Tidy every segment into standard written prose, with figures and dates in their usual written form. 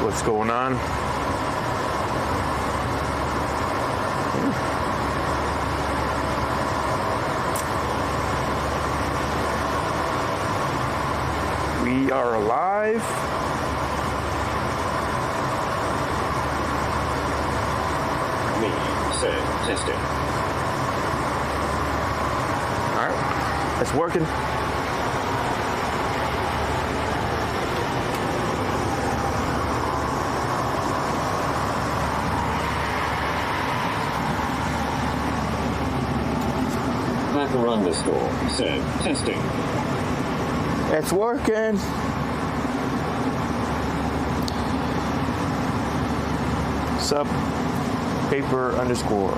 what's going on. We are alive. Me, said, testing. All right, it's working. Hacker underscore said, testing. It's working. Sub paper underscore.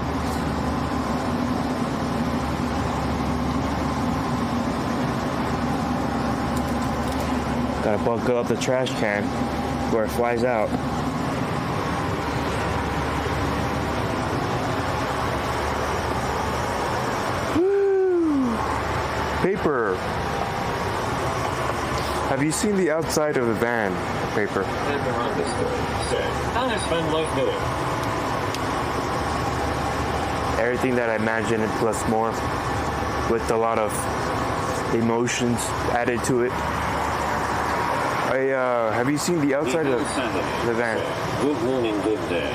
Gotta buckle up the trash can where it flies out. Woo! Paper. Have you seen the outside of the van, Paper? Hacker underscore said, how is van life doing? Everything that I imagined plus more, with a lot of emotions added to it. Have you seen the outside of the van? Good morning, good day.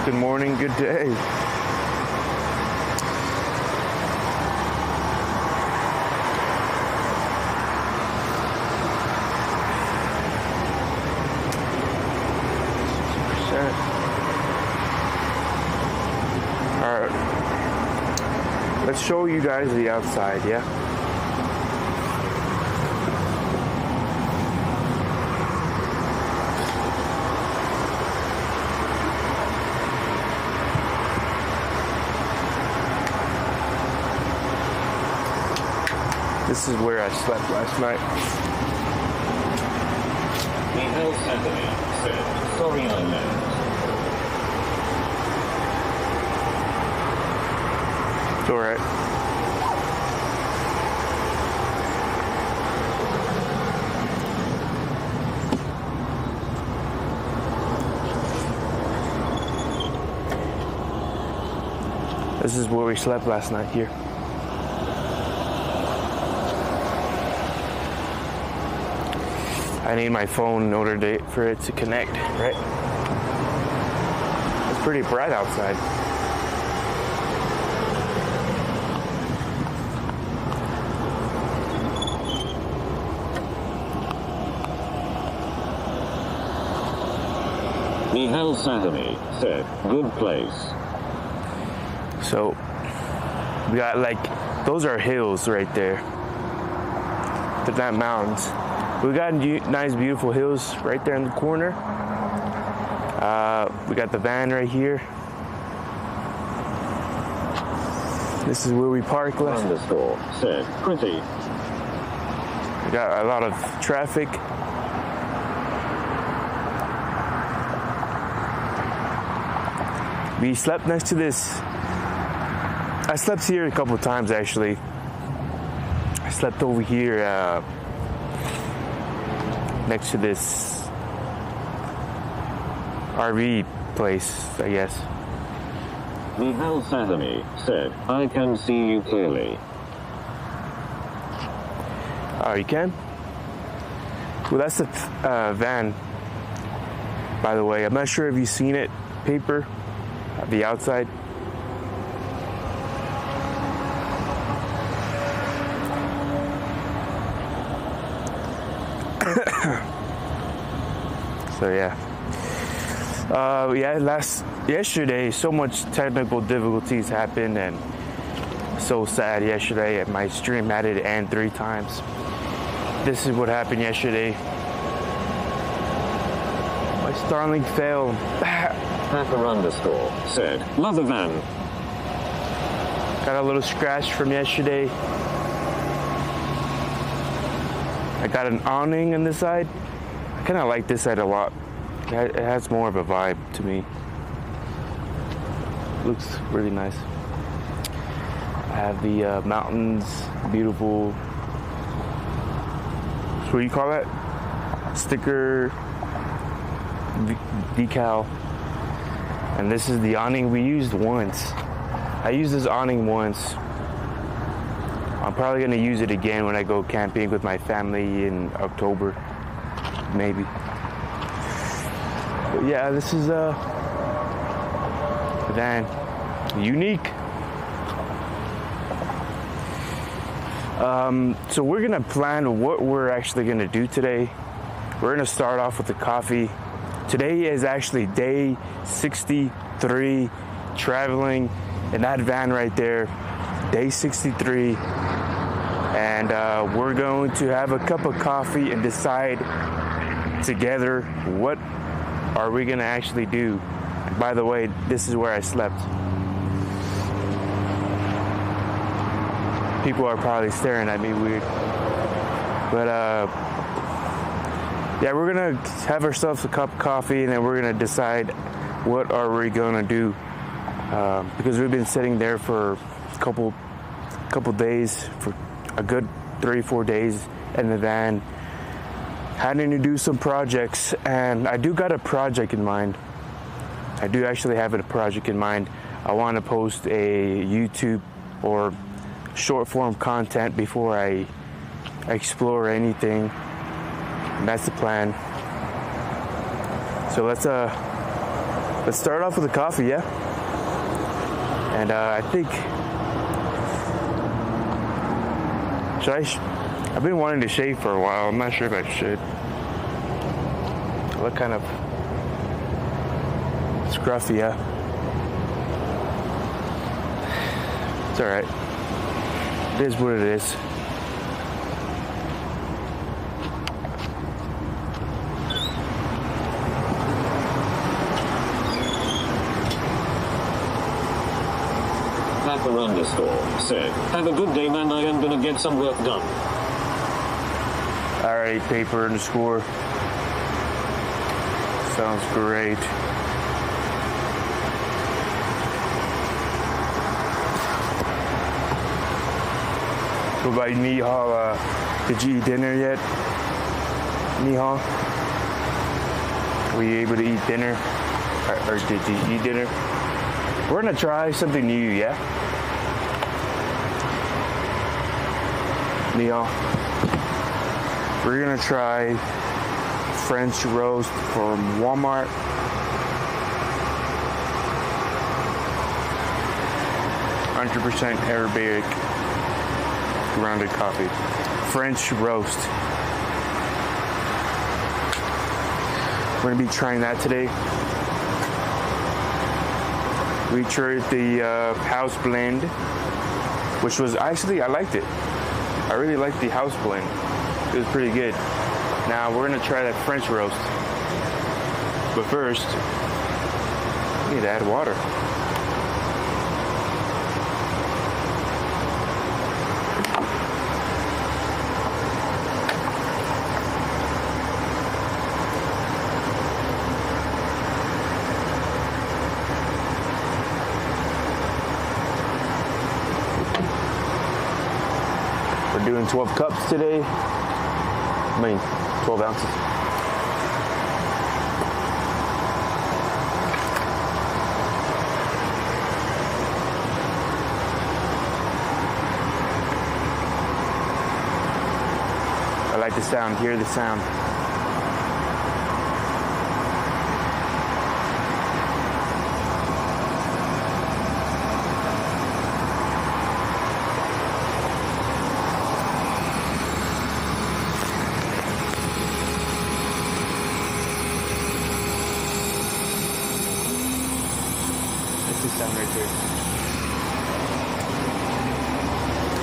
Good morning, good day. Alright. Let's show you guys the outside, yeah? This is where I slept last night. Mihail Saturday said, sorry I left. It's alright. This is where we slept last night here. I need my phone in order for it to connect, right? It's pretty bright outside. Mihail Saturday said, good place. So, we got those are hills right there. They're not mountains. We got nice, beautiful hills right there in the corner. We got the van right here. This is where we park last. Underscore said, pretty. We got a lot of traffic. We slept next to this. I slept here a couple of times actually. I slept over here next to this RV place, I guess. Mihail Saturday said, I can see you clearly. Oh, you can? Well, that's the van, by the way. I'm not sure if you've seen it, Paper, at the outside. So yeah. Yesterday, so much technical difficulties happened, and so sad yesterday. My stream had to end 3 times. This is what happened yesterday. My Starlink failed. Hacker underscore said, love the van. Got a little scratch from yesterday. I got an awning on this side. I kind of like this side a lot. It has more of a vibe to me. Looks really nice. I have the mountains, beautiful. what do you call that? Sticker decal. And this is the awning we used once. I used this awning once. I'm probably gonna use it again when I go camping with my family in October, maybe. But yeah, this is a van. Unique. So we're gonna plan what we're actually gonna do today. We're gonna start off with the coffee. Today is actually day 63 traveling in that van right there. Day 63. And we're going to have a cup of coffee and decide together what are we gonna actually do. By the way, this is where I slept. People are probably staring at me weird. But yeah, we're gonna have ourselves a cup of coffee and then we're gonna decide what are we gonna do. Because we've been sitting there for a couple days, for a good 3-4 days in the van, having to do some projects, and I do got a project in mind. I do actually have a project in mind. I want to post a YouTube or short form content before I explore anything. And that's the plan. So let's start off with the coffee, yeah? And I think I've been wanting to shave for a while. I'm not sure if I should. I look kind of scruffy, yeah. It's alright. It is what it is. Papa underscore said, "Have a good day, man. I am gonna get some work done." Alright, paper underscore. Sounds great. What about you, Nihal? Did you eat dinner yet? Nihal? Were you able to eat dinner? Or did you eat dinner? We're gonna try something new, yeah? Nihal? We're gonna try French roast from Walmart. %100% Arabic grounded coffee. French roast. We're gonna be trying that today. We tried the house blend, which was actually, I liked it. I really liked the house blend. It was pretty good. Now we're gonna try that French roast. But first, we need to add water. We're doing 12 cups today. I mean, 12 ounces. I like the sound, hear the sound. Sound right there.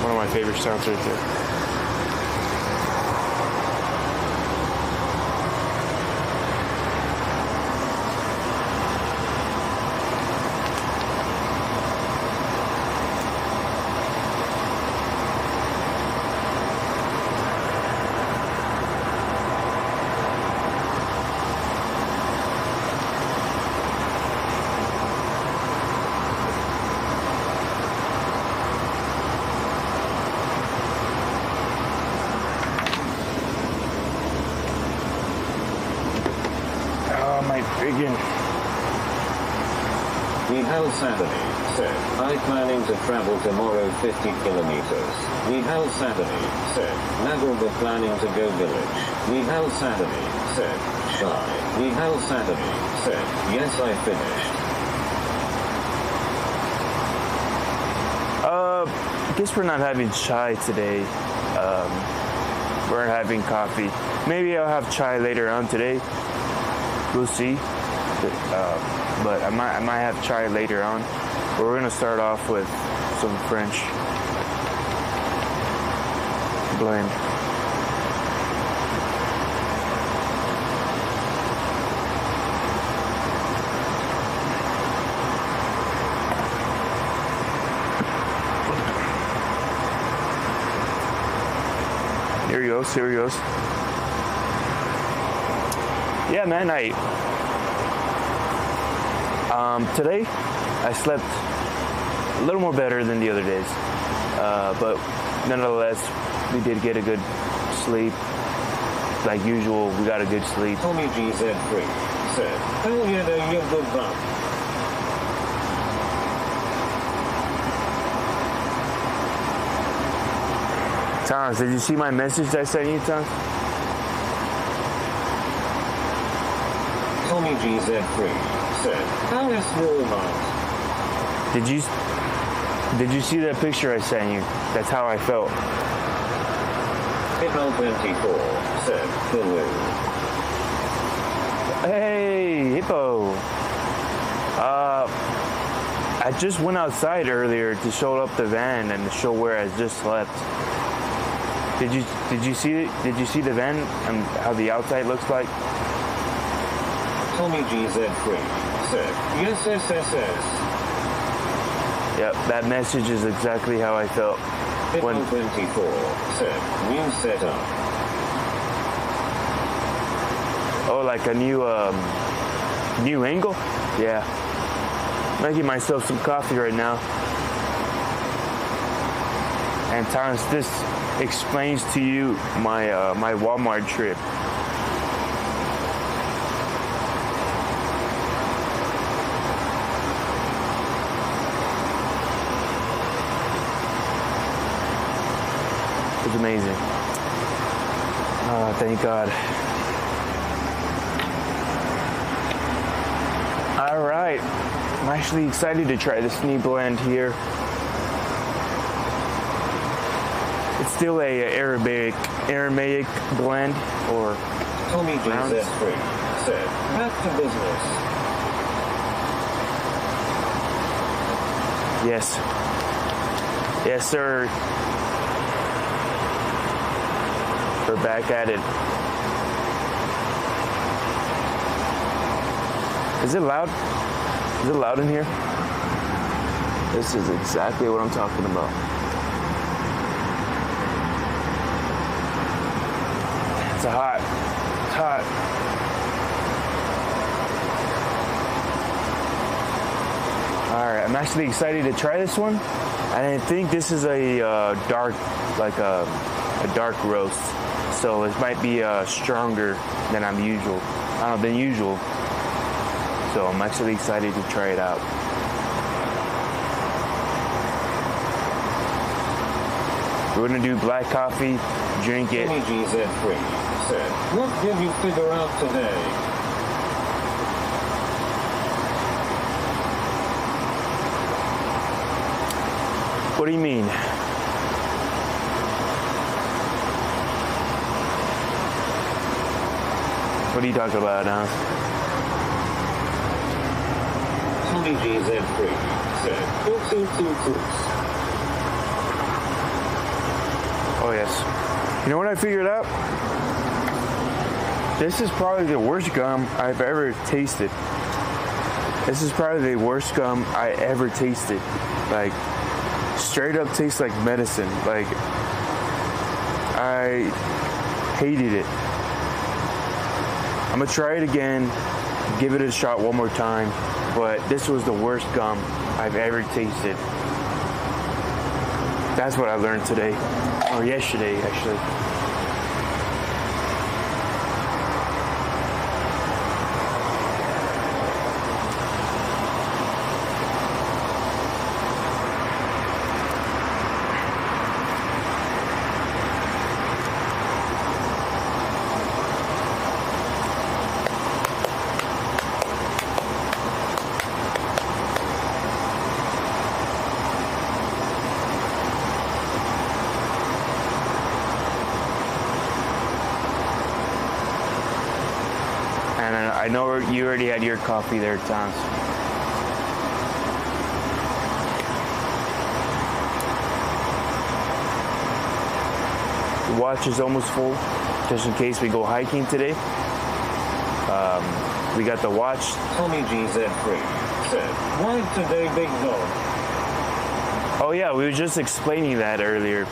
One of my favorite sounds right there. again. Nihal Sadani said, I'm planning to travel tomorrow 50 kilometers. Nihal Sadani said, Nagoba planning to go village. Nihal Sadani said, shy. Nihal Sadani said, yes, I finished. I guess we're not having chai today. We're having coffee. Maybe I'll have chai later on today. We'll see. But I might have chai later on. But we're gonna start off with some French blend. Here he goes, here he goes. Yeah, man, today I slept a little more better than the other days. But nonetheless, we did get a good sleep. Like usual, we got a good sleep. Tommy GZ3 said, hell yeah, you're good bum. Thomas, did you see my message I sent you, Thomas? Tommy GZ3 said, how is Walmart? Did you see that picture I sent you? That's how I felt. Hippo24 said, hello. Hey, Hippo. I just went outside earlier to show up the van and to show where I just slept. Did you see the van and how the outside looks like? Tommy GZ3 said, yes. Yep, that message is exactly how I felt. Hippo24 said, new setup. Oh, like a new angle? Yeah. Making myself some coffee right now. And Thomas, this explains to you my my Walmart trip. It was amazing. Oh, thank God. All right. I'm actually excited to try this new blend here. It's still a Aramaic blend, or Tommy GZ3 said, back to business. Yes. Yes, sir. We're back at it. Is it loud? Is it loud in here? This is exactly what I'm talking about. It's hot. It's hot. All right, I'm actually excited to try this one. I think this is a dark, like a dark roast. So it might be stronger than usual. So I'm actually excited to try it out. We're gonna do black coffee, drink it. Tommy GZ3 said, what did you figure out today? What do you mean? What are you talking about now? Tommy GZ3 said, Oh yes. You know what I figured out? This is probably the worst gum I've ever tasted. This is probably the worst gum I ever tasted. Like, straight up tastes like medicine. Like, I hated it. I'm gonna try it again, give it a shot one more time, but this was the worst gum I've ever tasted. That's what I learned today, or yesterday actually. know you already had your coffee there, Tom. The watch is almost full, just in case we go hiking today. We got the watch. Tommy GZ3 said, "Why today, big dog?" Oh yeah, we were just explaining that earlier.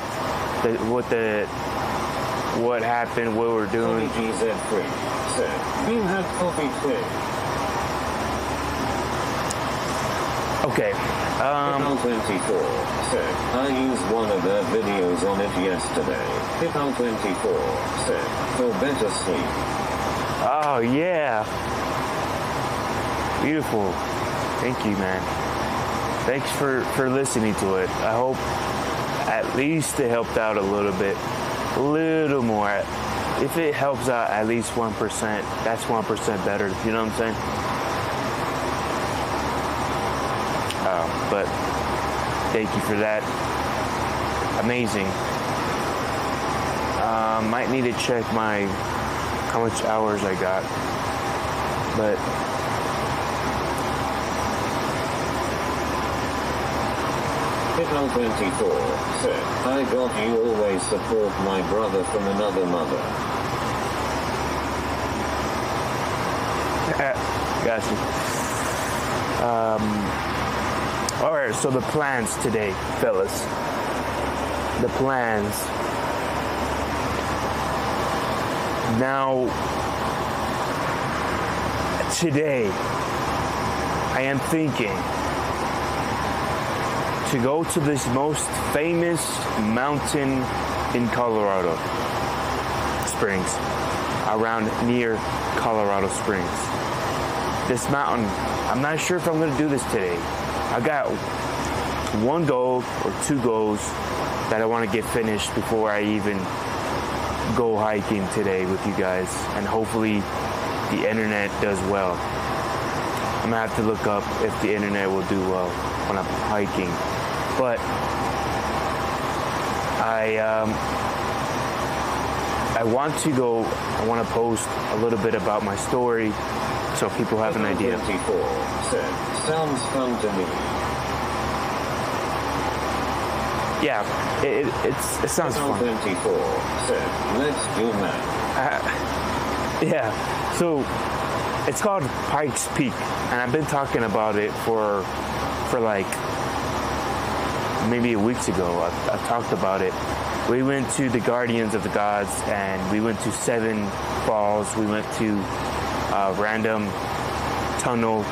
What happened, what we're doing. Tommy GZ3 said, "You had coffee today." Okay. 24 said, "I used one of their videos on it yesterday." Hippo24 said, "For better sleep." Oh yeah. Beautiful. Thank you, man. Thanks for listening to it. I hope at least it helped out a little bit. A little more. If it helps out at least 1%, that's 1% better. You know what I'm saying? But thank you for that. Amazing. Might need to check how much hours I got. But Hippo24 said, "I got you always support my brother from another mother." Got you. All right, so the plans today, fellas. The plans. Now, today, I am thinking to go to this most famous mountain in Colorado Springs, around near Colorado Springs. This mountain, I'm not sure if I'm going to do this today. I got one goal or two goals that I want to get finished before I even go hiking today with you guys, and hopefully the internet does well. I'm gonna have to look up if the internet will do well when I'm hiking, but I want to go. I want to post a little bit about my story so people have an idea. 24 said, "Sounds fun to me." Yeah, it sounds fun. 24 said, "Let's do that." Yeah, so it's called Pikes Peak, and I've been talking about it for like maybe a week ago. I've talked about it. We went to the Guardians of the Gods, and we went to 7 Falls. We went to a random tunnel.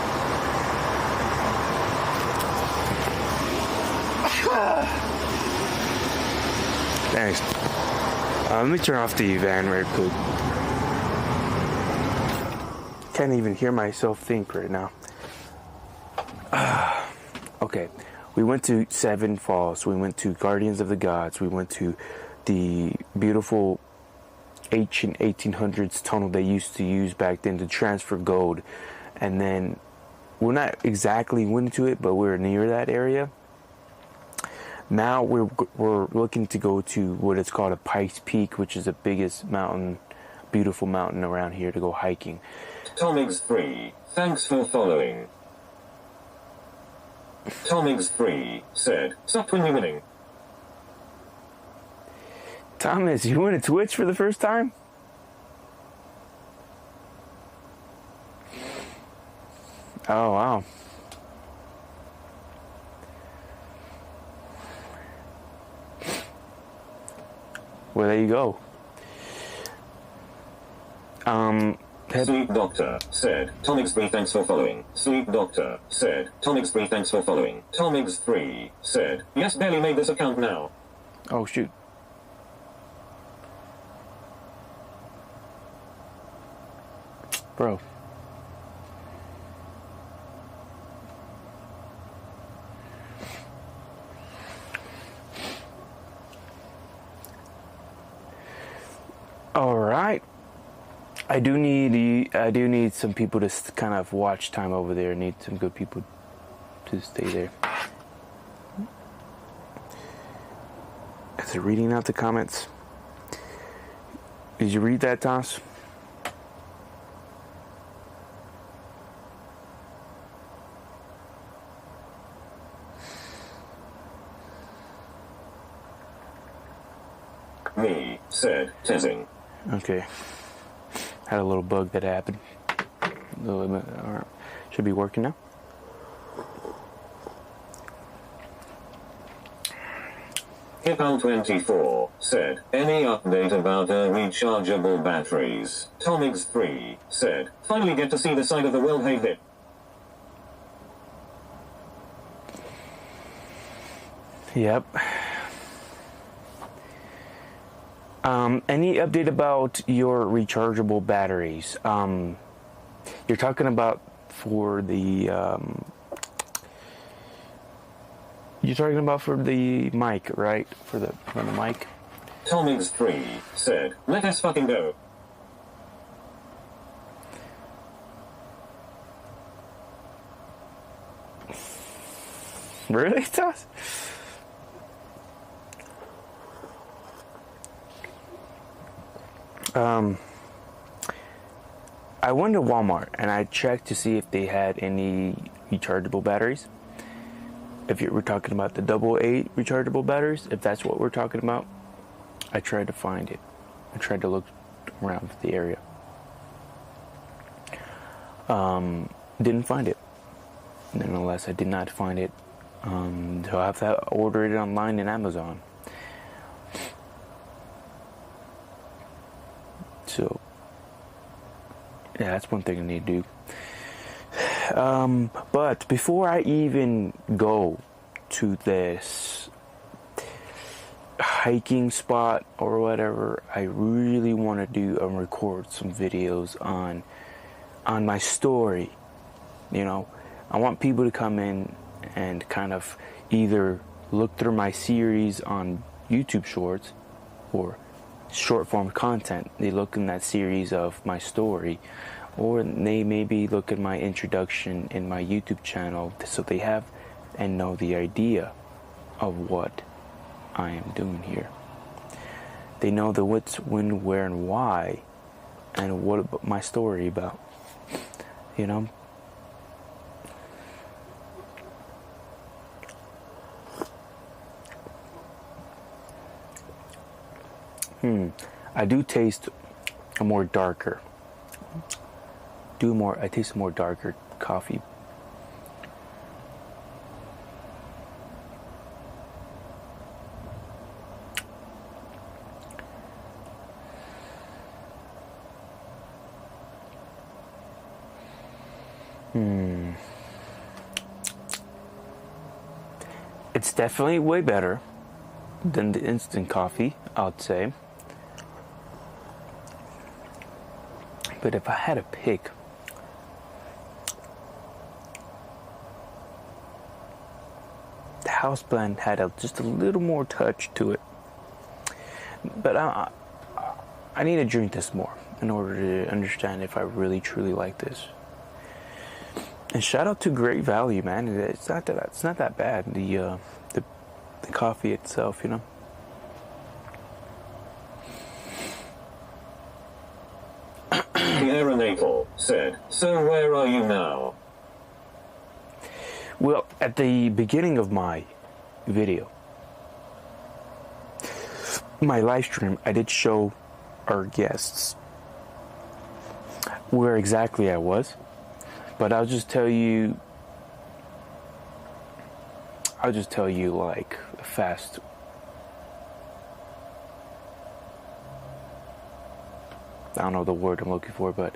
Thanks. Let me turn off the van real quick. Can't even hear myself think right now. Okay. We went to 7 Falls. We went to Guardians of the Gods. We went to the beautiful ancient 1800s tunnel they used to use back then to transfer gold. And then we're not exactly went to it, but we're near that area. Now we're looking to go to what is called a Pikes Peak, which is the biggest mountain, beautiful mountain around here to go hiking. Tomix3, thanks for following. Tomix3 said, "Sup when you're winning." Thomas, you went to Twitch for the first time? Oh, wow. Well, there you go. Sleep Doctor said, Tomix3 thanks for following. Sleep Doctor said, Tomix3 thanks for following. Tomix3 said, yes, barely made this account now. Oh, shoot. Bro. All right. I do need some people to kind of watch time over there. I need some good people to stay there. Is it reading out the comments? Did you read that, Toss? me, said, testing. Okay. Had a little bug that happened. Alright. Should be working now. Hippal24 said, any update about rechargeable batteries? Tomix3 said, finally get to see the side of the world, hey hip. Yep. Any update about your rechargeable batteries? You're talking about for the you're talking about for the mic, right? For the mic. Tomix3 said, let us fucking go. Really, Toss? I went to Walmart and I checked to see if they had any rechargeable batteries. If we're talking about the AA rechargeable batteries, if that's what we're talking about, I tried to find it. I tried to look around the area. Didn't find it. Nonetheless, I did not find it. So I have to order it online in Amazon. So, yeah, that's one thing I need to do. But before I even go to this hiking spot or whatever, I really want to do and record some videos on my story. You know, I want people to come in and kind of either look through my series on YouTube Shorts or short form content. They look in that series of my story, or they maybe look at my introduction in my YouTube channel, so they have and know the idea of what I am doing here. They know the what's, when, where, and why, and what my story about. You know. I do taste a more darker. I taste a more darker coffee. It's definitely way better than the instant coffee, I'd say. But if I had to pick, the house blend had just a little more touch to it. But I need to drink this more in order to understand if I really truly like this. And shout out to Great Value, man. It's not that bad. The coffee itself, you know. Natal said, so where are you now? Well, at the beginning of my video, my live stream, I did show our guests where exactly I was, but I'll just tell you like fast. I don't know the word I'm looking for, but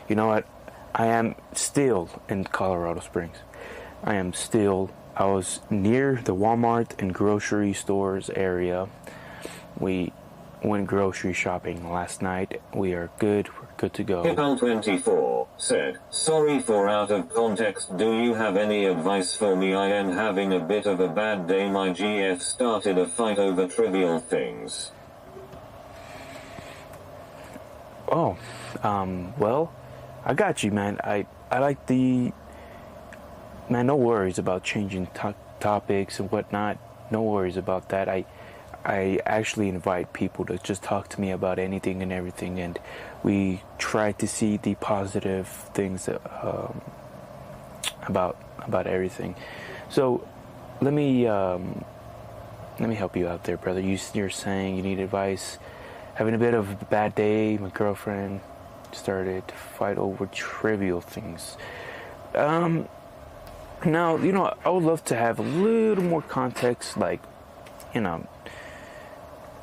you know what? I am still in Colorado Springs. I was near the Walmart and grocery stores area. We went grocery shopping last night. We are good. We're good to go. Hippal24 said, sorry for out of context. Do you have any advice for me? I am having a bit of a bad day. My GF started a fight over trivial things. Oh, well, I got you, man. I like the... Man, no worries about changing topics and whatnot. No worries about that. I actually invite people to just talk to me about anything and everything, and we try to see the positive things about everything. So let me let me help you out there, brother. You're saying you need advice. Having a bit of a bad day. My girlfriend started to fight over trivial things. Now, I would love to have a little more context, like, it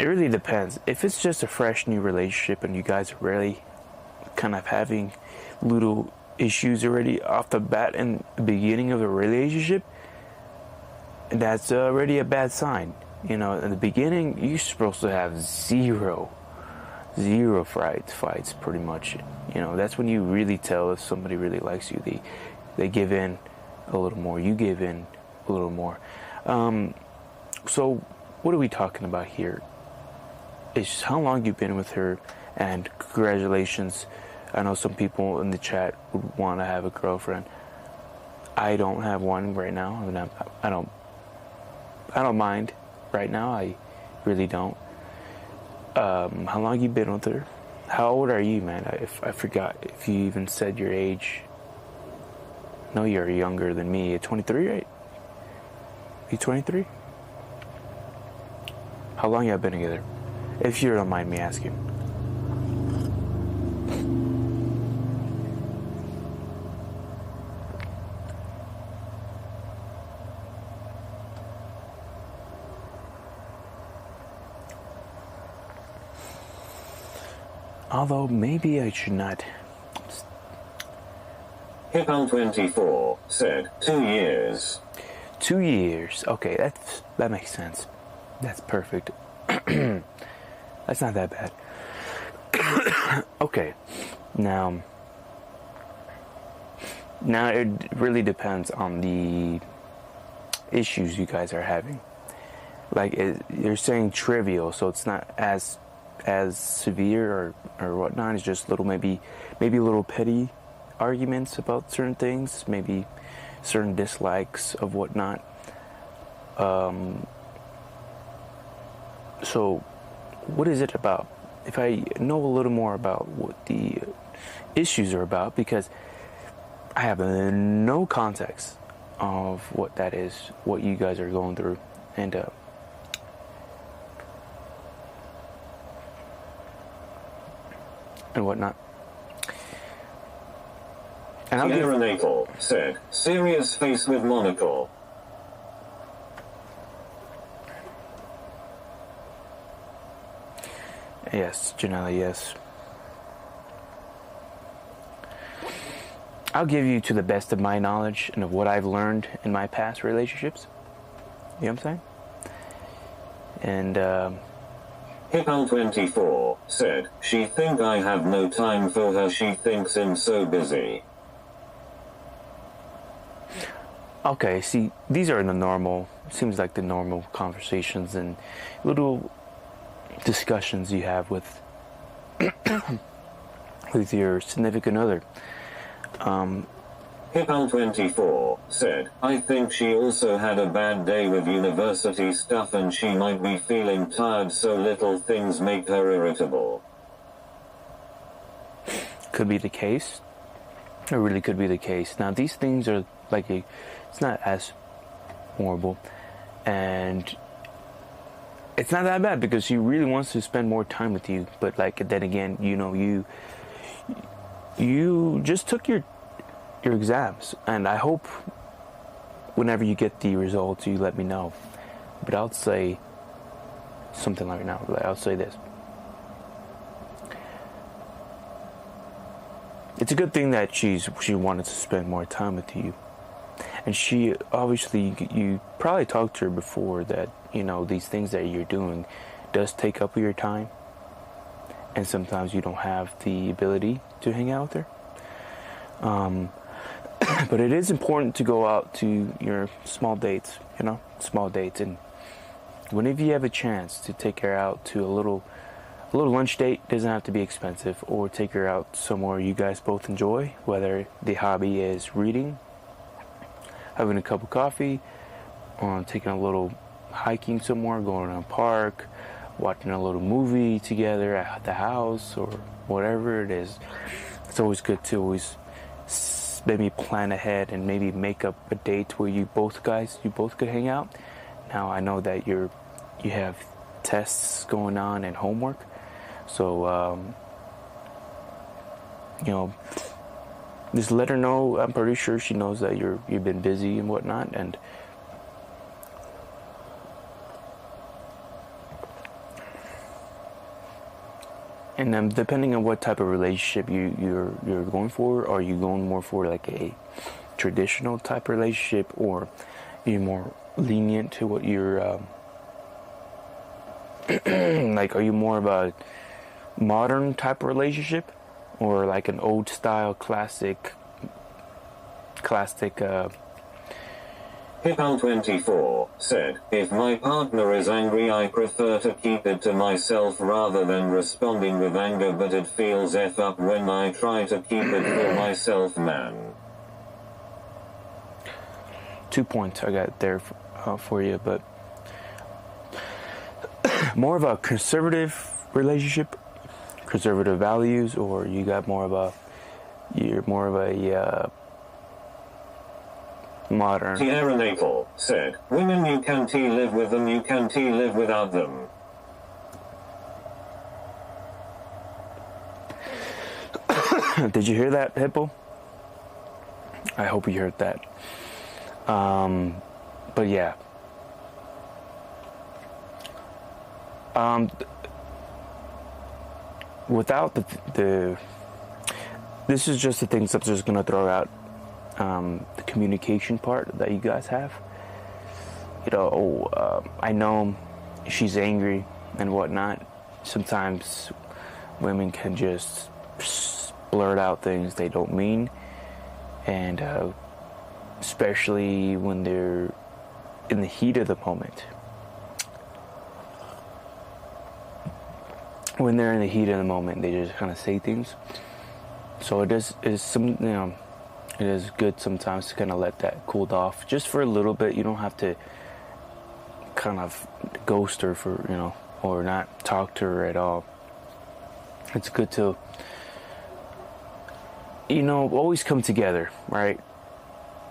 really depends. If it's just a fresh new relationship and you guys are really kind of having little issues already off the bat in the beginning of the relationship, that's already a bad sign. In the beginning, you're supposed to have zero fights pretty much. That's when you really tell if somebody really likes you. They give in a little more, you give in a little more. So what are we talking about here? It's just how long you've been with her, and congratulations. I know some people in the chat would want to have a girlfriend. I don't have one right now. I mean, I don't mind right now. I really don't. How long you been with her? How old are you, man? I forgot if you even said your age. No, you're younger than me. You're 23, right? You 23? How long y'all been together? If you don't mind me asking. Although maybe I should not. Hippo24 said 2 years. 2 years. Okay, that makes sense. That's perfect. That's not that bad. Okay. Now it really depends on the issues you guys are having. Like, you're saying trivial, so it's not as severe or whatnot. It's just maybe little petty arguments about certain things, maybe certain dislikes of whatnot. So what is it about? If I know a little more about what the issues are about, because I have no context of what that is, what you guys are going through, and whatnot. And I'll give Natal said, serious face with monocle. Yes, Janella, yes. I'll give you to the best of my knowledge and of what I've learned in my past relationships. You know what I'm saying? And, Hippo24 said, she think I have no time for her, she thinks I'm so busy. Okay, see, these are seems like the normal conversations and little discussions you have with with your significant other. Hippo24 said, I think she also had a bad day with university stuff and she might be feeling tired, so little things make her irritable. Could be the case. It really could be the case. Now, these things are like it's not as horrible, and it's not that bad because she really wants to spend more time with you. But like, then again, you just took your exams, and I hope whenever you get the results, you let me know. But I'll say something like now. I'll say this. It's a good thing that she wanted to spend more time with you. And she, obviously, you probably talked to her before that, these things that you're doing does take up your time. And sometimes you don't have the ability to hang out with her. But it is important to go out to your small dates, and whenever you have a chance to take her out to a little lunch date, doesn't have to be expensive, or take her out somewhere you guys both enjoy, whether the hobby is reading, having a cup of coffee, or taking a little hiking somewhere, going to a park, watching a little movie together at the house, or whatever it is. It's always good to always maybe plan ahead and maybe make up a date where you both could hang out. Now, I know that you're you have tests going on and homework. So, just let her know. I'm pretty sure she knows that you've been busy and whatnot, and then depending on what type of relationship you're going for, are you going more for like a traditional type of relationship, or are you more lenient to what you're like? Are you more of a modern type of relationship, or like an old style classic Hipal24 said, if my partner is angry, I prefer to keep it to myself rather than responding with anger, but it feels F up when I try to keep it for myself, man. 2 points I got there for you, but more of a conservative relationship, conservative values, or you got you're more of a modern. Tierra Natal said, women you can't live with them, you can't live without them. Did you hear that, Hippo? I hope you heard that. But yeah. Without the this is just the things I'm just gonna throw out. The communication part that you guys have. I know she's angry and whatnot. Sometimes women can just blurt out things they don't mean, and especially when they're in the heat of the moment. When they're in the heat of the moment, they just kind of say things. So it is good sometimes to kind of let that cool off just for a little bit. You don't have to kind of ghost her or not talk to her at all. It's good to, always come together, right?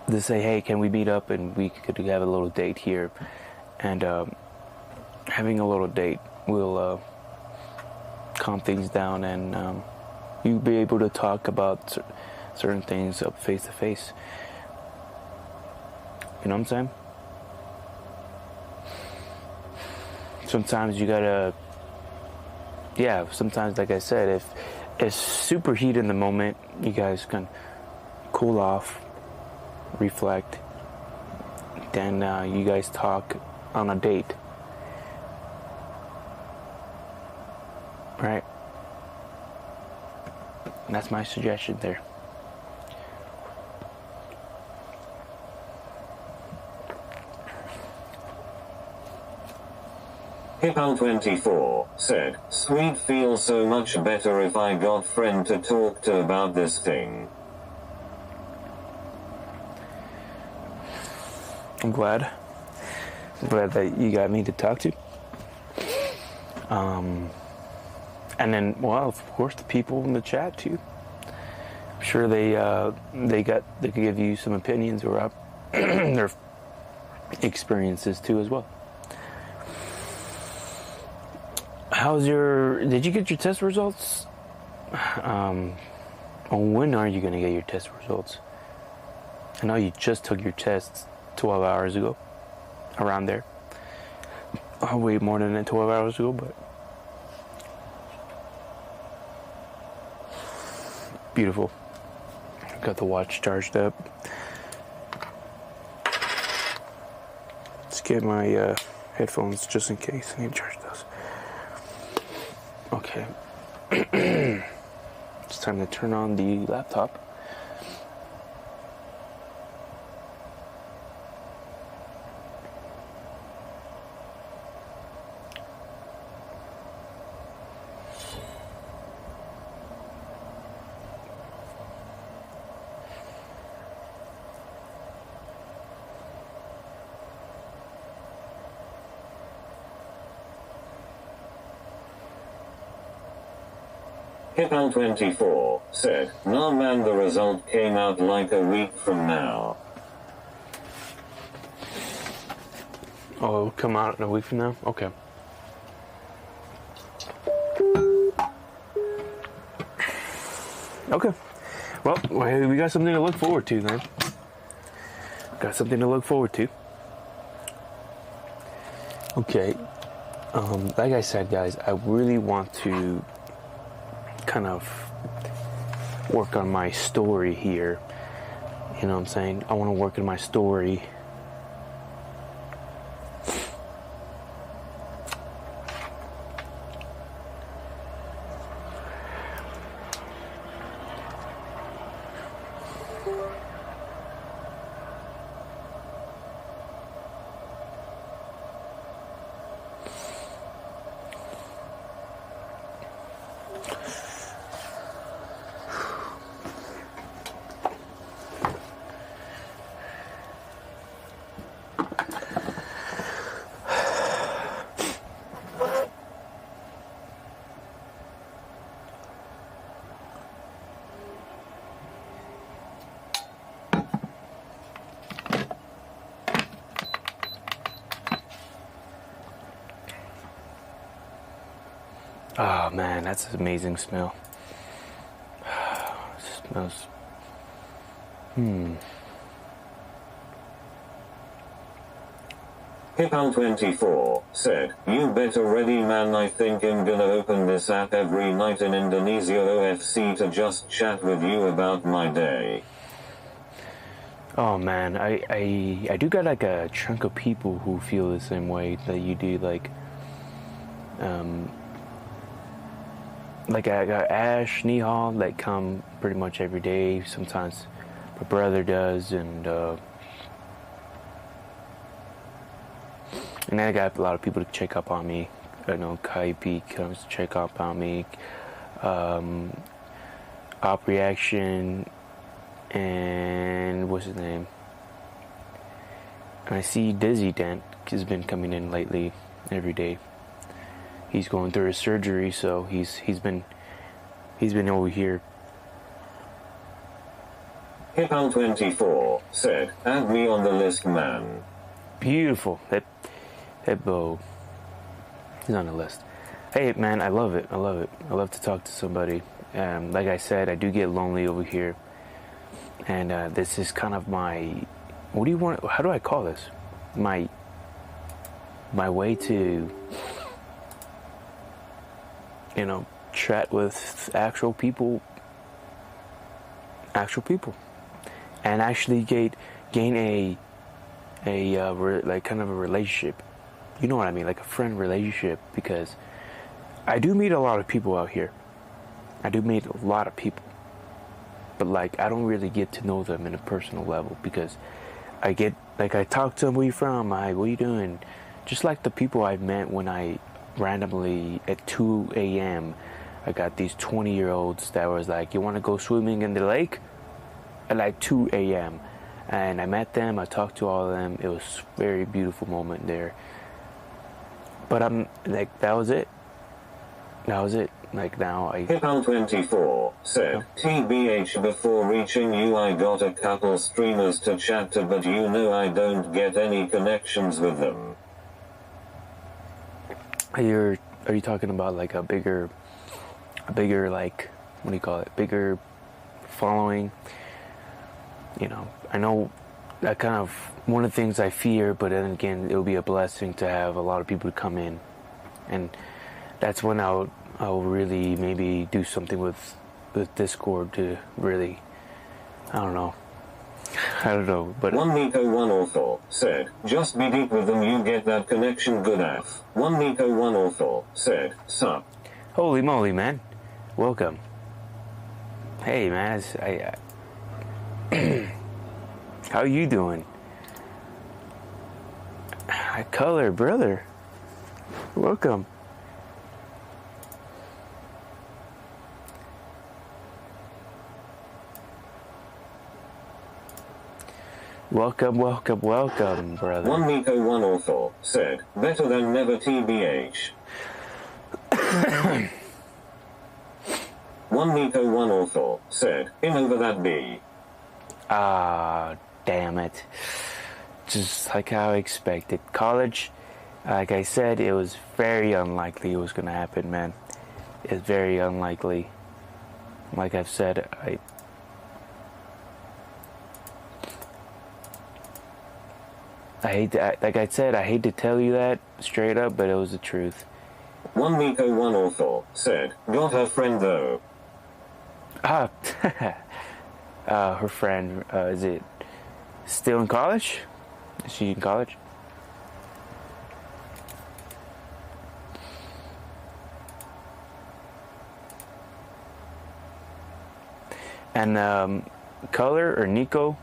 To say, hey, can we meet up and we could have a little date here? And having a little date will calm things down, and you'll be able to talk about certain things up face to face. You know what I'm saying? Sometimes you gotta, sometimes, like I said, if it's super heat in the moment, you guys can cool off, reflect, then you guys talk on a date. Right? And that's my suggestion there. Hipal24 said, sweet feels so much better if I got friend to talk to about this thing. I'm glad that you got me to talk to. And then, well, of course, the people in the chat too. I'm sure they could give you some opinions or their experiences too as well. Did you get your test results? When are you going to get your test results? I know you just took your tests 12 hours ago, around there. Way more than that 12 hours ago, but beautiful. Got the watch charged up. Let's get my headphones just in case I need to charge those. Okay. It's time to turn on the laptop. Hipal24 said, nah man, the result came out like a week from now. Oh, it'll come out in a week from now? Okay. Okay. Well, we got something to look forward to then. Got something to look forward to. Okay. Like I said, guys, I really want to kind of work on my story here. You know what I'm saying? I want to work on my story. Oh man, that's an amazing smell. It smells. Hipal24 said, "You better ready man, I think I'm gonna open this app every night in Indonesia OFC to just chat with you about my day." Oh man, I do got like a chunk of people who feel the same way that you do. Like I got Ash, Nihal, that come pretty much every day. Sometimes my brother does, and I got a lot of people to check up on me. I know Kaipi comes to check up on me. Op Reaction, and what's his name? And I see Dizzy Dent has been coming in lately every day. He's going through his surgery, so he's been over here. Hipal24 said, "Add me on the list, man." Beautiful. That bow. He's on the list. Hey man, I love it. I love to talk to somebody. Like I said, I do get lonely over here, and this is kind of my. What do you want? How do I call this? My way to, you know, chat with actual people, and actually gain a like kind of a relationship. You know what I mean, like a friend relationship, because I do meet a lot of people out here. But like I don't really get to know them in a personal level, because I talk to them, where you from? What are you doing? Just like the people I've met when I randomly at 2 a.m. I got these 20-year-olds that was like, "You want to go swimming in the lake?" At like 2 a.m. And I met them, I talked to all of them. It was a very beautiful moment there. But I'm like, that was it. Like now I... Hipal24 said, "TBH, before reaching you I got a couple streamers to chat to, but you know I don't get any connections with them." Are you talking about like a bigger like, what do you call it? Bigger following? You know, I know that kind of one of the things I fear, but then again, it would be a blessing to have a lot of people to come in, and that's when I'll really maybe do something with Discord to really, I don't know, but... One Nico One Awful said, "Just be deep with them, you get that connection good af." One Nico One Awful said, "Sup." Holy moly, man. Welcome. Hey, man. How you doing? Color, brother. Welcome. Welcome, brother. One Nico One Awful said, "Better than never, TBH." One Nico One Awful said, "In over that B." Ah, damn it. just like how I expected. College, like I said, it was very unlikely it was gonna happen, man. It's very unlikely. Like I've said, I hate to, like I said, I hate to tell you that straight up, but it was the truth. One Nico, one awful, said, got her friend though. Her friend, is it still in college? Is she in college? And color or Nico?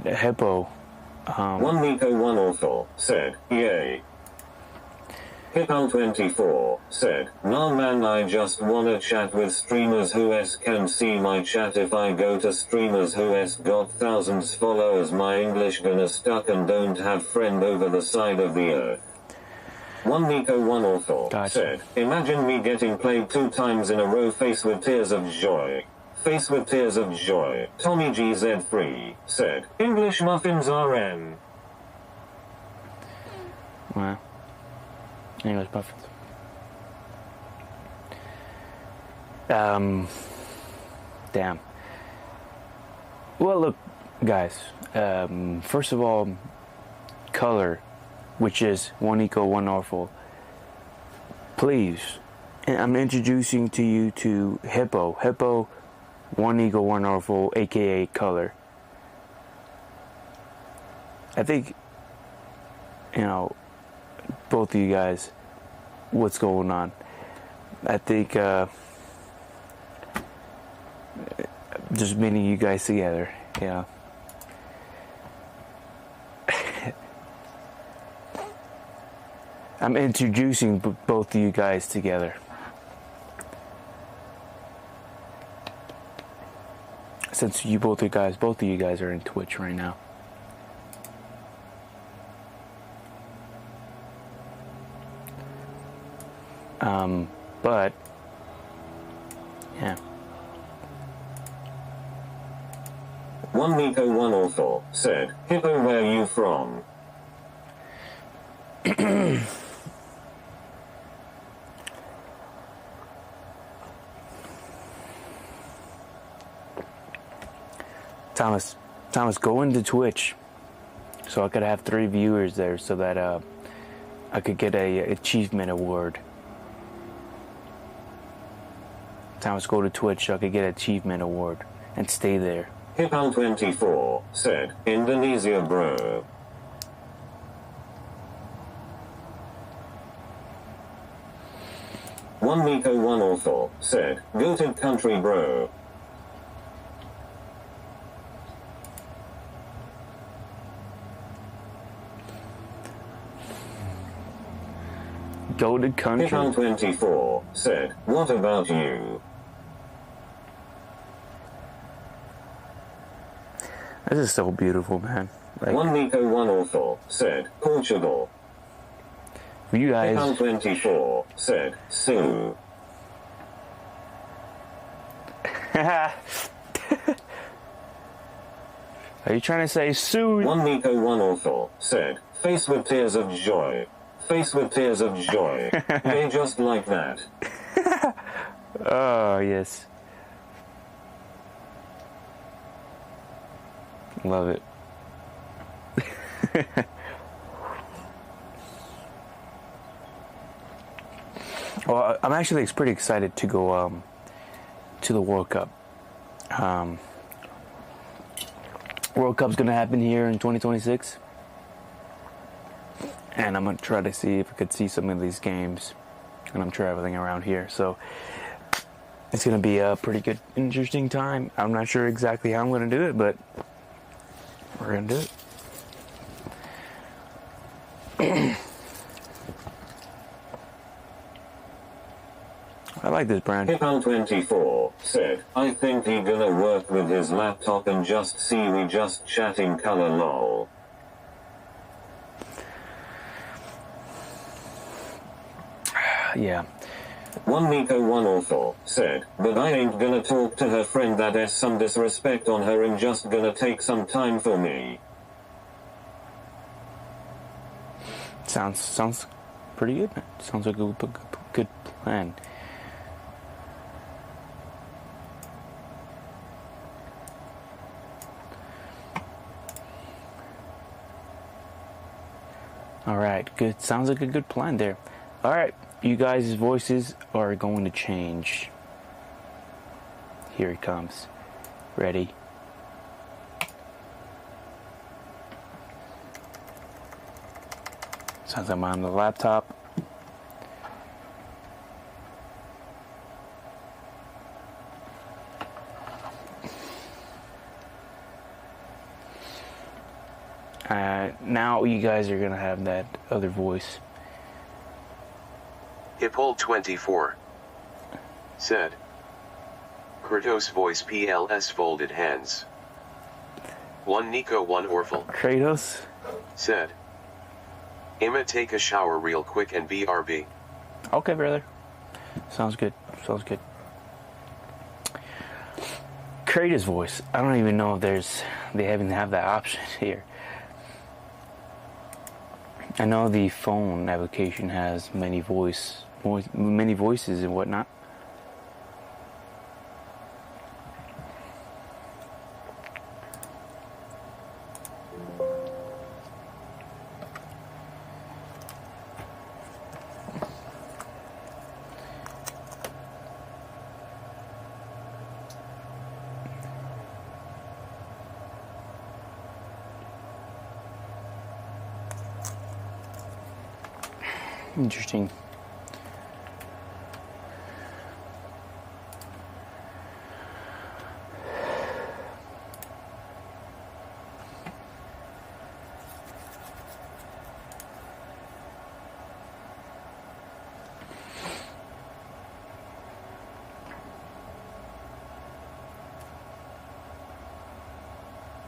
Hippo. One Nico, one awful, said, yay. Hippo24 said, nah man, I just wanna chat with streamers who can see my chat. If I go to streamers who got thousands followers, my English gonna stuck and don't have friend over the side of the earth. One Nico, one awful, said, imagine me getting played 2 times in a row, face with tears of joy. Face with tears of joy. Tommy GZ3 said, English muffins RM. Wow. English muffins. Damn. Well, look, guys. First of all, color, which is one eco, one awful. Please, I'm introducing to you to Hippo. Hippo, one eco, one awful, aka color. I think, you know, both of you guys, what's going on? I think just meeting you guys together, you know. I'm introducing both of you guys together. Since both of you guys are in Twitch right now. But yeah. One Nico, one awful, said, Hippo, where you from? Thomas, go into Twitch so I could have 3 viewers there so that I could get a achievement award. Thomas, go to Twitch so I could get an achievement award and stay there. Hippo24 said, Indonesia, bro. One Nico, one awful, said, go to country, bro. Go to country. Hippo24 said, what about you? This is so beautiful, man. Like, one Nico, one awful, said, Portugal. You guys. Hippo24 said, Sue. Are you trying to say Sue? One Nico, one awful, said, face with tears of joy. Face with tears of joy. They just like that. Oh, yes. Love it. Well, I'm actually pretty excited to go to the World Cup. World Cup's gonna happen here in 2026, and I'm gonna try to see if I could see some of these games. And I'm traveling around here, so it's gonna be a pretty good, interesting time. I'm not sure exactly how I'm gonna do it, but we're gonna do it. I like this brand. Hippo24 said, I think he gonna work with his laptop and just see we just chatting color lol. Yeah. One Nico, one awful, said, but I ain't gonna talk to her friend that has some disrespect on her and just gonna take some time for me. Sounds pretty good, man. Sounds like a good plan. All right, good. Sounds like a good plan there. All right, you guys' voices are going to change. Here it comes. Ready? Sounds like I'm on the laptop. Now you guys are gonna have that other voice. Hippold 24 said, Kratos voice PLS folded hands. 1 Nico 1 Orful Kratos said, Emma take a shower real quick and BRB. Okay, brother. Sounds good. Sounds good. Kratos voice. I don't even know if they even have that option here. I know the phone application has many voices and whatnot. Interesting.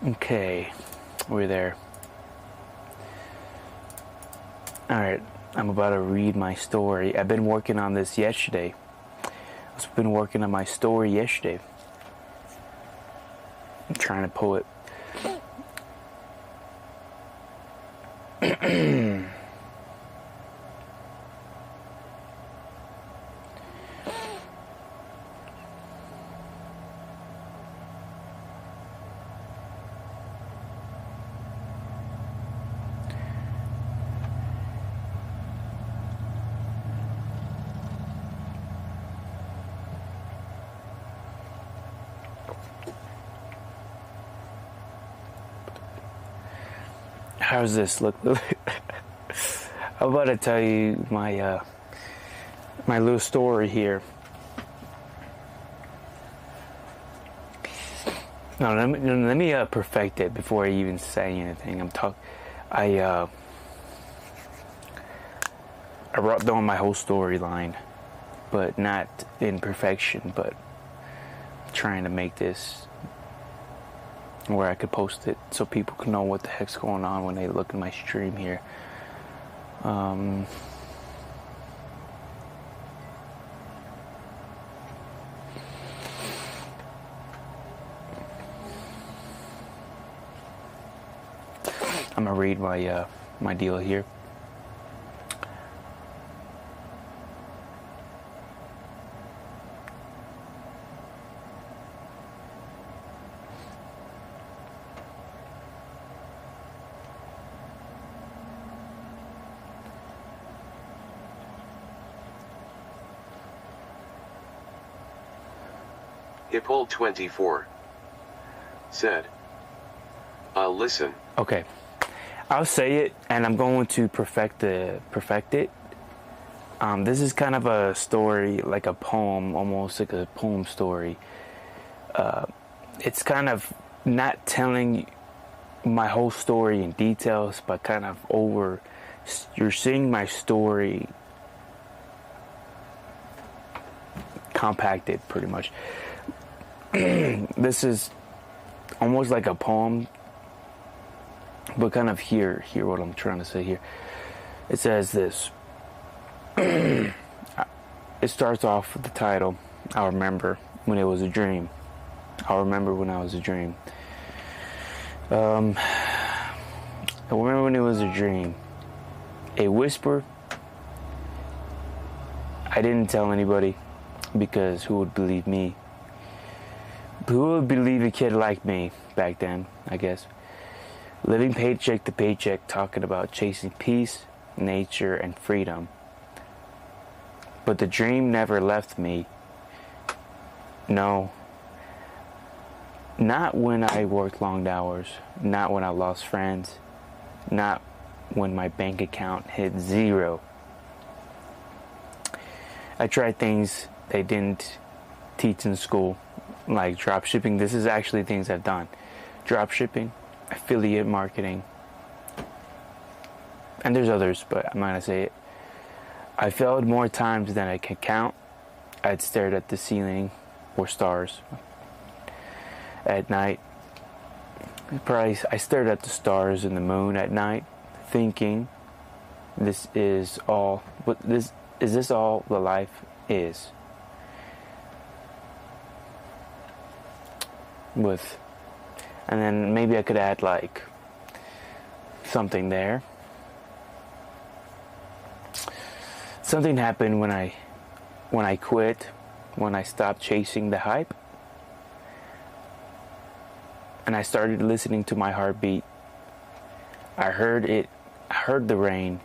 Okay, we're there. All right. I'm about to read my story. I've been working on this yesterday. I've been working on my story yesterday. I'm trying to pull it. How's this look? I'm about to tell you my my little story here. No, let me perfect it before I even say anything. I wrote down my whole storyline, but not in perfection. But trying to make this where I could post it so people can know what the heck's going on when they look at my stream here. I'm gonna read my deal here. Hippold 24 said, I'll listen. Okay, I'll say it, and I'm going to perfect it. This is kind of a story, like a poem, almost like a poem story. It's kind of not telling my whole story in details, but kind of you're seeing my story compacted pretty much. This is almost like a poem, but kind of hear what I'm trying to say here. It says this. It starts off with the title, I remember when it was a dream. I remember when I was a dream. I remember when it was a dream. a whisper. I didn't tell anybody because who would believe me? Who would believe a kid like me back then, I guess? Living paycheck to paycheck, talking about chasing peace, nature, and freedom. But the dream never left me. No. Not when I worked long hours. Not when I lost friends. Not when my bank account hit zero. I tried things they didn't teach in school, like drop shipping. This is actually things I've done. Drop shipping, affiliate marketing, and there's others, but I'm not gonna say it. I failed more times than I can count. I'd stared at the ceiling or stars at night. I stared at the stars and the moon at night, thinking, is this all the life is? And then maybe I could add like something there. Something happened when I quit, when I stopped chasing the hype, and I started listening to my heartbeat. I heard the rain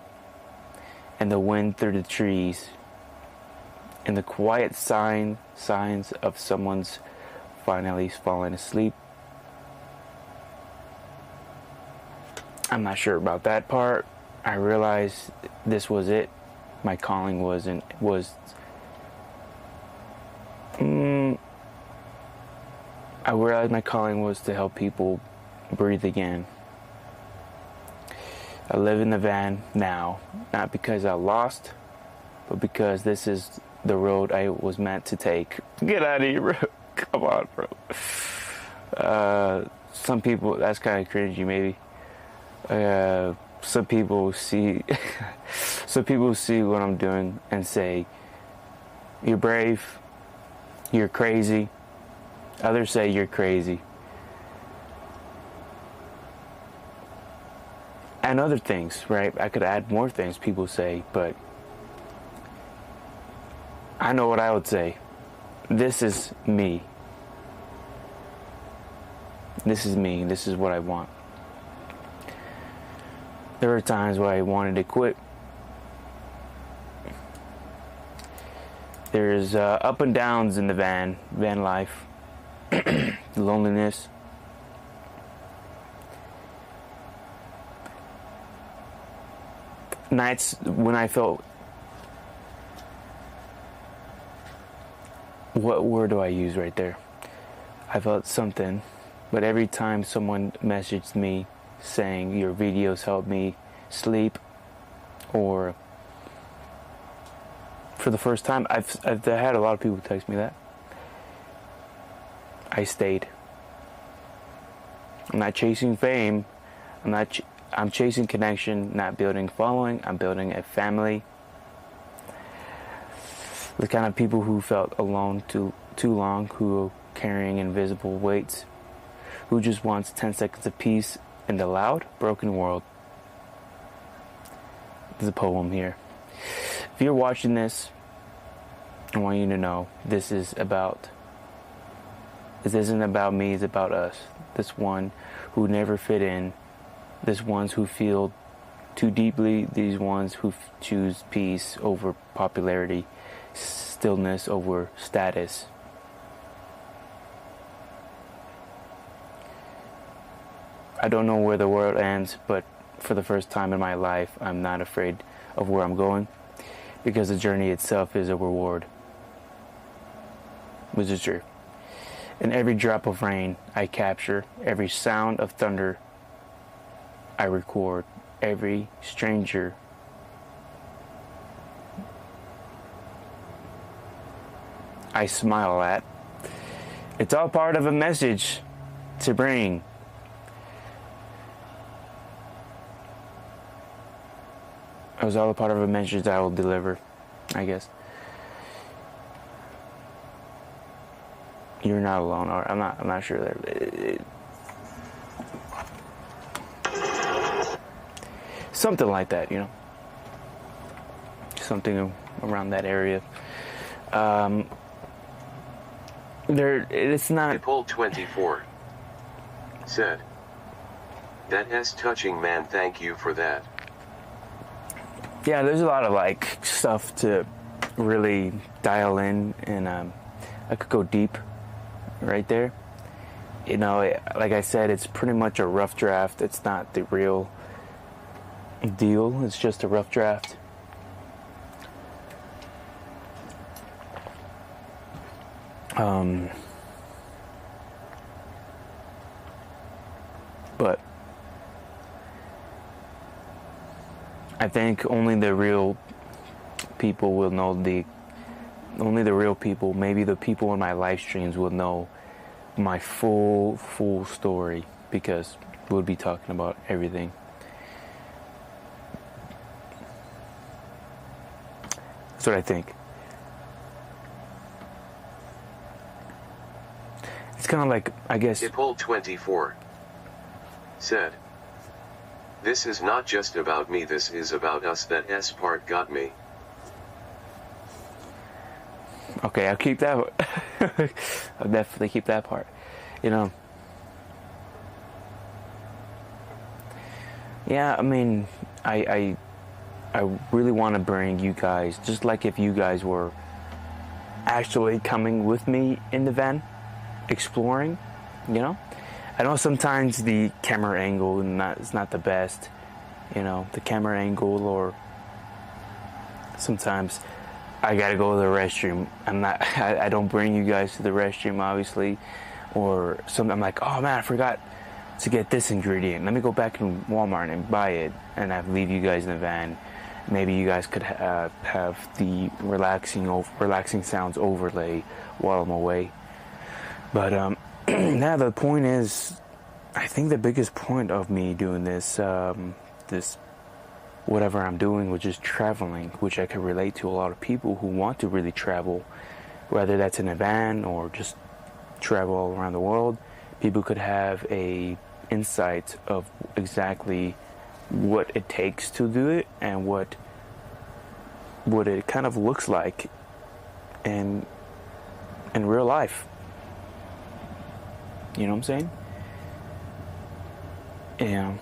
and the wind through the trees and the quiet signs of someone's finally falling asleep. I'm not sure about that part. I realized this was it. My calling I realized my calling was to help people breathe again. I live in the van now, not because I lost, but because this is the road I was meant to take. Get out of here, bro. Come on, bro. Some people, that's kind of cringy, maybe. Some people see what I'm doing and say, you're brave, you're crazy. Others say you're crazy. And other things, right? I could add more things people say, but I know what I would say. This is me. This is me. This is what I want. There were times where I wanted to quit. There's up and downs in the van life. Loneliness. Nights when I felt, what word do I use right there? I felt something, but every time someone messaged me saying your videos help me sleep, or for the first time, I've had a lot of people text me that, I stayed. I'm not chasing fame. I'm chasing connection, not building following. I'm building a family. The kind of people who felt alone too long, who are carrying invisible weights, who just wants 10 seconds of peace in the loud, broken world. There's a poem here. If you're watching this, I want you to know this isn't about me, it's about us. This one who never fit in, this ones who feel too deeply, these ones who choose peace over popularity, stillness over status. I don't know where the world ends, but for the first time in my life, I'm not afraid of where I'm going, because the journey itself is a reward. Which is true. In every drop of rain I capture, every sound of thunder I record, every stranger I smile at. It's all part of a message to bring. It was all a part of a message that I will deliver, I guess. You're not alone, or I'm not sure that something like that, you know. something around that area. It's not. Hippold 24 said, "That's touching, man. Thank you for that." Yeah, there's a lot of like stuff to really dial in, and I could go deep right there. You know, like I said, it's pretty much a rough draft. It's not the real deal. It's just a rough draft. But I think only the real people will know only the real people, maybe the people in my live streams will know my full story, because we'll be talking about everything. That's what I think. It's kind of like, I guess. Hippold 24 said, "This is not just about me, this is about us. That S part got me." Okay, I'll keep that. I'll definitely keep that part. You know. Yeah, I mean, I really want to bring you guys, just like if you guys were actually coming with me in the van, exploring, you know. I know sometimes the camera angle is not the best, you know, the camera angle, or sometimes I gotta go to the restroom. I don't bring you guys to the restroom, obviously, or I'm like, oh man, I forgot to get this ingredient. Let me go back in Walmart and buy it, and I leave you guys in the van. Maybe you guys could have the relaxing sounds overlay while I'm away. But yeah, the point is, I think the biggest point of me doing this, this whatever I'm doing, which is traveling, which I can relate to a lot of people who want to really travel, whether that's in a van or just travel all around the world. People could have a insight of exactly what it takes to do it, and what it kind of looks like in real life. You know what I'm saying? Yeah.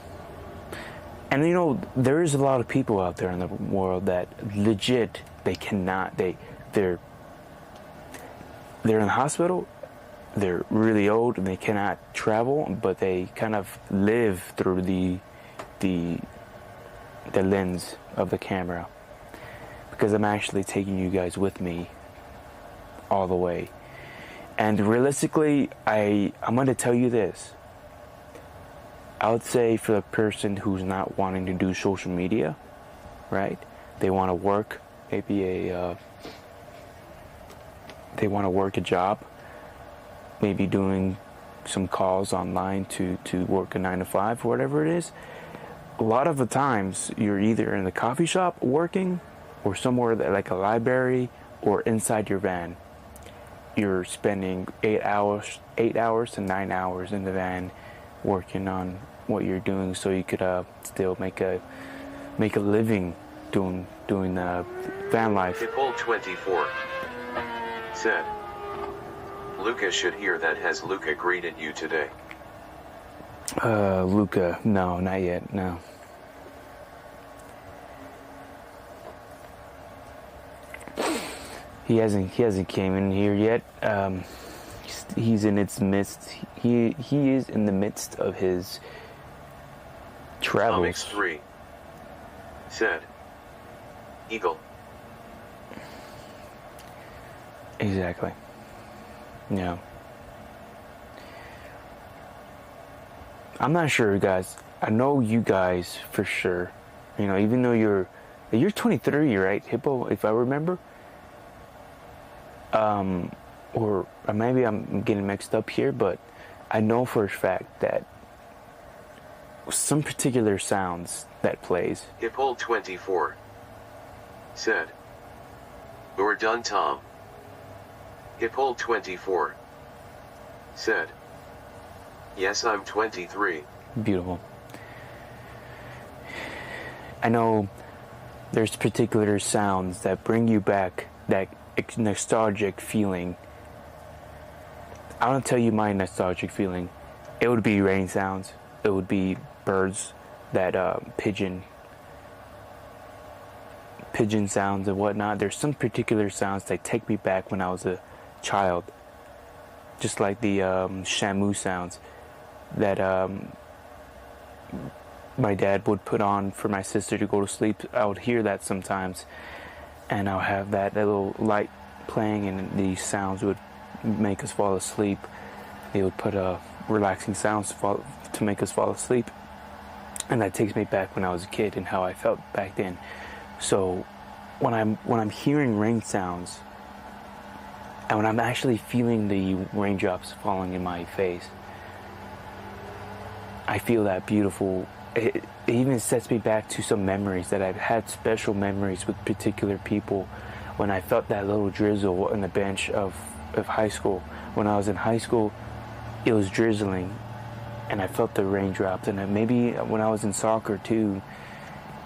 And you know, there is a lot of people out there in the world that legit, they're in the hospital, they're really old and they cannot travel, but they kind of live through the lens of the camera, because I'm actually taking you guys with me all the way. And realistically, I'm going to tell you this. I would say for the person who's not wanting to do social media, right? They want to work, maybe they want to work a job, maybe doing some calls online to work a 9 to 5 or whatever it is. A lot of the times you're either in the coffee shop working, or somewhere like a library, or inside your van. You're spending 8 hours to 9 hours in the van working on what you're doing, so you could still make a living doing van life. Hippold 24 said, "Luca should hear that. Has Luca greeted you today?" Luca, no, not yet, no. He hasn't came in here yet. He's in its midst. He is in the midst of his travels. Comics 3 said, "Eagle." Exactly. Yeah. I'm not sure, guys. I know you guys for sure. You know, even though you're 23, right, Hippo? If I remember. Or maybe I'm getting mixed up here, but I know for a fact that some particular sounds that plays. Hippold 24 said, "You're done, Tom." Hippold 24 said, "Yes, I'm 23. Beautiful. I know there's particular sounds that bring you back that nostalgic feeling. I want to tell you my nostalgic feeling. It would be rain sounds. It would be birds, that pigeon sounds and whatnot. There's some particular sounds that take me back when I was a child. Just like the shamu sounds that my dad would put on for my sister to go to sleep. I would hear that sometimes, and I'll have that little light playing, and these sounds would make us fall asleep. They would put relaxing sounds to make us fall asleep, and that takes me back when I was a kid and how I felt back then. So when I'm hearing rain sounds, and when I'm actually feeling the raindrops falling in my face, I feel that beautiful. It even sets me back to some memories that I've had, special memories with particular people. When I felt that little drizzle on the bench of high school. When I was in high school, it was drizzling, and I felt the raindrops. And maybe when I was in soccer too,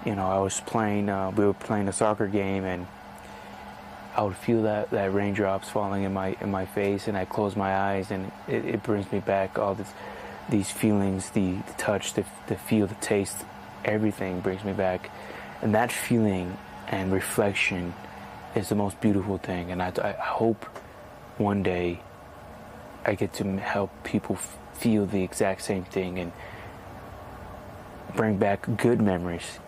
I was playing. We were playing a soccer game, and I would feel that raindrops falling in my face, and I close my eyes, and it brings me back all these feelings, the touch, the feel, the taste, everything brings me back. And that feeling and reflection is the most beautiful thing. And I hope one day I get to help people feel the exact same thing and bring back good memories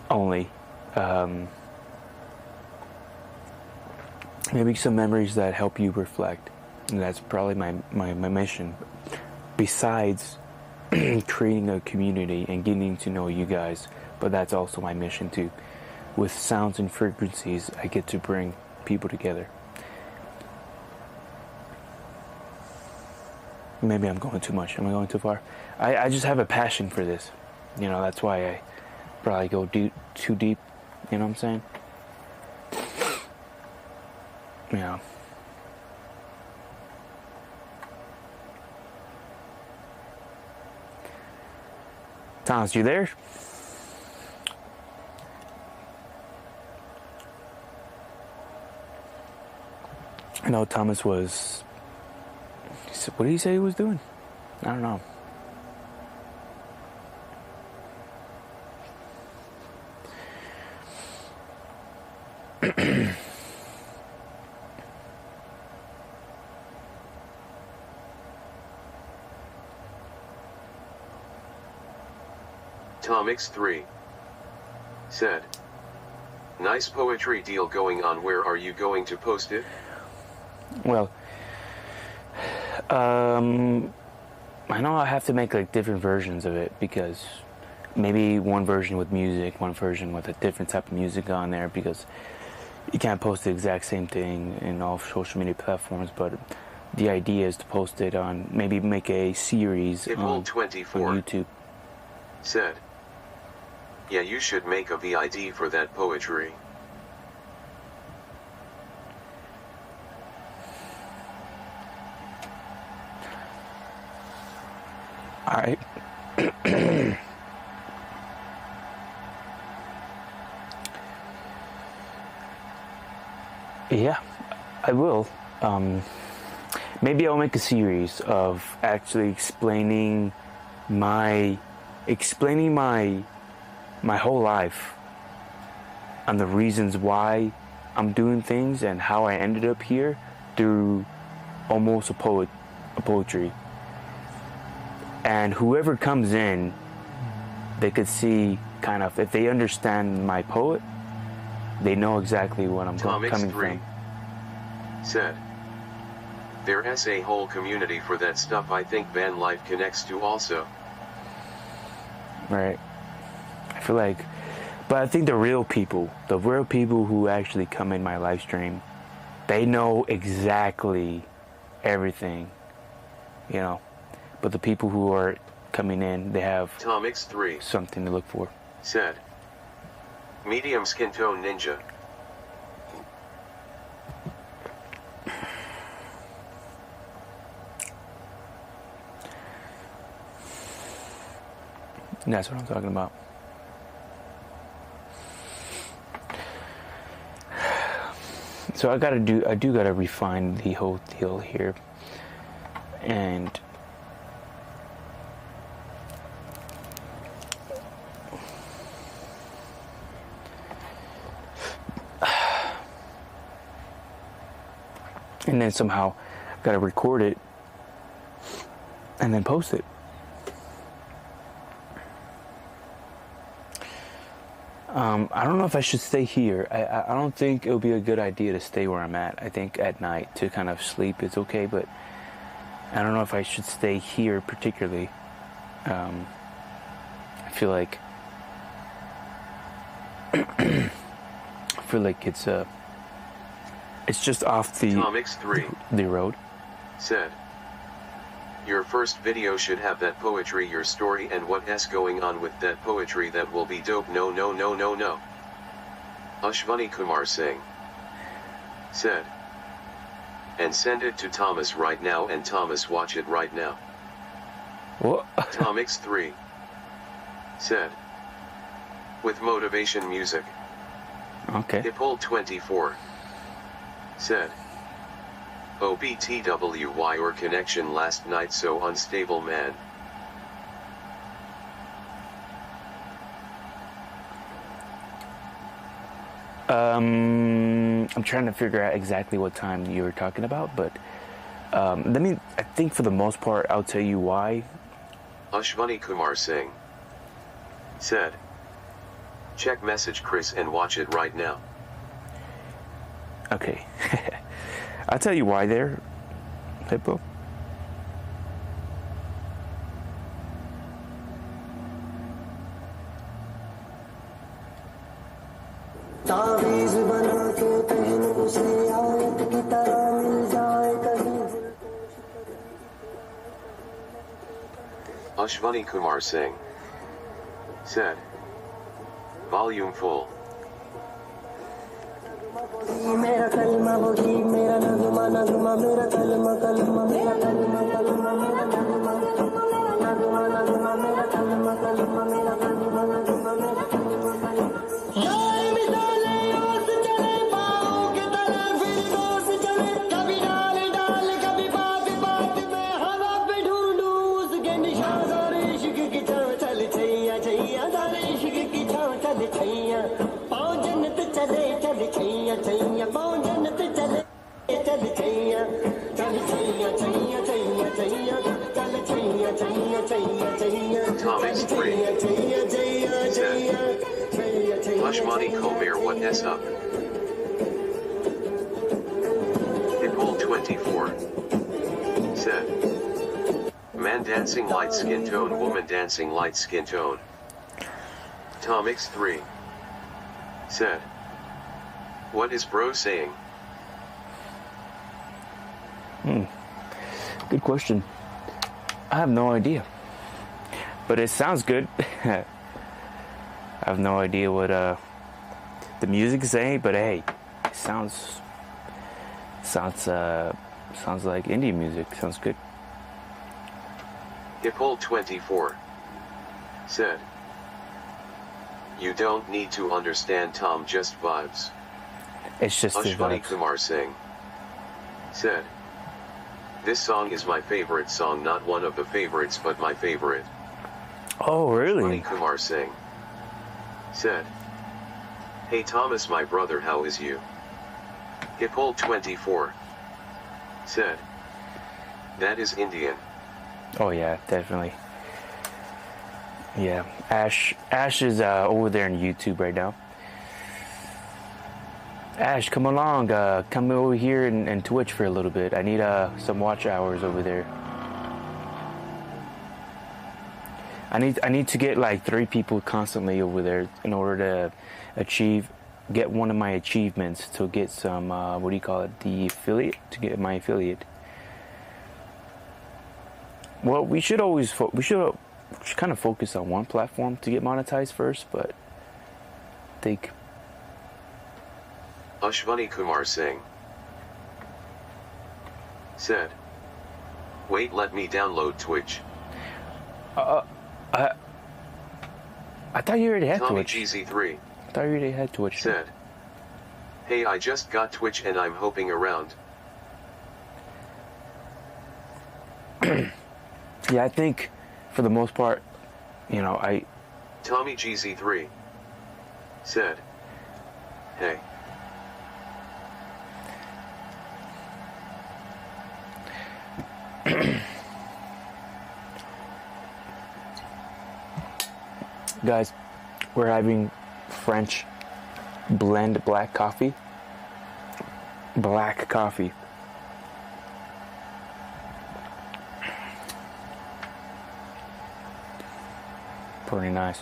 only. Maybe some memories that help you reflect. And that's probably my mission. Besides creating a community and getting to know you guys, but that's also my mission too. With sounds and frequencies, I get to bring people together. Maybe I'm going too much. Am I going too far? I just have a passion for this. That's why I probably go too deep. You know what I'm saying? Yeah. Thomas, you there? I know Thomas was... What did he say he was doing? I don't know. Tomix3 said, "Nice poetry deal going on. Where are you going to post it?" Well, I know I have to make different versions of it, because maybe one version with music, one version with a different type of music on there, because you can't post the exact same thing in all social media platforms. But the idea is to post it on, maybe make a series on YouTube. Said, "Yeah, you should make a VID for that poetry." Alright. Yeah, I will. Maybe I'll make a series of actually explaining my whole life and the reasons why I'm doing things and how I ended up here through almost a poetry. And whoever comes in, they could see kind of, if they understand my poet, they know exactly what I'm coming from. Said, "There's a whole community for that stuff. I think van life connects to also." Right. I feel like, but I think the real people who actually come in my live stream, they know exactly everything, But the people who are coming in, they have Tomix3 something to look for. Said, "Medium skin tone ninja." And that's what I'm talking about. So I do gotta refine the whole deal here, and then somehow gotta record it and then post it. I don't know if I should stay here. I don't think it would be a good idea to stay where I'm at. I think at night to kind of sleep is okay, but I don't know if I should stay here particularly. I feel like it's just off the Tomix 3 the road. said, your first video should have that poetry, your story, and what's going on with that poetry. That will be dope. No. Ashwani Kumar Singh said, and send it to Thomas right now, and Thomas watch it right now. What? Tomix 3 said, with motivation music. Okay. Hippold 24 said, OBTWY your connection last night so unstable, man. I'm trying to figure out exactly what time you were talking about, but I think for the most part, I'll tell you why. Ashwani Kumar Singh said, check message Chris and watch it right now. Okay. I'll tell you why there, Hippo. Ashwani Kumar Singh said, volume full. मेरा कलमा वही मेरा नगमा नगमा मेरा कलमा कलमा मेरा कलमा कलमा मेरा नगमा नगमा नगमा मेरा कलमा कलमा मेरा कलमा नगमा मेरा कलमा यार मिसाले ओस चले पाओ के तरह फिर दोस चले कभी डाल डाल कभी बात बात में हवा पे ढूंढूं उसके निशान और इश्क की छाव चल छैया छैया सारे इश्क की छाव चल छैया पाँव जन्नत चले चल छैया छैया पाँव जन्नत चले चल छैया चल छैया छैया छैया छैया चल Chaiyya Chaiyya Chaiyya Chaiyya Tomix 3 said, Ashwani Kumar what's up? Hippold 24 said, man dancing light skin tone, woman dancing light skin tone. Tomix 3 said, what is bro saying? Good question. I have no idea. But it sounds good. I have no idea what the music is saying, but hey, it sounds like indie music. Sounds good. Hippold 24 said, you don't need to understand Tom, just vibes. It's just the Ashwani vibes. Kumar Singh said, this song is my favorite song, not one of the favorites but my favorite. Oh, really? Ashwani Kumar Singh said, hey Thomas my brother, how is you? Hippold 24 said, that is Indian. Oh yeah, definitely. Yeah, Ash is over there on YouTube right now. Ash, come along, come over here and Twitch for a little bit. I need some watch hours over there. I need to get like 3 people constantly over there in order to get one of my achievements, to get some what do you call it, the affiliate, to get my affiliate. Well, we should kind of focus on one platform to get monetized first, but I think Ashwani Kumar Singh said, wait, let me download Twitch. I thought you already had Tommy Twitch. GZ3 I thought you already had Twitch. said, Hey, I just got Twitch and I'm hoping around. Yeah, I think for the most part, you know, Tommy GZ3 said, hey. Guys, we're having French blend black coffee. Black coffee. Pretty nice.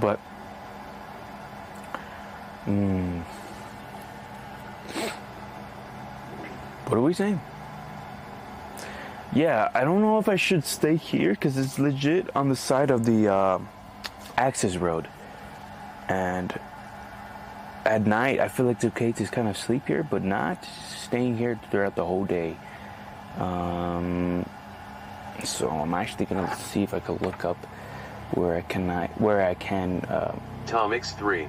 But what are we saying? Yeah, I don't know if I should stay here because it's legit on the side of the access road. And at night, I feel like it's okay to kind of sleep here, but not staying here throughout the whole day. So I'm actually gonna see if I could look up where I can. Tom X3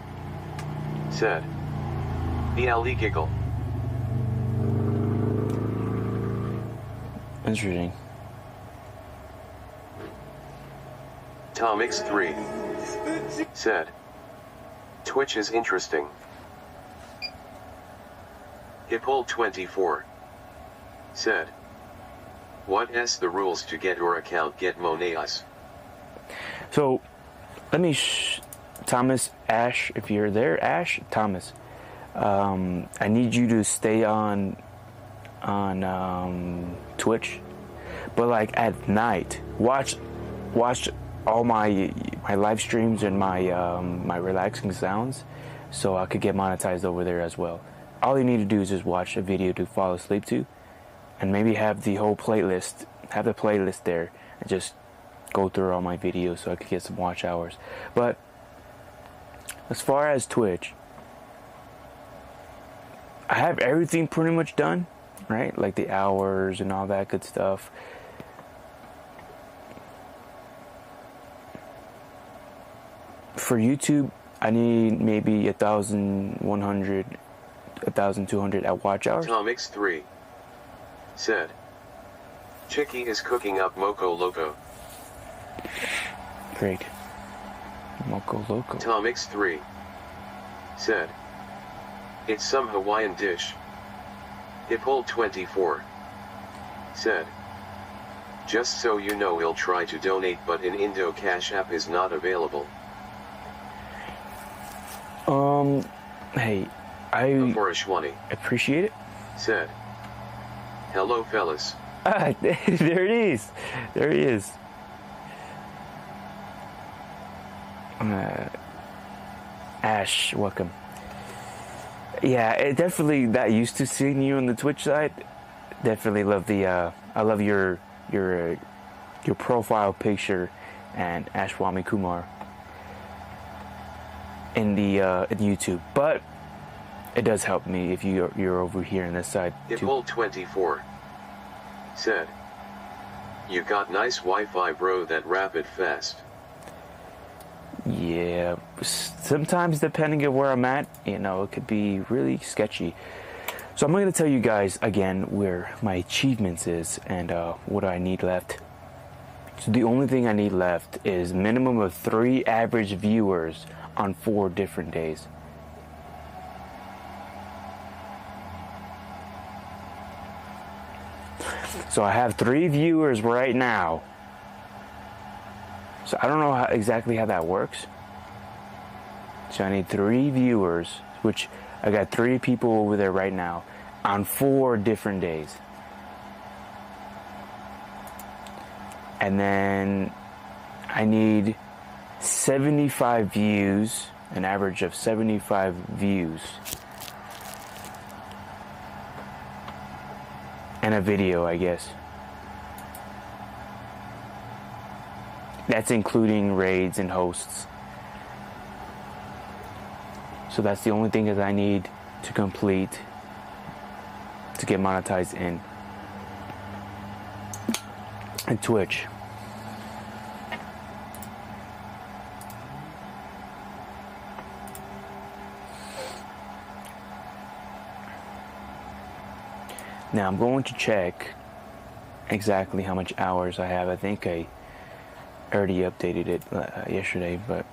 said, the alley giggle. Interesting. Tom X3 said, Twitch is interesting. Hiphole24 said, what is the rules to get your account get monedas? So, let me, Thomas, Ash, if you're there, Ash, Thomas, I need you to stay on Twitch, but like at night, watch all my live streams and my relaxing sounds, so I could get monetized over there as well. All you need to do is just watch a video to fall asleep to, and maybe have the whole playlist, have the playlist there, and just go through all my videos so I could get some watch hours. But as far as Twitch, I have everything pretty much done, right? Like the hours and all that good stuff. For YouTube, I need maybe 1,100, 1,200 at watch hours. Tom X3 said, Chicky is cooking up Moco Loco. Great. Moco Loco. Tom X3 said, it's some Hawaiian dish. Hiphole24 said, just so you know, we'll try to donate, but in Indo Cash App is not available. Hey, I appreciate it. Said, hello fellas. Ah, there it is. There he is. Ash, welcome. Yeah, it definitely that used to seeing you on the Twitch side. Definitely love the I love your profile picture and Ashwami Kumar in the in YouTube, but it does help me if you're over here on this side too. Hiphole24 said, you got nice Wi-Fi, bro, that rapid fast. Yeah, sometimes depending on where I'm at, you know, it could be really sketchy. So I'm going to tell you guys again where my achievements is and what I need left. So the only thing I need left is minimum of 3 average viewers on 4 different days. So I have 3 viewers right now. So I don't know exactly how that works. So I need 3 viewers, which I got 3 people over there right now on 4 different days. And then I need 75 views, an average of 75 views. And a video, I guess. That's including raids and hosts. So that's the only thing that I need to complete to get monetized in Twitch. Now I'm going to check exactly how much hours I have. I think I already updated it yesterday, but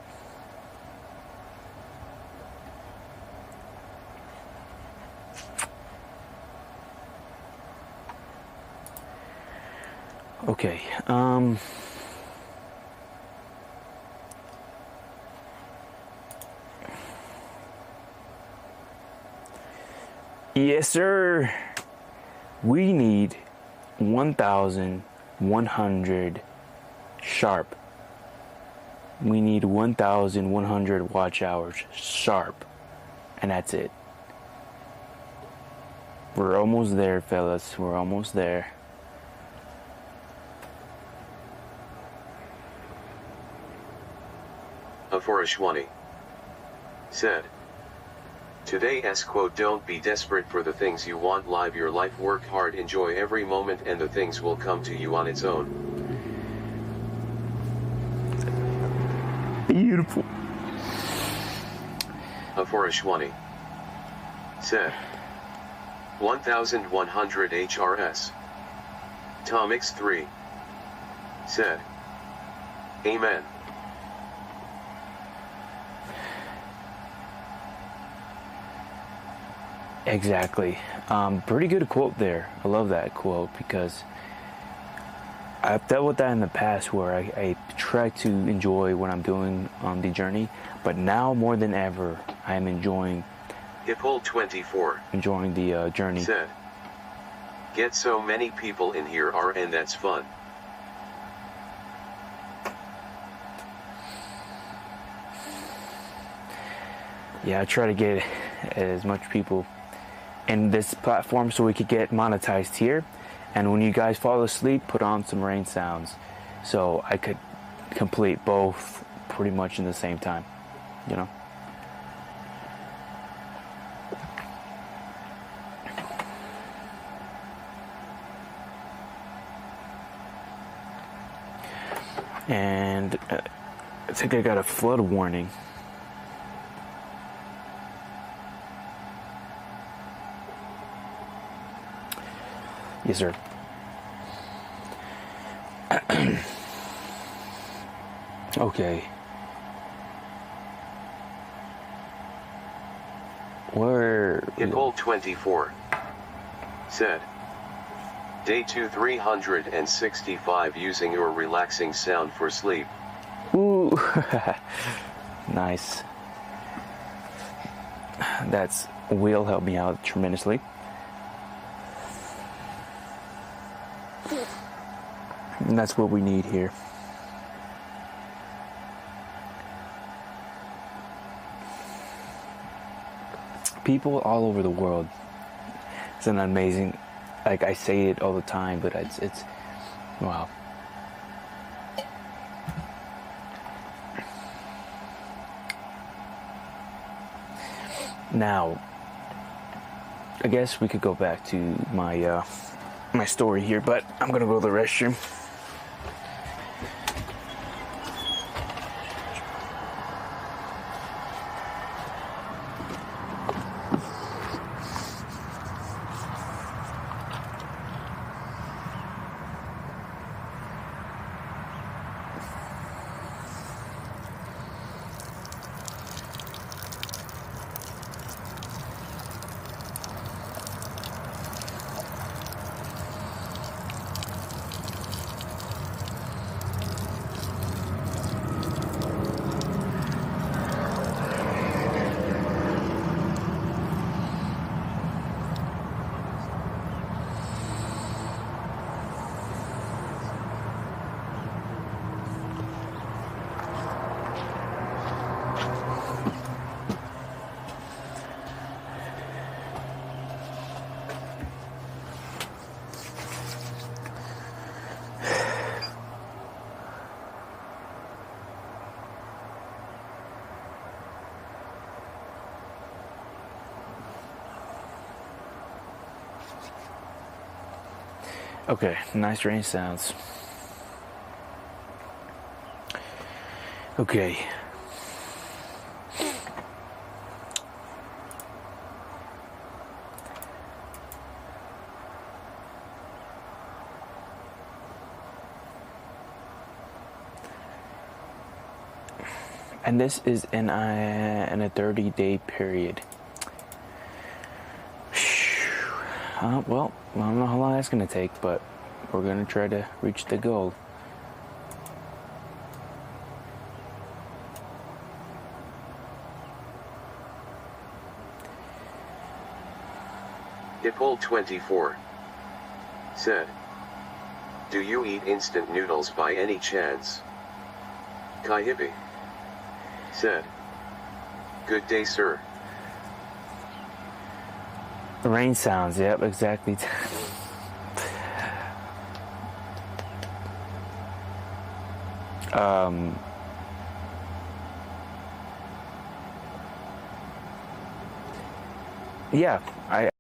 okay. Yes, sir. We need 1,100 sharp. We need 1,100 watch hours sharp. And that's it. We're almost there, fellas. We're almost there. Aforashwani said, today's quote, don't be desperate for the things you want, live your life, work hard, enjoy every moment, and the things will come to you on its own. Beautiful. Aforashwani said, 1,100 HRS. Tom X3 said, Amen. Exactly. Pretty good quote there. I love that quote because I've dealt with that in the past where I try to enjoy what I'm doing on the journey, but now more than ever, I am enjoying Hiphole24 the journey. said, get so many people in here and that's fun. Yeah, I try to get as much people in this platform so we could get monetized here, and when you guys fall asleep, put on some rain sounds so I could complete both pretty much in the same time, you know. And I think I got a flood warning. Yes, sir. Okay. Where? Hiphole24 said, day 2 365 using your relaxing sound for sleep. Ooh. Nice. That's will help me out tremendously. And that's what we need here. People all over the world. It's an amazing, like I say it all the time, but it's wow. Now, I guess we could go back to my my story here, but I'm gonna go to the restroom. Okay, nice rain sounds. Okay. And this is in a 30-day period. Well, I don't know how long that's going to take, but we're going to try to reach the goal. Hippold 24 said, "Do you eat instant noodles by any chance?" Kaihibi said, "Good day, sir." The rain sounds, yep, exactly. Yeah, I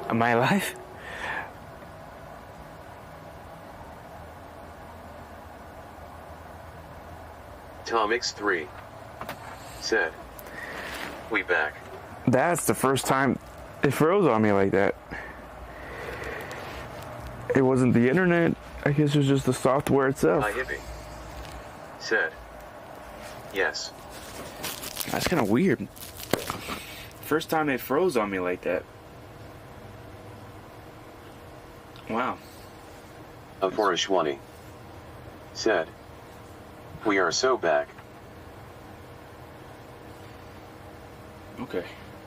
Am I alive? Tom X3 said, "We back." That's the first time it froze on me like that. It wasn't the internet. I guess it was just the software itself. Hi Hippie said, "Yes." That's kind of weird. First time it froze on me like that. Wow. Aforishwani said, "We are so back." Okay,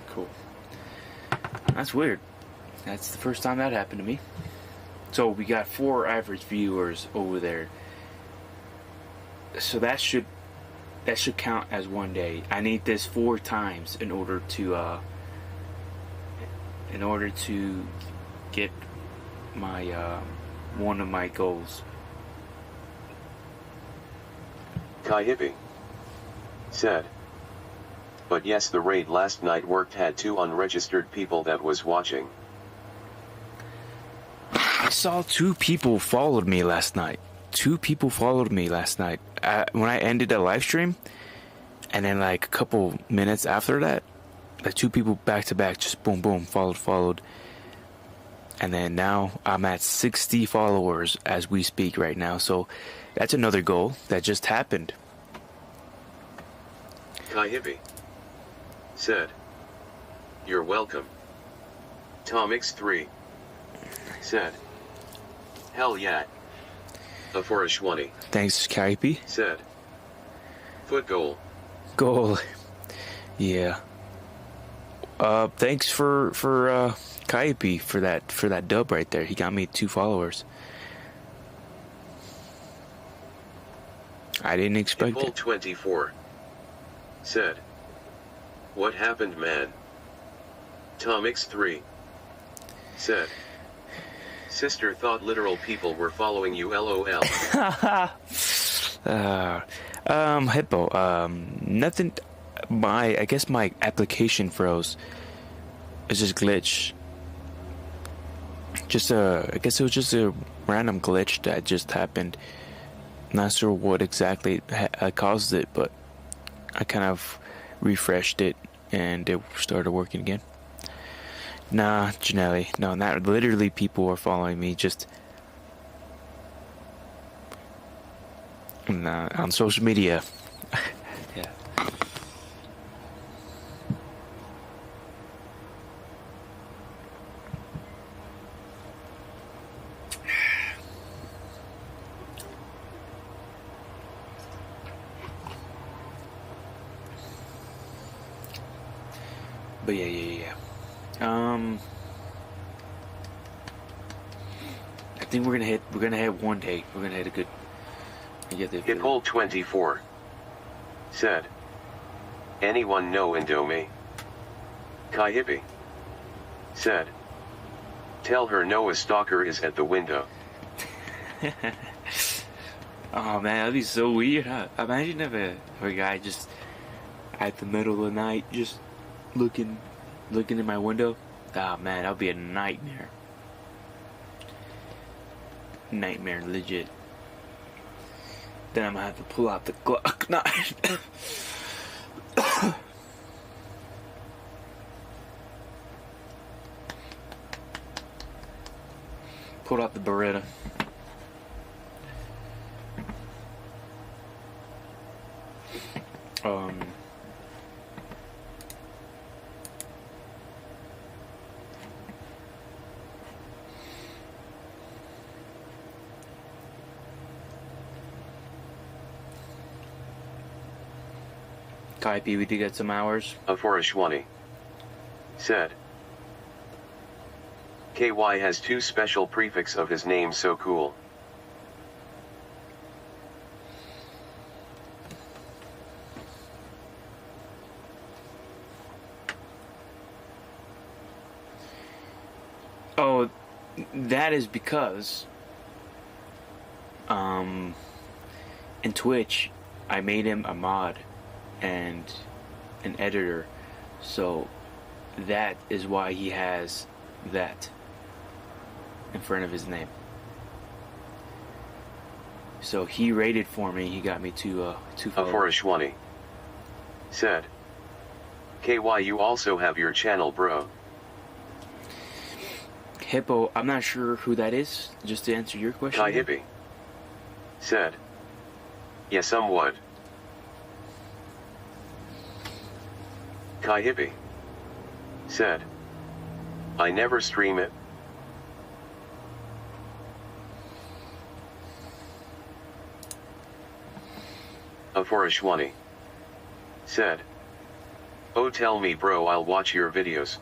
cool. That's weird. That's the first time that happened to me. So we got 4 average viewers over there. So that should count as one day. I need this 4 times in order to get my one of my goals. Kai Hippie said, "But yes, the raid last night worked, had 2 unregistered people that was watching." I saw 2 people followed me last night. 2 people followed me last night. When I ended the live stream, and then like a couple minutes after that, like 2 people back to back, just boom, boom, followed. And then now I'm at 60 followers as we speak right now. So that's another goal that just happened. Kai Hippie said, "You're welcome." Tom X3 said, "Hell yeah." Aforishwani Thanks, Kaipi. said, "Foot goal." Goal. Yeah. Thanks for Kaipi for that dub right there. He got me 2 followers. I didn't expect it. 24 said, "What happened, man?" Tom X3 said, "Sister thought literal people were following you, lol." Hippo, nothing. I guess my application froze. It's just glitch. I guess it was just a random glitch that just happened. Not sure what exactly caused it, but I kind of refreshed it and it started working again. Nah, Janelli, no, not literally. People are following me. Just on social media. Yeah. But yeah. I think we're gonna hit one day. We're gonna hit a good. Hithole 24 said, "Anyone know Indomie?" Kai Hippie said, "Tell her Noah Stalker is at the window." Oh man, that'd be so weird, huh? Imagine if a guy just at the middle of the night just looking in my window. Ah man, that'd be a nightmare. Nightmare, legit. Then I'm gonna have to pull out the Glock knife. Pull out the Beretta. Kaipi, we did get some hours. Aforishwani said, "KY has 2 special prefix of his name, so cool." Oh, that is because in Twitch I made him a mod and an editor, so that is why he has that in front of his name. So he rated for me. He got me two followers. Aforishwani said, KY, you also have your channel, bro. Hippo, I'm not sure who that is, just to answer your question. Kai Hippie said, yeah, somewhat. Kai Hippie said, I never stream it. Aforishwani said, oh, tell me, bro, I'll watch your videos.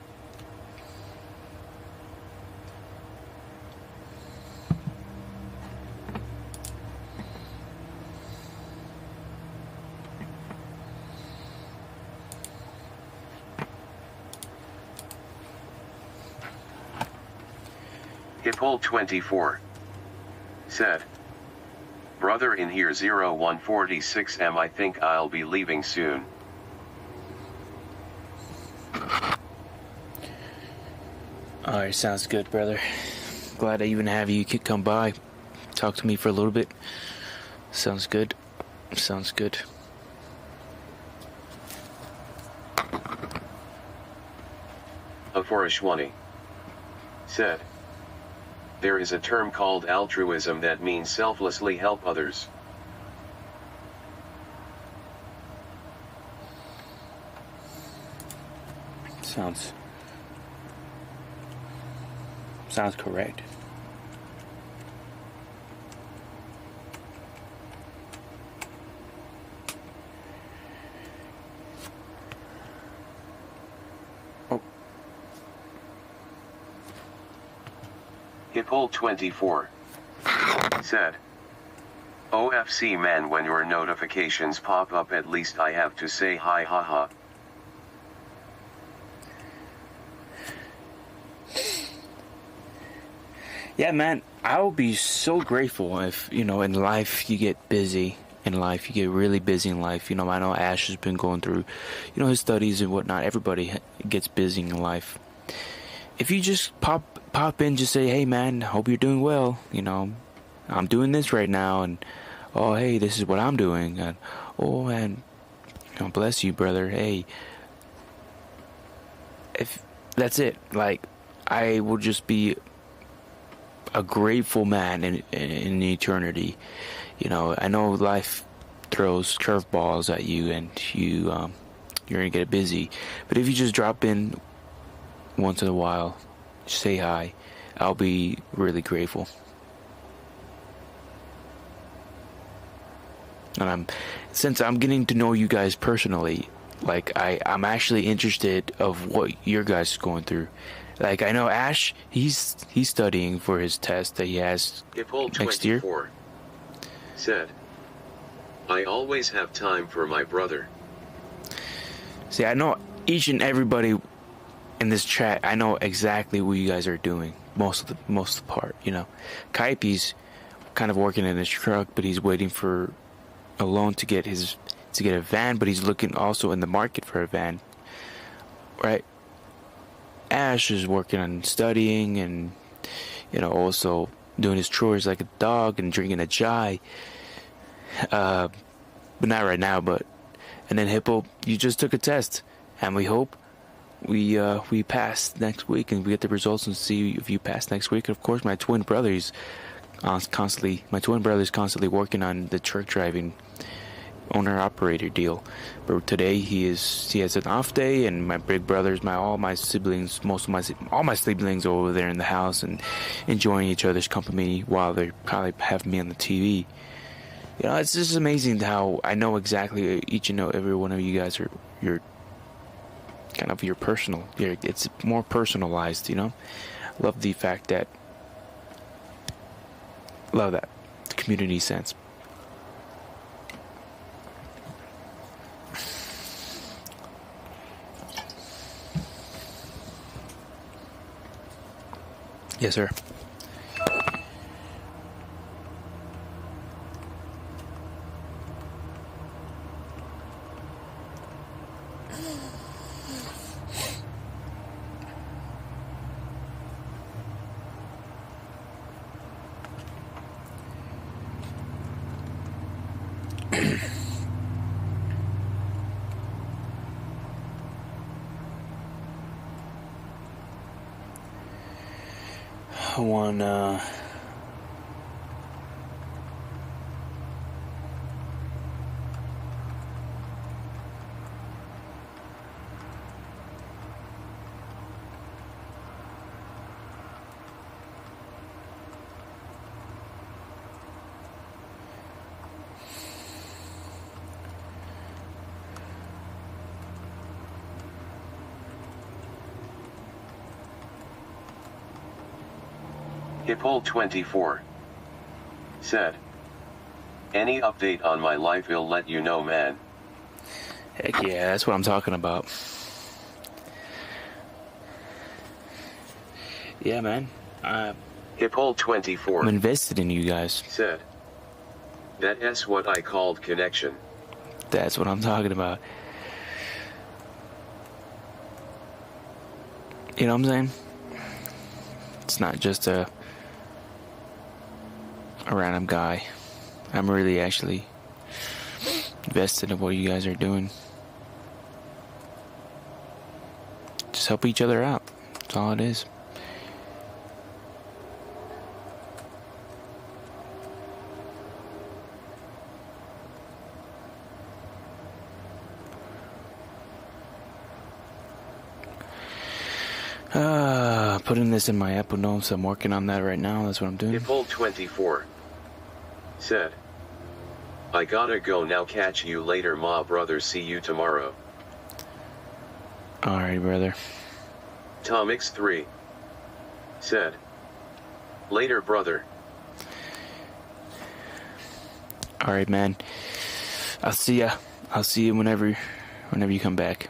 Hiphole24 said, brother, in here 0146M, I think I'll be leaving soon. Alright, sounds good, brother. Glad I even have you could come by, talk to me for a little bit. Sounds good. Sounds good. Aforishwani said, there is a term called altruism that means selflessly help others. Sounds correct. Oh. Hiphole24 said, OFC man, when your notifications pop up, at least I have to say hi, haha. Yeah, man, I would be so grateful if, in life you get busy. In life, you get really busy in life. I know Ash has been going through, his studies and whatnot. Everybody gets busy in life. If you just pop in, just say, hey, man, hope you're doing well. I'm doing this right now. And, oh, hey, this is what I'm doing. And, oh, man, bless you, brother. Hey, if that's it, like, I will just be a grateful man in eternity. I know life throws curveballs at you, and you're gonna get busy. But if you just drop in once in a while, say hi, I'll be really grateful. And since I'm getting to know you guys personally, like I'm actually interested of what your guys are going through. Like, I know Ash, he's studying for his test that he has next year. Said, I always have time for my brother. See, I know each and everybody in this chat, I know exactly what you guys are doing most of the part. Kaipe's kind of working in his truck, but he's waiting for a loan to get a van, but he's looking also in the market for a van, right? Ash is working on studying and, also doing his chores like a dog and drinking a chai. But not right now, and then Hippo, you just took a test, and we hope we pass next week and we get the results and see if you pass next week. And of course, my twin brother is constantly working on the truck driving owner-operator deal, but today he has an off day, and my big brothers, all my siblings are over there in the house and enjoying each other's company while they probably have me on the TV. It's just amazing how I know exactly each and every one of you guys are your kind of your personal. It's more personalized. Love the fact that community sense. Yes, sir. I want Hiphole24 said, any update on my life will let you know, man. heck yeah, that's what I'm talking about. Yeah, man. Hiphole24 I'm invested in you guys. said, that's what I called connection. That's what I'm talking about. You know what I'm saying? It's not just a random guy. I'm really actually invested in what you guys are doing. Just help each other out. That's all it is. Putting this in my Apple Notes. I'm working on that right now. That's what I'm doing. Hiphole24 said, I gotta go now, catch you later, ma brother, see you tomorrow. Alright, brother. Tomix3 said, later, brother. Alright, man. I'll see ya. I'll see you whenever you come back.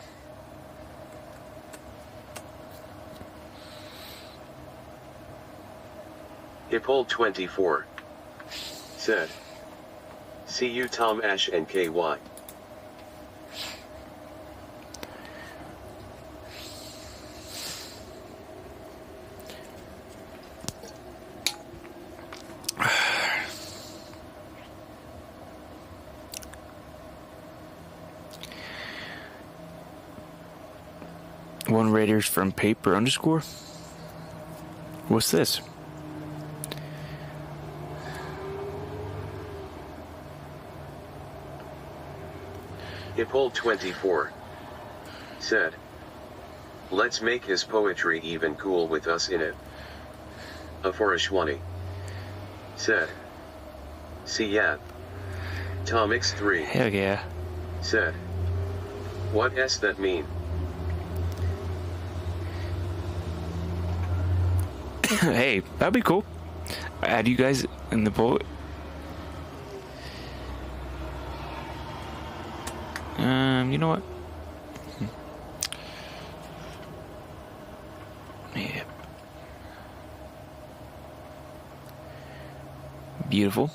Hiphole24 said, see you, Tom, Ash, and KY. One Raiders from paper underscore. What's this? Hiphole24 said, let's make his poetry even cool with us in it. Aforashwani said, see ya. Tomix3 Heck yeah. said, what s that mean? Hey, that'd be cool. Add you guys in the poet. You know what? Yeah. Beautiful.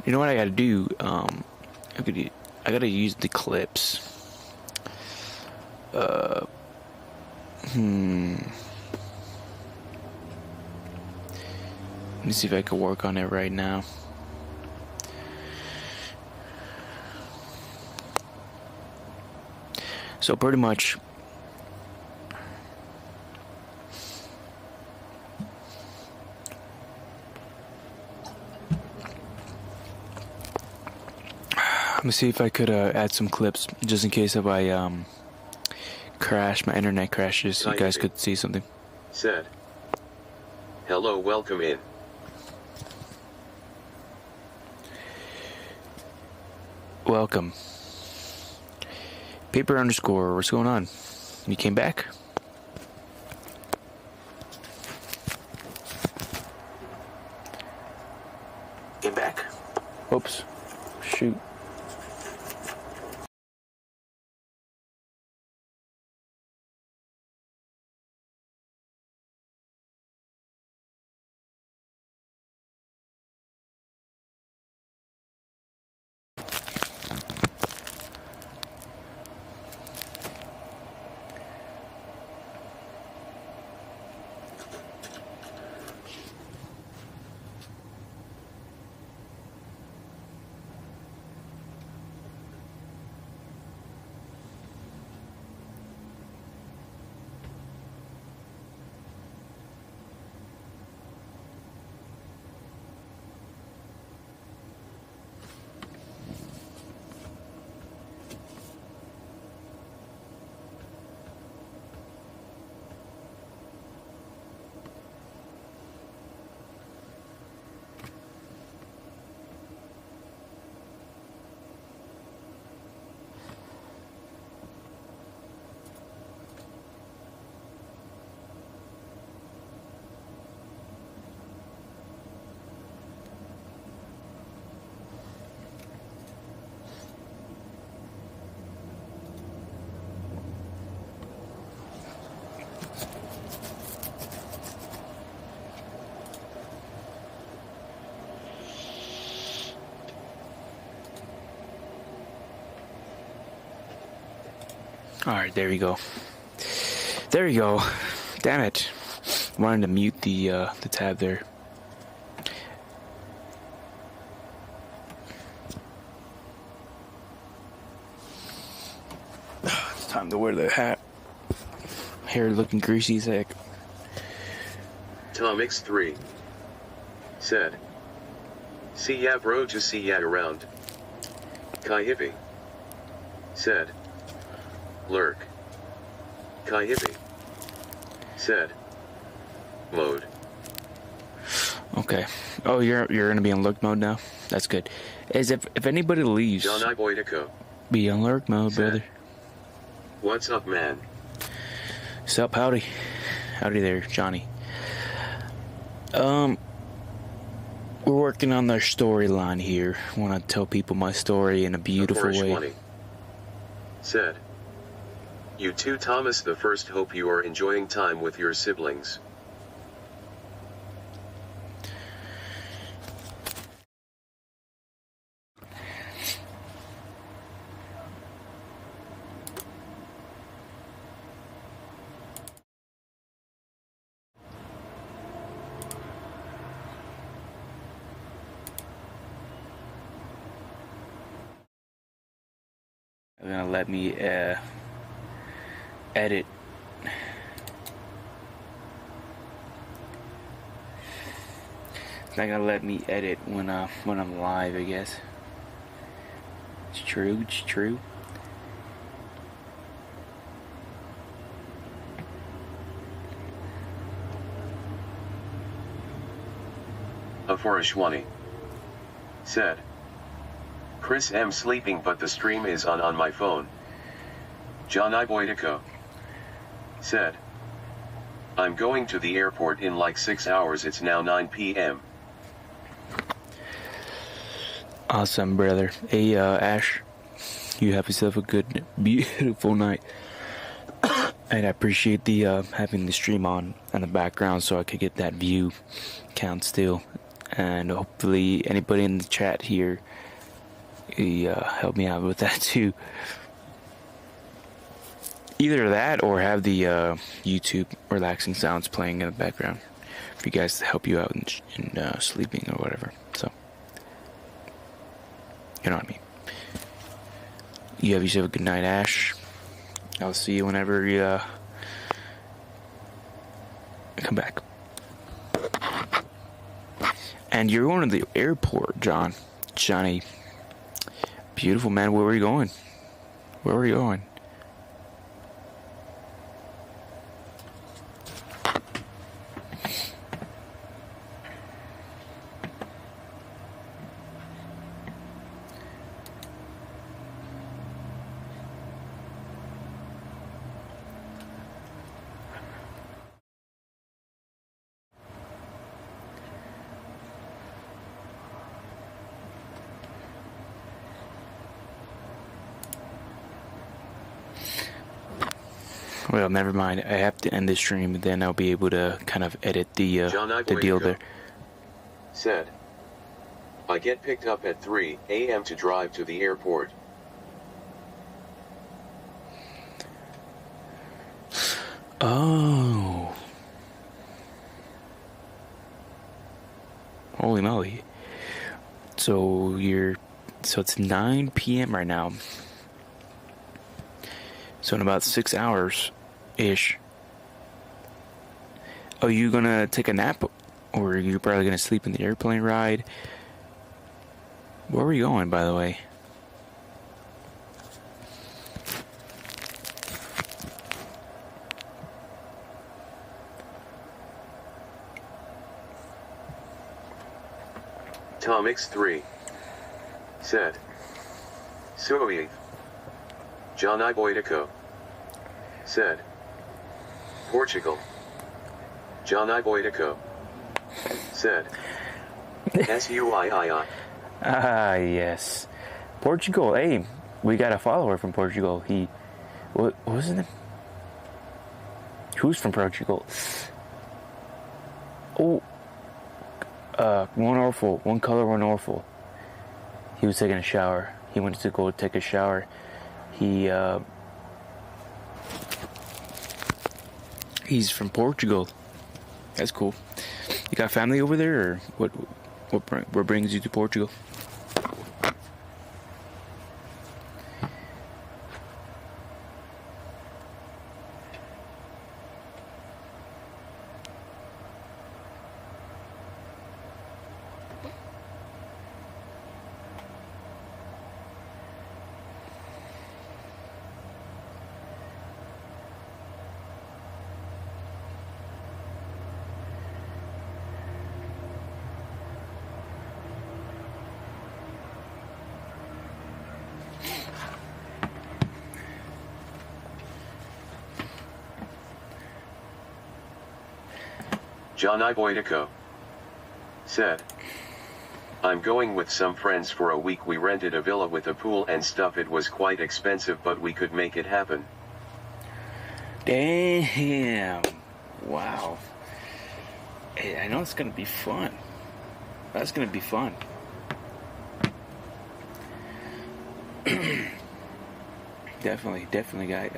You know what I gotta do? I gotta use the clips. Let me see if I can work on it right now. So pretty much, let me see if I could add some clips just in case if I crash, my internet crashes, you guys could see something. Said, hello, welcome in. Welcome. Paper underscore, what's going on? You came back? Came back. Oops. Shoot. Alright, there we go. There we go. Damn it. Wanted to mute the tab there. It's time to wear the hat. Hair looking greasy as heck. Tom X3 said, "See ya bro, just see ya around." Kai Hippie said, "Lurk." Kai Hippie said, "Load." Okay. Oh, you're gonna be in lurk mode now? That's good. As if anybody leaves, John I Boydico be in lurk mode, said, brother. "What's up, man?" Sup, howdy. Howdy there, Johnny. We're working on the storyline here. I want to tell people my story in a beautiful way. 20 said, "You too, Thomas the First. Hope you are enjoying time with your siblings." They're gonna let me edit. It's not gonna let me edit when I'm live, I guess. It's true. It's true. Aforishwani said, "Chris M sleeping but the stream is on my phone." John I Boydico said, "I'm going to the airport in like 6 hours. It's now 9 p.m. Awesome, brother. Hey, Ash, you have yourself a good, beautiful night. And I appreciate the having the stream on in the background so I could get that view count still. And hopefully anybody in the chat here help me out with that too. Either that or have the YouTube relaxing sounds playing in the background for you guys to help you out in sleeping or whatever. So, you know what I mean. You have yourself a good night, Ash. I'll see you whenever you come back. And you're going to the airport, Johnny. Beautiful, man. Where were you going? Where were you going? Well, never mind. I have to end the stream, and then I'll be able to kind of edit the deal there. Said, "I get picked up at 3 a.m. to drive to the airport." Oh. Holy moly. So it's 9 p.m. right now. So in about 6 hours-ish. Are you gonna take a nap? Or are you probably gonna sleep in the airplane ride? Where were you going, by the way? Tom X3 said, "Sweet." John I Boydico said, "Portugal." John I Boydico said, "Suiii." Ah, yes. Portugal. Hey, we got a follower from Portugal. What was his name? Who's from Portugal? Oh, one color, one orphan. He was taking a shower. He went to go take a shower. He He's from Portugal. That's cool. You got family over there, or what brings you to Portugal? John Iboitico said, I'm going with some friends for a week. We rented a villa with a pool and stuff. It was quite expensive, but we could make it happen. Damn. Wow. Hey, I know it's going to be fun. That's going to be fun. Definitely, guy.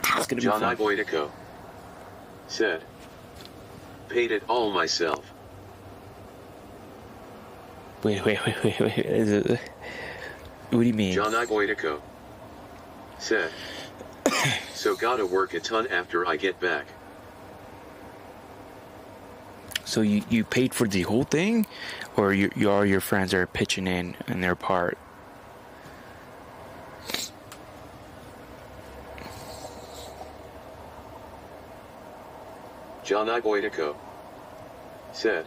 It's going to be John fun. Iboitico said, paid it all myself. Wait. Is it, what do you mean? John Iboitico said, so gotta work a ton after I get back. So you paid for the whole thing, or all your friends are pitching in their part? John Iboitico said,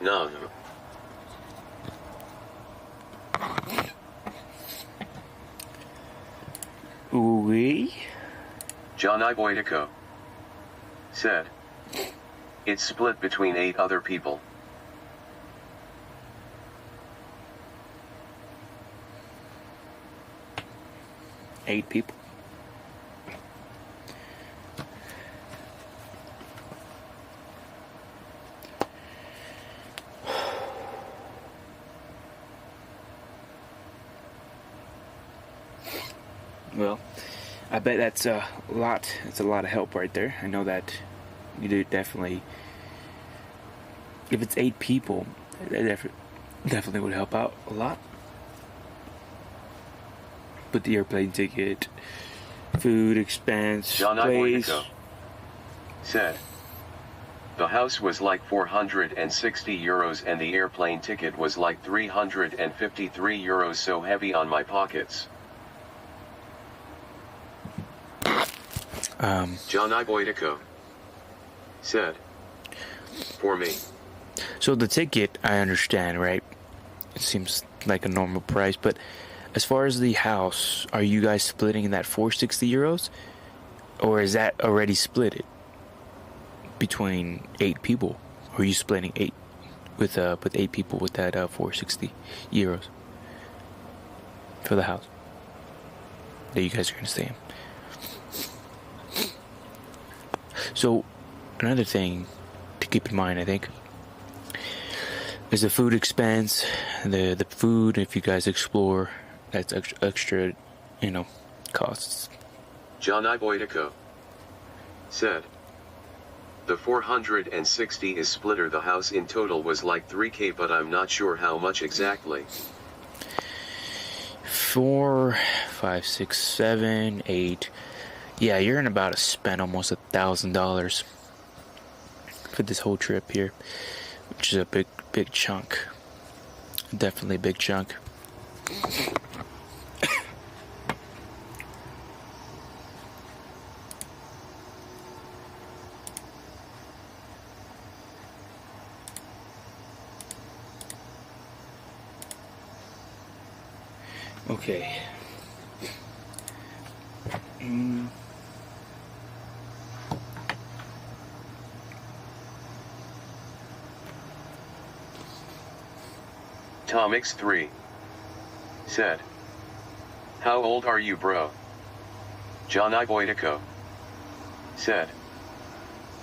no. Oui. John Iboitico said, it's split between 8 other people. Eight people. Well, I bet that's a lot. It's a lot of help right there. I know that you do definitely. If it's 8 people, that definitely would help out a lot. But the airplane ticket, food expense, John place. Iboitico said, the house was like 460 euros and the airplane ticket was like 353 euros, so heavy on my pockets. John Iboitico said, for me. So the ticket, I understand, right? It seems like a normal price, but as far as the house, are you guys splitting that 460 euros? Or is that already split between 8 people? Or are you splitting 8 with 8 people with that 460 euros for the house that you guys are going to stay in? So another thing to keep in mind, I think, is the food expense. The food, if you guys explore, that's extra, costs. John Iboitico said, the 460 is splitter. The house in total was like 3K, but I'm not sure how much exactly. 4, 5, 6, 7, 8. Yeah, you're in about to spend almost $1,000 for this whole trip here, which is a big chunk. Definitely a big chunk. Okay. Tom X3 said, how old are you, bro? John Iboitico said,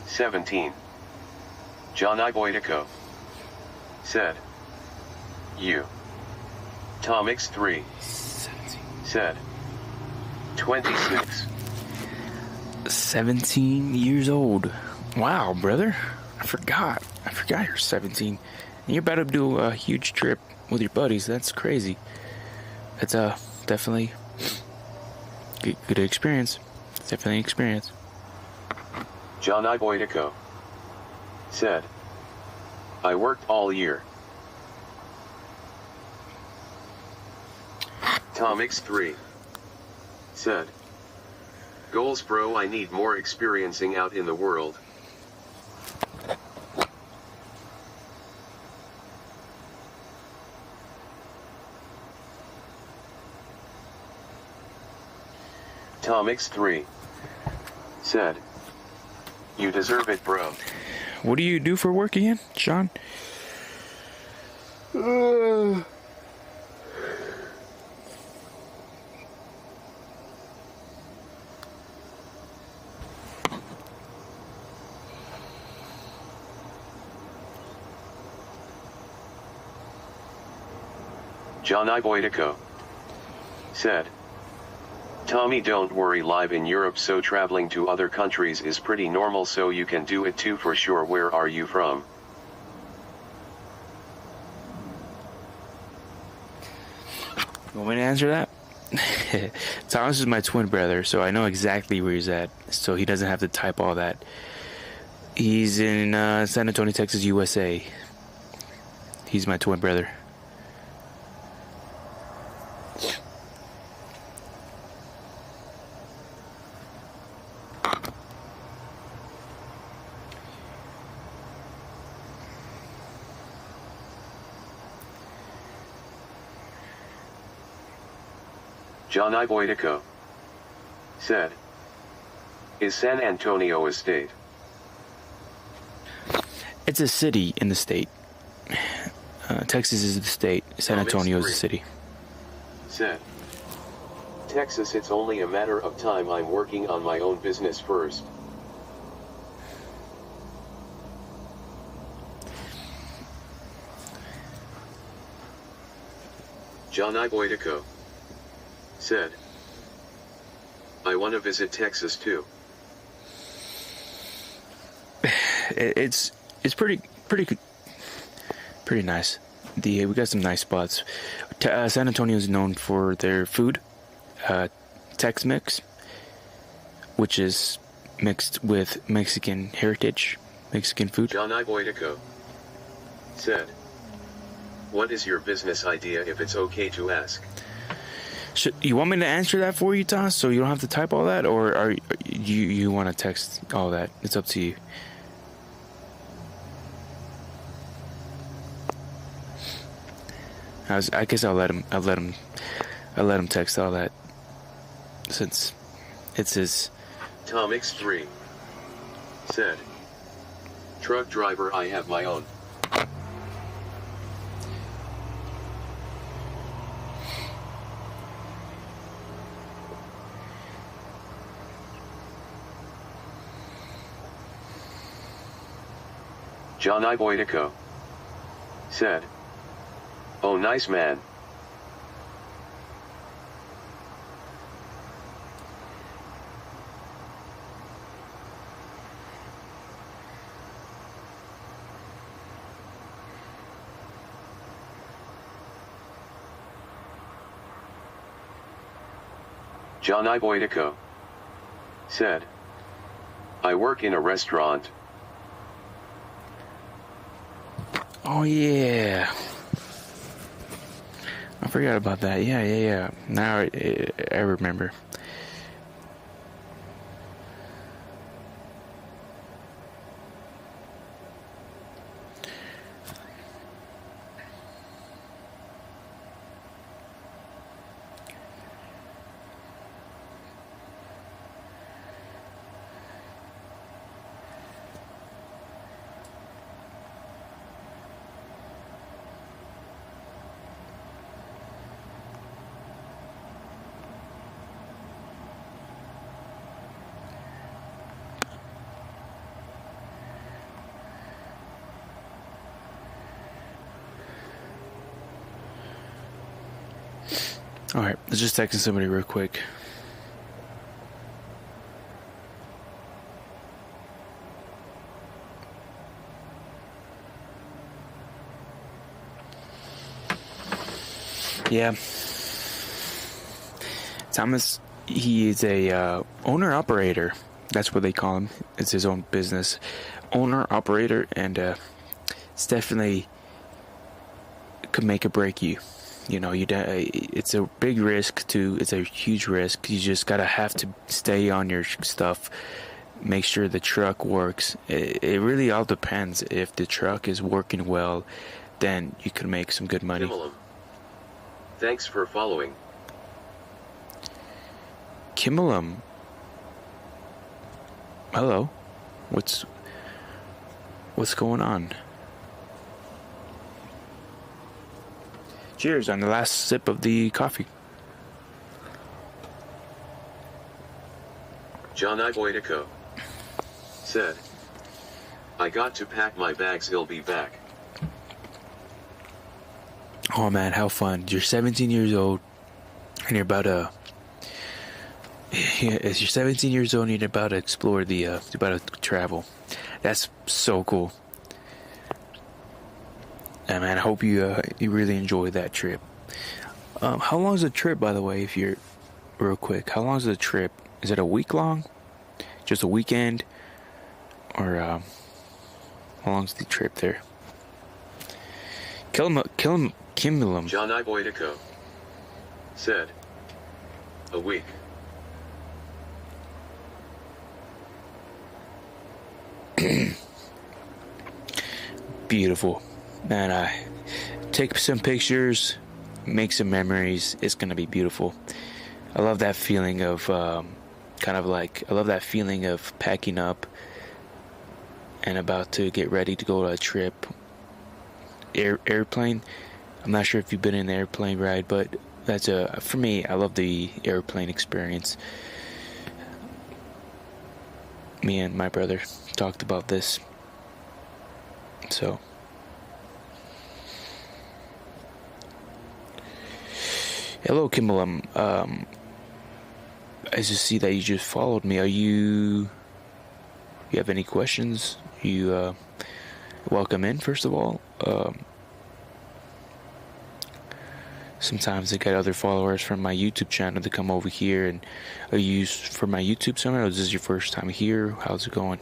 17. John Iboitico said, you. Tom X3 said, 26. 17 years old. Wow, brother. I forgot you're 17. And you're about to do a huge trip with your buddies. That's crazy. That's definitely good experience. It's definitely an experience. John I. Boydico said, I worked all year. Tom X3 said, goals bro, I need more experiencing out in the world. Tom X3 said, you deserve it bro. What do you do for work again, Sean? John I. Boydico said, Tommy, don't worry, live in Europe, so traveling to other countries is pretty normal, so you can do it too for sure. Where are you from? You want me to answer that? Thomas is my twin brother, so I know exactly where he's at, so he doesn't have to type all that. He's in San Antonio, Texas, USA. He's my twin brother. John I. Boydico said, is San Antonio a state? It's a city in the state. Texas is the state. San Antonio is the city. Said, Texas, it's only a matter of time. I'm working on my own business first. John I. Boydico said, I want to visit Texas too. It's pretty nice. We got some nice spots. San Antonio is known for their food, Tex-Mex, which is mixed with Mexican heritage, Mexican food. John I. Boydico said, what is your business idea, if it's okay to ask? You want me to answer that for you, Toss, so you don't have to type all that, or you want to text all that? It's up to you. I guess I'll let him text all that, since it's his. Tom X3 said, truck driver, I have my own. John I. Boydico said, oh, nice man. John I. Boydico said, I work in a restaurant. Oh yeah, I forgot about that. Yeah. Now I remember. Alright, let's just text somebody real quick. Yeah. Thomas, he is a owner-operator. That's what they call him. It's his own business. Owner-operator, and it's definitely could make or break you. You know, it's a big risk too. It's a huge risk. You just have to stay on your stuff. Make sure the truck works. It really all depends. If the truck is working well, then you can make some good money. Kimmelum. Thanks for following. Kimmelum. Hello. What's going on? Cheers on the last sip of the coffee. John Iboitico said, I got to pack my bags, he'll be back. Oh man, how fun. You're 17 years old and you're about to as you're 17 years old and you're about to explore you're about to travel. That's so cool. And man, I hope you really enjoy that trip. How long is the trip, by the way, if you're real quick? How long is the trip? Is it a week long? Just a weekend? Or how long's the trip there? Kimmelum. John Iboitico said, a week. Beautiful. Man, take some pictures, make some memories. It's gonna be beautiful. I love that feeling of I love that feeling of packing up and about to get ready to go on a trip. Airplane. I'm not sure if you've been in an airplane ride, but that's for me. I love the airplane experience. Me and my brother talked about this. So. Hello, Kimmelum. I just see that you just followed me. You have any questions? You welcome in, first of all. Sometimes I get other followers from my YouTube channel to come over here, and are you for my YouTube channel, or is this your first time here? How's it going?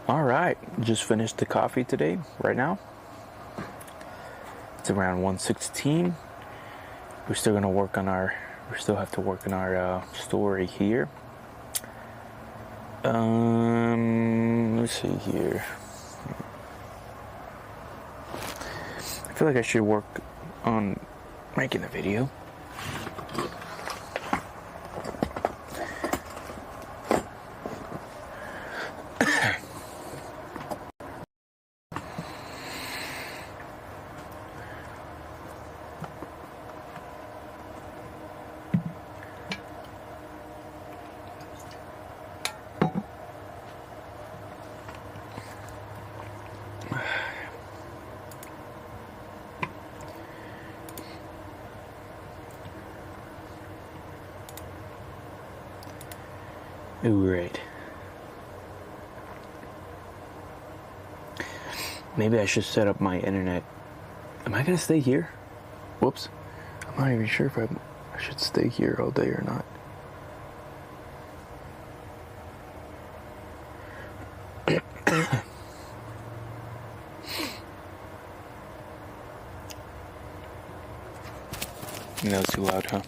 All right, just finished the coffee today, right now. It's around 1:16. We still have to work on our story here. Let's see here. I feel like I should work on making a video. Right. Maybe I should set up my internet. Am I gonna stay here? Whoops. I'm not even sure if I should stay here all day or not. That was too loud, huh?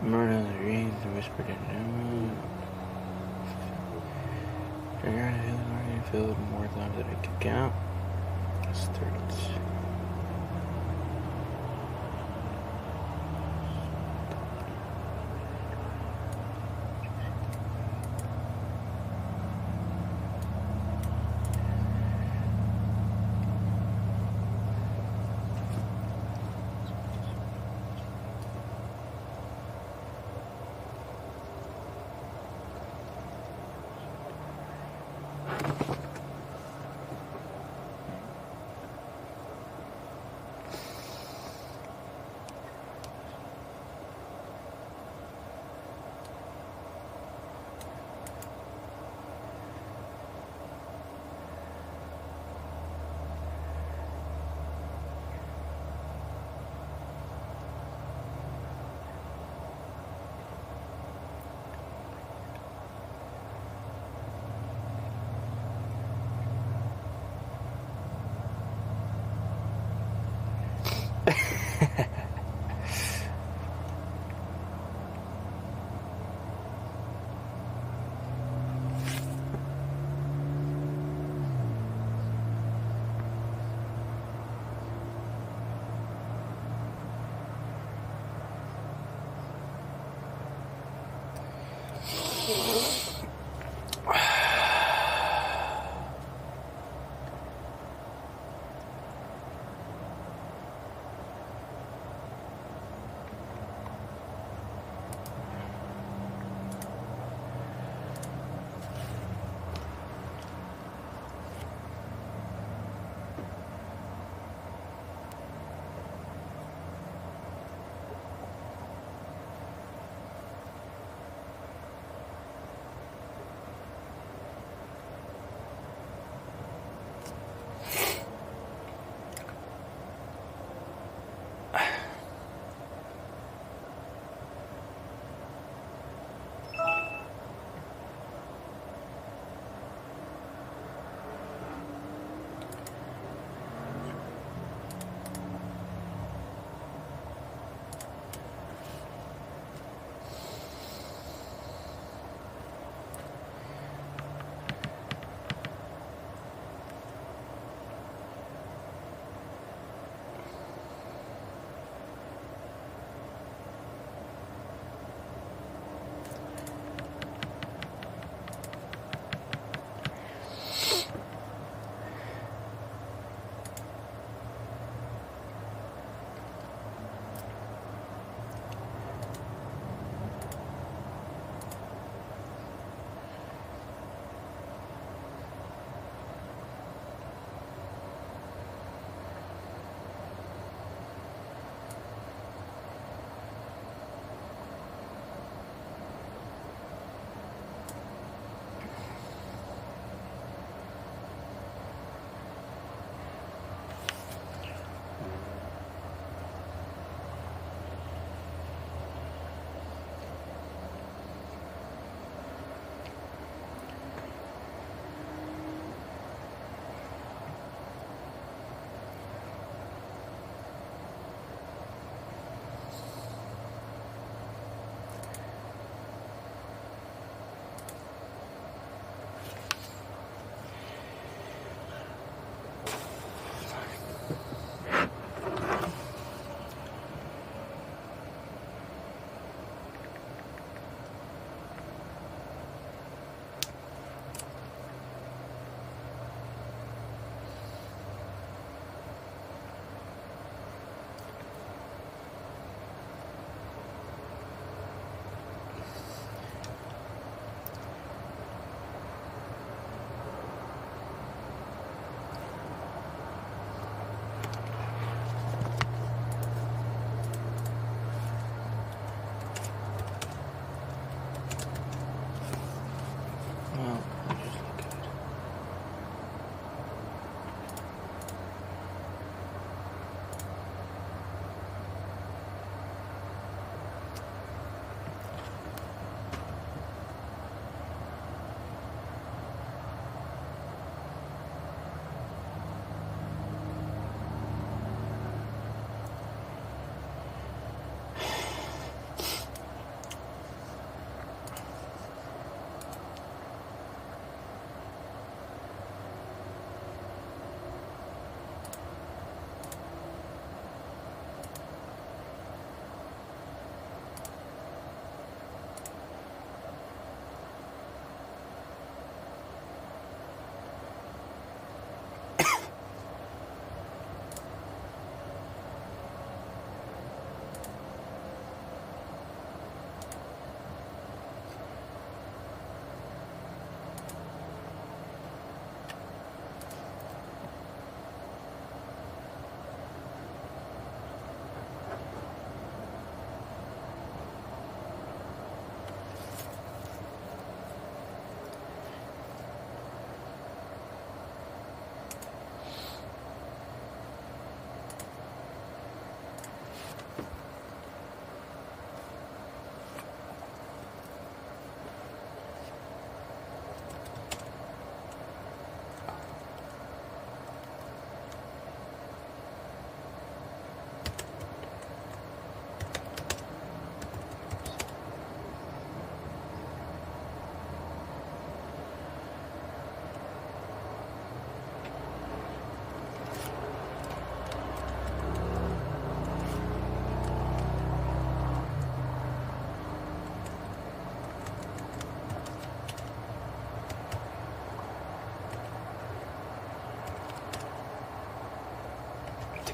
Murder the reeds whispered in them. I filled more times than I could count. That's 30.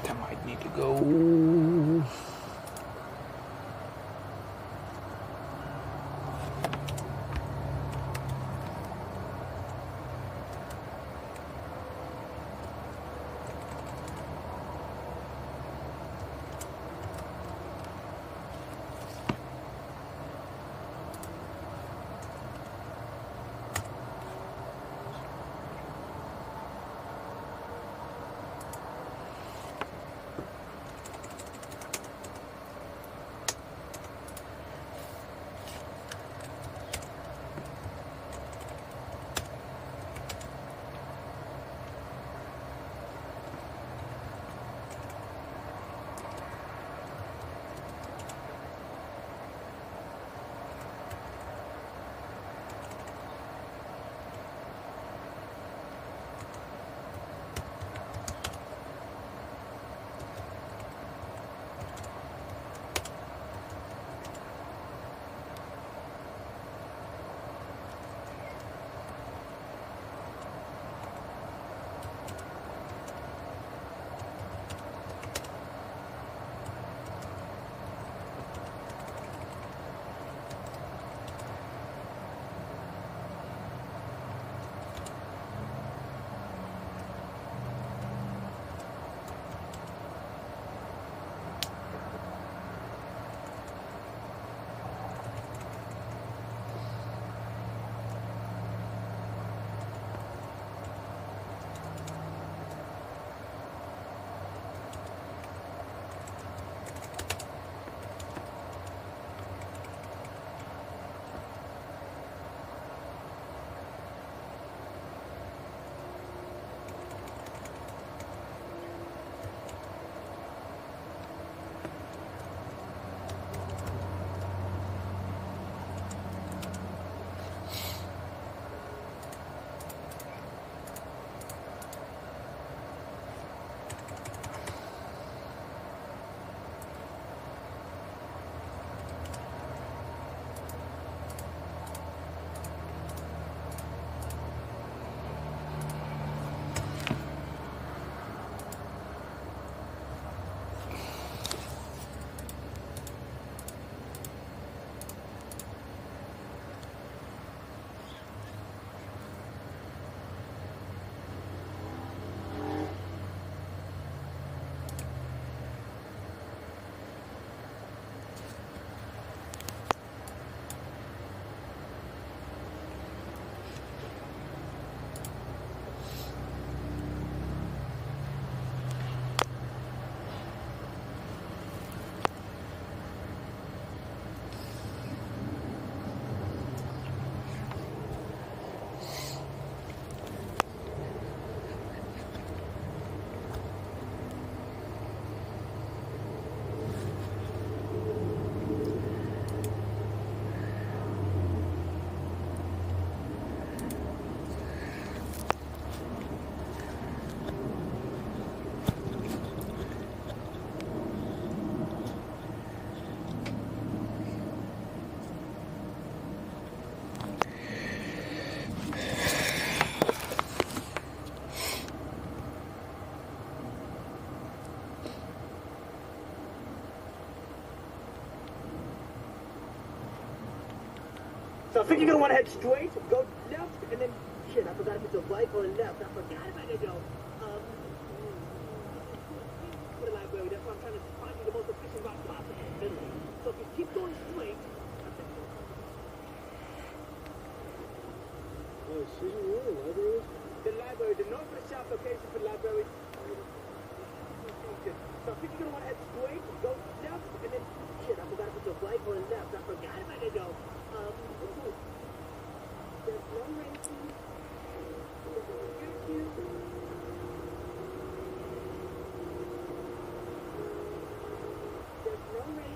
That might need to go. So I think you're gonna want to head straight, go left, and then shit. I forgot if it's a right or a left. I forgot if I could go. To the library. That's why I'm trying to find you the most efficient route possible. So if you keep going straight. Oh, excuse me, where the library is? The library, the north or the south location for the library. So I think you're gonna want to head straight, go left, and then shit. I forgot if it's a right or a left. I forgot if I could go. There's no racing.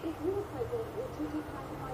If you were president, would you declassify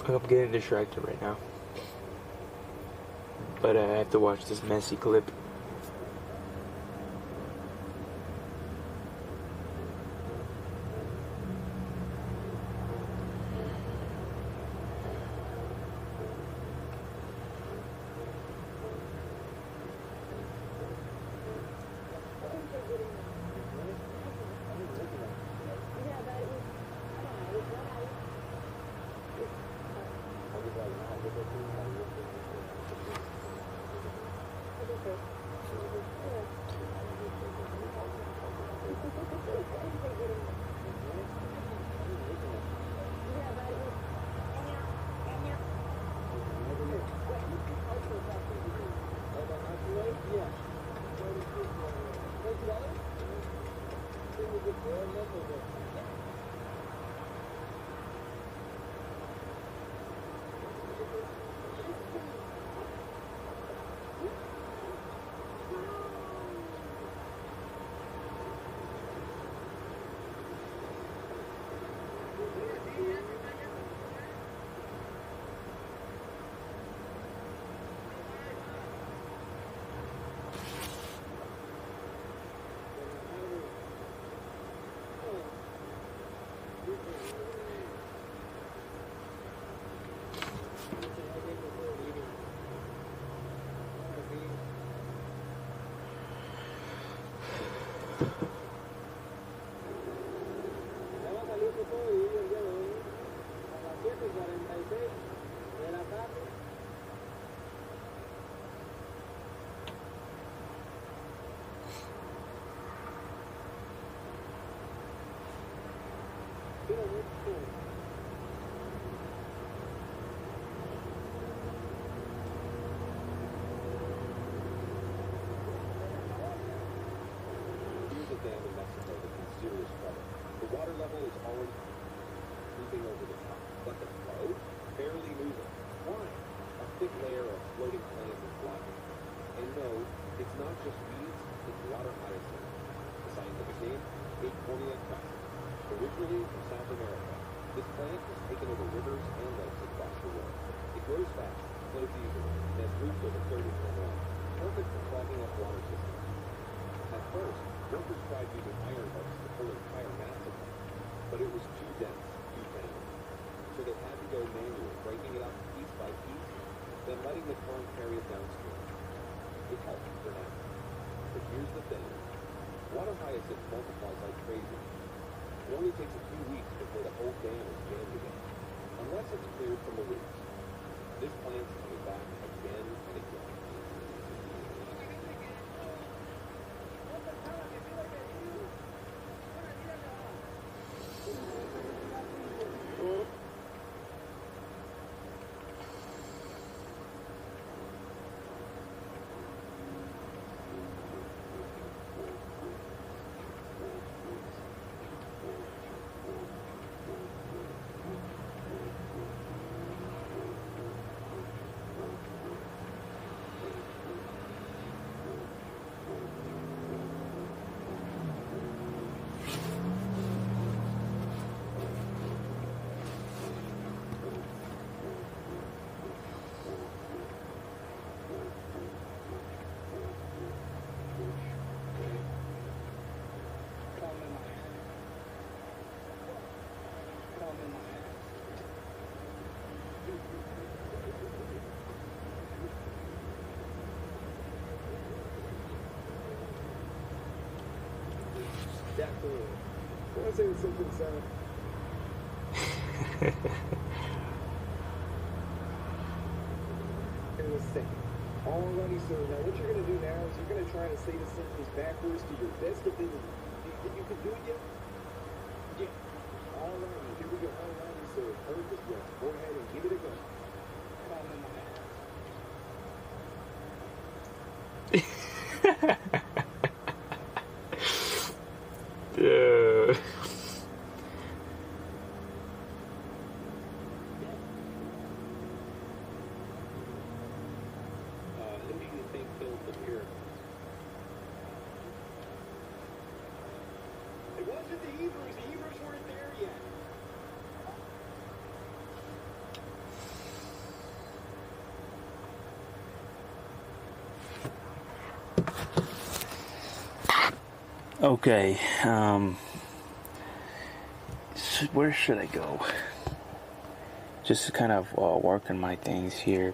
I'm getting distracted right now. But I have to watch this messy clip. Definitely. I want to say something, Sarah. In a second. Alrighty, so now what you're going to do now is you're going to try to say the sentence backwards to your best ability. You can do it yet? Yeah. Alrighty, here we go. Alrighty, so perfect. Yes. Go ahead and give it a go. Come in my ass. Yeah. Who do you think built the pyramids? It wasn't the Hebrews. The Hebrews weren't there yet. Okay, where should I go? Just to kind of work on my things here.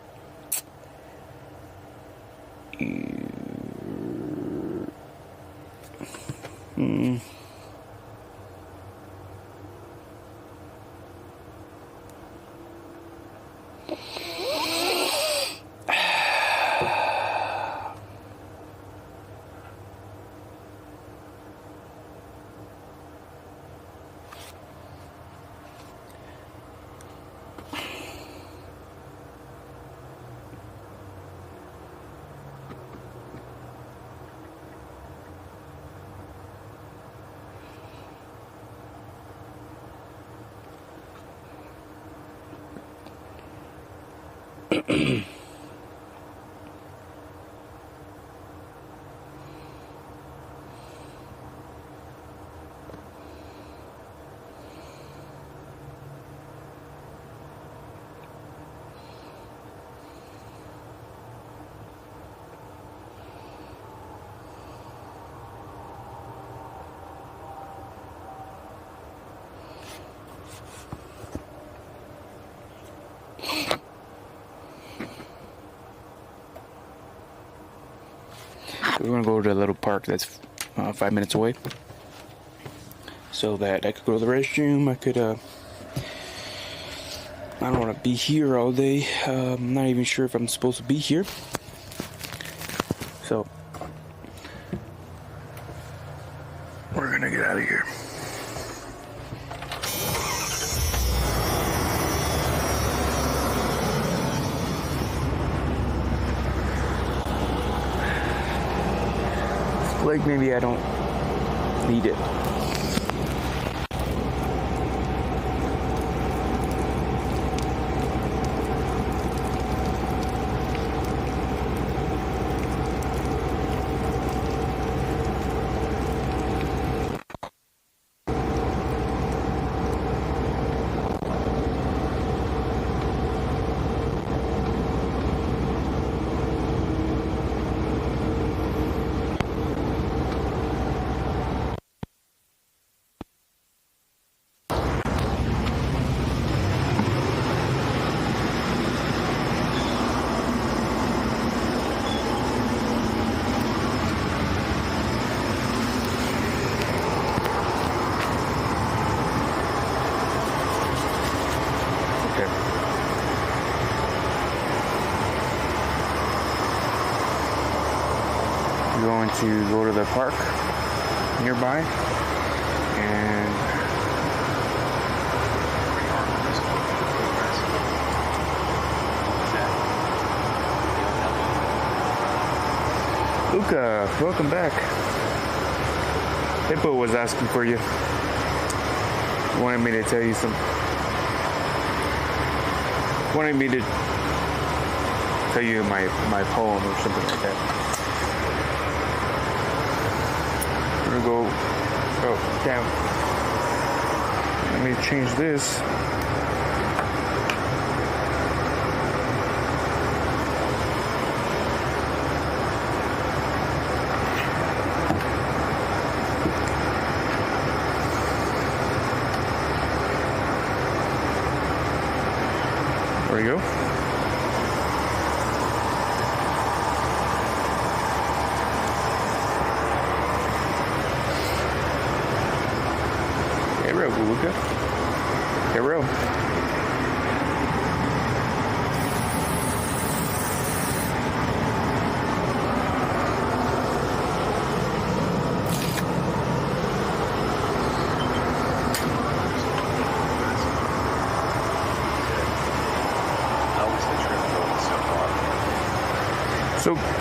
We're gonna go to a little park that's 5 minutes away, so that I could go to the restroom. I could. I don't want to be here all day. I'm not even sure if I'm supposed to be here. So we're gonna get out of here. Like maybe I don't need it. We're going to go to the park nearby and Luca, welcome back. Hippo was asking for you. He wanted me to tell you some. Wanted me to tell you my poem or something like that. We're gonna go. Oh, damn. Let me change this. There we go. Hey, real, Luca. Hey, real.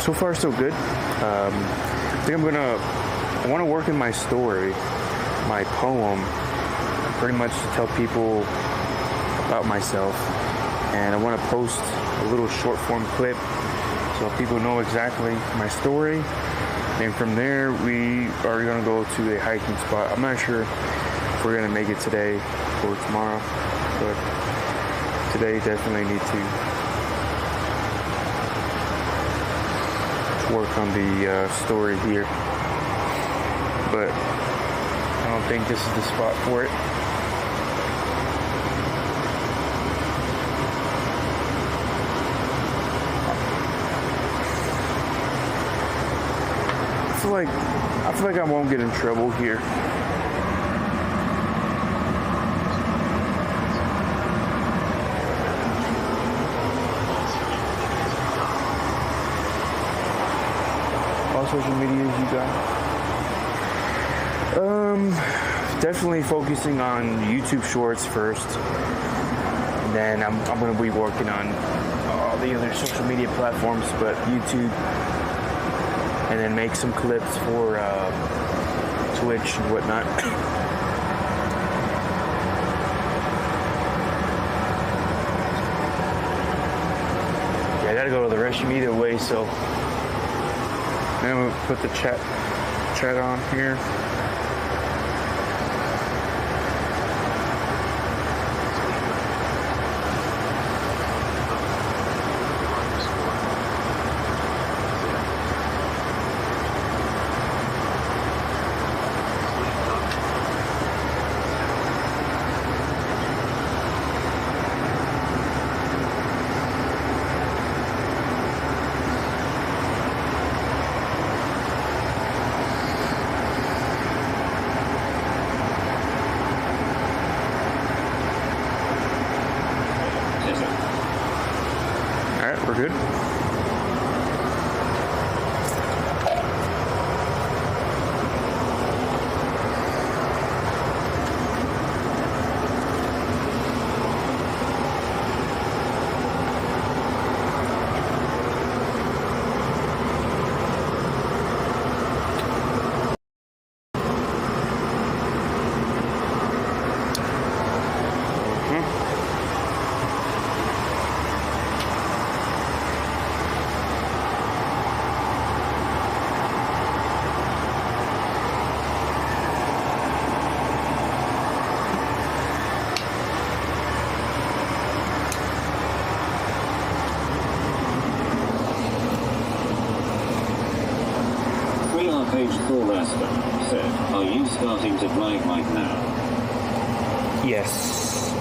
So far so good. I think I want to work in my story, my poem, pretty much to tell people about myself, and I want to post a little short form clip so people know exactly my story, and from there we are going to go to a hiking spot. I'm not sure if we're going to make it today or tomorrow, but today definitely need to work on the story here. But but I don't think this is the spot for it. I feel like I won't get in trouble here. All social medias you got? Definitely focusing on YouTube Shorts first. And then I'm going to be working on all the other social media platforms, but YouTube. And then make some clips for Twitch and whatnot. Yeah, I gotta go to the restroom either way, so I'm gonna put the chat on here. We're good. Page 4 Raston said, are you starting to drive right now? Yes.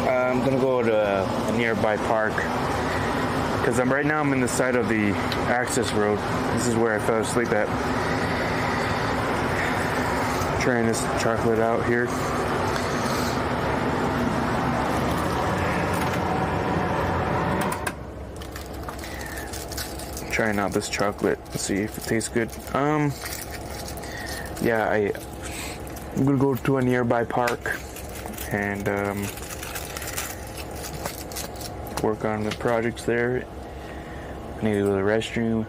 I'm gonna go to a nearby park because right now I'm in the side of the access road. This is where I fell asleep at. Trying this chocolate out here. Trying out this chocolate. Let's see if it tastes good. Yeah, I'm gonna go to a nearby park and work on the projects there. I need to go to the restroom.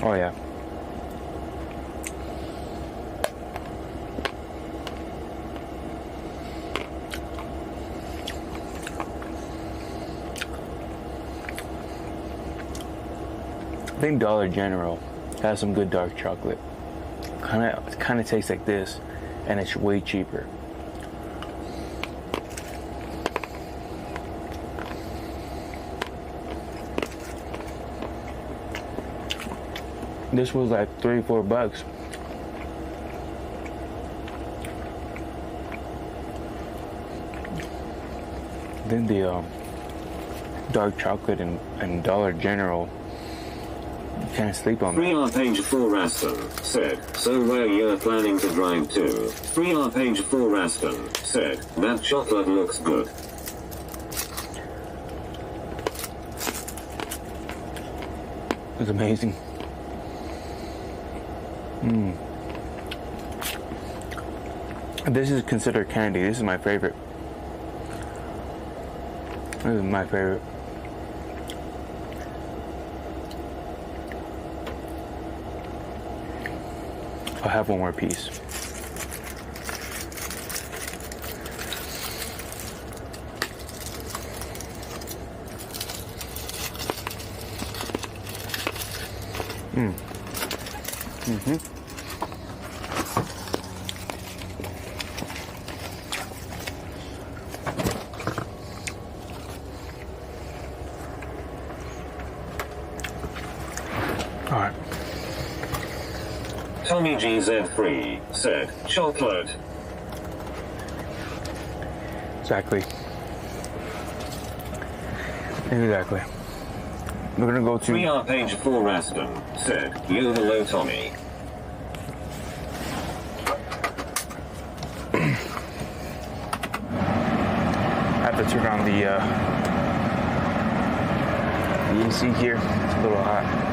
Oh yeah. I think Dollar General has some good dark chocolate. Kind of tastes like this, and it's way cheaper. This was like $3-4. Then the dark chocolate and Dollar General. Can't sleep on that. 3R Page 4 Raston said, so where you're planning to drive to? 3R Page 4 Raston said, that chocolate looks good. It's amazing. This is considered candy. This is my favorite. This is my favorite. I'll have one more piece. Tommy GZ3 said, chocolate. Exactly. Exactly. We're gonna go to 3R page 4 Aston said, yo hello Tommy. I have to turn on the AC here. It's a little hot.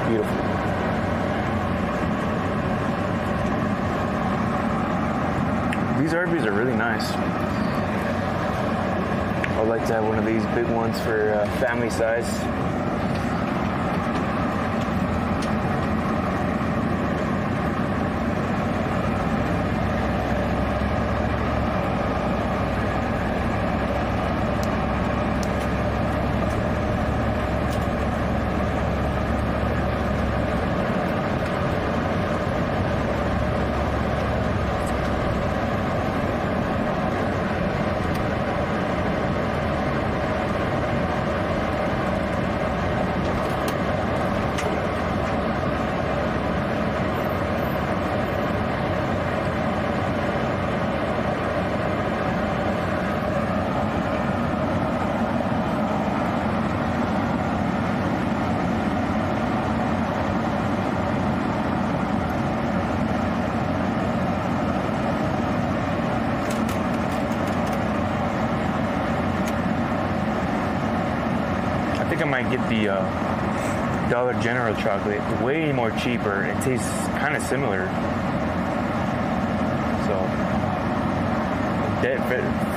Beautiful. These RVs are really nice. I'd like to have one of these big ones for family size. I might get the Dollar General chocolate. Way more cheaper. It tastes kind of similar. So,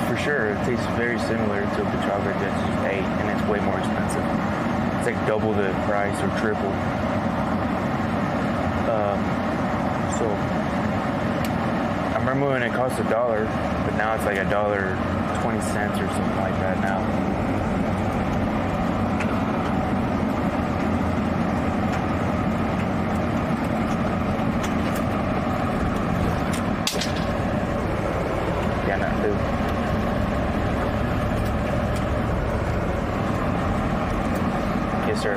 for sure, it tastes very similar to the chocolate that you ate, and it's way more expensive. It's like double the price or triple. So, I remember when it cost $1, but now it's like $1.20 or something like that now. Yes, sir.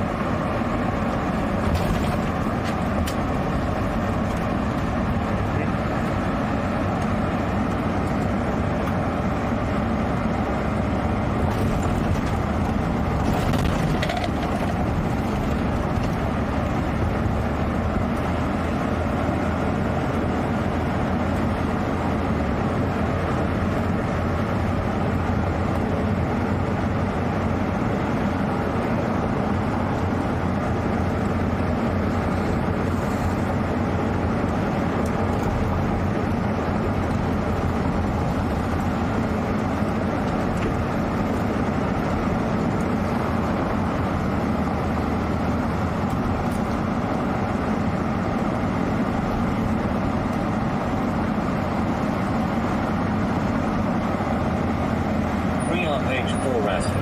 4 Aston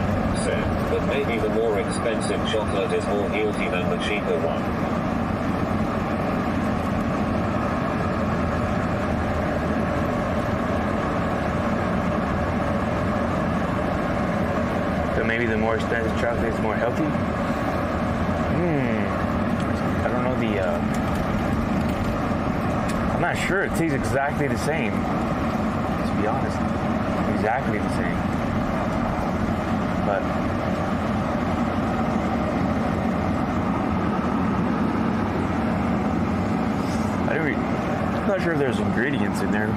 said, but maybe the more expensive chocolate is more healthy than the cheaper one. So maybe the more expensive chocolate is more healthy? I don't know I'm not sure. It tastes exactly the same. To be honest. Exactly the same. But I'm not sure if there's ingredients in there.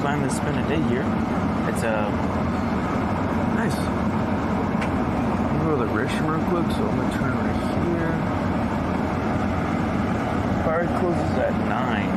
Plan to spend a day here. It's nice. I'm gonna go to the restroom real quick, so I'm gonna turn right here. Bar closes at 9.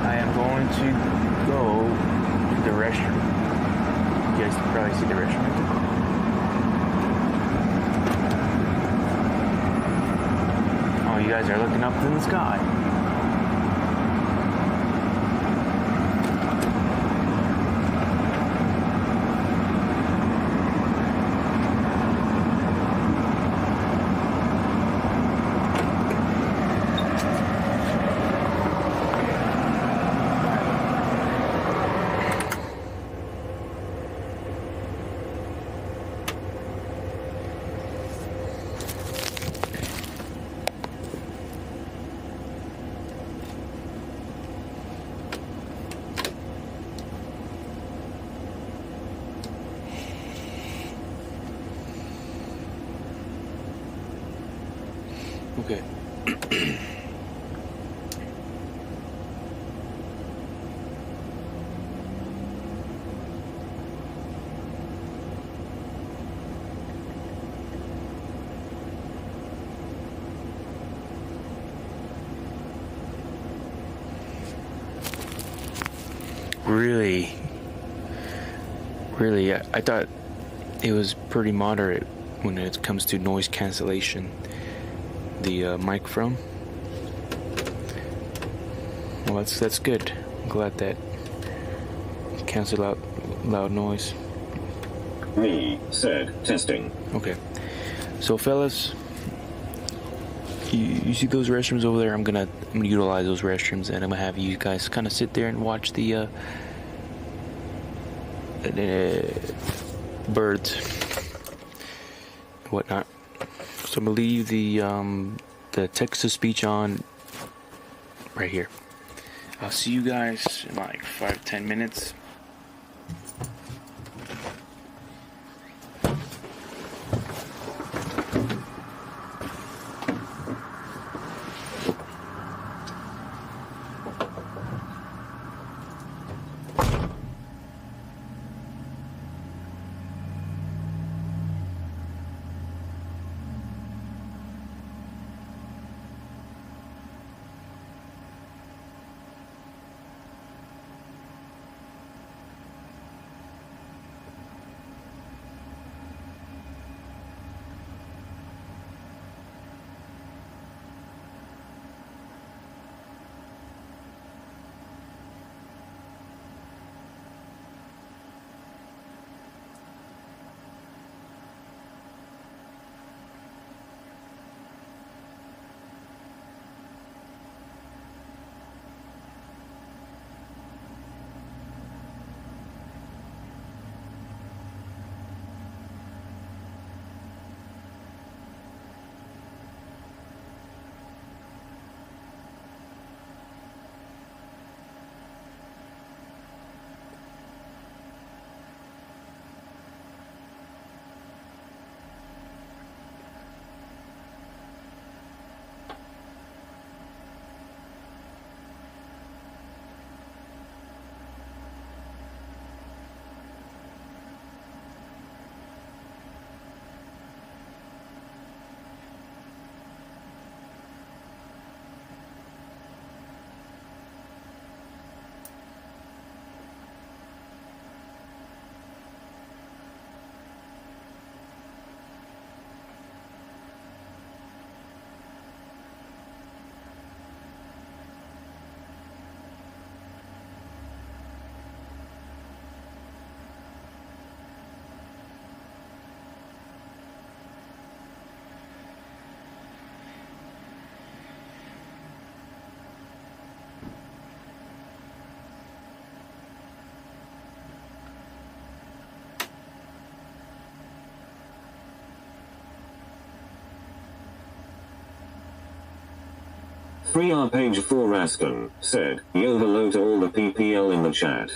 I am going to go to the restroom. You guys can probably see the restroom right there. Oh, you guys are looking up in the sky. Okay. Really, I thought it was pretty moderate when it comes to noise cancellation. The microphone. Well, that's good. I'm glad that it canceled out loud noise. Me said testing. Okay, so fellas, you see those restrooms over there? I'm gonna utilize those restrooms, and I'm gonna have you guys kind of sit there and watch the birds, whatnot. So I'm gonna leave the text-to-speech on right here. I'll see you guys in like 5-10 minutes. Free our page for Raskin, said. Yo hello to all the PPL in the chat.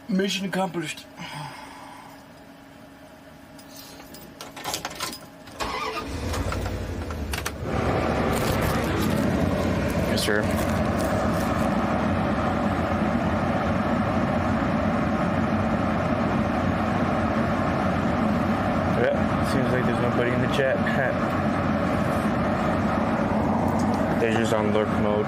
Mission accomplished. Yes, sir. Yeah, seems like there's nobody in the chat. They're just on lurk mode.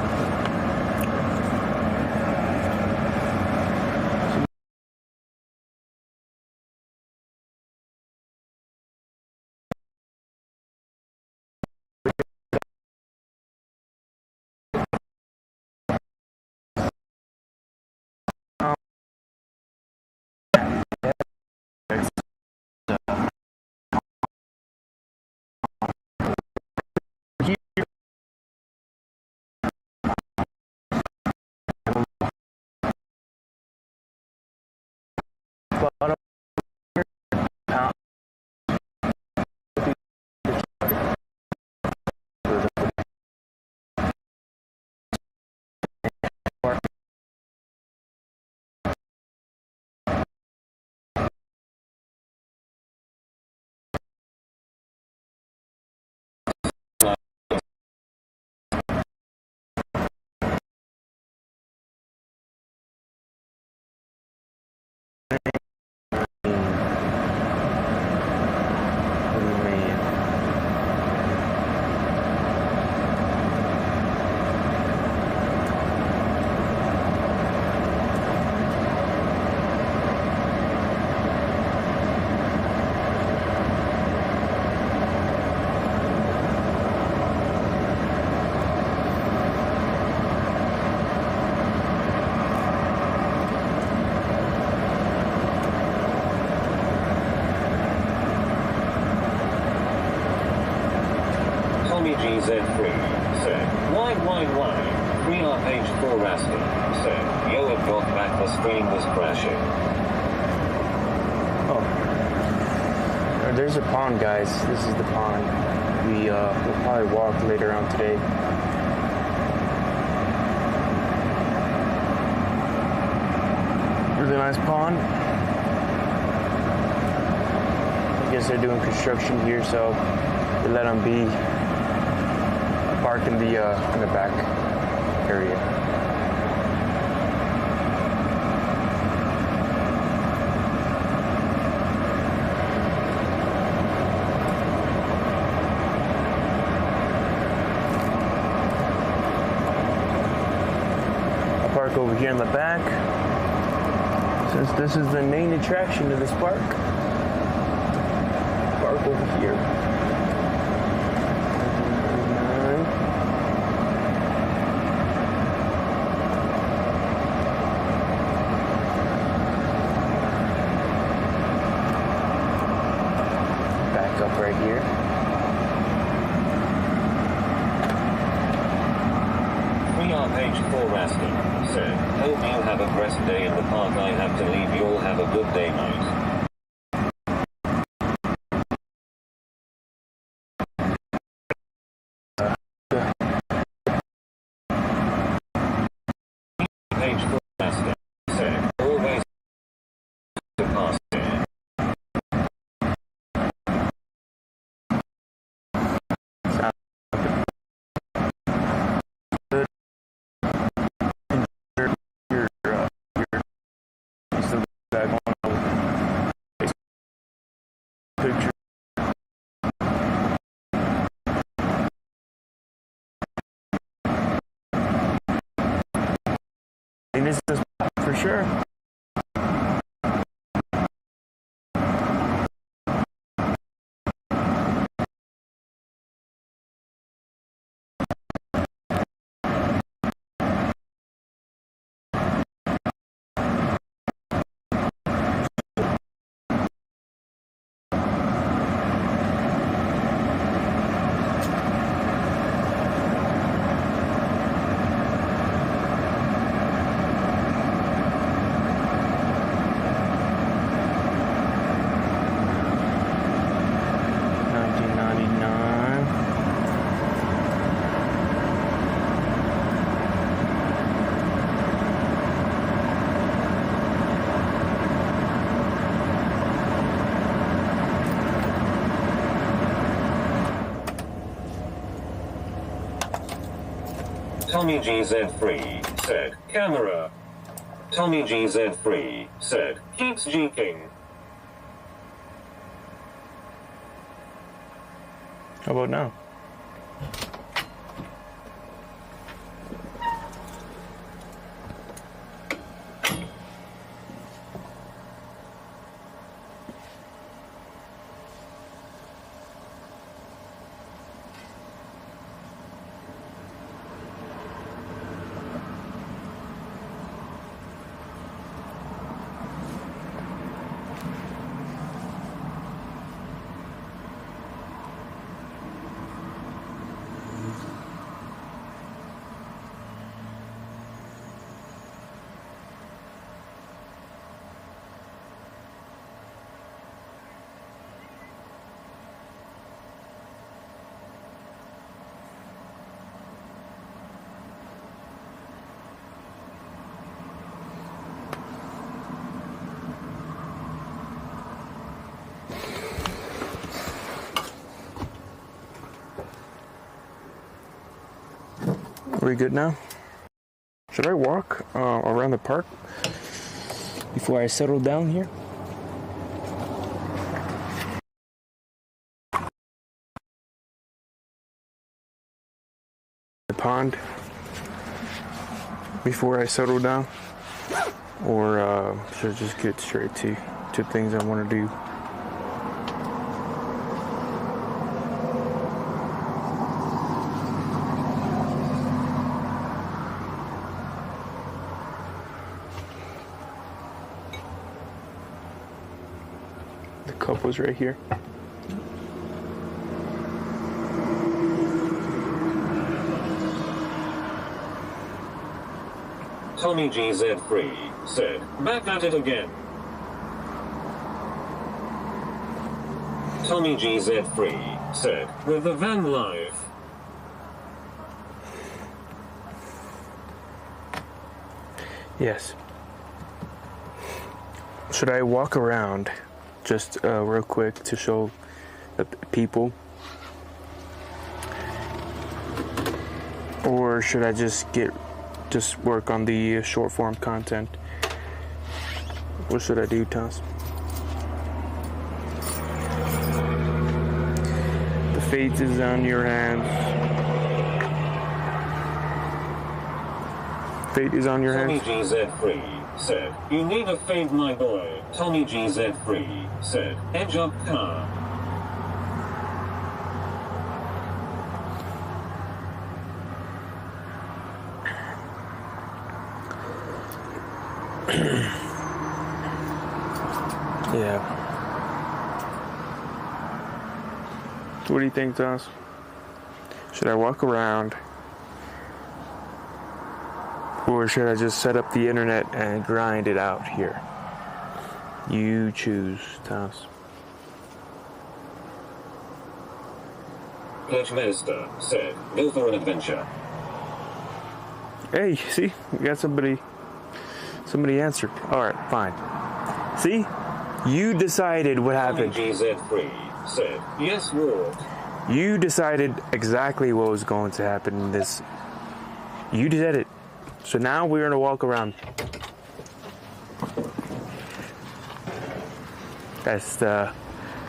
GZ3 said, why, 3R page 4 Rascal said, yo, it got back, the screen was crashing. Oh. There's a pond, guys. This is the pond. We'll probably walk later on today. Really nice pond. I guess they're doing construction here, so they let them be. Park in the back area. I'll park over here in the back, since this is the main attraction of this park. Park over here. Right here. We are page 4 Rascal said, hope you have a blessed day in the park. I have to leave. You all have a good day, mate. Page 4 Rascal said, always to pass. This is for sure. Tommy GZ3 said, camera. Tommy GZ3 said, keeps jeeking. How about now? Are we good now? Should I walk around the park before I settle down here? The pond before I settle down? Or should I just get straight to things I want to do? Cup was right here. Tommy GZ3 said, back at it again. Tommy GZ3 said, with the van live. Yes. Should I walk around just real quick to show the people? Or should I just work on the short form content? What should I do, Taz? The fate is on your hands. Fate is on your hands. Tommy GZ3 said, you need a fade, my boy. Tommy GZ3 said, edge up car. Yeah. So what do you think, Taz? Should I walk around? Or should I just set up the internet and grind it out here? You choose, Taz. Pledgemaster said, go for an adventure. Hey, see? We got somebody answered. Alright, fine. See? You decided what happened. Tommy GZ3 said, yes, Lord. You decided exactly what was going to happen in this. You did it. So now we're going to walk around. That's the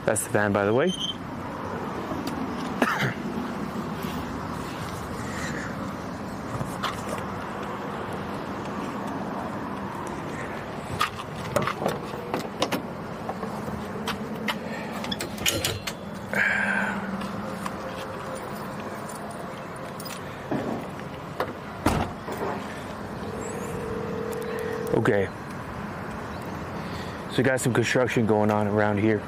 van, by the way. Okay. So we got some construction going on around here.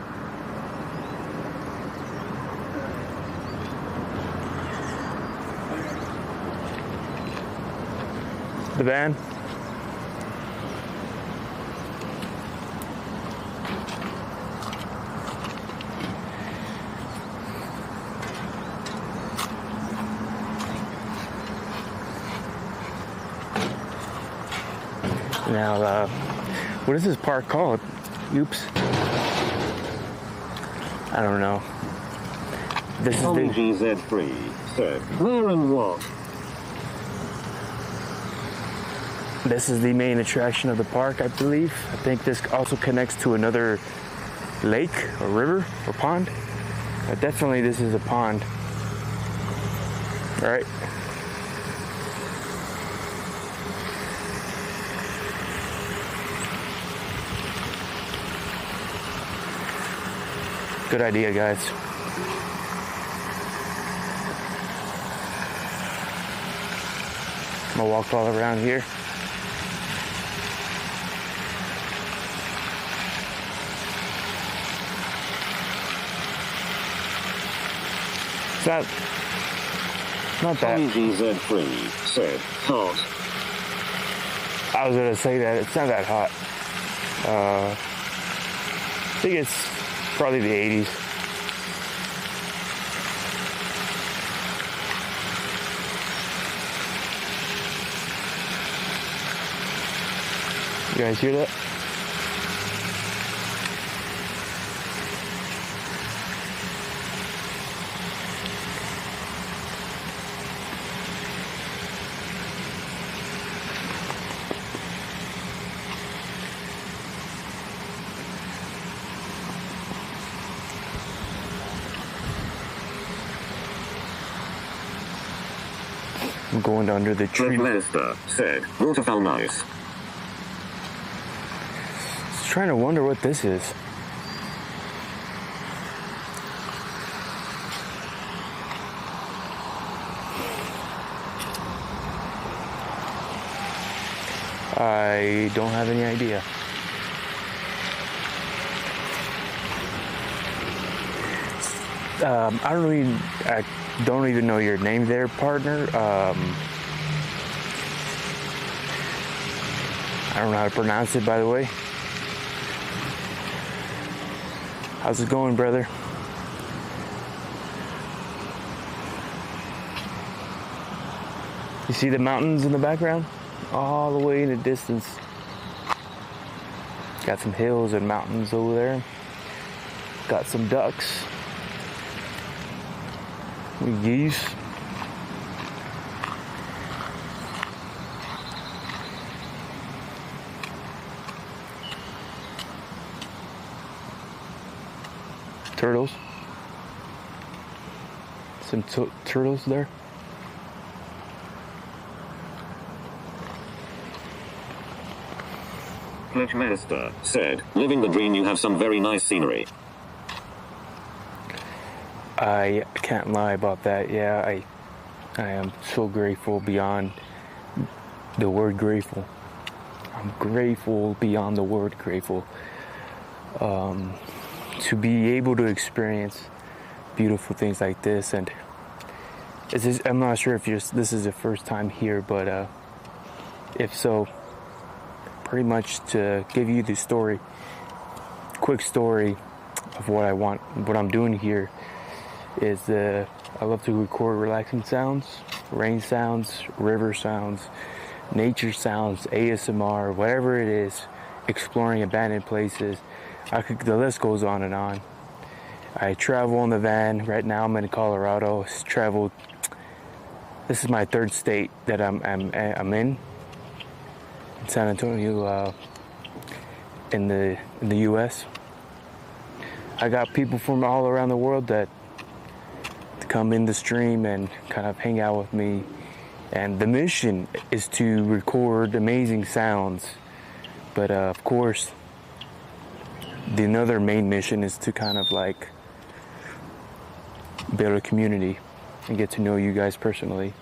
The van. Now, what is this park called? Oops. I don't know. This is Tommy the GZ3 said, where and what? this is the main attraction of the park, I believe. I think this also connects to another lake or river or pond. But definitely this is a pond. All right. Good idea, guys. I'm gonna walk all around here. It's not that. GZ3 said hot. I was gonna say that it's not that hot. I think it's probably the 80s. You guys hear that? I'm going under the tree. Minister said waterfall nice. Just trying to wonder what this is. I don't have any idea. I don't even know your name there, partner. I don't know how to pronounce it, by the way. How's it going, brother? You see the mountains in the background? All the way in the distance. Got some hills and mountains over there. Got some ducks. Geese. Turtles. Some turtles there. Pledge Minister said, living the dream, you have some very nice scenery. I can't lie about that. Yeah, I am so grateful beyond the word grateful. I'm grateful beyond the word grateful. To be able to experience beautiful things like this, and I'm not sure if this is the first time here, but if so, pretty much to give you the story, quick story of what I'm doing here. Is I love to record relaxing sounds, rain sounds, river sounds, nature sounds, ASMR, whatever it is, exploring abandoned places. The list goes on and on. I travel in the van. Right now I'm in Colorado. This is my third state that I'm in San Antonio, in the U.S. I got people from all around the world that come in the stream and kind of hang out with me, and the mission is to record amazing sounds, but of course the another main mission is to kind of like build a community and get to know you guys personally,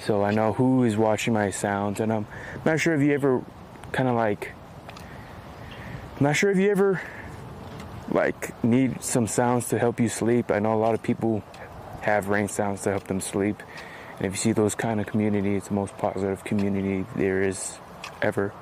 so I know who is watching my sounds. And I'm not sure if you ever need some sounds to help you sleep. I know a lot of people have rain sounds to help them sleep, and if you see those kind of community, it's the most positive community there is ever.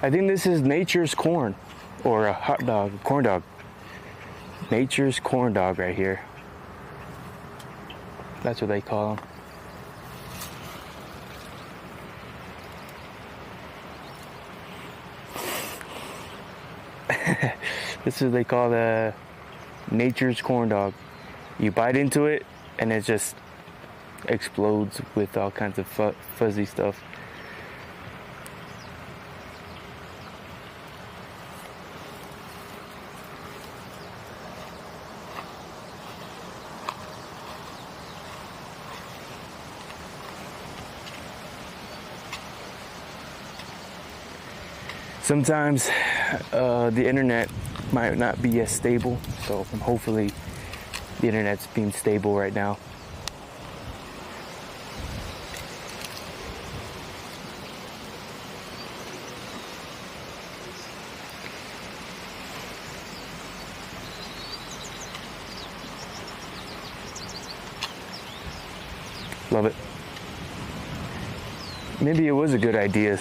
I think this is nature's corn, or a hot dog, corn dog. Nature's corn dog right here. That's what they call them. This is what they call the nature's corn dog. You bite into it and it just explodes with all kinds of fuzzy stuff. Sometimes the internet might not be as stable, so hopefully the internet's being stable right now. Love it. Maybe it was a good idea.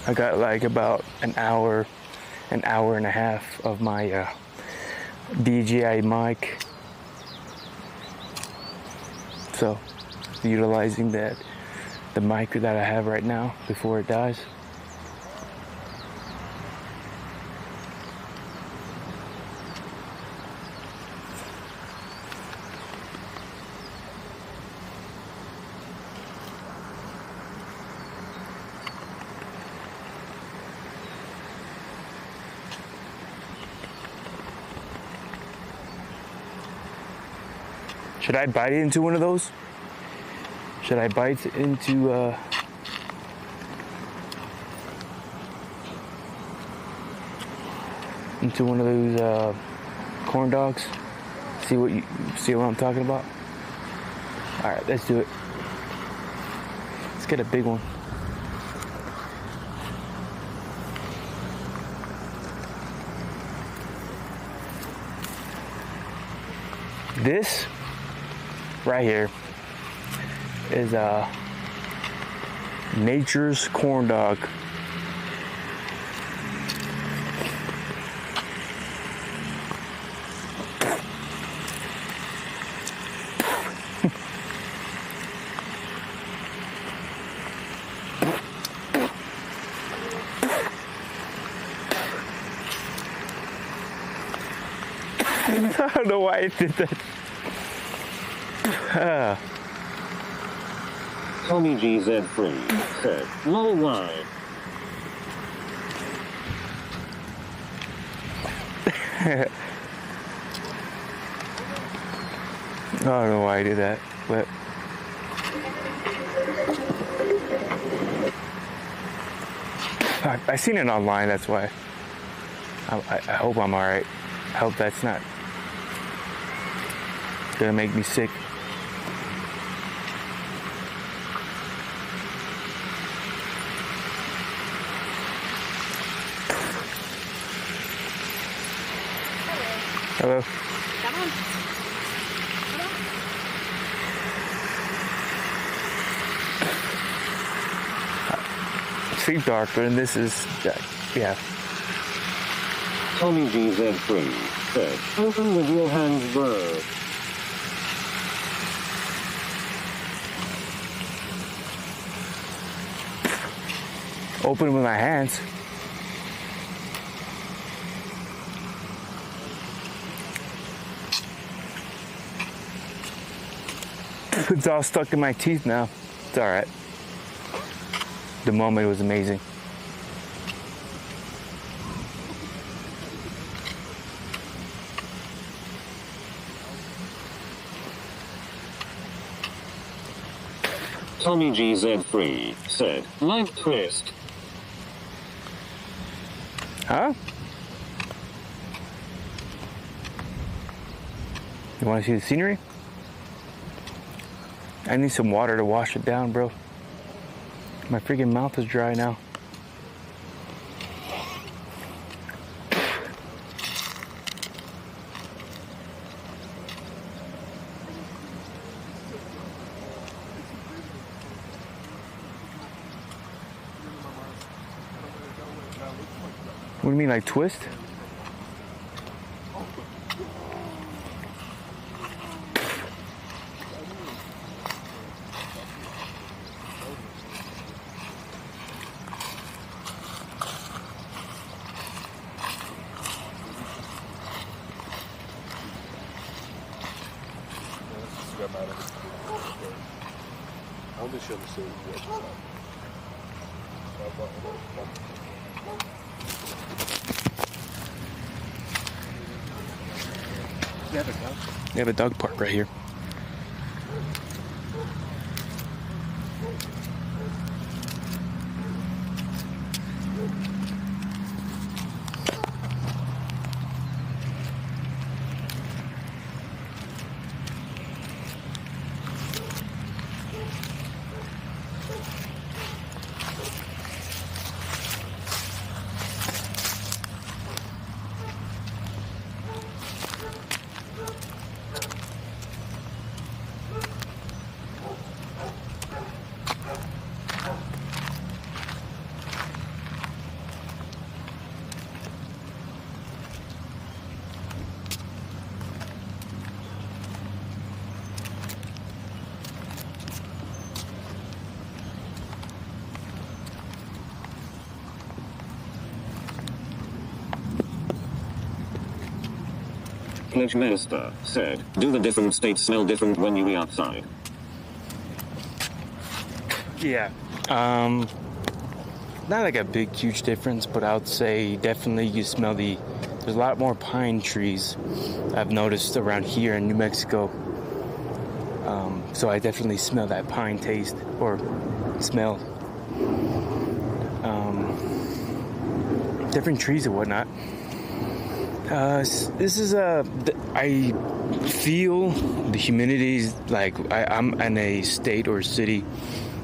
I got like about an hour and a half of my DJI mic. So, utilizing the mic that I have right now before it dies. Should I bite into one of those? Should I bite into one of those corn dogs? See what I'm talking about? All right, let's do it. Let's get a big one. This right here is nature's corn dog. I don't know why I did that. Tommy GZ3 said, "No lie." I don't know why I did that, but I seen it online, that's why. I hope I'm alright. I hope that's not gonna make me sick. Hello. Come on. See darker, and this is, yeah. Tommy GZ3 said, "Open with your hands, bro." Open with my hands. It's all stuck in my teeth now. It's all right. The moment was amazing. Tommy GZ3 said, "Life twist." Huh? You want to see the scenery? I need some water to wash it down, bro. My freaking mouth is dry now. What do you mean, like twist? I'm out of it. I'll just show the suit. They have a dog park right here. Village Minister said, do the different states smell different when you be outside? Yeah. Not like a big, huge difference, but I would say definitely you smell there's a lot more pine trees I've noticed around here in New Mexico. So I definitely smell that pine taste or smell. Different trees and whatnot. This is I feel the humidity is like I'm in a state or city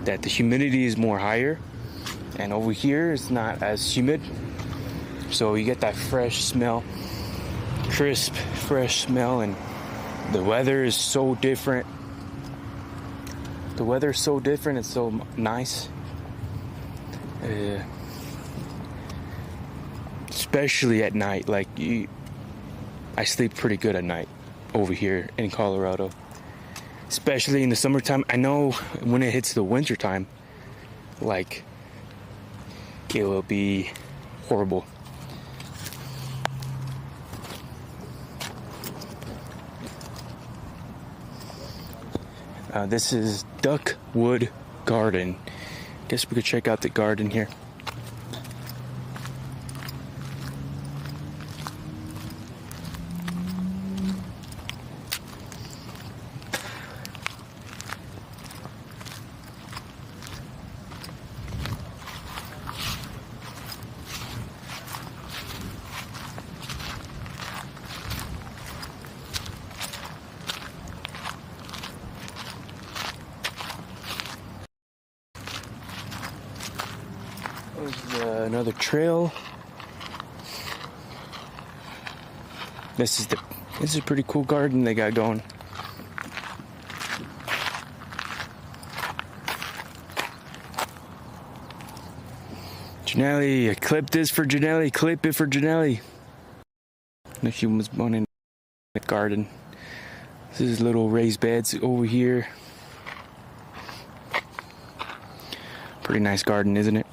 that the humidity is more higher, and over here it's not as humid, so you get that fresh smell, crisp, fresh smell, and the weather is so different. The weather is so different. It's so nice. Especially at night, I sleep pretty good at night over here in Colorado. Especially in the summertime. I know when it hits the winter time, it will be horrible. This is Duckwood Garden. Guess we could check out the garden here. There's another trail. This is a pretty cool garden they got going. Janelle, I clipped this for Janelle. Clip it for Janelle. No, she was born in the garden. This is little raised beds over here. Pretty nice garden, isn't it?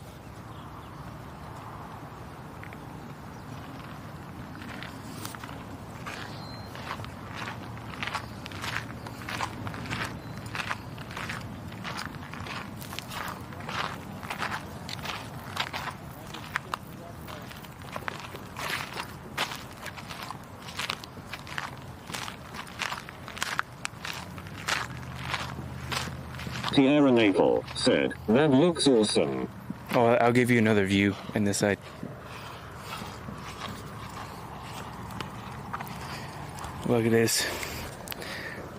Sierra Naval said, that looks awesome. Oh, I'll give you another view in this side. Look at this.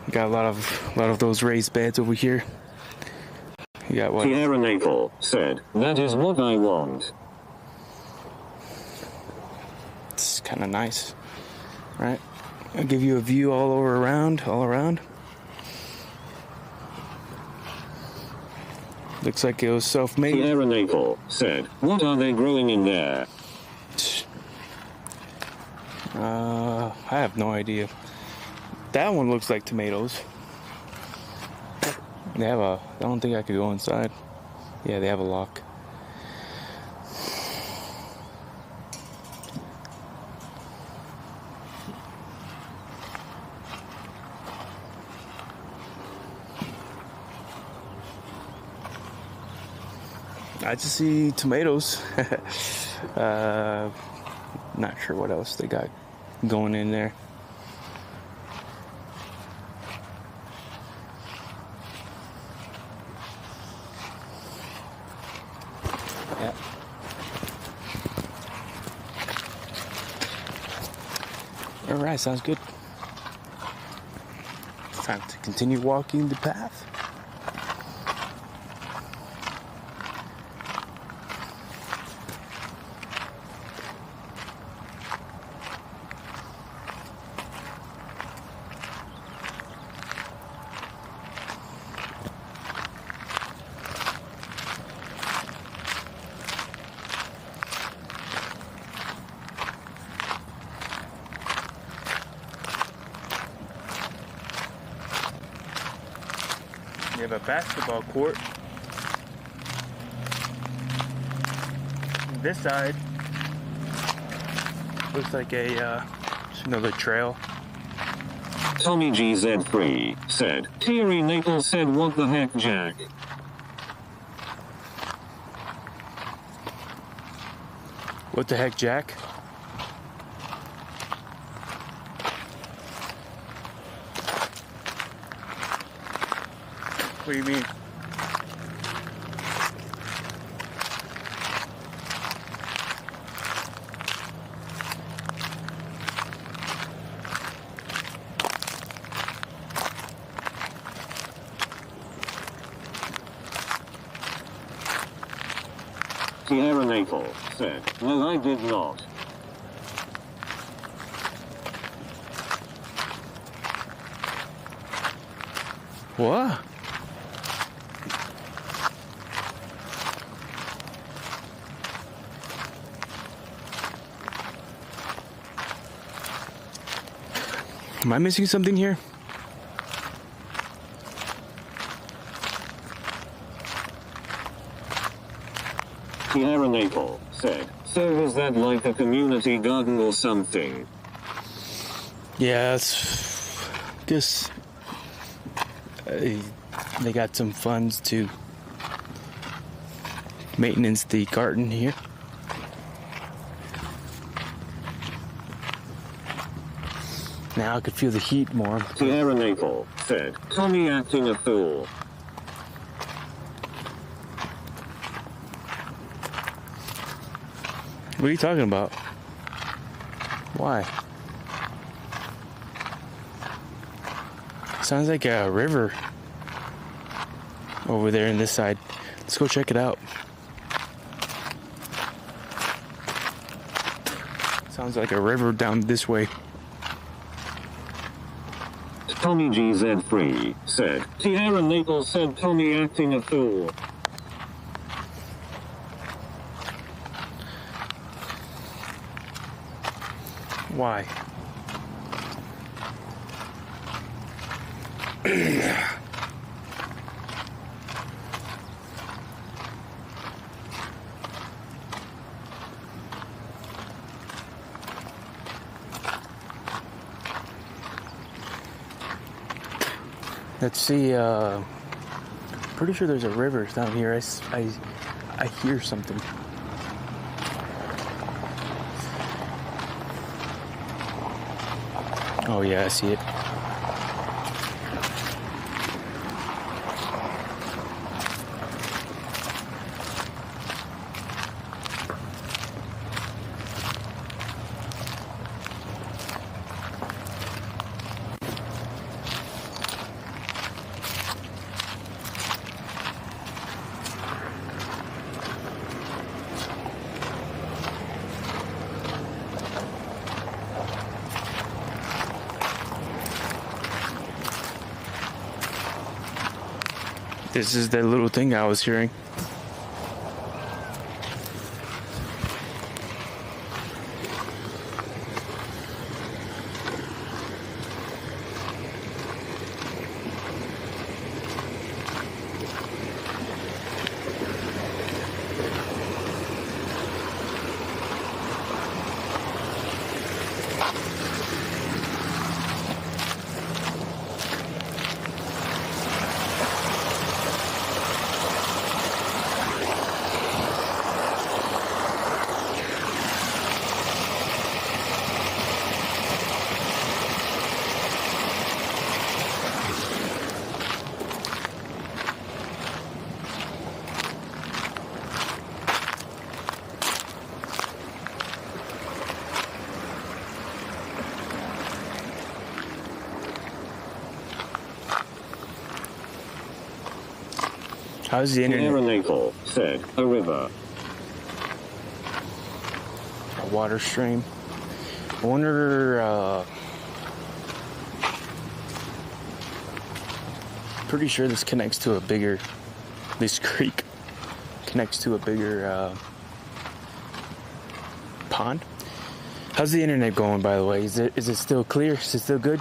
We got a lot of those raised beds over here. You got what? Sierra Naval said, that is what I want. It's kind of nice, right? I'll give you a view all around. Looks like it was self-made. Sierra Naval said, what are they growing in there? I have no idea. That one looks like tomatoes. They have I don't think I could go inside. Yeah, they have a lock. I just see tomatoes. Not sure what else they got going in there. Yeah. All right, sounds good. It's time to continue walking the path. You have a basketball court. This side looks like just another trail. Tommy GZ3 said, Thierry Naples said, what the heck, Jack? What the heck, Jack? What do you mean? Thierry Naples said, no, I did not. What? Am I missing something here? Thierry Naples said, so is that like a community garden or something? Yeah, it's just they got some funds to maintenance the garden here. Now I could feel the heat more. Thierry Naples said, Tommy acting a fool. What are you talking about? Why? Sounds like a river over there in this side. Let's go check it out. Sounds like a river down this way. Tommy GZ3 said, Thierry Naples said Tommy acting a fool. Why? Let's see, pretty sure there's a river down here. I hear something. Oh yeah, I see it. This is the little thing I was hearing. How's the internet? Neonatal, said, a river. A water stream. I wonder, pretty sure this connects to a bigger, this creek connects to a bigger pond. How's the internet going, by the way? Is it still clear? Is it still good?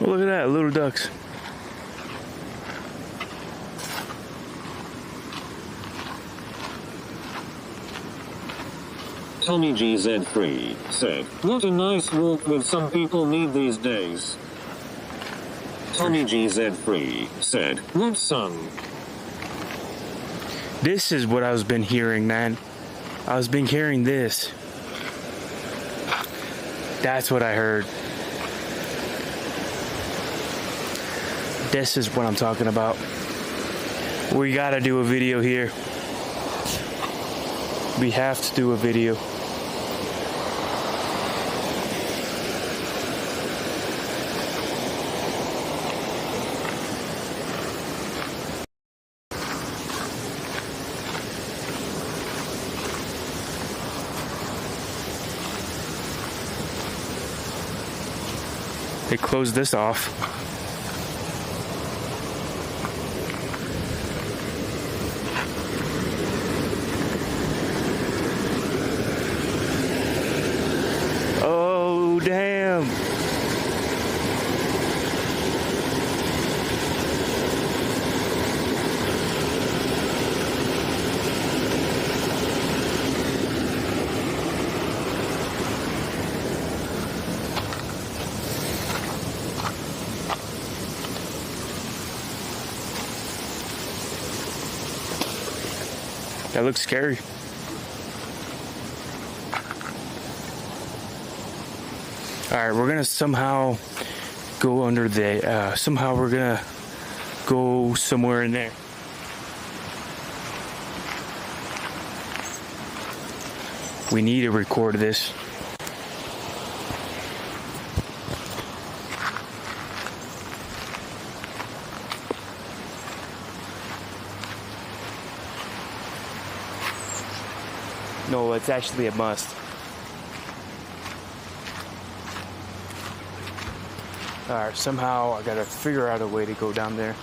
Oh, look at that, little ducks. Tommy GZ3 said, what a nice walk with some people need these days. Tommy GZ3 said, what sun? This is what I've been hearing, man. I've been hearing this. That's what I heard. This is what I'm talking about. We gotta do a video here. We have to do a video. They closed this off. Oh, damn. That looks scary. All right, we're gonna somehow go under the, somehow we're gonna go somewhere in there. We need to record this. No, it's actually a must. Alright, somehow I gotta figure out a way to go down there.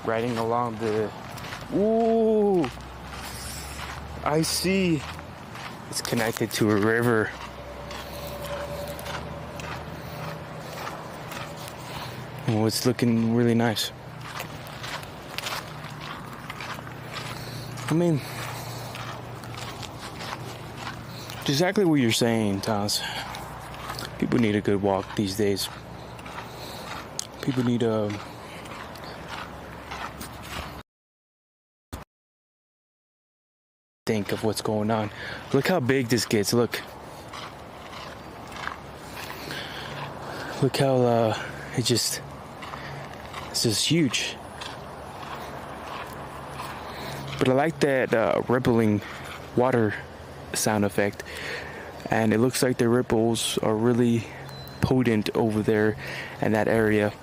Riding along the... Ooh! I see. It's connected to a river. Oh, it's looking really nice. I mean, exactly what you're saying, Thomas. People need a good walk these days. People need a... think of what's going on. Look how big this gets. Look how it's just huge. But I like that rippling water sound effect. And it looks like the ripples are really potent over there in that area.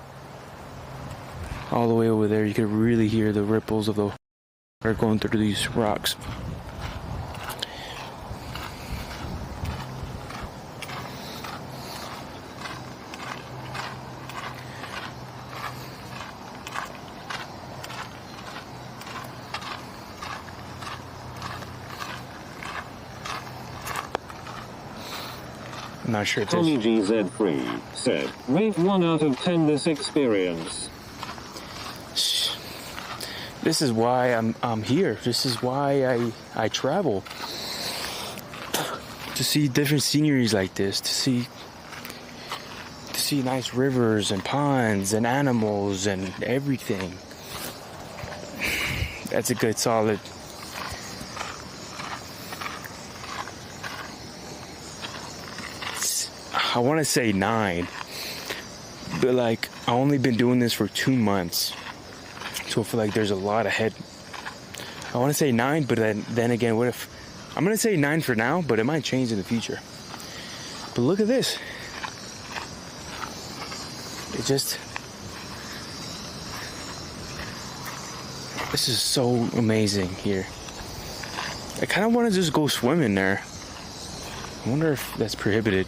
All the way over there, you can really hear the ripples of the water going through these rocks. I'm not sure if Tommy GZ3 said, rate 1 out of 10 this experience. This is why I'm here. This is why I travel. To see different sceneries like this, to see nice rivers and ponds and animals and everything. That's a good solid. I want to say 9, but like I only been doing this for 2 months, so I feel like there's a lot ahead. I want to say 9, but then again, what if I'm gonna say 9 for now, but it might change in the future. But look at this. This is so amazing here. I kind of want to just go swim in there. I wonder if that's prohibited.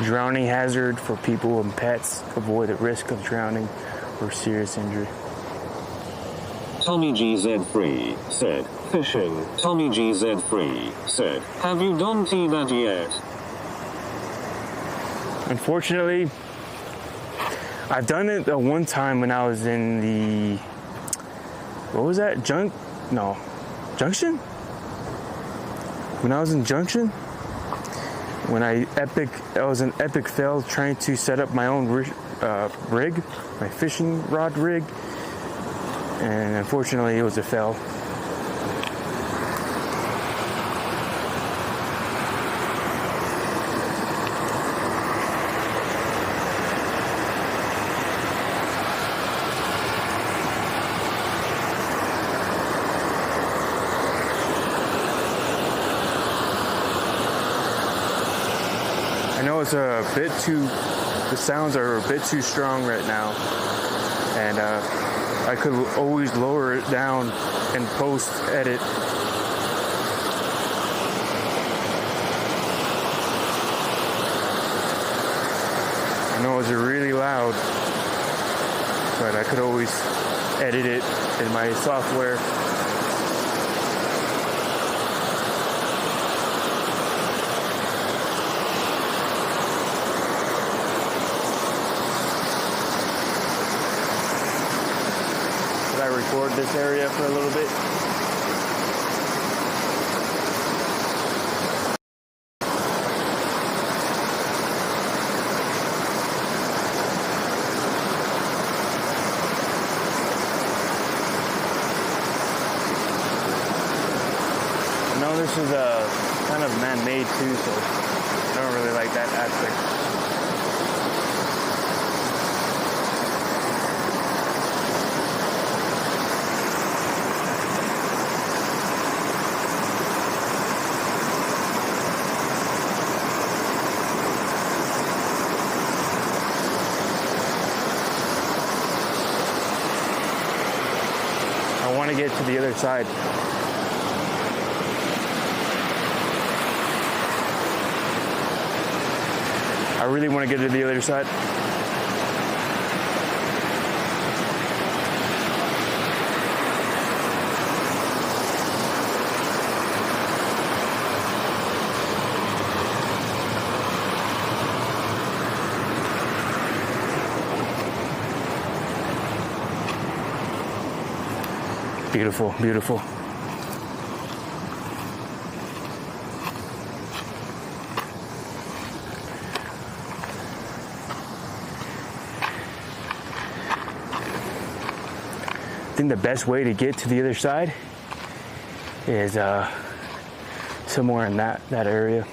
Drowning hazard for people and pets. Avoid the risk of drowning or serious injury. Tommy GZ3 said, fishing. Tommy GZ3 said, have you done that yet? Unfortunately, I've done it one time when I was in the, what was that? Junction? When I was in Junction? When I was an epic fail trying to set up my own rig, my fishing rod rig, and unfortunately it was a fail. I know it's a bit too, the sounds are a bit too strong right now, and I could always lower it down and post edit. I know it's really loud, but I could always edit it in my software. I record this area for a little bit. I know this is kind of man-made too, so I don't really like that aspect. I want to get to the other side. I really want to get to the other side. Beautiful, beautiful. I think the best way to get to the other side is somewhere in that area.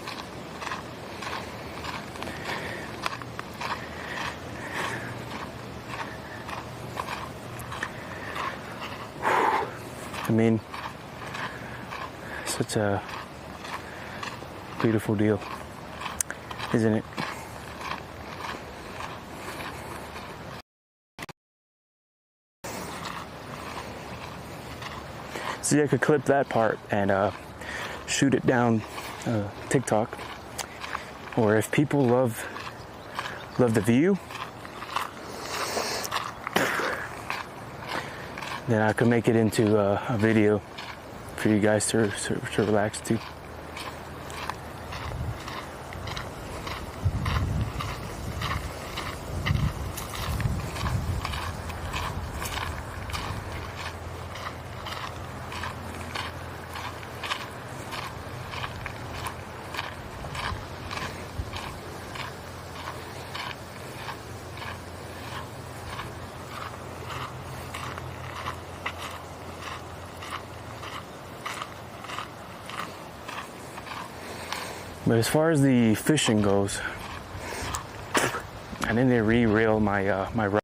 I mean, such a beautiful deal, isn't it? See, I could clip that part and shoot it down TikTok. Or if people love the view, then I could make it into a video for you guys to relax to. But as far as the fishing goes, I need to re-reel my rod.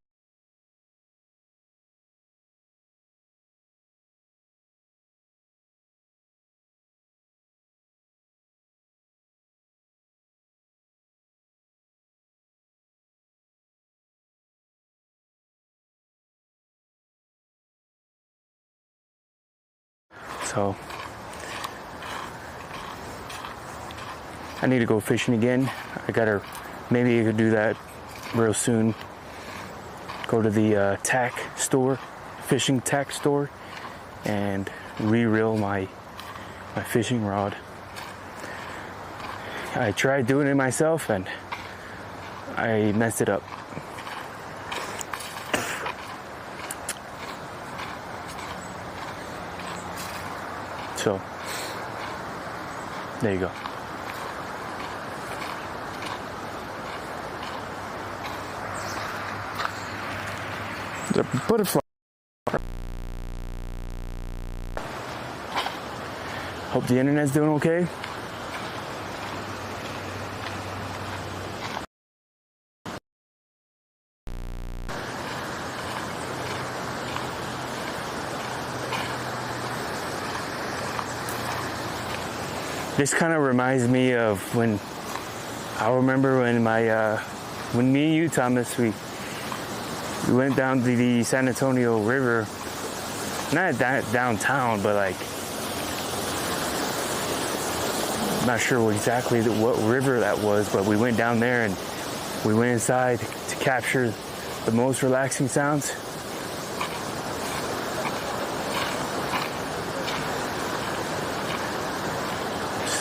So I need to go fishing again. Maybe I could do that real soon. Go to the tack store, fishing tack store, and re-reel my fishing rod. I tried doing it myself and I messed it up. So, there you go. The butterfly. Hope the internet's doing okay. This kind of reminds me of when I remember when when me and you, Thomas, we went down to the San Antonio River, not downtown, but like, I'm not sure exactly what river that was, but we went down there and we went inside to capture the most relaxing sounds.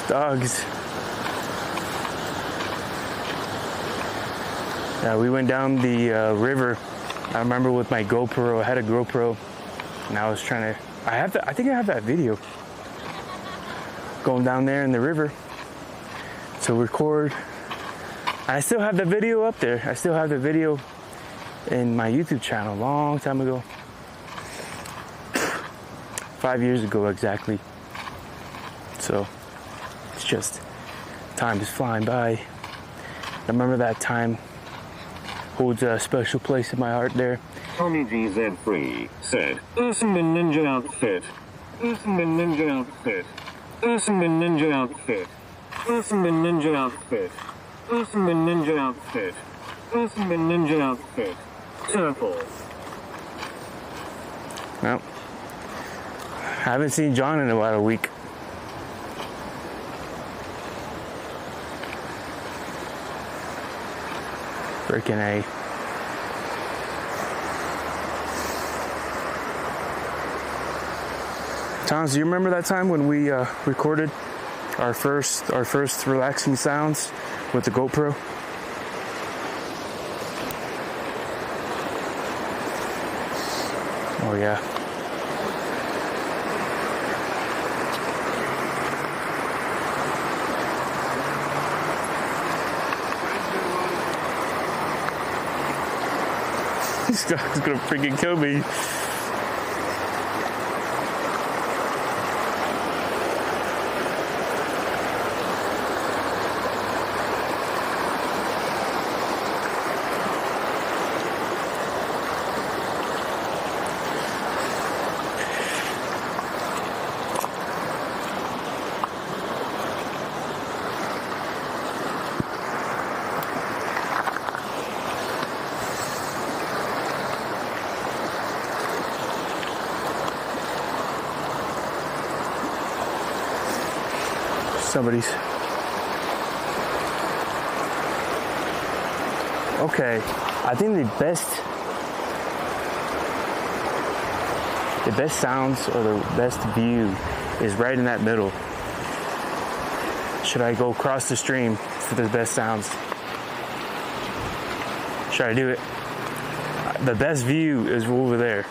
Dogs. We went down the river. I remember with my GoPro. I had a GoPro, and I was trying to. I think I have that video. Going down there in the river. So record. I still have the video up there. I still have the video in my YouTube channel a long time ago. 5 years ago exactly. So it's just time is flying by. I remember that time holds a special place in my heart there. Tommy GZ3 said, Ursaman Ninja outfit. Ursaman Ninja outfit. Ursaman Ninja outfit. Ursaman Ninja outfit. Ursaman Ninja outfit. Ursaman Ninja outfit. Turtle. Well, I haven't seen John in about a week. Freaking A. Thomas, do you remember that time when we recorded our first relaxing sounds with the GoPro? Oh yeah. This guy's gonna freaking kill me. Somebody's. Okay, I think the best sounds or the best view is right in that middle. Should I go across the stream for the best sounds? Should I do it? The best view is over there.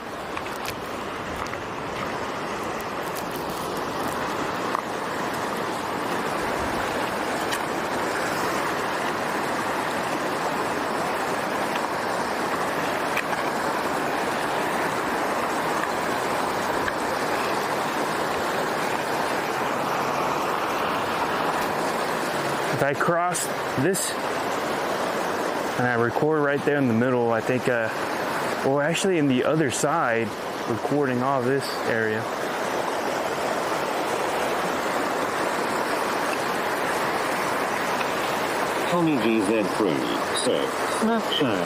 If I cross this and I record right there in the middle, I think, or actually in the other side, recording all this area. Tommy GZ3, so, Snapchat.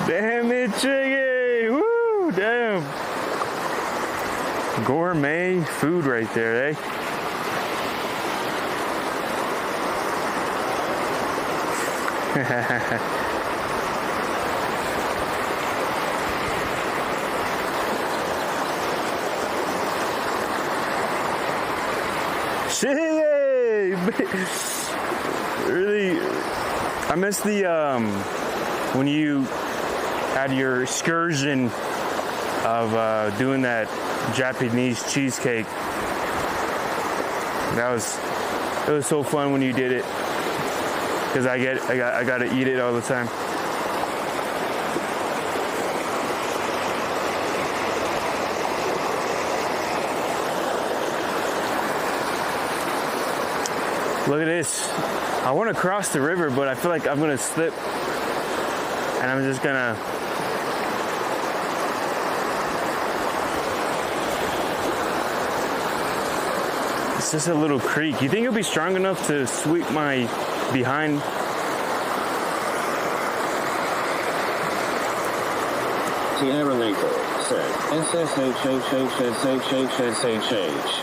Damn it, Chiggy! Woo! Damn! Gourmet food right there, eh? Chiggy! Really, I miss the when you had your excursion of doing that Japanese cheesecake. It was so fun when you did it, because I got to eat it all the time. Look at this. I want to cross the river, but I feel like I'm gonna slip, and I'm just gonna. It's just a little creek. You think it'll be strong enough to sweep my behind? Sierra Laker, said, SSHHHSHHSHH.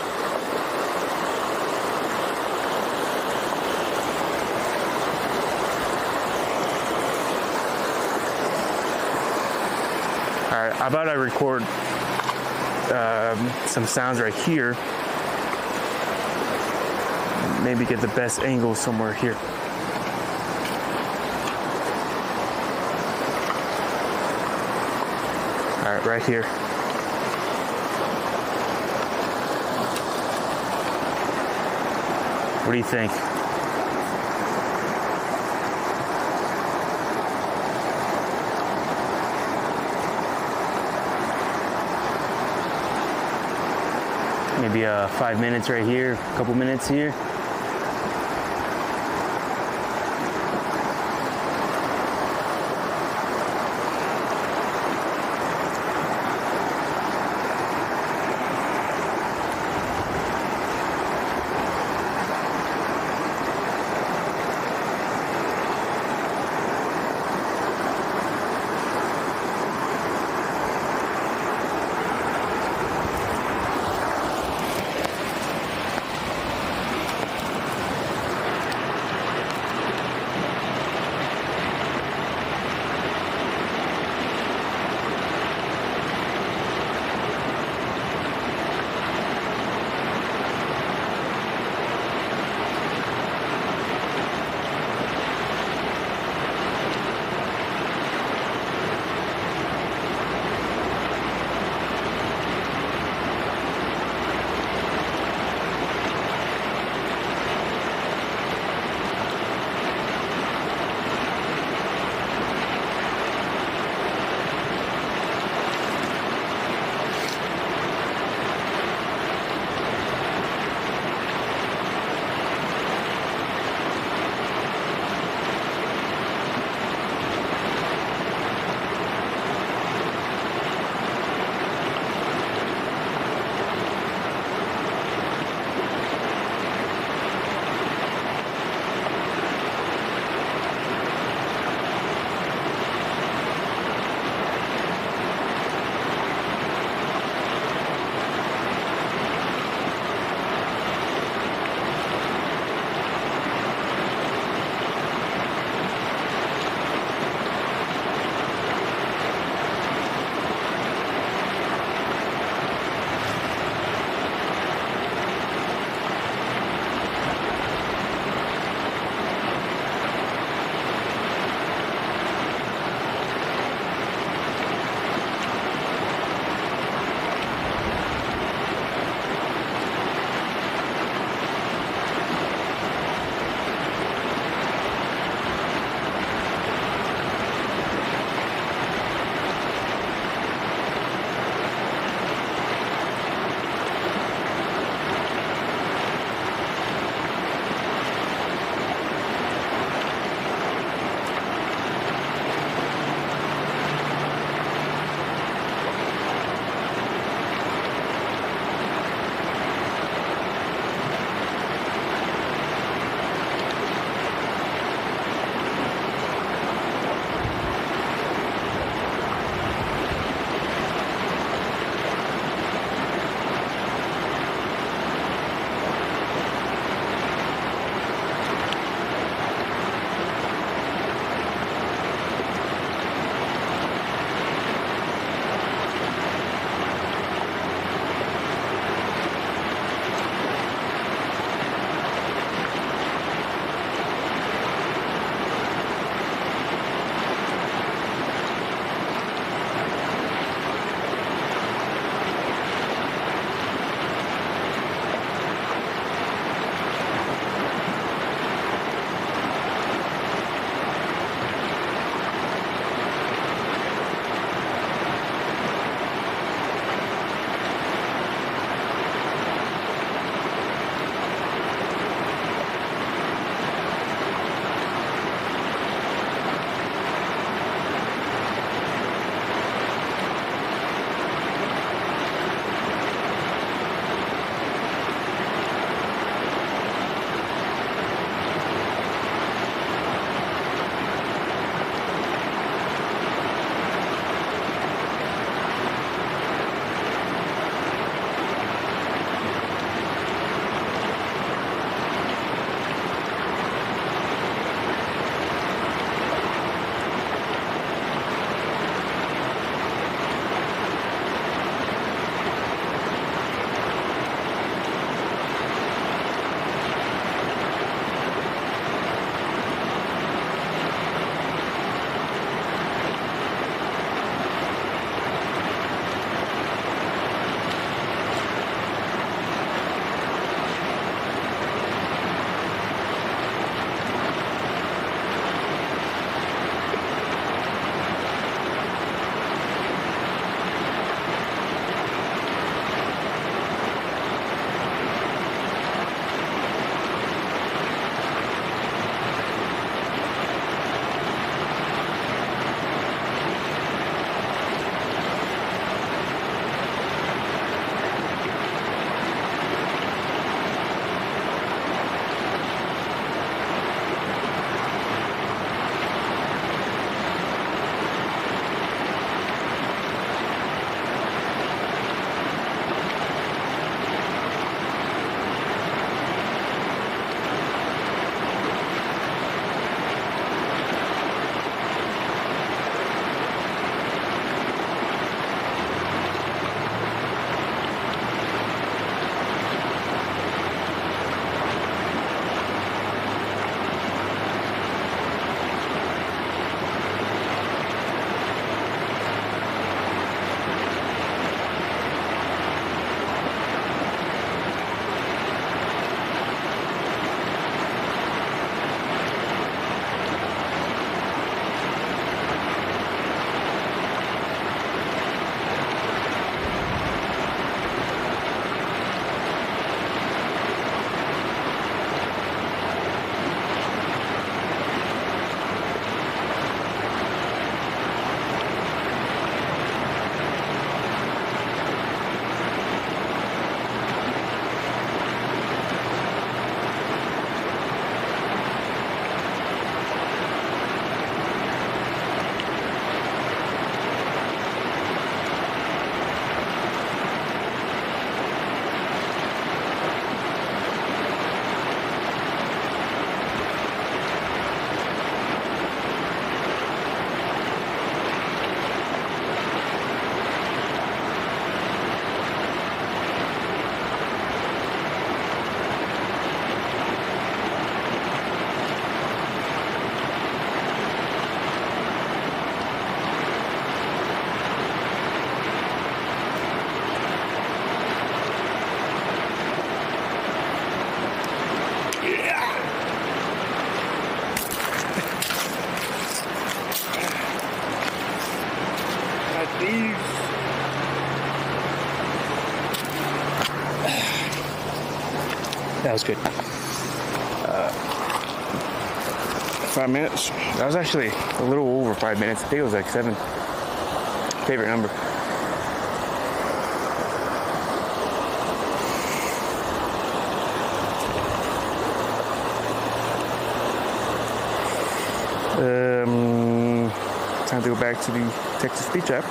Alright, how about I record some sounds right here. Maybe get the best angle somewhere here. Alright, right here. What do you think? Maybe 5 minutes right here, a couple minutes here. it was good. 5 minutes. That was actually a little over 5 minutes. I think it was like 7. Favorite number. Time to go back to the text-to-speech app.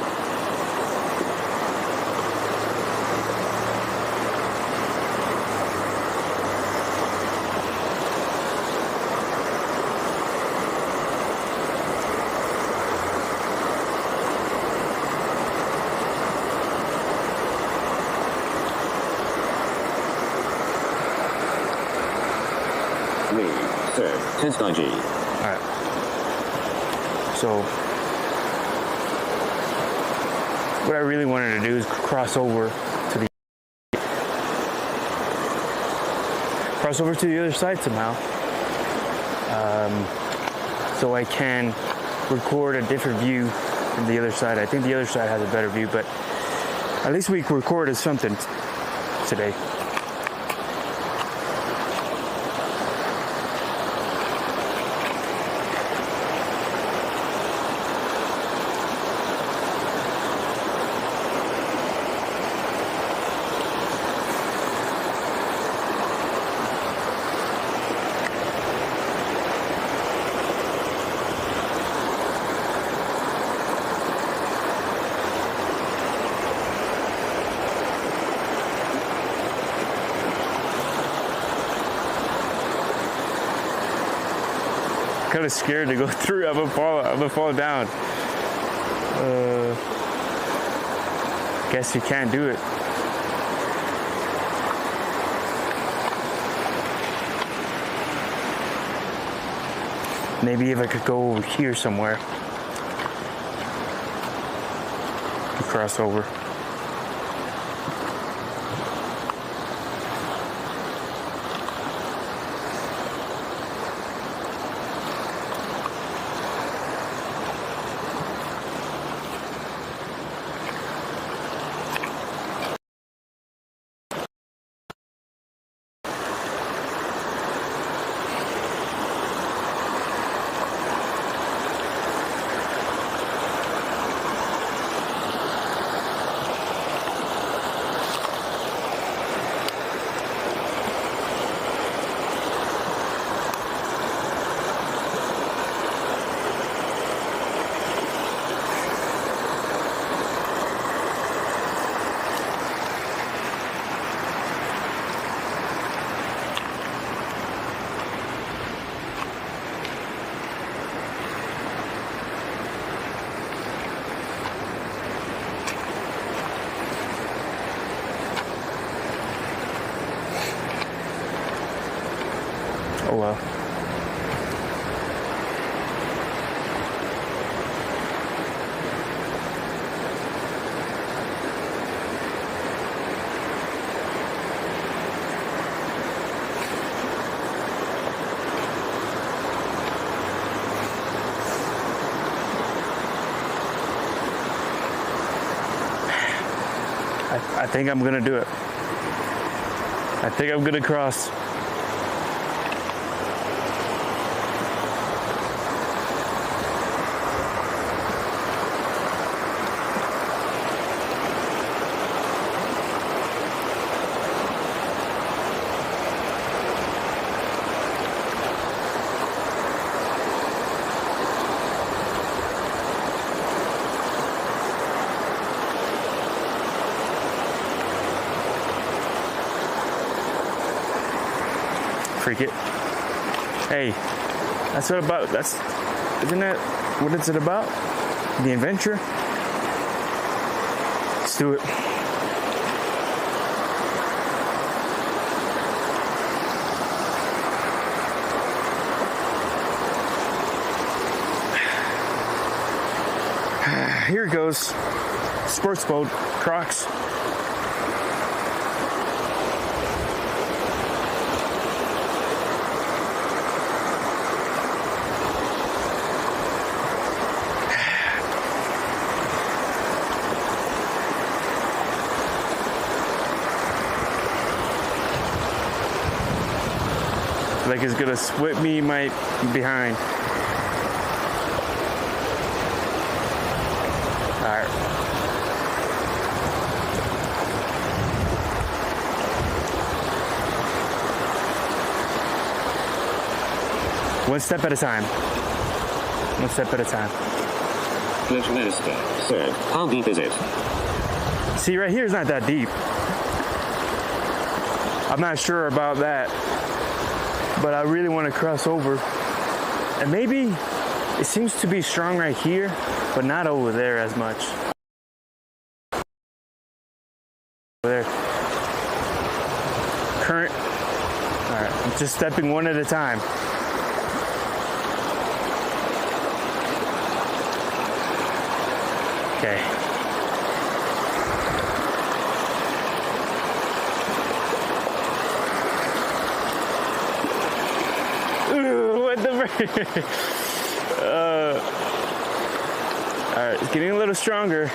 Test IG. Alright. So, what I really wanted to do is cross over to the other side somehow. So I can record a different view from the other side. I think the other side has a better view, but at least we recorded something today. Kind of scared to go through. I'm gonna fall down. Guess you can't do it. Maybe if I could go over here somewhere and cross over. Oh well. I think I'm gonna do it. I think I'm gonna cross. Freak it. Hey, that's what about, isn't that what it's about? The adventure? Let's do it. Here it goes. Sports boat, Crocs. like it's gonna split me my behind. All right. One step at a time. One step at a time. Sir, how deep is it? See, right here is not that deep. I'm not sure about that, but I really want to cross over. And maybe it seems to be strong right here, but not over there as much. Over there. Current. All right, I'm just stepping one at a time. Okay. Ooh, what the frick? All right, it's getting a little stronger.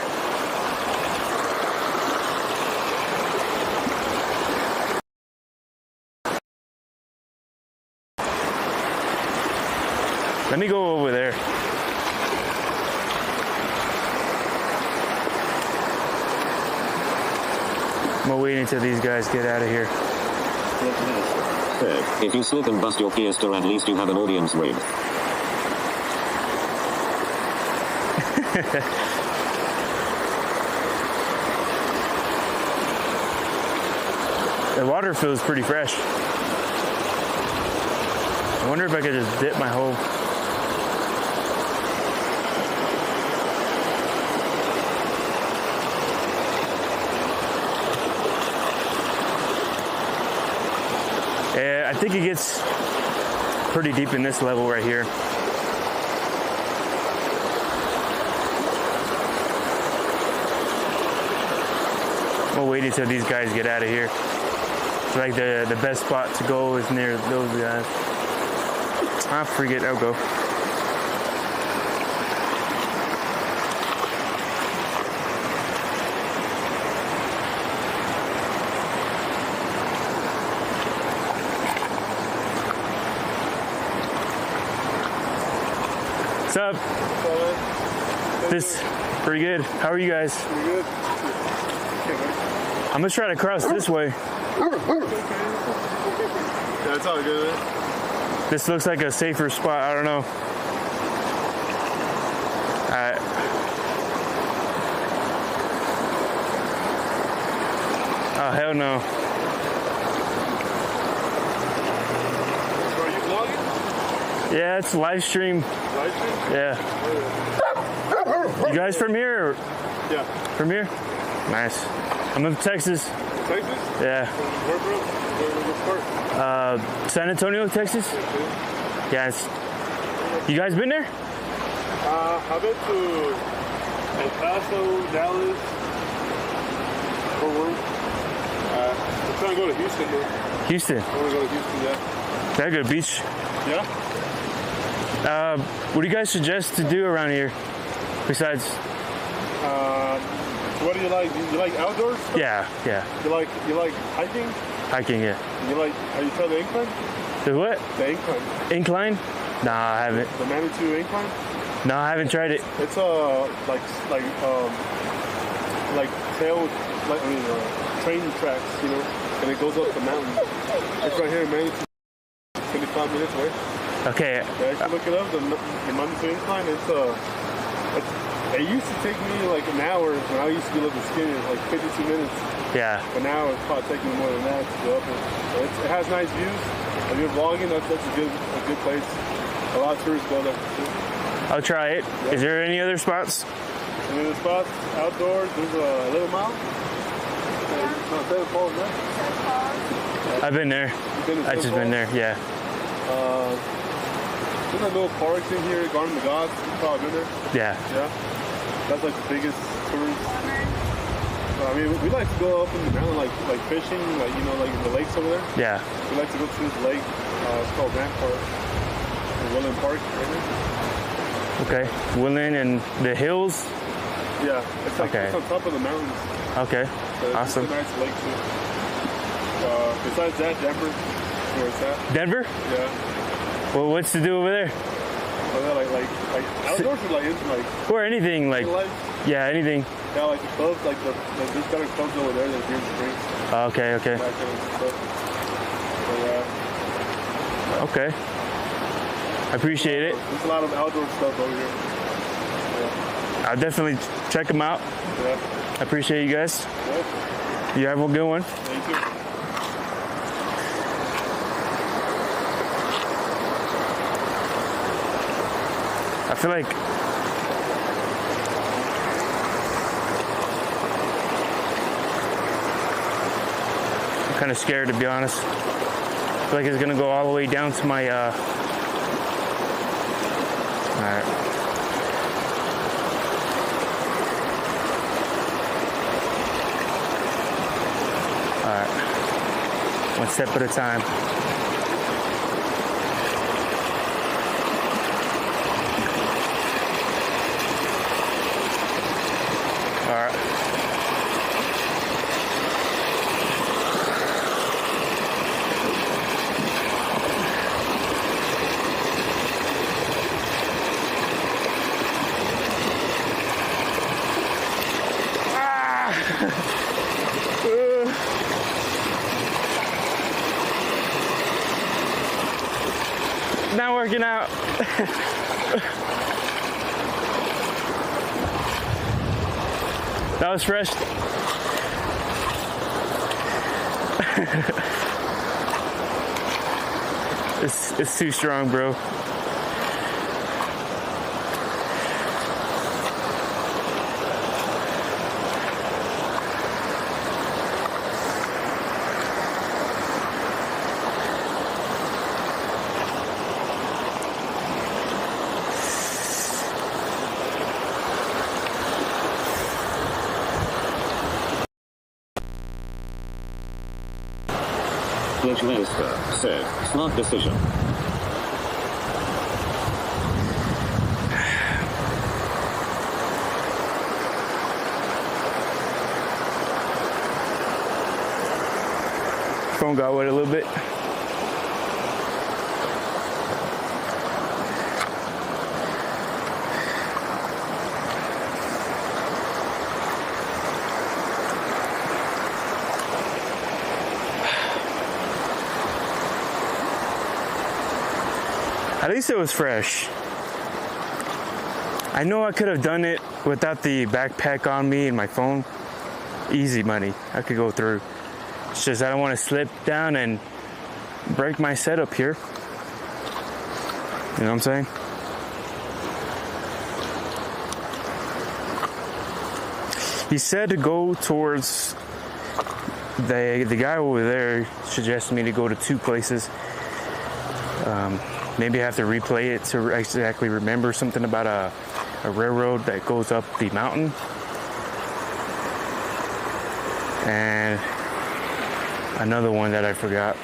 Let me go over there. I'm waiting until these guys get out of here. Sir, if you slip and bust your fiesta, at least you have an audience rig. The water feels pretty fresh. I wonder if I could just dip my whole... Yeah, I think it gets pretty deep in this level right here. We'll wait until these guys get out of here. It's like the best spot to go is near those guys. Ah, forget, I'll go. What's up? This pretty good. How are you guys? Pretty good. I'm gonna try to cross this way. Yeah, it's all good, man. This looks like a safer spot. I don't know. Alright. Oh, hell no. Are you vlogging? Yeah, it's live stream. Live stream? Yeah. You guys from here? Or Yeah. from here? Nice. I'm in Texas. Texas? Yeah. Where, bro? Which part? San Antonio, Texas? Yes. You guys been there? I've been to El Paso, Dallas, Fort Worth. I'm trying to go to Houston, though. Houston. I want to go to Houston, yeah. That good beach. Yeah? What do you guys suggest to do around here? Besides, What do you like? You like outdoors? yeah. You like hiking? Hiking, yeah. You like? Have you tried the incline? The what? The incline. Incline? Nah, I haven't. The Manitou incline. No, I haven't tried it. It's like tail, train tracks, you know, and it goes up the mountain. It's right here in Manitou, 25 minutes away. Okay. Yeah, if you look it up, the Manitou incline. It used to take me like an hour when I used to be looking skinny, like 52 minutes. Yeah. But now it's probably taking me more than that to go up it. It has nice views. If you're vlogging, that's a good place. A lot of tourists go there too. I'll try it. Yeah. Is there any other spots? Any other spots? Outdoors, there's a Little Mile. No, St. Paul's there. I've been there. I've just been there, yeah. There's like little parks in here, Garden of the Gods. You've probably been there. Yeah. Yeah. That's like the biggest tourist. I mean, we like to go up in the mountain, like fishing, like like the lakes over there. Yeah. We like to go to this lake. It's called Grant Park, in Woodland Park. Right Okay. Woodland and the hills? yeah, it's like Okay. it's on top of the mountains. Okay. So Awesome. It's a nice lake too. Besides that, Denver. where it's at. Denver? Yeah. Well, what's to do over there? Like outdoors or like into like Or anything, like, life? yeah, anything. Yeah, like the clubs, like there's better clubs over there than beers and drinks. Okay, okay. That kind of stuff. So, Okay. I appreciate it. there's a lot of outdoor stuff over here. Yeah. I'll definitely check them out. Yeah. I appreciate you guys. Yeah. You have a good one. Thank you. I feel like I'm kind of scared, to be honest. I feel like it's gonna go all the way down to my all right. All right. One step at a time. All right. Not working out. That was fresh. It's too strong, bro. Minister said, smart decision. Phone got wet a little bit. At least it was fresh. I know I could have done it without the backpack on me and my phone. Easy money. I could go through. It's just I don't want to slip down and break my setup here. You know what I'm saying? He said to go towards the guy over there suggested me to go to two places. Maybe I have to replay it to exactly remember something about a railroad that goes up the mountain. And another one that I forgot.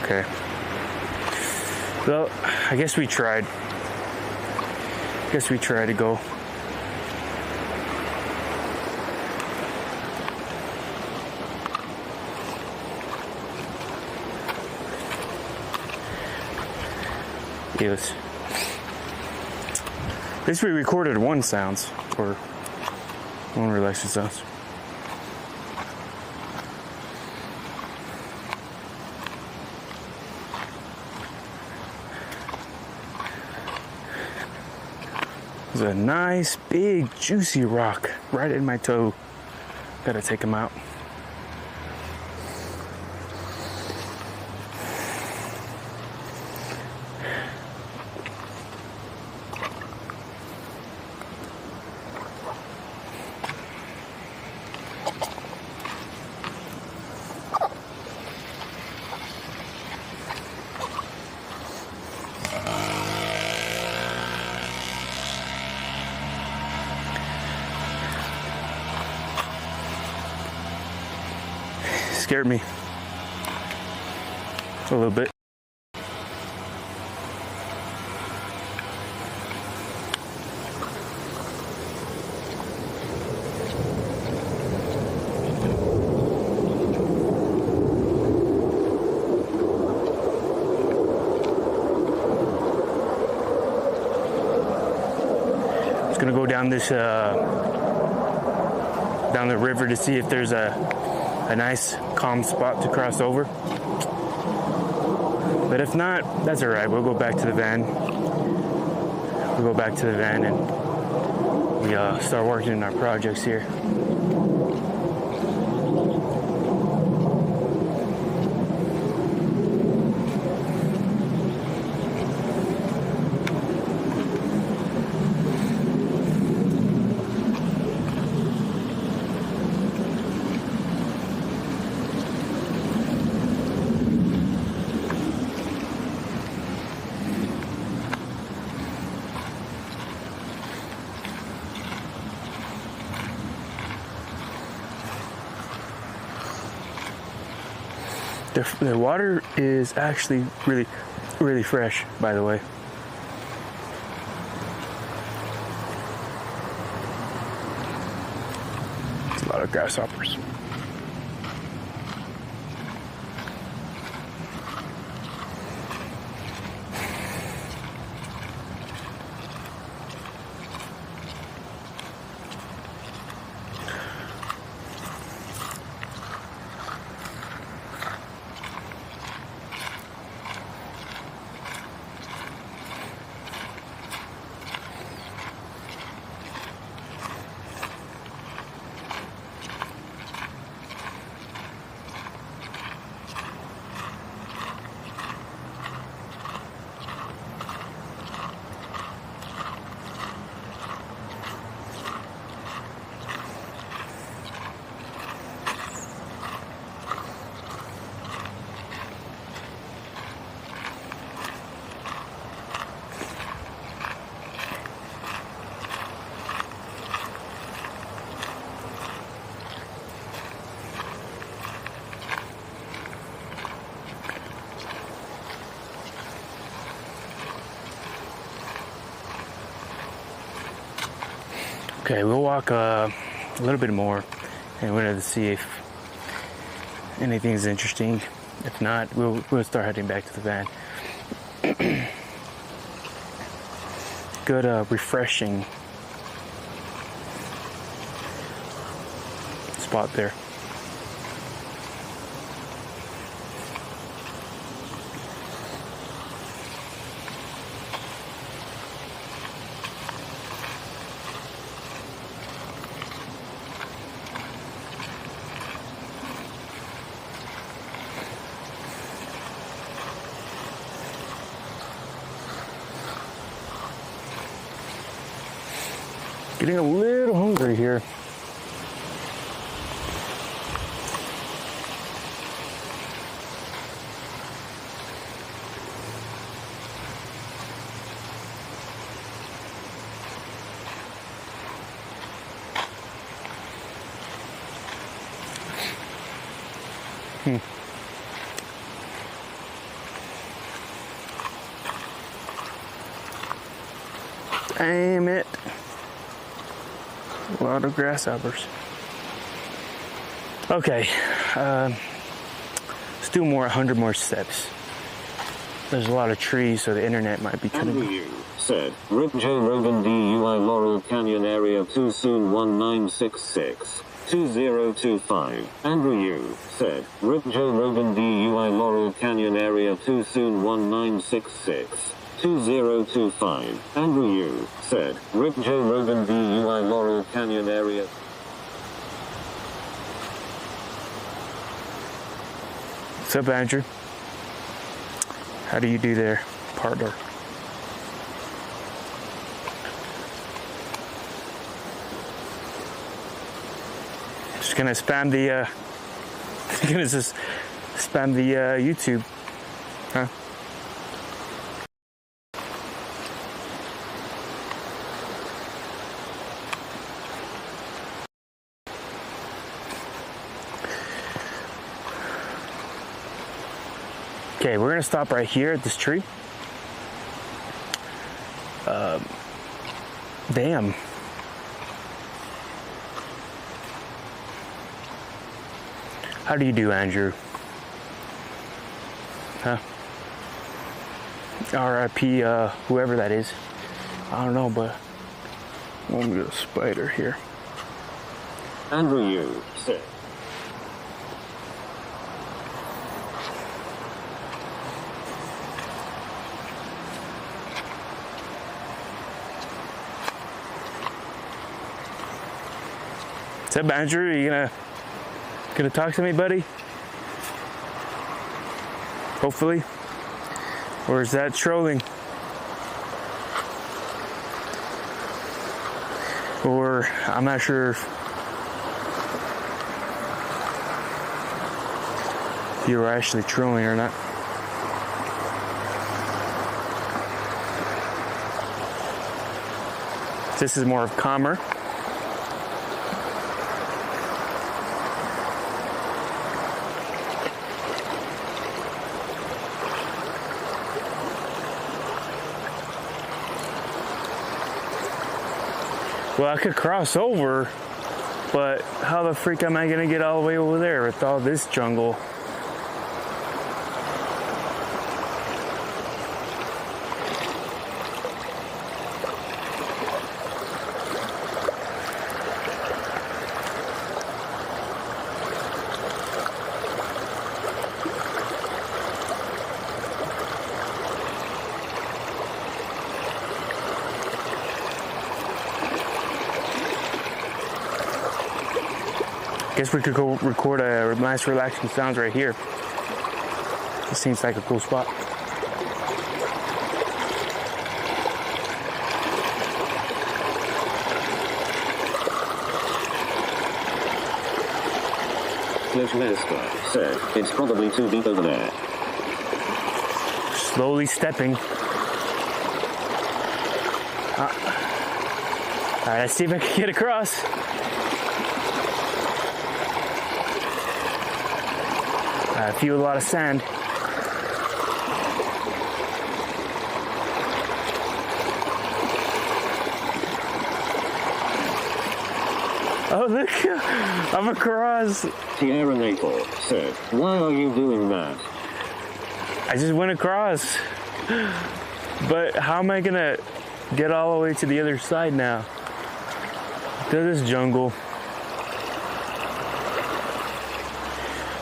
Okay. Well, I guess we tried. To go. Yes. At least we recorded one sounds, or one relaxing sounds. There's a nice, big, juicy rock right in my toe. Gotta take him out. Scared me a little bit. Just gonna go down this down the river to see if there's a nice calm spot to cross over. But if not, that's all right. We'll go back to the van. We'll go back to the van and we start working on our projects here. The water is actually really fresh, by the way. It's a lot of grasshoppers. Okay, we'll walk a little bit more and we're going to see if anything's interesting. If not, we'll start heading back to the van. Good, refreshing spot there. Getting a little hungry here. Damn it. A lot of grasshoppers. Okay, let's do 100 more steps. There's a lot of trees, so the internet might be cutting. Andrew Yu said, Rip Joe Rogan DUI Laurel Canyon Area 2 Soon 1966. 2025. Andrew Yu said, Rip Joe Rogan DUI Laurel Canyon Area 2 Soon 1966. 2025. Andrew Yu said, Rip Joe Rogan DUI Laurel Canyon Area. What's up, Andrew? How do you do there, partner? Just gonna spam the just spam the YouTube, huh? Okay, we're gonna stop right here at this tree. Damn. How do you do, Andrew? Huh? R.I.P. Whoever that is. I don't know, but Oh, we got a spider here. Andrew, you sit. What's up, Andrew? Are you gonna talk to me, buddy? Hopefully. Or is that trolling? Or I'm not sure if you were actually trolling or not. This is more of calmer. Well, I could cross over, but how the freak am I gonna get all the way over there with all this jungle? Guess we could go record a nice relaxing sounds right here. This seems like a cool spot. Clochester said, it's probably too deep over there. Slowly stepping. Alright, let's see if I can get across. I feel a lot of sand. Oh, look, I'm across. Sierra Naples said, why are you doing that? I just went across. But how am I gonna get all the way to the other side now? To this jungle.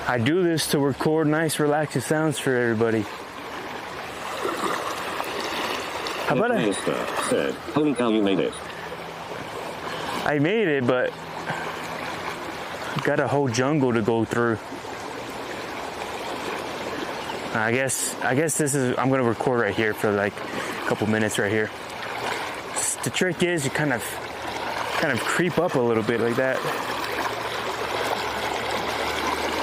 I do this to record nice relaxing sounds for everybody. How about Clochester said, holy cow, you made it. I made it, but got a whole jungle to go through. I guess this is, I'm gonna record right here for like a couple minutes right here. The trick is you kind of creep up a little bit like that.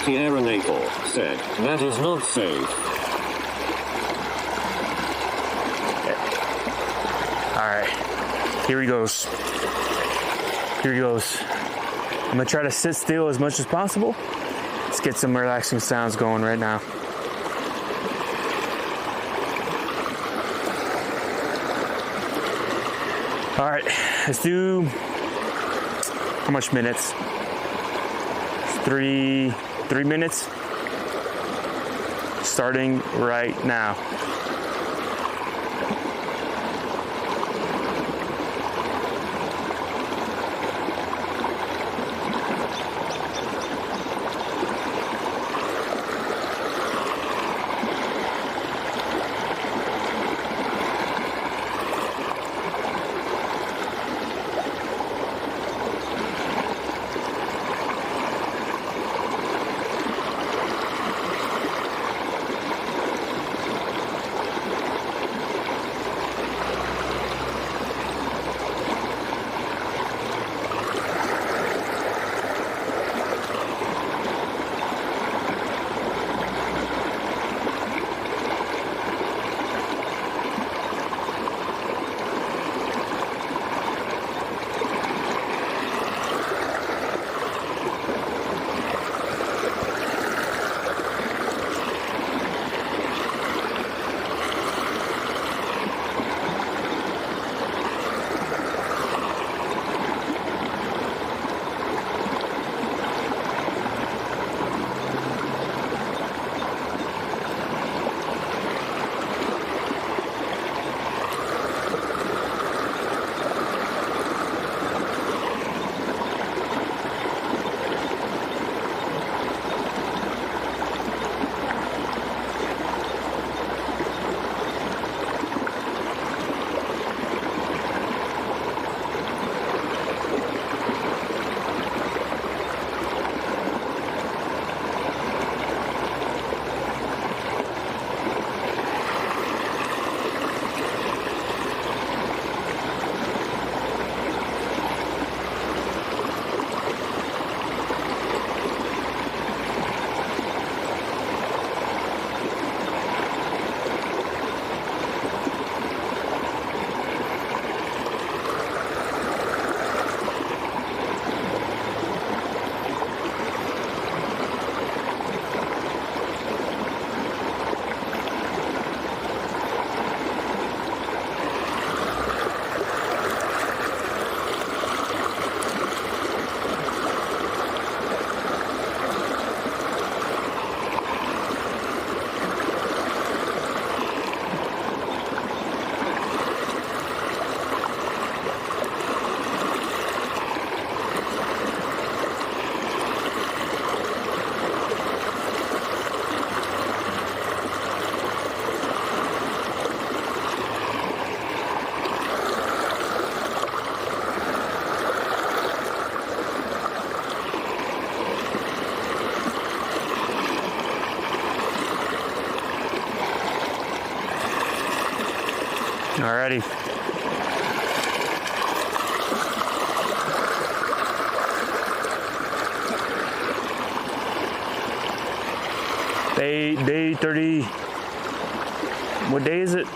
Sierra Naples said, that is not safe. Alright, here he goes. Here he goes. I'm gonna try to sit still as much as possible. Let's get some relaxing sounds going right now. Alright, let's do, how much minutes? 3 minutes. Starting right now. Alrighty. Day 30. What day is it?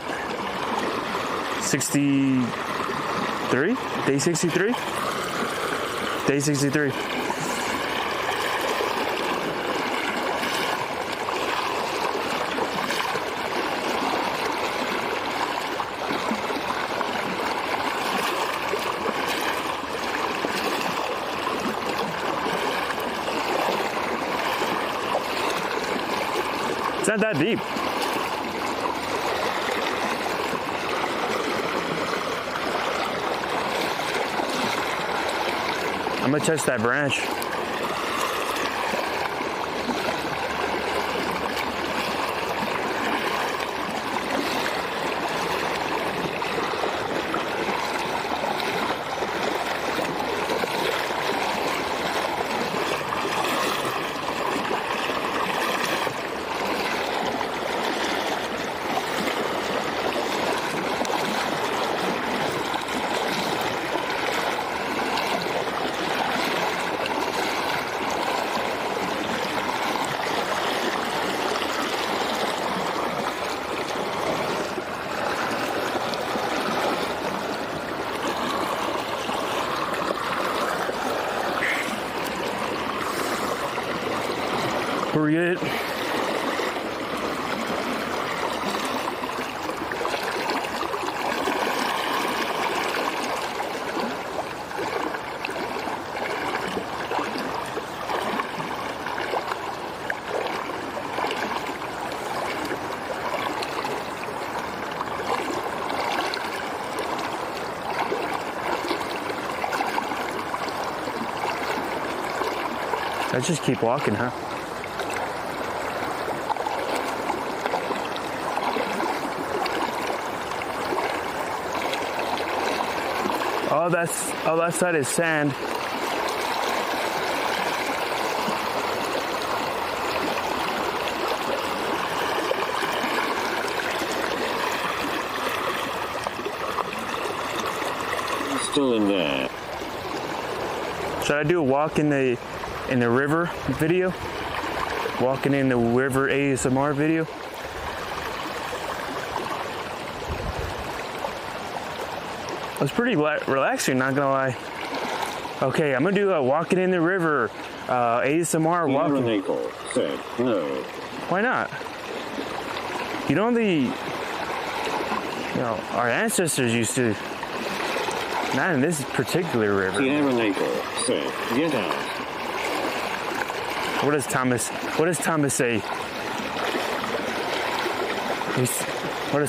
63? Day 63? Day 63. It's not that deep. I'm gonna touch that branch. We're good. Let's just keep walking, huh? Oh, that side is sand. Still in there. Should I do a walk in the river video? Walking in the river ASMR video? It was pretty relaxing, not gonna lie. Okay, I'm gonna do a walking in the river ASMR walking. Nickel said no. Why not? You know our ancestors used to. Not in this particular river. Sierra Nickel said get out. What does Thomas say? What does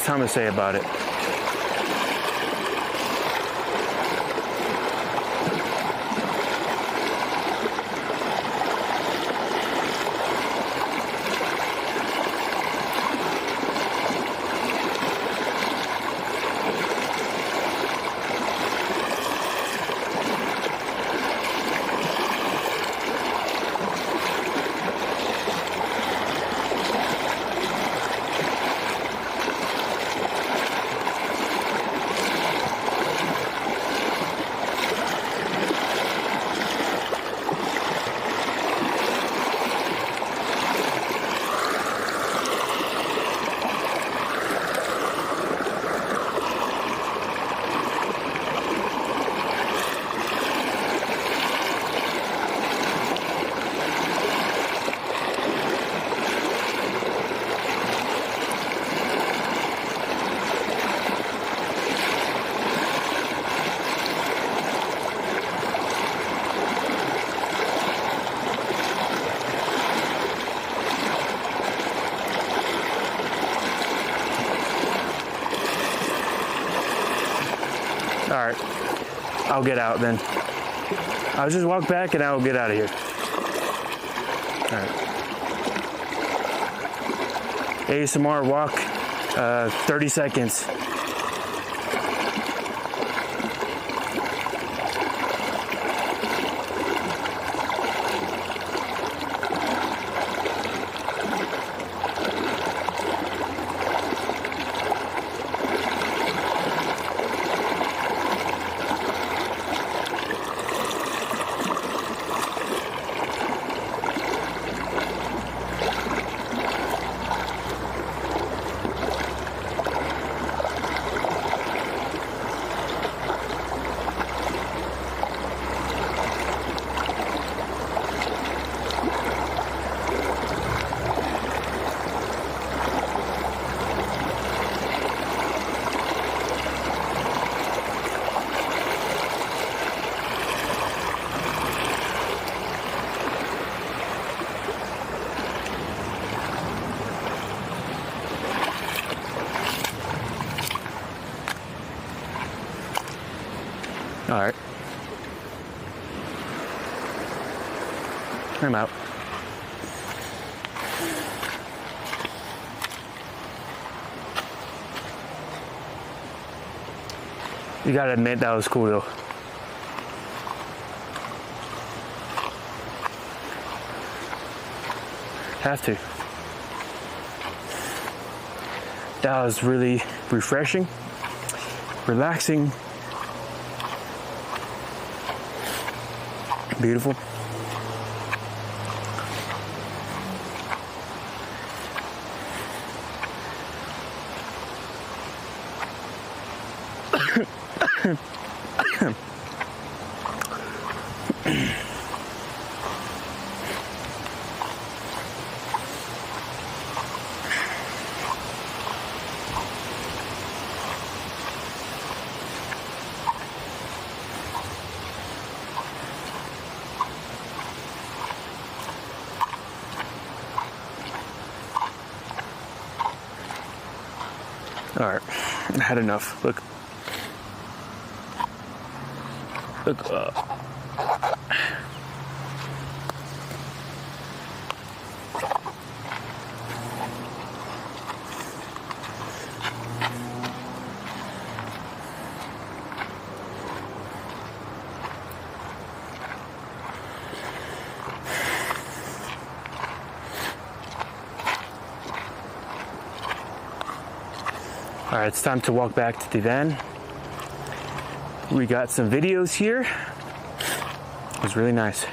Thomas say about it? All right, I'll get out then. I'll just walk back and I'll get out of here. All right. ASMR walk, 30 seconds. All right. I'm out. You gotta admit that was cool though. Have to. That was really refreshing, relaxing, beautiful. All right, I had enough. Look. All right, it's time to walk back to the van. We got some videos here. It was really nice.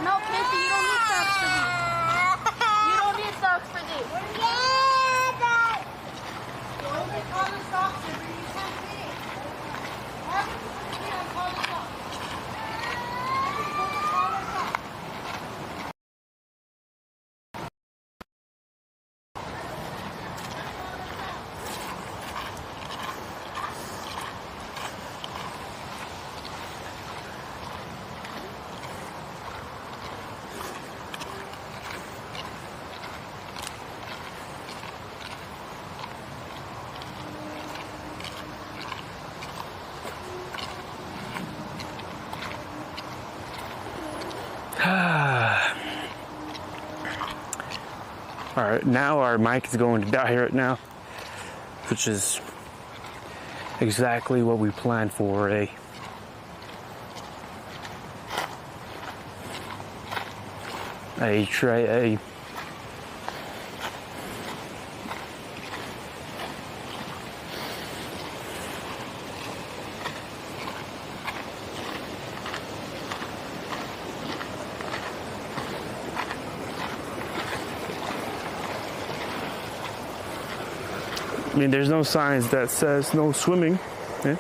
No, Casey, you don't need socks for these. You don't need socks for these. You don't need collar socks for these. All right, now our mic is going to die right now, which is exactly what we planned for, eh? A I mean, there's no signs that says no swimming, eh?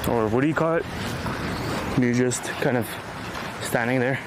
Or what do you call it? You're just kind of standing there.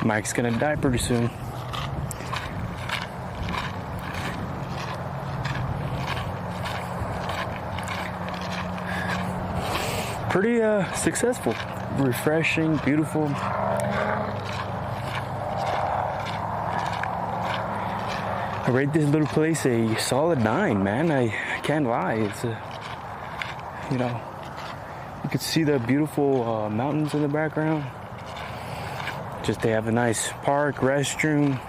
Mike's gonna die pretty soon. Pretty successful, refreshing, beautiful. I rate this little place a solid 9, man. I can't lie. It's you know, you could see the beautiful mountains in the background. Just they have a nice park, restroom,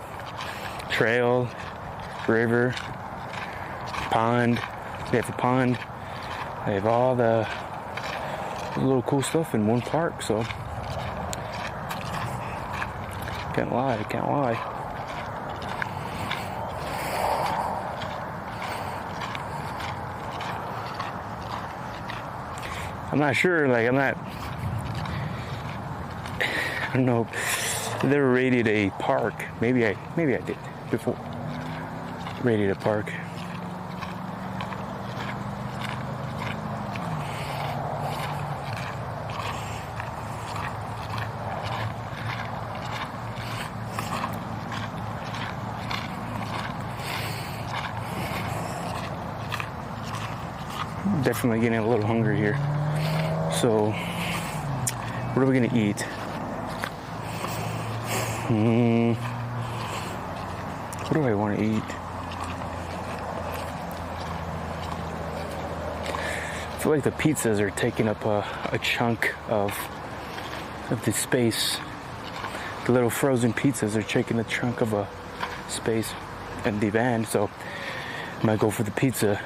trail, river, pond. They have a pond. They have all the little cool stuff in one park, so can't lie, can't lie. I'm not sure, like I don't know. I never rated a park. Maybe I did before. Rated a park. Definitely getting a little hungry here. So, what are we gonna eat? What do I want to eat? I feel like the pizzas are taking up a chunk of the space. The little frozen pizzas are taking a chunk of a space in the van, so I might go for the pizza.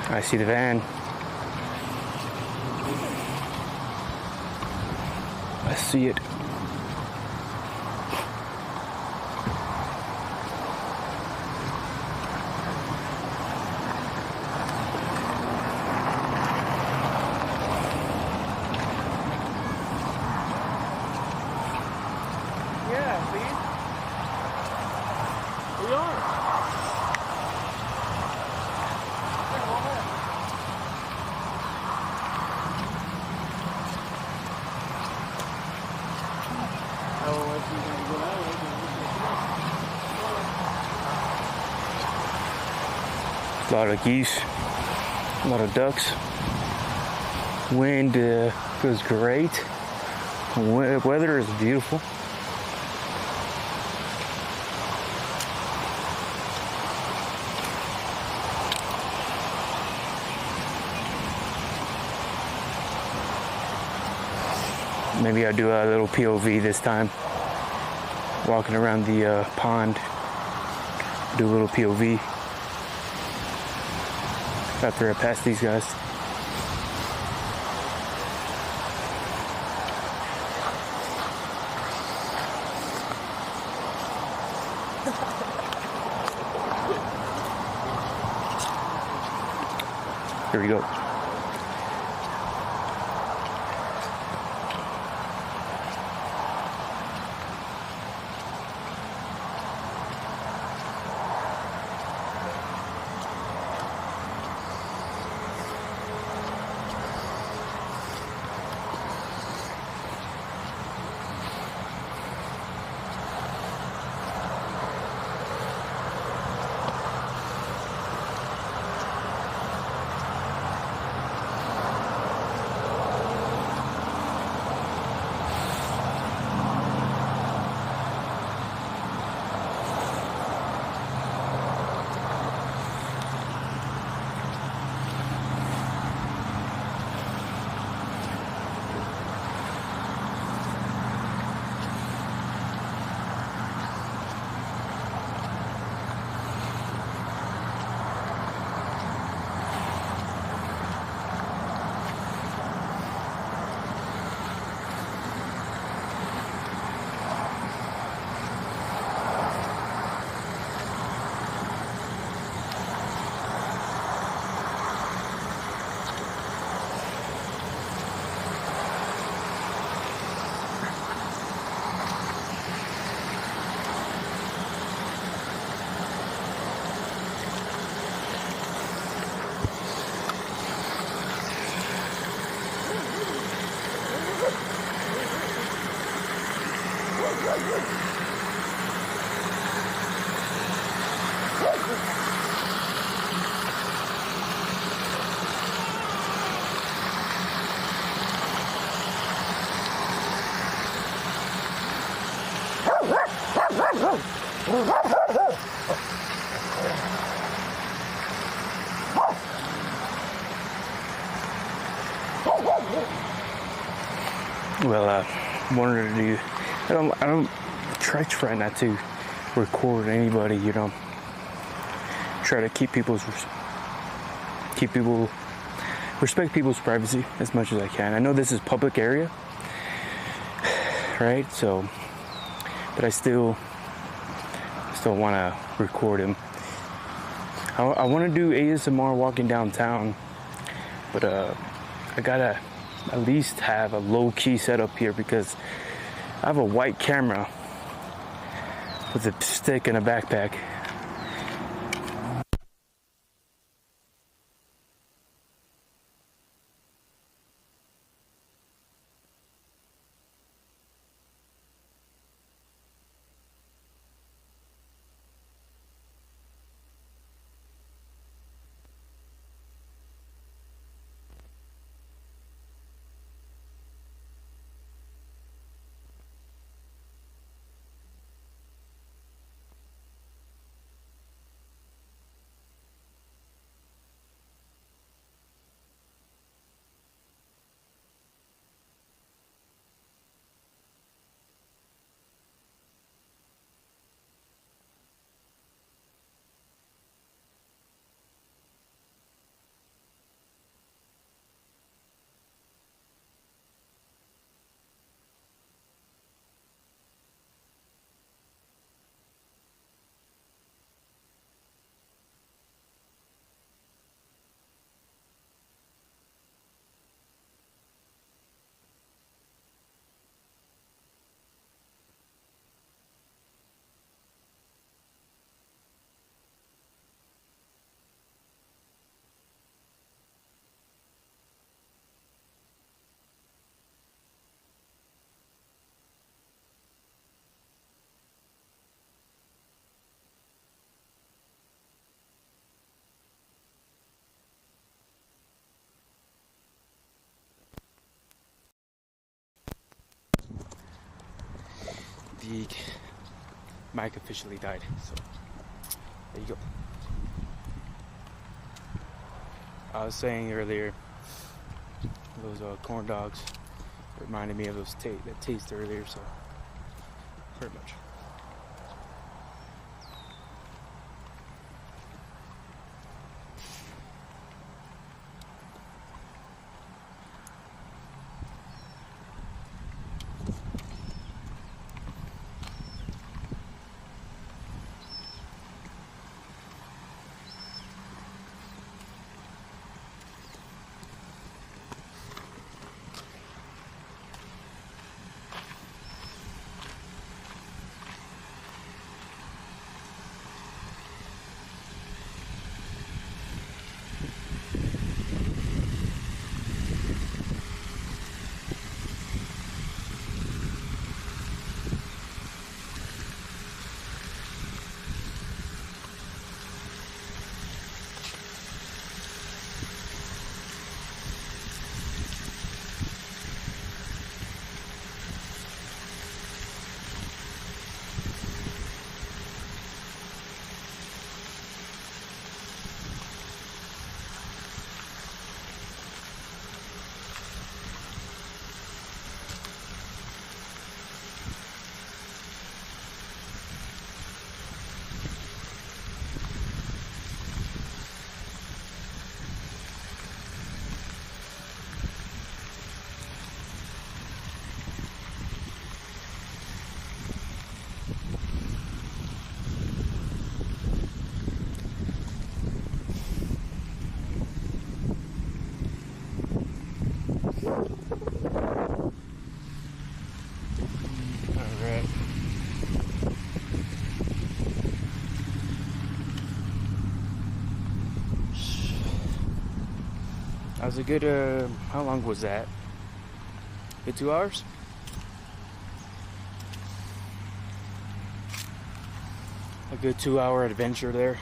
I see the van. I see it. Yeah, see? We are. A lot of geese, a lot of ducks. Wind feels great. Weather is beautiful. Maybe I'll do a little POV this time. Walking around the pond. Do a little POV. After I pass these guys. Here we go. Well, wanted to do. I don't try not to record anybody. You know, try to respect people's privacy as much as I can. I know this is public area, right? So, but I still want to record him. I want to do ASMR walking downtown, but I gotta at least have a low-key setup here because I have a white camera with a stick and a backpack. the mic officially died. So there you go. I was saying earlier, those corn dogs reminded me of those that taste earlier. So pretty much. Alright. That was a good, how long was that? Good 2 hours? A good 2-hour adventure there.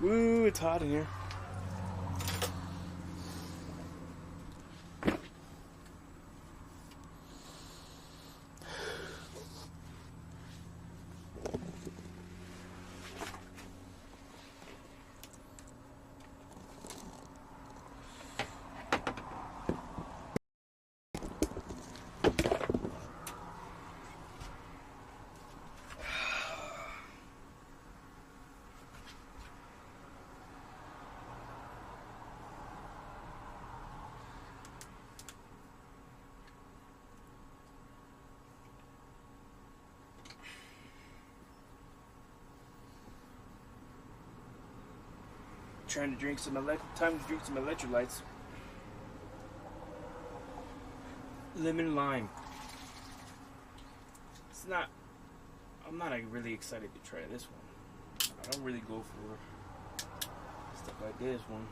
Woo, it's hot in here. Trying to drink some time to drink some electrolytes. Lemon lime. It's not. I'm not really excited to try this one. I don't really go for stuff like this one.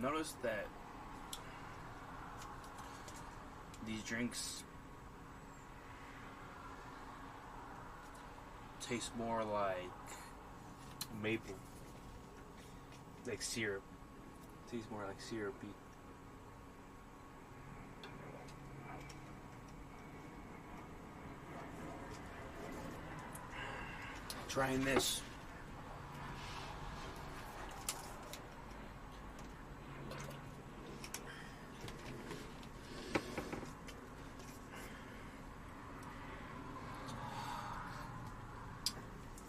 noticed that these drinks taste more like maple, like syrup. Tastes more like syrupy. Trying this.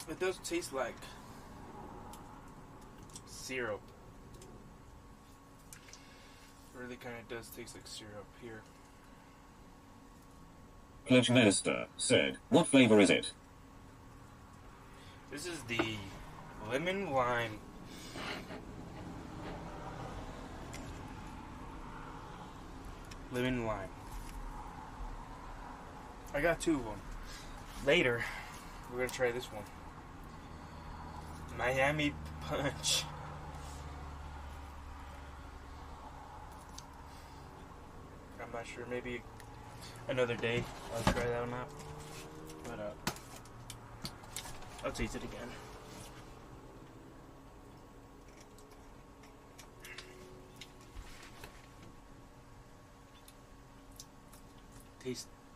It does taste like syrup. It really kind of does taste like syrup here. Pledge Master said, what flavor is it? This is the lemon lime. Lemon lime. I got 2 of them. Later, we're gonna try this one. Miami Punch. I'm not sure. Maybe another day I'll try that one out. But I'll taste it again.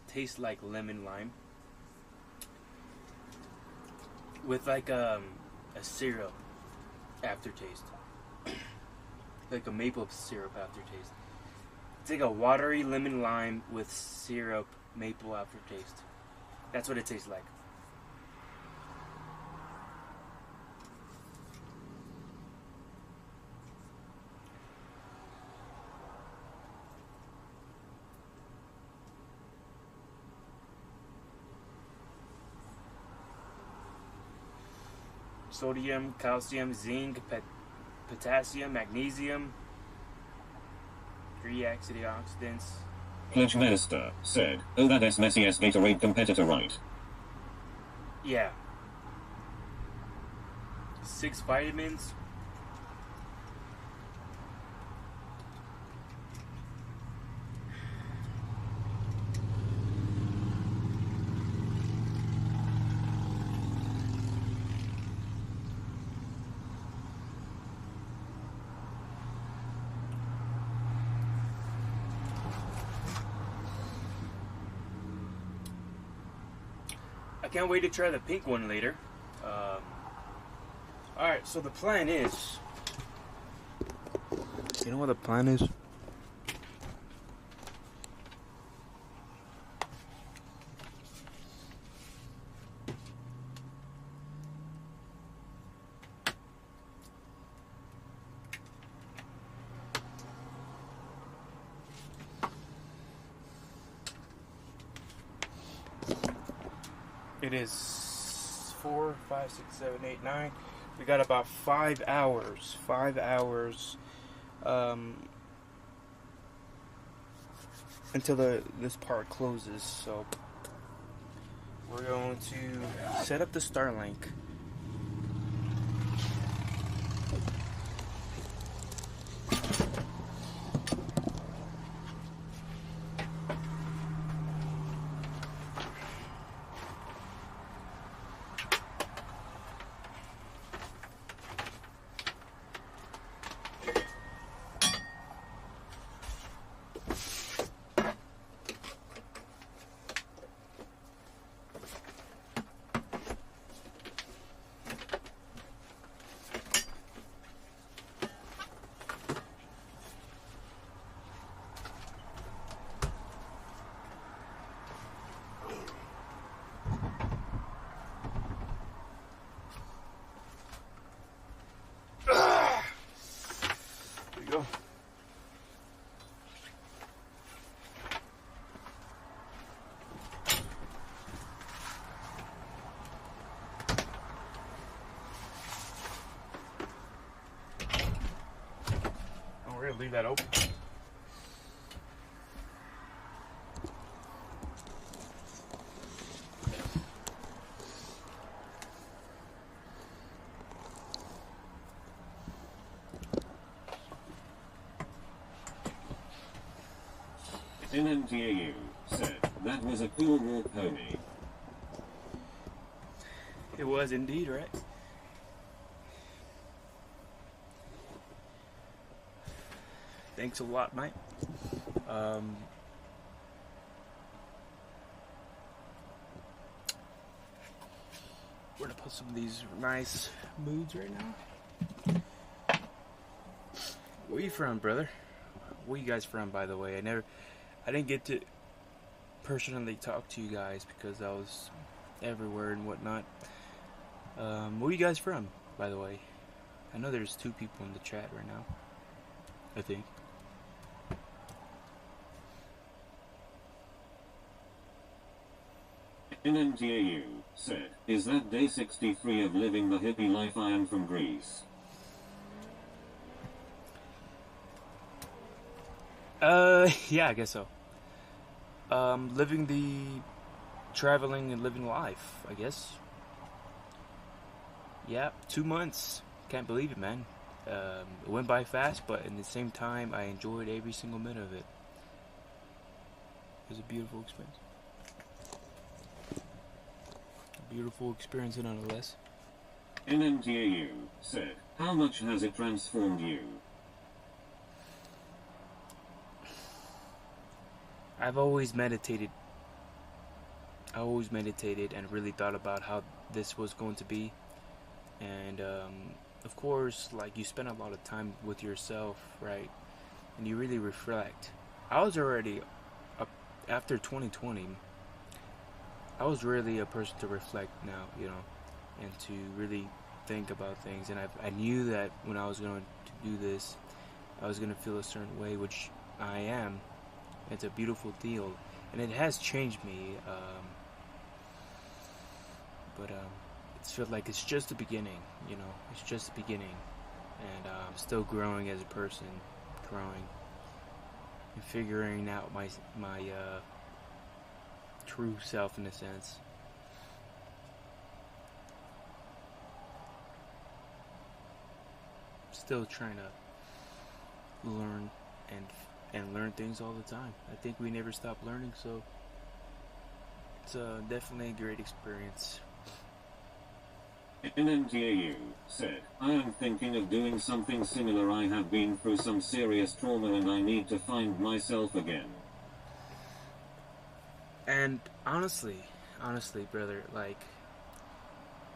Tastes like lemon lime with like a syrup aftertaste, like a maple syrup aftertaste. It's like a watery lemon lime with syrup maple aftertaste. That's what it tastes like. Sodium, calcium, zinc, potassium, magnesium, 3 antioxidants. Pledge Master said, oh, that is Messi's Gatorade competitor, right? Yeah. 6 vitamins. I can't wait to try the pink one later. Alright, so the plan is... You know what the plan is? It is 4, 5, 6, 7, 8, 9. We got about 5 hours. 5 hours until this part closes. So we're going to set up the Starlink. Go. Oh, we're gonna leave that open. NNTAU said, that was a cool walk, homie. It was indeed, right? Thanks a lot, mate. We're gonna put some of these nice moods right now. Where you from, brother? Where you guys from, by the way? I didn't get to personally talk to you guys because I was everywhere and whatnot. Where you guys from, by the way? I know there's 2 people in the chat right now, I think. NNTAU said, is that day 63 of living the hippie life? I am from Greece. Yeah, I guess so. Traveling and living life, I guess. Yeah, 2 months. Can't believe it, man. It went by fast, but at the same time, I enjoyed every single minute of it. It was a beautiful experience. A beautiful experience, nonetheless. NNTAU said, how much has it transformed you? I've always meditated. And really thought about how this was going to be. And, of course, like, you spend a lot of time with yourself, right? And you really reflect. I was already, after 2020, I was really a person to reflect now, you know, and to really think about things. And I knew that when I was going to do this, I was going to feel a certain way, which I am. It's a beautiful deal, and it has changed me, but it feels like it's just the beginning, you know, it's just the beginning, and I'm still growing as a person, growing, and figuring out my true self, in a sense. Still trying to learn and learn things all the time. I think we never stop learning, so it's definitely a great experience. NNTAU said, I am thinking of doing something similar. I have been through some serious trauma and I need to find myself again. And honestly, brother, like,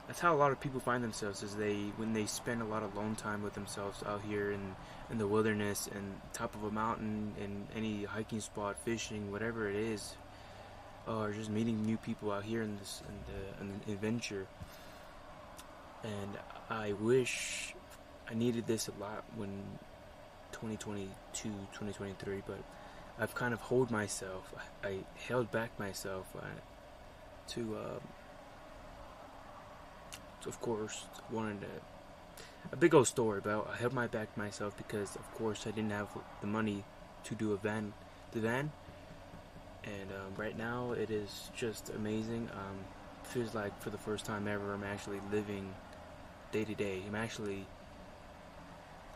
that's how a lot of people find themselves, is when they spend a lot of alone time with themselves out here in the wilderness and top of a mountain, in any hiking spot, fishing, whatever it is, or just meeting new people out here in the adventure. And I wish I needed this a lot when 2022, 2023, but I've kind of held myself. I held back myself to of course, wanted a big old story, but I held back myself because, of course, I didn't have the money to do the van, and right now it is just amazing. Feels like for the first time ever, I'm actually living day to day. I'm actually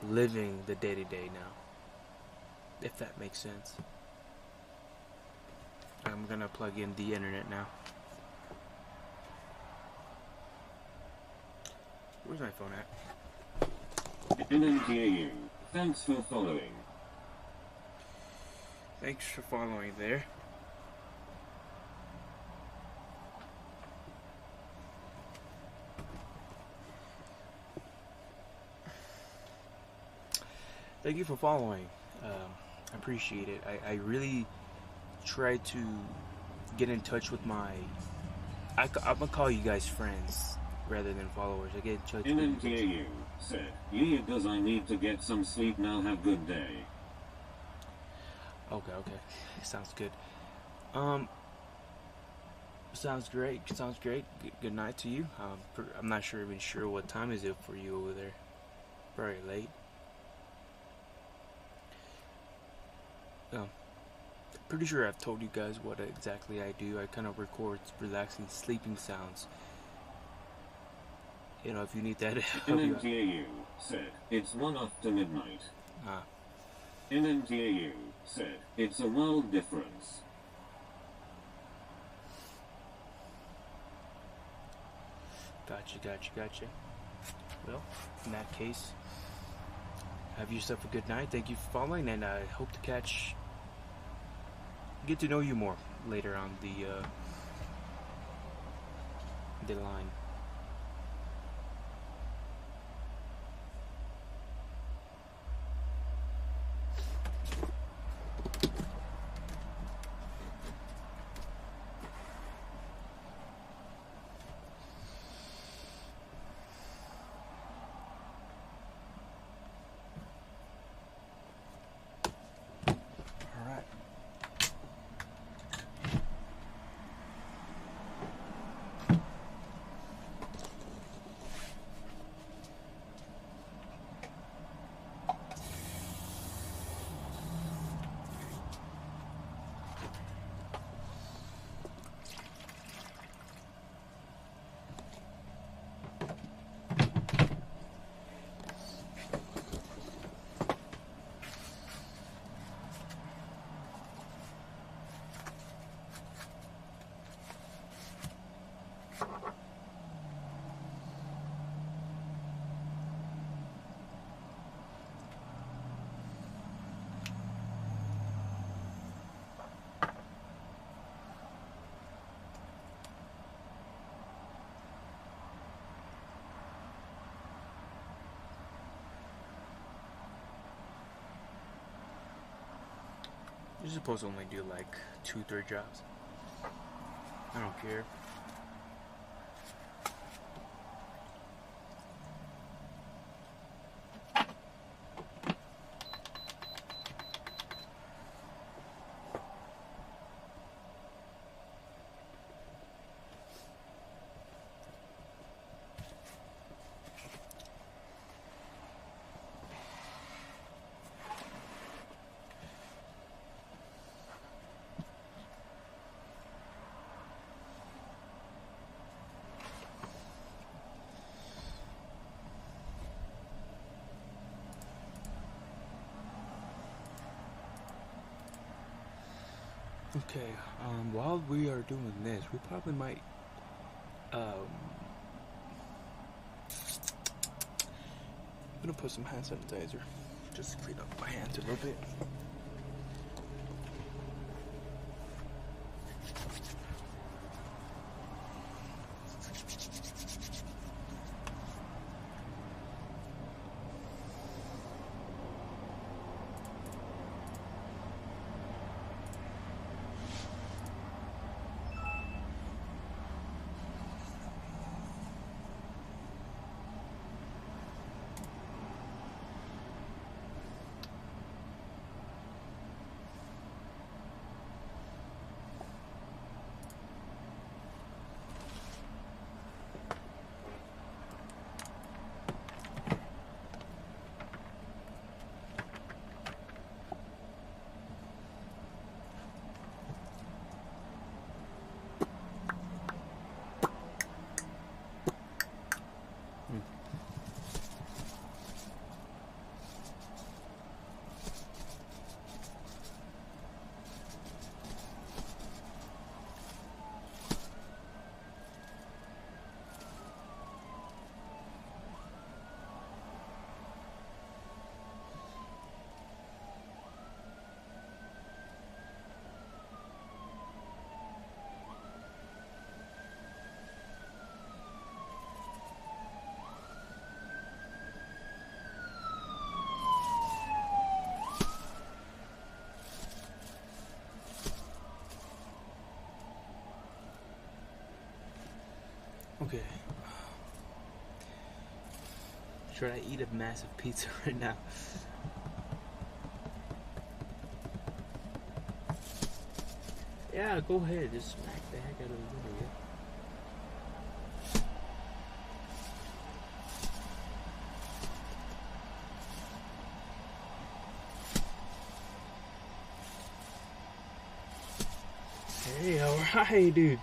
living the day to day now, if that makes sense. I'm gonna plug in the internet now. Where's my phone at? NNTAU, thanks for following. Thanks for following there. Thank you for following. I appreciate it. I really try to get in touch with I'm gonna call you guys friends rather than followers. I get in touch with NNTAU said, yeah, does I need to get some sleep now? Have good day. Okay. Sounds good. Sounds great. Good night to you. I'm not even sure what time is it for you over there. Very late. Pretty sure I've told you guys what exactly I do. I kind of record relaxing sleeping sounds. You know, if you need that. NNTAU said, it's 1 after midnight. NNTAU said, it's a world difference. Gotcha. Well, in that case, have yourself a good night. Thank you for following, and I hope to get to know you more later on the line. You're supposed to only do like 2-3 jobs. I don't care. Okay, while we are doing this, we probably might, I'm gonna put some hand sanitizer, just to clean up my hands a little bit. Okay. Should I eat a massive pizza right now? Yeah, go ahead. Just smack the heck out of the video. Hey, alright, dude.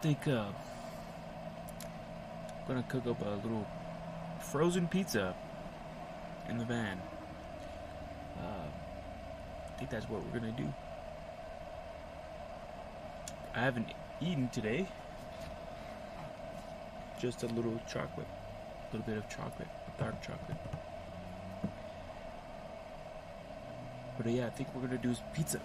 think I'm gonna cook up a little frozen pizza in the van. I think that's what we're gonna do. I haven't eaten today. Just a little chocolate, a little bit of chocolate, dark chocolate. But yeah, I think we're gonna do pizza.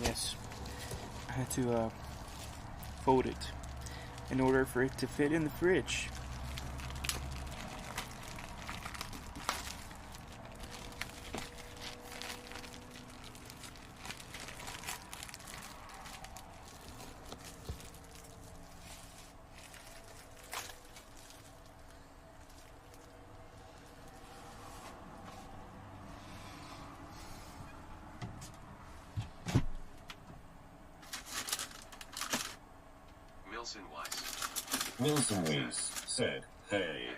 Yes, I had to fold it in order for it to fit in the fridge. Wilson Weiss said, hey.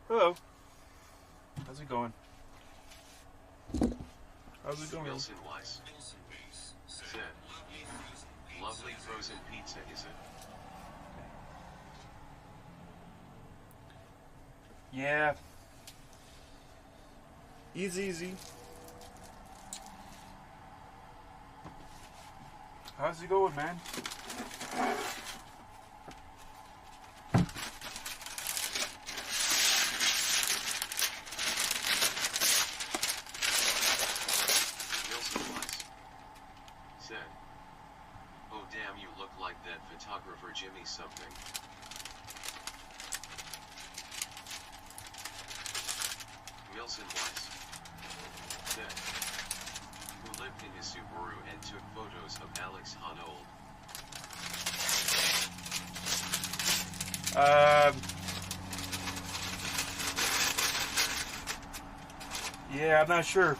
Hello. How's it going? How's it going? Wilson Weiss said, lovely frozen pizza, is it? Yeah. Easy. How's it going, man? Wilson Weiss said, oh damn, you look like that photographer Jimmy something. Wilson Weiss said, who lived in his Subaru and took photos of Alex Honnold. Yeah, I'm not sure.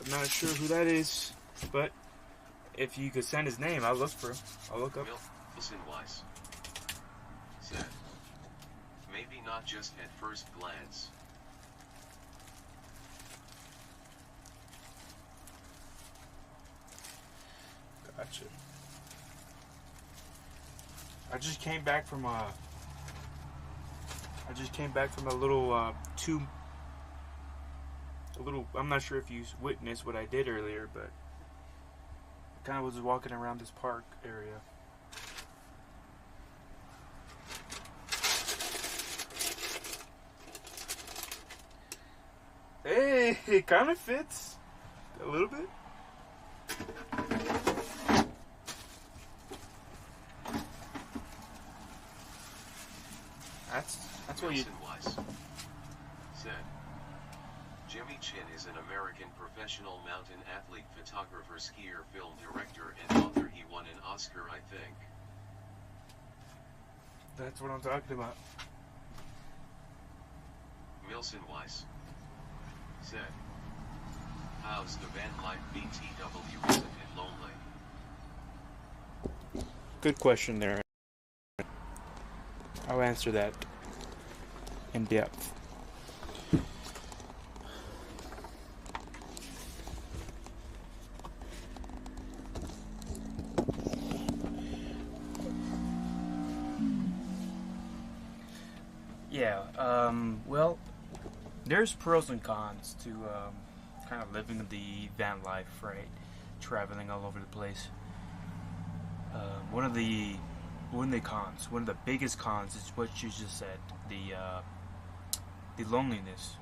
I'm not sure who that is, but if you could send his name, I'll look for him. I'll look up. Wilson Weiss said, maybe not just at first glance. Gotcha. I just came back from a little I'm not sure if you witnessed what I did earlier, but I kind of was walking around this park area. Hey, it kind of fits a little bit. That's what you. Wilson Weiss said, Jimmy Chin is an American professional mountain athlete, photographer, skier, film director, and author. He won an Oscar, I think. That's what I'm talking about. Wilson Weiss said, how's the van life BTW? Isn't it lonely? Good question there. I'll answer that in depth. Yeah, well, there's pros and cons to kind of living the van life, right? Traveling all over the place. One of the biggest cons is what you just said. The loneliness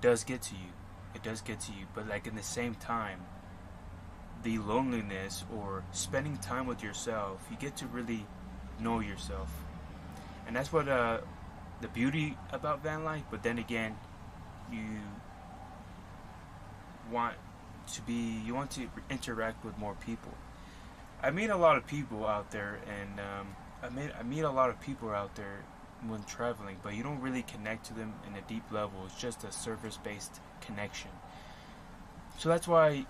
does get to you. It does get to you, but like in the same time, the loneliness or spending time with yourself, you get to really know yourself, and that's what the beauty about van life. But then again, want you want to interact with more people. I meet a lot of people out there, and I meet a lot of people out there when traveling, but you don't really connect to them in a deep level. It's just a surface-based connection. So that's why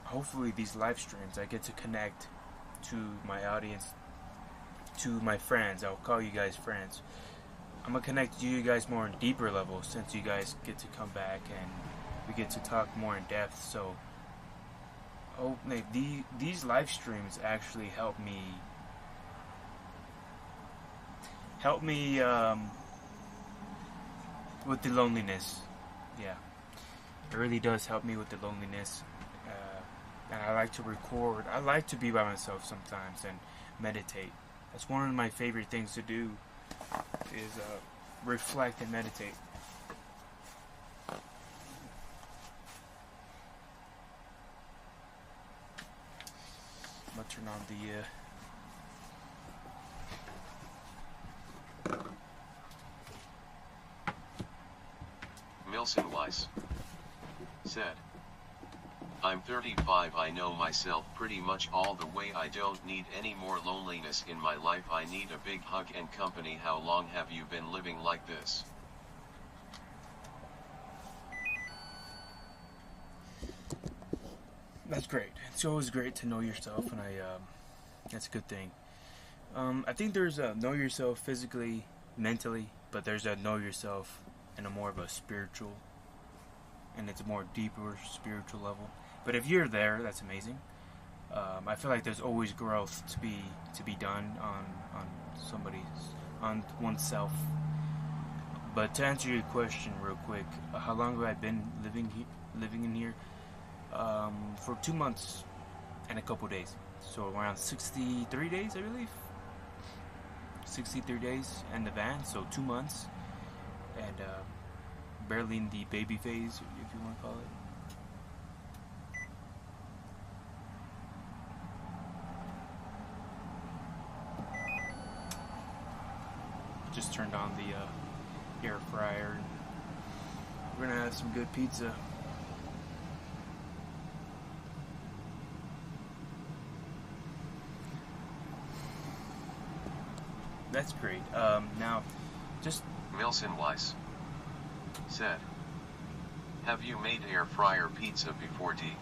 hopefully these live streams, I get to connect to my audience, to my friends. I'll call you guys friends. I'm gonna connect to you guys more on deeper levels, since you guys get to come back and we get to talk more in depth. So these live streams actually help me with the loneliness. Yeah, it really does help me with the loneliness. And I like to record. I like to be by myself sometimes and meditate. That's one of my favorite things to do, is reflect and meditate. I'm gonna turn on the Milson Weiss said, I'm 35, I know myself pretty much all the way, I don't need any more loneliness in my life, I need a big hug and company. How long have you been living like this? That's great. It's always great to know yourself, and that's a good thing. I think there's a know yourself physically, mentally, but there's a know yourself in a more of a spiritual, and it's a more deeper spiritual level. But if you're there, that's amazing. I feel like there's always growth to be done on oneself. But to answer your question real quick, how long have I been living in here? For 2 months and a couple days. So around 63 days, I believe. 63 days in the van, so 2 months. And barely in the baby phase, if you want to call it. Just turned on the air fryer. We're gonna have some good pizza. That's great. Now, just Milson Weiss said, have you made air fryer pizza before, D?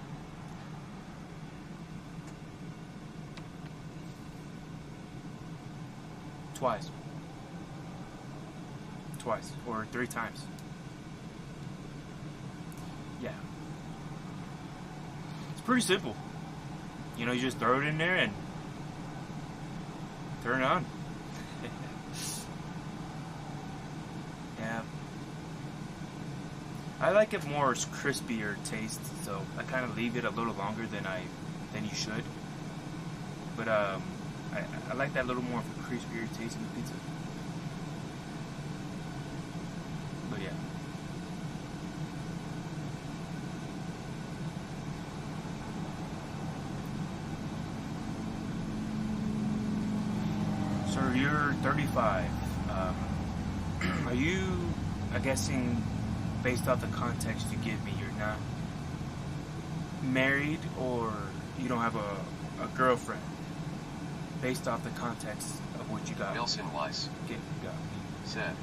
twice or 3 times. Yeah, it's pretty simple. You know, you just throw it in there and turn it on. Yeah, I like it more crispier taste, so I kind of leave it a little longer than you should. But I like that little more of a crispier taste in the pizza. But yeah. So you're 35. Are you, I'm guessing, based off the context you give me, you're not married or you don't have a girlfriend? Based off the context of what you got. Milson Weiss said,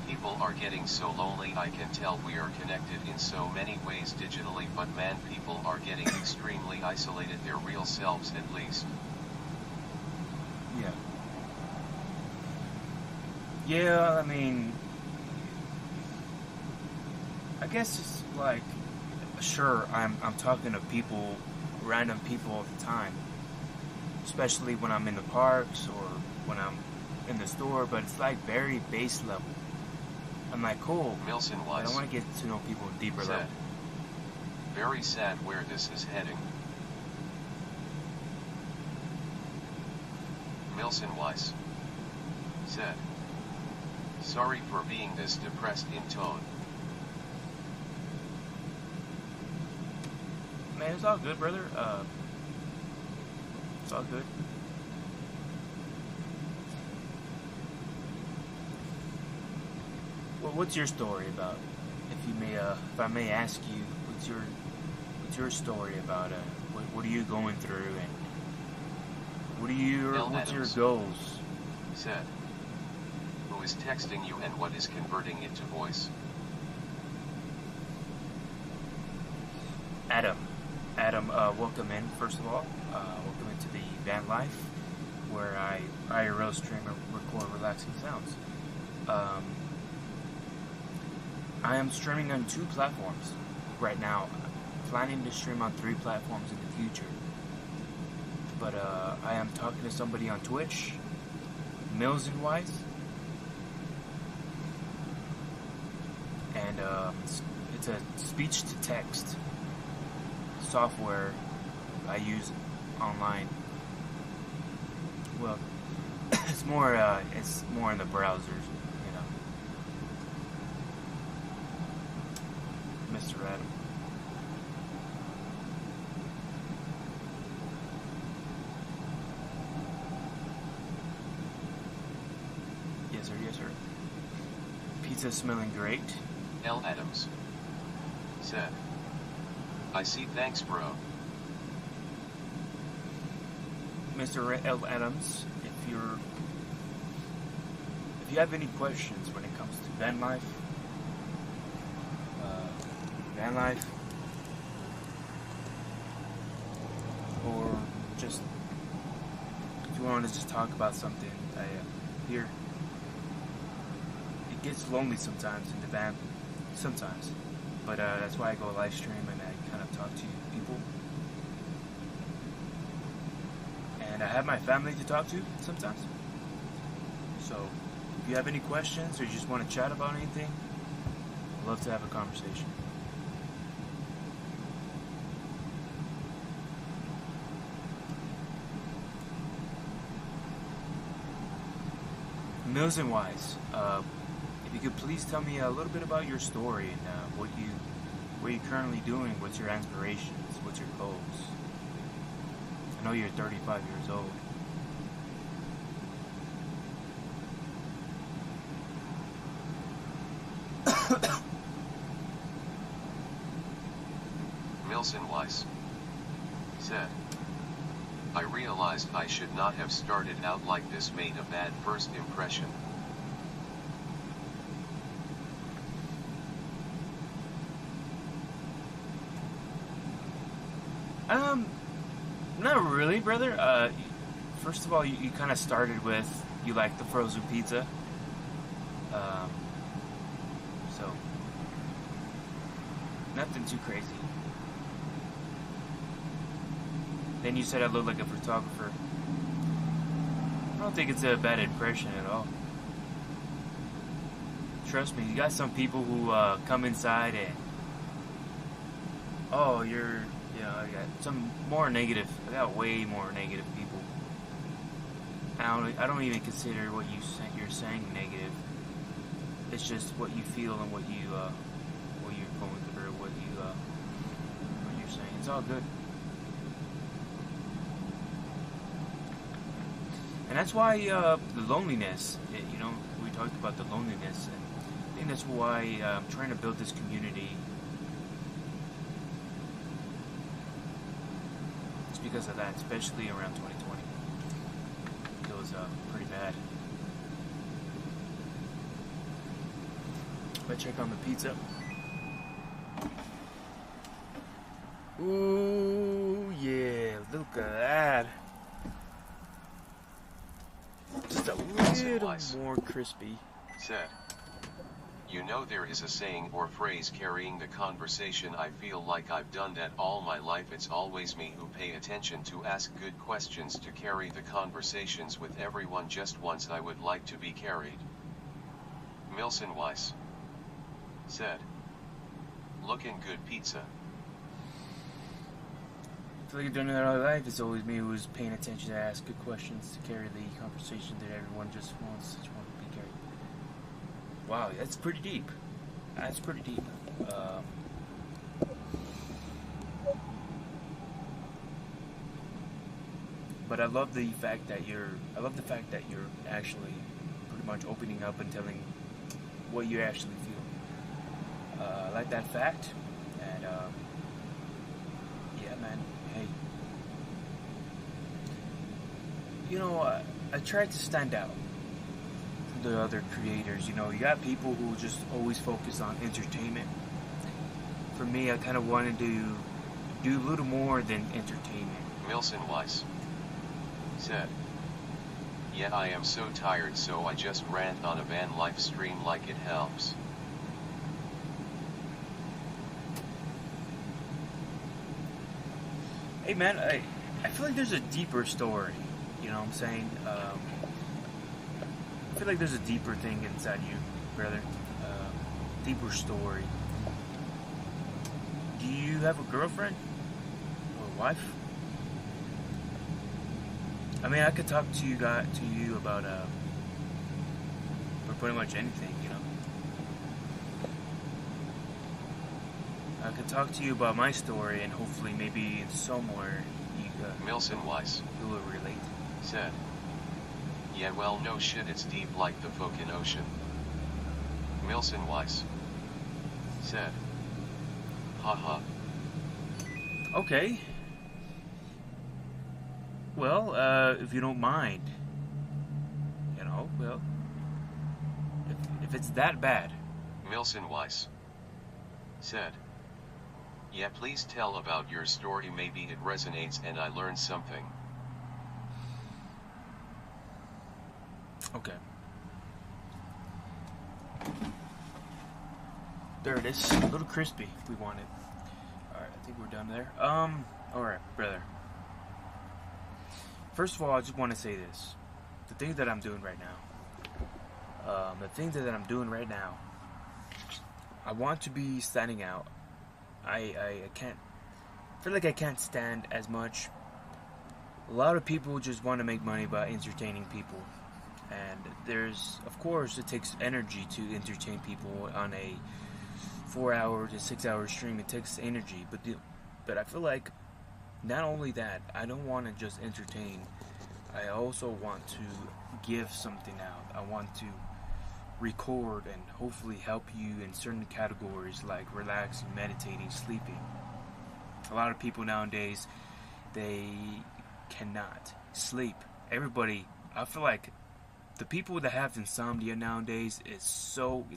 people are getting so lonely, I can tell we are connected in so many ways digitally, but man, people are getting extremely isolated, their real selves at least. Yeah. Yeah, I mean, I guess it's like, sure, I'm talking to people, random people all the time, especially when I'm in the parks or when I'm in the store, but it's like very base level. I'm like, cool, Milson I Weiss don't want to get to know people on deeper said, level. very sad where this is heading. Milson Weiss said, sorry for being this depressed in tone. Man, it's all good, brother. It's all good. what's your story about? If I may ask you, what's your story about? What are you going through, and what's your goals? Said. Who is texting you and what is converting it to voice? Adam, welcome in, first of all. Welcome into the van life, where I IRL stream and record relaxing sounds. I am streaming on 2 platforms right now. Planning to stream on 3 platforms in the future. But I am talking to somebody on Twitch, Mills and Wise, and it's a speech-to-text software I use online. Well, it's more in the browsers, you know. Mr. Adam. Yes, sir. Yes, sir. Pizza smelling great. L. Adams. Said. I see, thanks, bro. Mr. L. Adams, if you have any questions when it comes to van life, or just if you want to just talk about something, here. It gets lonely sometimes in the van, sometimes, but that's why I go live stream and I kind of talk to people. And I have my family to talk to sometimes. So, if you have any questions or you just want to chat about anything, I'd love to have a conversation. Mills and Wise, if you could please tell me a little bit about your story and what you're currently doing, what's your aspirations, what's your goals. I know you're 35 years old. Milson Weiss said, I realized I should not have started out like this, made a bad first impression. Not really, brother. First of all, you kind of started with, you like the frozen pizza. So, nothing too crazy. Then you said I look like a photographer. I don't think it's a bad impression at all. Trust me, you got some people who come inside and, oh, I got some more negative. I got way more negative people. I don't even consider what you're saying negative. It's just what you feel and what you're going through, what you're saying. It's all good. And that's why the loneliness. We talked about the loneliness, and I think that's why I'm trying to build this community. Because of that, especially around 2020. It was pretty bad. Let's check on the pizza. Ooh, yeah, look at that. Just a little more crispy. Said, you know, there is a saying or phrase, carrying the conversation. I feel like I've done that all my life. It's always me who pay attention to ask good questions, to carry the conversations with everyone. Just once I would like to be carried. Milson Weiss said, looking good pizza. I feel like I've done it all my life. It's always me who's paying attention to ask good questions, to carry the conversation that everyone just wants to be carried. Wow, that's pretty deep. That's pretty deep. But I love the fact that you're actually pretty much opening up and telling what you actually feel. I like that fact. And yeah, man. Hey, you know, I tried to stand out from the other creators. You know, you got people who just always focus on entertainment. For me, I kind of wanted to do a little more than entertainment. Milson Weiss said, "Yeah, I am so tired, so I just rant on a van life stream like it helps." Hey man, I feel like there's a deeper story. You know what I'm saying? I feel like there's a deeper thing inside you, brother. Deeper story. Do you have a girlfriend? Or a wife? I mean, I could talk to you about for pretty much anything, you know. I could talk to you about my story, and hopefully, maybe somewhere Milson Weiss you will relate. said, "Yeah, well, no shit, it's deep like the fucking ocean." Milson Weiss said, "Haha." Okay. Well, if you don't mind, you know, well, if it's that bad. Milson Weiss said, "Yeah, please tell about your story, maybe it resonates and I learn something." Okay. There it is. A little crispy. We want it. Alright, I think we're done there. Alright, brother. First of all, I just want to say this. The thing that I'm doing right now. I want to be standing out. I can't. I feel like I can't stand as much. A lot of people just want to make money by entertaining people. And of course, it takes energy to entertain people on a 4-hour to 6-hour stream. It takes energy, but I feel like not only that, I don't want to just entertain. I also want to give something out. I want to record and hopefully help you in certain categories like relaxing, meditating, sleeping. A lot of people nowadays, they cannot sleep. Everybody, I feel like the people that have insomnia nowadays it's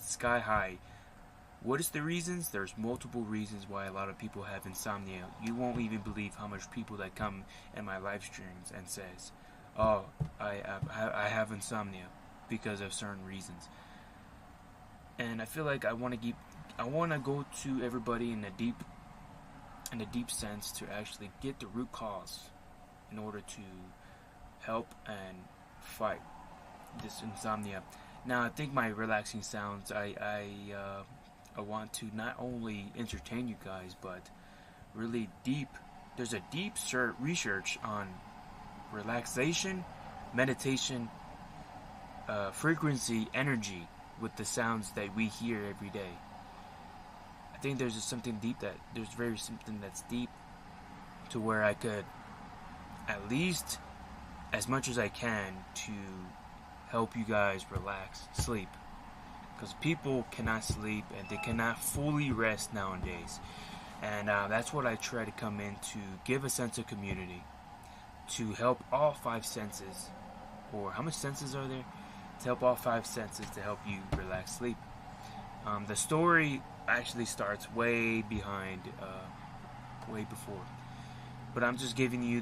sky high. What is the reasons? There's multiple reasons why a lot of people have insomnia. You won't even believe how much people that come in my live streams and says, "Oh, I have insomnia because of certain reasons." And I feel like I want to go to everybody in a deep sense to actually get the root cause in order to help and fight this insomnia. Now, I think my relaxing sounds, I want to not only entertain you guys, but really there's a deep research on relaxation, meditation, frequency, energy with the sounds that we hear every day. I think there's something that's deep to where I could at least as much as I can to help you guys relax, sleep. Because people cannot sleep and they cannot fully rest nowadays. And that's what I try to come in to give a sense of community. To help all 5 senses. Or how much senses are there? To help all 5 senses to help you relax, sleep. The story actually starts way before. But I'm just giving you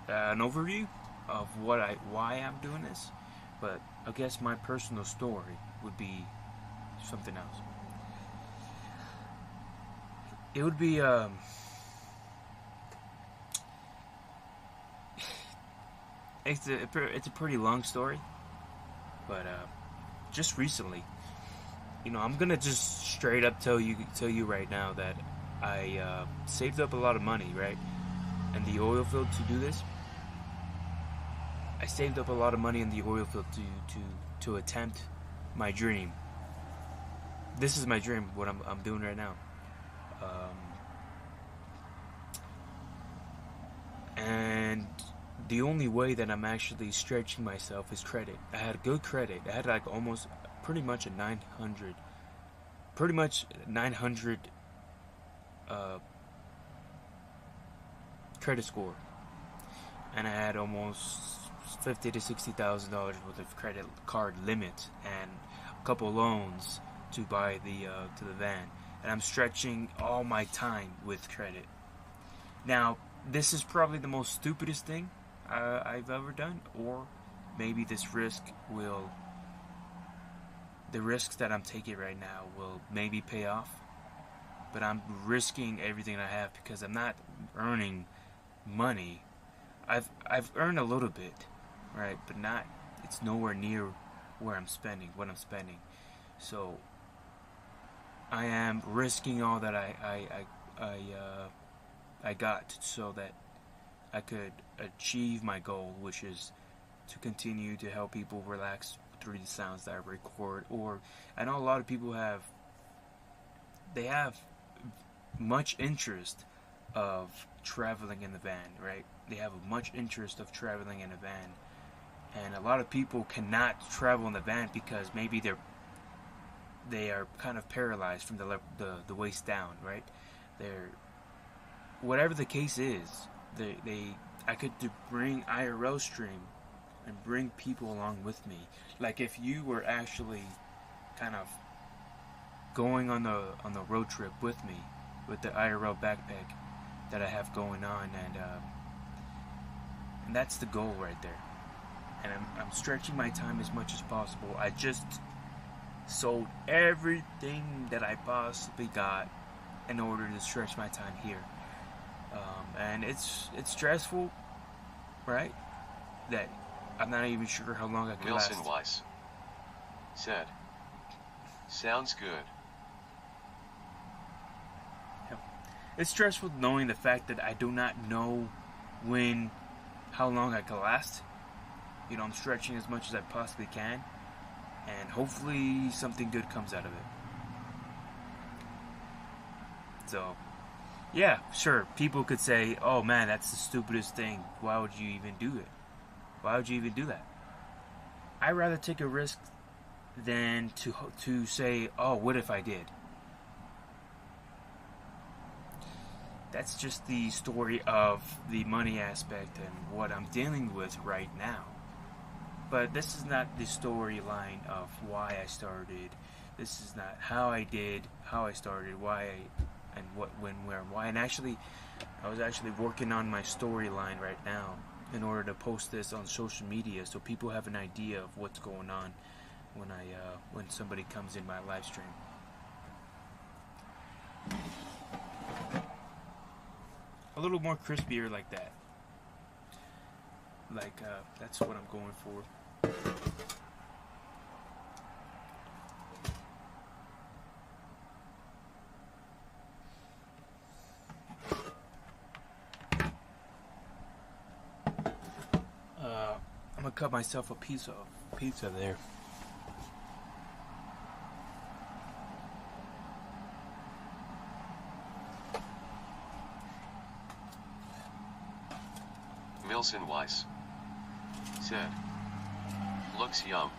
an overview of why I'm doing this. But I guess my personal story would be something else. It would be it's a pretty long story, but just recently, you know, I'm gonna just straight up tell you right now that I saved up a lot of money, right, in the oil field to do this. I saved up a lot of money in the oil field to attempt my dream. This is my dream, what I'm doing right now. And the only way that I'm actually stretching myself is credit. I had good credit. I had like almost pretty much a 900 credit score, and I had almost $50,000 to $60,000 worth of credit card limit and a couple loans to buy the van, and I'm stretching all my time with credit. Now, this is probably the most stupidest thing I've ever done, or maybe the risks that I'm taking right now will maybe pay off, but I'm risking everything I have because I'm not earning money. I've earned a little bit, right, but it's nowhere near what I'm spending. So I am risking all that I got so that I could achieve my goal, which is to continue to help people relax through the sounds that I record. Or I know a lot of people have much interest of traveling in the van, right? They have much interest of traveling in a van, and a lot of people cannot travel in the van because maybe they are kind of paralyzed from the waist down, right? Whatever the case is, I could bring IRL stream and bring people along with me. Like if you were actually kind of going on the road trip with me with the IRL backpack that I have going on, and that's the goal right there. And I'm stretching my time as much as possible. I just sold everything that I possibly got in order to stretch my time here. And it's stressful, right? That I'm not even sure how long I can last. Wilson Weiss said, "Sounds good." It's stressful knowing the fact that I do not know how long I can last. You know, I'm stretching as much as I possibly can, and hopefully something good comes out of it. So, yeah, sure, people could say, oh man, that's the stupidest thing. Why would you even do it? Why would you even do that? I'd rather take a risk than to say, oh, what if I did? That's just the story of the money aspect and what I'm dealing with right now. But this is not the storyline of why I started. This is not how I started, why, and what, when, where, why. And actually, I was actually working on my storyline right now in order to post this on social media so people have an idea of what's going on when somebody comes in my live stream. A little more crispier like that. That's what I'm going for. I'm gonna cut myself a piece of pizza there. Wilson Weiss said, "Looks yum."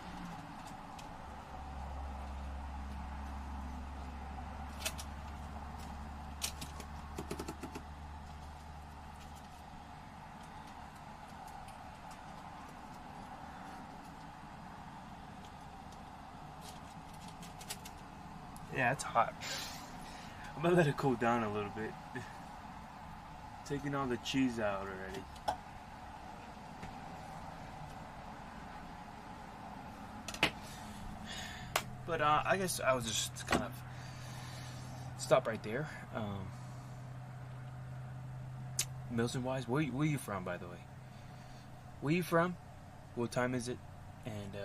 Yeah, it's hot. I'm gonna let it cool down a little bit. Taking all the cheese out already. But I guess I was just kind of stop right there. Milton Wise, where are you from, by the way? Where you from? What time is it? And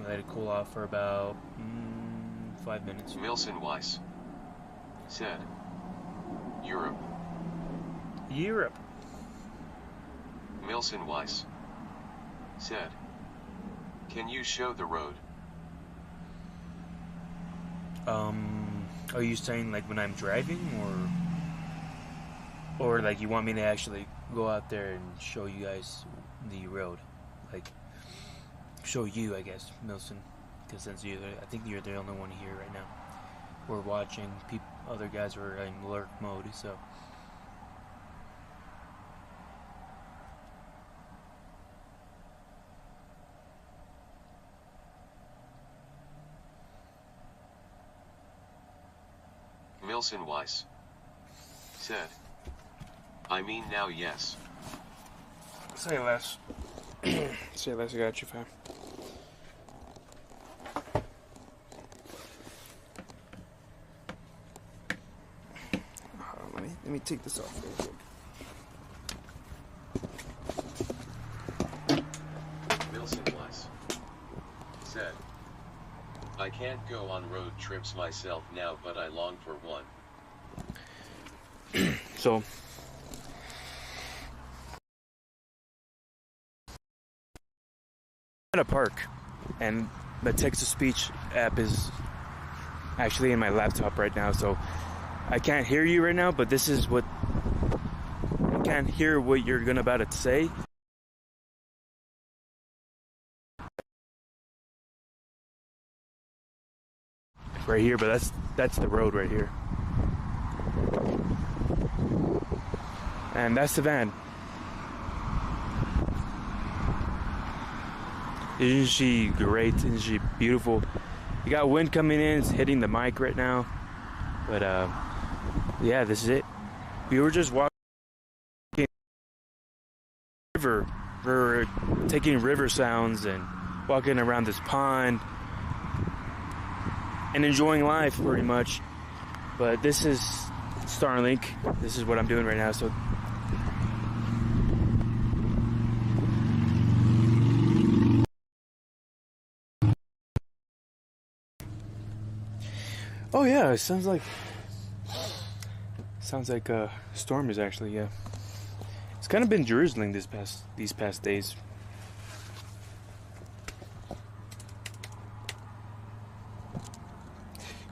let it cool off for about 5 minutes. Wilson Weiss said, Europe. Europe. Wilson Weiss said, "Can you show the road?" Are you saying like when I'm driving, or like you want me to actually go out there and show you guys the road, like show you, I guess, Milson, because since I think you're the only one here right now. We're watching. Other guys are in lurk mode, so. Milson Weiss said, "I mean now, yes." Say less. Say less, I got you, fam. Let me take this off real quick. Milson Weiss said, "I can't go on road trips myself now, but I long for one." So, at a park, and the text-to-speech app is actually in my laptop right now, so I can't hear you right now, but this is what I can't hear what you're gonna about to say. Right here, but that's the road right here. And that's the van. Isn't she great? Isn't she beautiful? You got wind coming in, it's hitting the mic right now. But yeah, this is it. We were just walking river. We're taking river sounds and walking around this pond and enjoying life pretty much. But this is Starlink. This is what I'm doing right now. So oh yeah, it sounds like a storm is actually, yeah. It's kind of been drizzling these past days.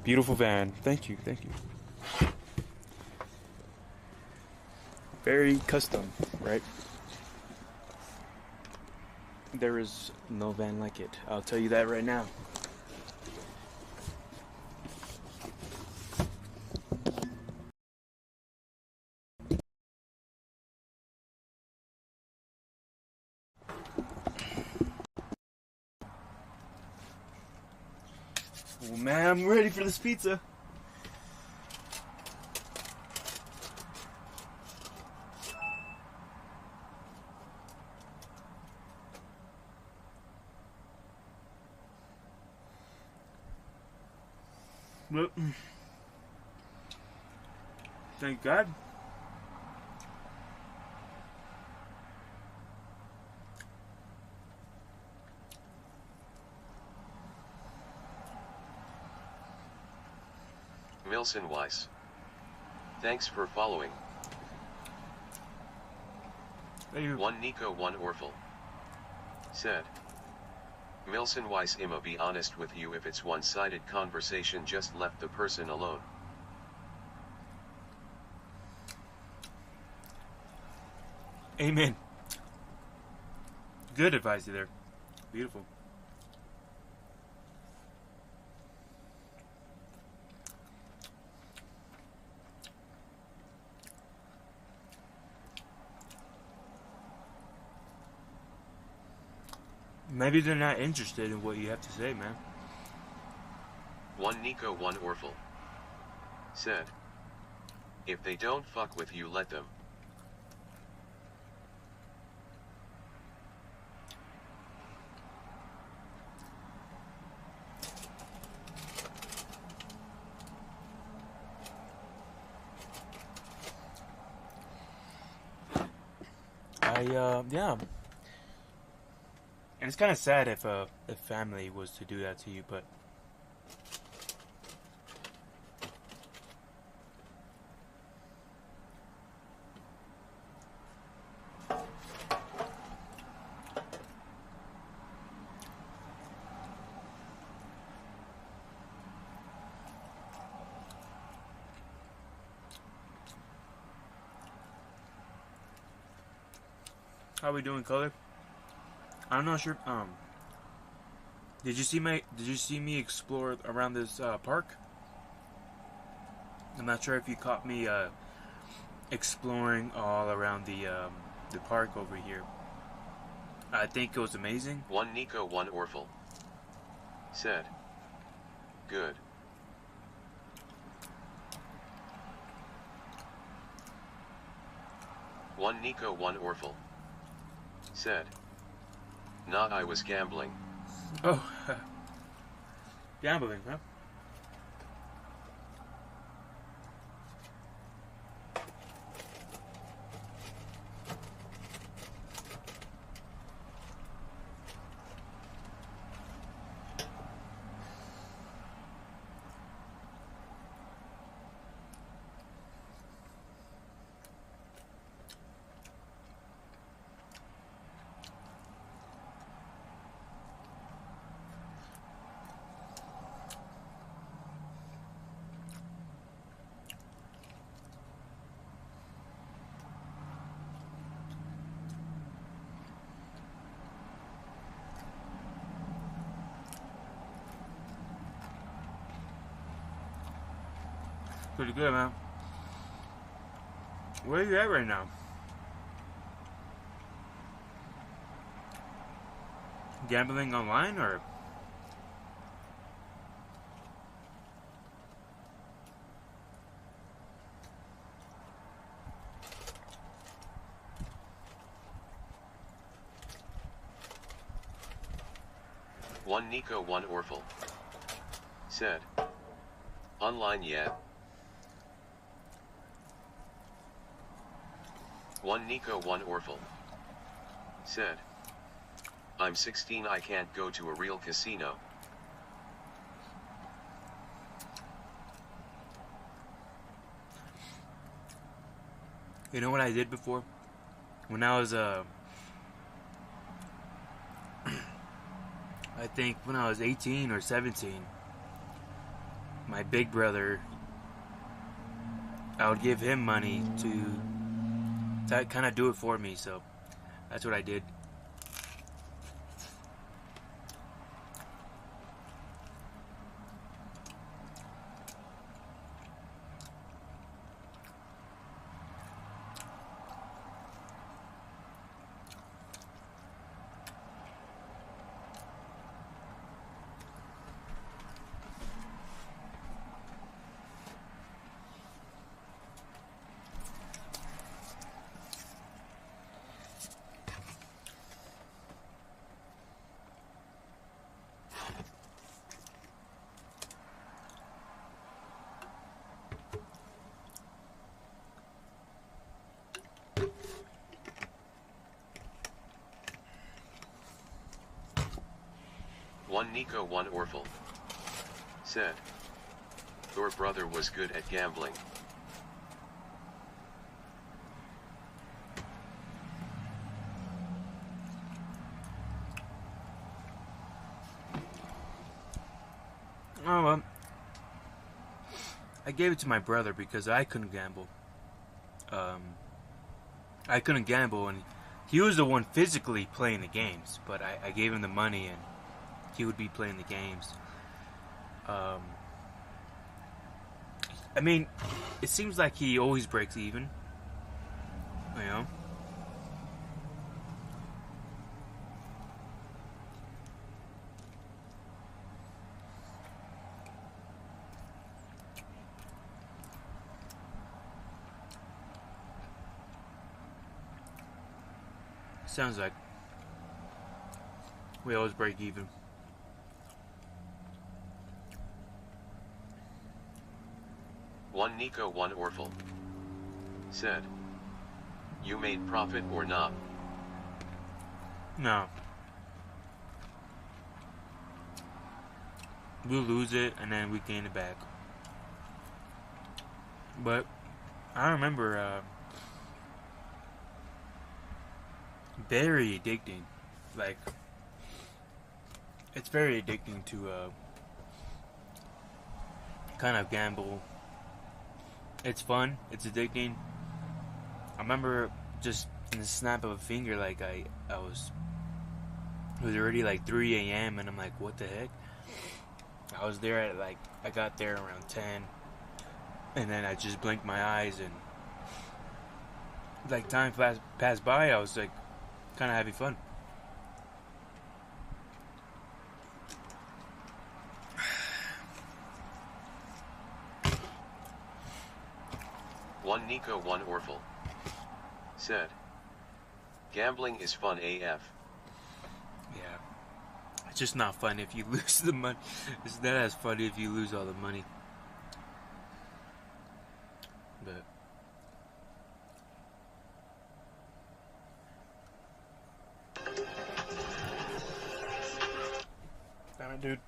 Beautiful van. Thank you. Very custom, right? There is no van like it. I'll tell you that right now. Oh man, I'm ready for this pizza. Well, thank God. Milson Weiss, thanks for following. One Nico, one Orful said, "Milson Weiss, I'ma be honest with you, if it's one-sided conversation, just left the person alone." Amen. Good advice there. Beautiful. Maybe they're not interested in what you have to say, man. One Nico, one Orful said, "If they don't fuck with you, let them." Yeah. And it's kind of sad if family was to do that to you, but How we doing, color? I'm not sure. Did you see me explore around this park? I'm not sure if you caught me exploring all around the park over here. I think it was amazing. One Nico, one Orful. Said. Good. One Nico, one Orful. Said. Nah, I was gambling. Oh, gambling, huh? Pretty good, man. Where are you at right now? Gambling online or? One Nico, one Orful. Said. Online yet? One Nico, one Orful. Said. I'm 16, I can't go to a real casino. You know what I did before? When I was I think when I was 18 or 17, my big brother, I would give him money to kind of do it for me, so that's what I did. One Nico, one Orful. Said. Your brother was good at gambling. Oh, well, I gave it to my brother because I couldn't gamble. I couldn't gamble, and he was the one physically playing the games, but I gave him the money, and he would be playing the games. I mean, it seems like he always breaks even, you know? Sounds like we always break even. One Nico, one Orful. Said. You made profit or not? No. We'll lose it and then we gain it back. But I remember very addicting. Like, it's very addicting to kind of gamble. It's fun, it's addicting. I remember just in the snap of a finger, like it was already like 3 a.m. and I'm like, what the heck? I was there at like, I got there around 10, and then I just blinked my eyes, and like time passed by. I was like kind of having fun. One Nico, one Orful. Said, gambling is fun AF. Yeah. It's just not fun if you lose the money. It's not as funny if you lose all the money. But damn it, dude.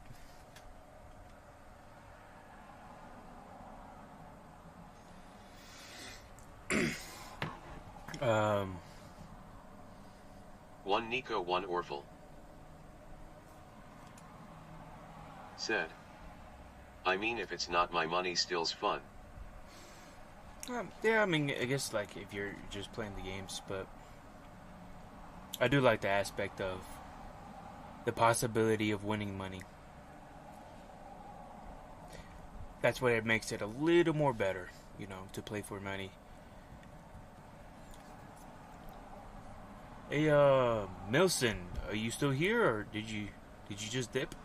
One Nico, one Orful. Said, I mean, if it's not my money, still's fun. Yeah, I mean, I guess like if you're just playing the games, but I do like the aspect of the possibility of winning money. That's what it makes it a little more better, you know, to play for money. Hey, Milson, are you still here, or did you just dip?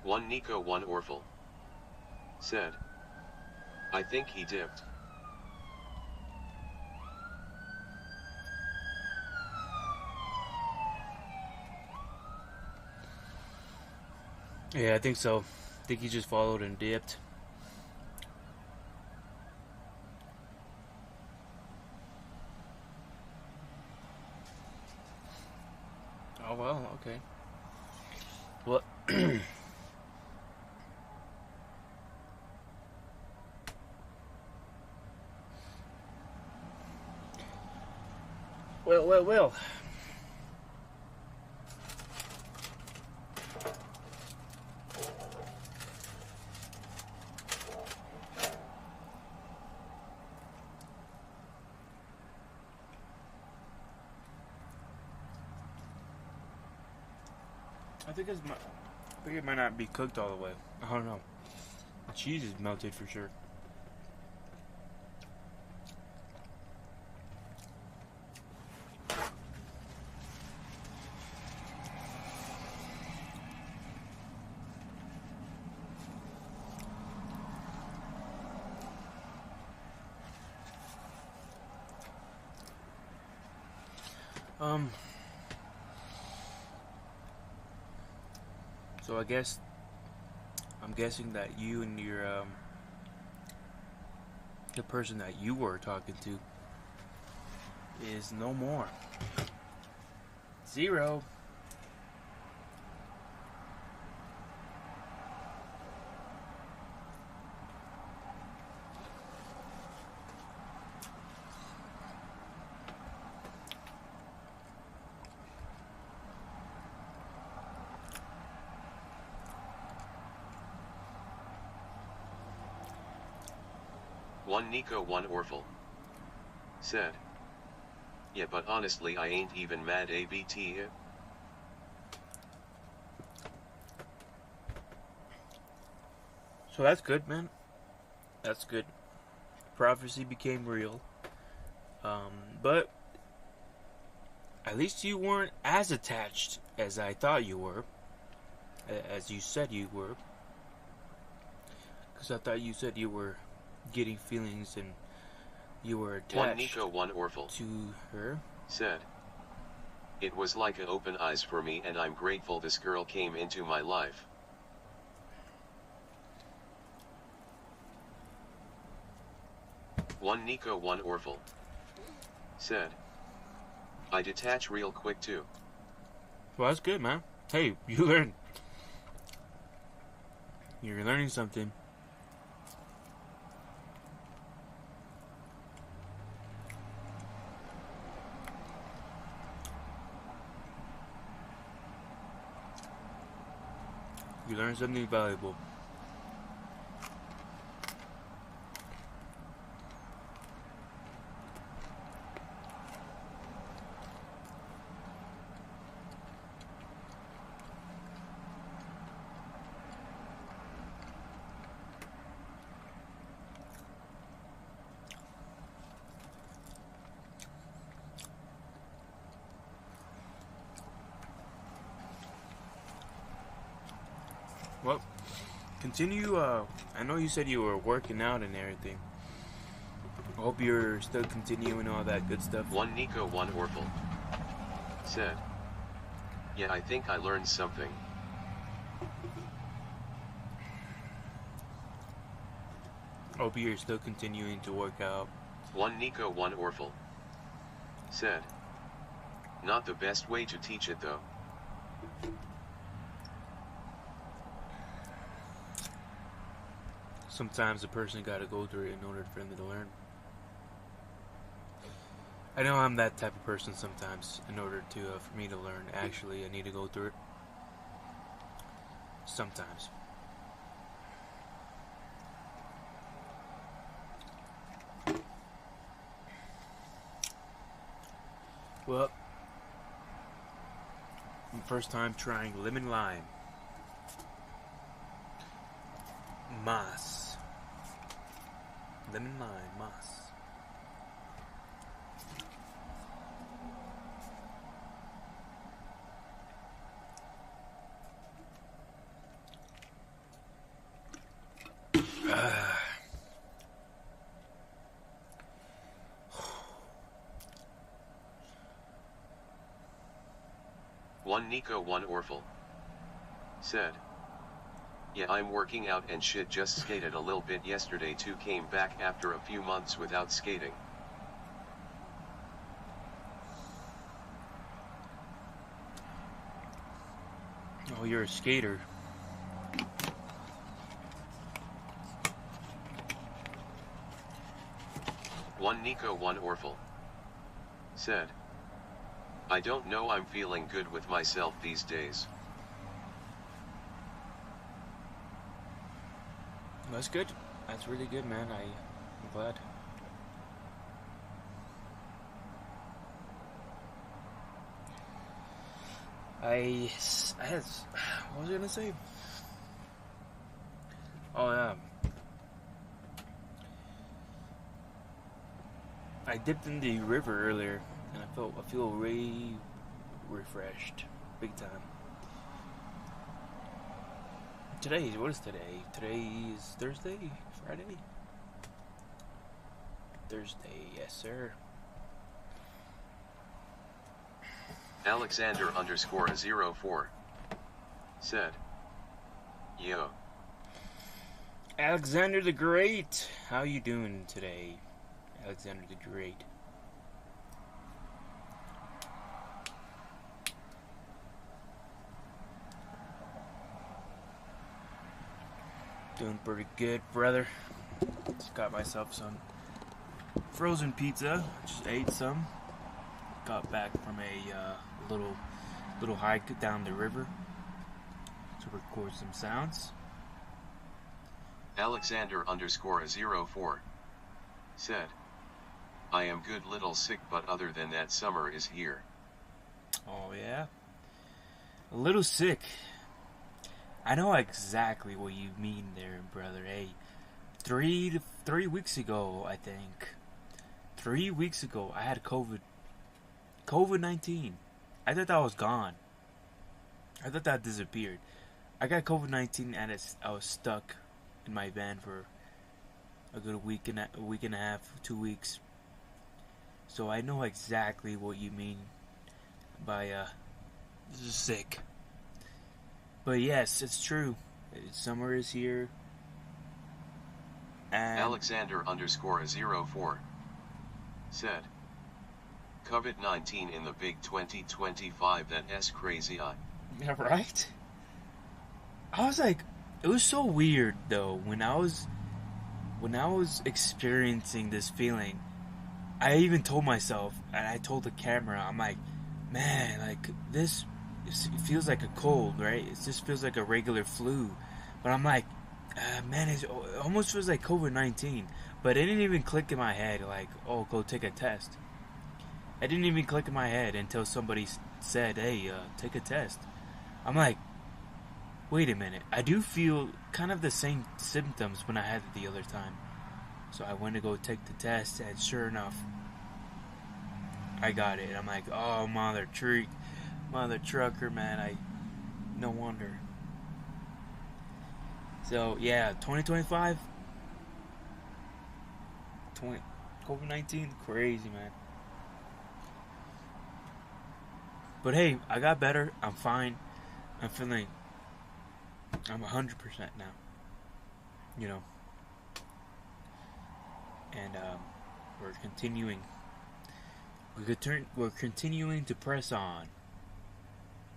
One Nico, one Orful. Said, I think he dipped. Yeah, I think so. I think he just followed and dipped. Oh, well, okay. Well, well. I think it might not be cooked all the way. I don't know. The cheese is melted for sure. So I'm guessing that you and your the person that you were talking to is no more. Zero. One Nico, one Orful. Said, yeah, but honestly I ain't even mad ABT. So that's good, man. That's good. Prophecy became real. But at least you weren't as attached as I thought you were. As you said you were. Because I thought you said you were getting feelings and you were attached One Nico, one Orful. to her. Said, it was like an open eyes for me, and I'm grateful this girl came into my life. One Nico, one Orful. Said, I detach real quick too. Well, that's good, man. Hey, you learned. You're learning something. You learn something valuable. Well, continue. I know you said you were working out and everything. I hope you're still continuing all that good stuff. One Nico, one Orphle. Said. Yeah, I think I learned something. Hope you're still continuing to work out. One Nico, one Orphle. Said. Not the best way to teach it though. Sometimes a person gotta go through it in order for them to learn. I know I'm that type of person sometimes. In order to, for me to learn, actually, I need to go through it. Sometimes. Well, first time trying lemon lime. Mas. Lemon lime, mas. One Nico, one Orphle. Said. Yeah, I'm working out and shit, just skated a little bit yesterday too, came back after a few months without skating. Oh, you're a skater. One Nico, one Orphle. Said. I don't know, I'm feeling good with myself these days. That's good. That's really good, man. I'm glad. What was I gonna say? Oh yeah. I dipped in the river earlier, and I feel really refreshed, big time. What is today? Today is Thursday? Friday? Thursday, yes sir. Alexander _ 04. Said. Yo. Alexander the Great! How you doing today? Alexander the Great. Doing pretty good, brother. Just got myself some frozen pizza. Just ate some. Got back from a little hike down the river to record some sounds. Alexander _ 04. Said. I am good, little sick, but other than that, summer is here. Oh yeah? A little sick. I know exactly what you mean there, brother. Hey, 3 weeks ago, I think. 3 weeks ago, I had COVID-19. I thought that was gone. I thought that disappeared. I got COVID-19 and I was stuck in my van for a good week and a half, 2 weeks. So I know exactly what you mean by sick. But yes, it's true. Summer is here. And Alexander _ 04. Said. COVID-19 in the big 2025, that's crazy. Yeah, right? I was like, it was so weird though when I was experiencing this feeling. I even told myself, and I told the camera, I'm like, man, like this, it feels like a cold, right? It just feels like a regular flu, but I'm like, man, it almost feels like COVID-19. But it didn't even click in my head, like, oh, go take a test. It didn't even click in my head until somebody said, hey, take a test. I'm like, wait a minute, I do feel kind of the same symptoms when I had it the other time. So I went to go take the test, and sure enough, I got it. I'm like, oh, mother trucker, man, no wonder. So, yeah, 2025, COVID-19, crazy, man. But hey, I got better. I'm fine. I'm 100% now. You know. And we're continuing. We're continuing to press on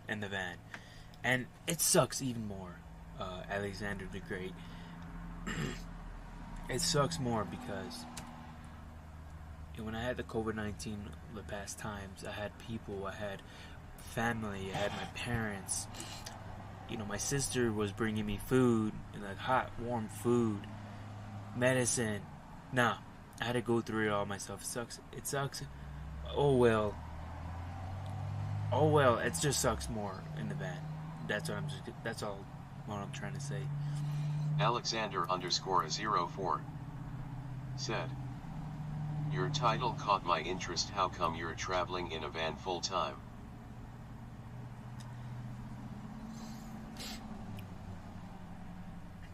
in the van. And it sucks even more, Alexander the Great. It sucks more because when I had the COVID-19 the past times, I had people, I had family, I had my parents. You know, my sister was bringing me food, like hot, warm food, medicine. Nah, I had to go through it all myself. It sucks. Oh well. It just sucks more in the van. That's all what I'm trying to say. Alexander_04 said, your title caught my interest. How come you're traveling in a van full time?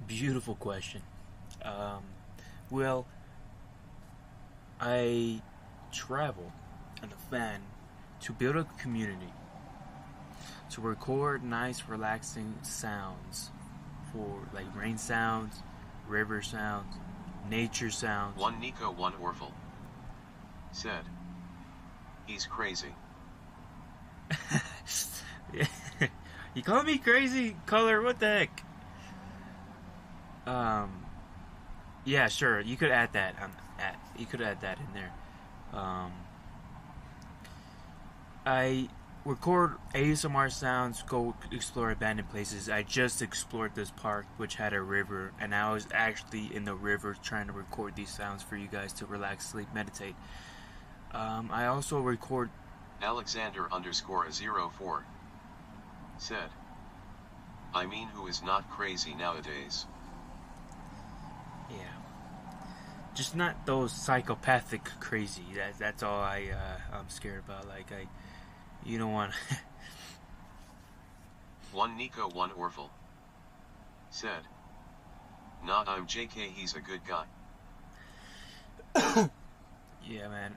Beautiful question. Well, I travel in a van to build a community, to record nice, relaxing sounds for like rain sounds, river sounds, nature sounds. One Nico, one Orful said, he's crazy. You call me crazy, Color? What the heck? Yeah, sure. You could add that. You could add that in there. I record ASMR sounds, go explore abandoned places. I just explored this park, which had a river, and I was actually in the river trying to record these sounds for you guys to relax, sleep, meditate. I also record. Alexander_04 said, I mean, who is not crazy nowadays? Yeah. Just not those psychopathic crazy. That's all I'm scared about. Like you don't want. One Nico, one Orful said, nah, I'm JK, he's a good guy. Yeah, man.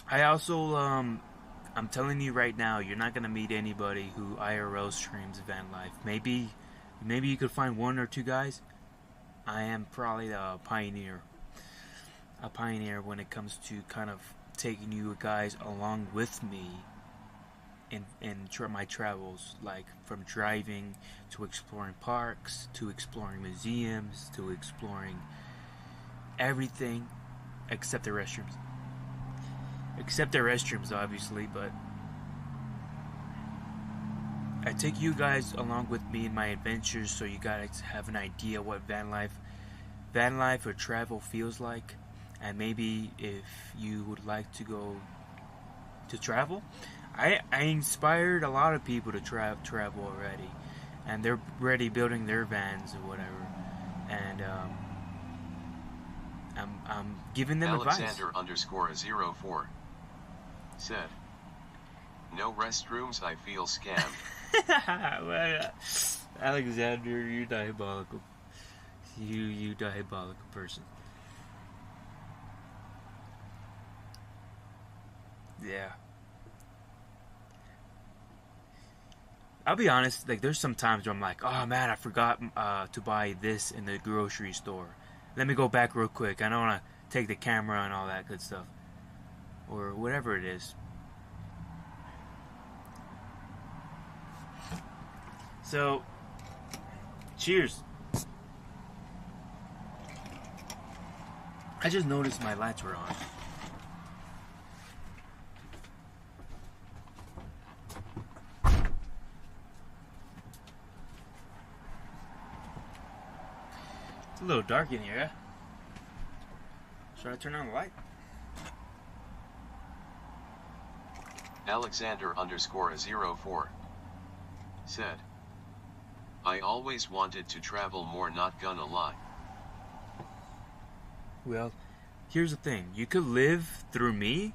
I also I'm telling you right now, you're not gonna meet anybody who IRL streams van life. Maybe you could find one or two guys. I am probably a pioneer when it comes to kind of taking you guys along with me in my travels, like from driving to exploring parks, to exploring museums, to exploring everything except the restrooms. Except the restrooms, obviously, but I take you guys along with me in my adventures so you guys have an idea what van life or travel feels like. And maybe if you would like to go to travel, I inspired a lot of people to travel already, and they're already building their vans or whatever, and I'm giving them advice. Alexander_04 said, no restrooms, I feel scammed. Well, Alexander, you're diabolical. You diabolical person. Yeah. I'll be honest, like there's some times where I'm like, oh man, I forgot to buy this in the grocery store. Let me go back real quick. I don't want to take the camera and all that good stuff. Or whatever it is. So, cheers. I just noticed my lights were on. It's a little dark in here. Should I turn on the light? Alexander_04 said, I always wanted to travel more, not gonna lie. Well, here's the thing. You could live through me,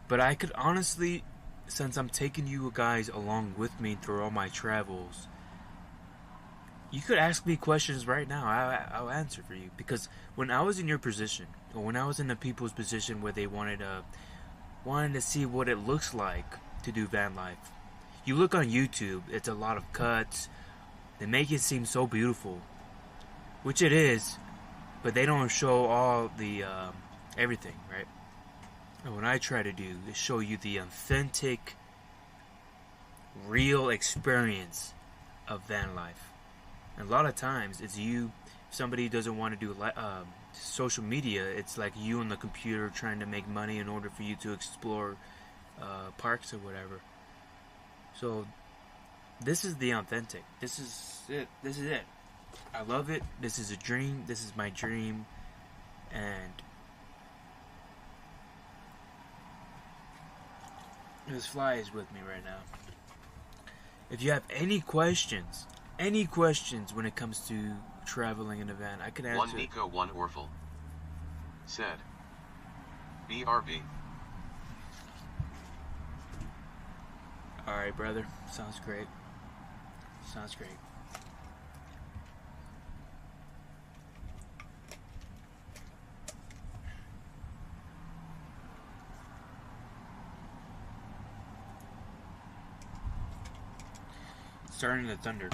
but I could honestly, since I'm taking you guys along with me through all my travels, you could ask me questions right now. I'll answer for you. Because when I was in your position, or when I was in the people's position where they wanted to see what it looks like to do van life, you look on YouTube, it's a lot of cuts. They make it seem so beautiful, which it is, but they don't show all the everything, right? And what I try to do is show you the authentic, real experience of van life. And a lot of times, it's you. If somebody doesn't want to do social media, it's like you on the computer trying to make money in order for you to explore parks or whatever. So this is the authentic. This is it. This is it. I love it. This is a dream. This is my dream. And this fly is with me right now. If you have any questions when it comes to traveling in a van, I can answer. One Nico, one Orful said, BRB. Alright, brother. Sounds great. Sounds great. Starting to thunder.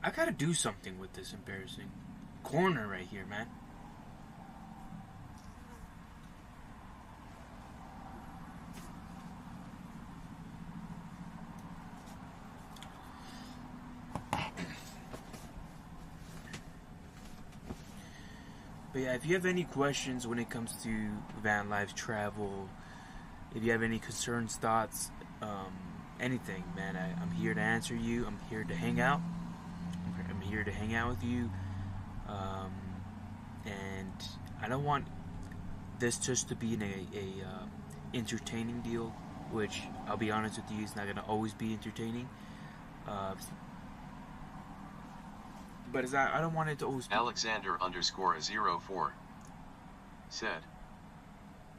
I gotta do something with this embarrassing corner right here, man. But yeah, if you have any questions when it comes to van life, travel, if you have any concerns, thoughts, anything, man, I'm here to answer you. I'm here to hang out. I'm here to hang out with you. And I don't want this just to be a entertaining deal, which I'll be honest with you, it's not going to always be entertaining. But I don't want it to always be. Alexander_04 said,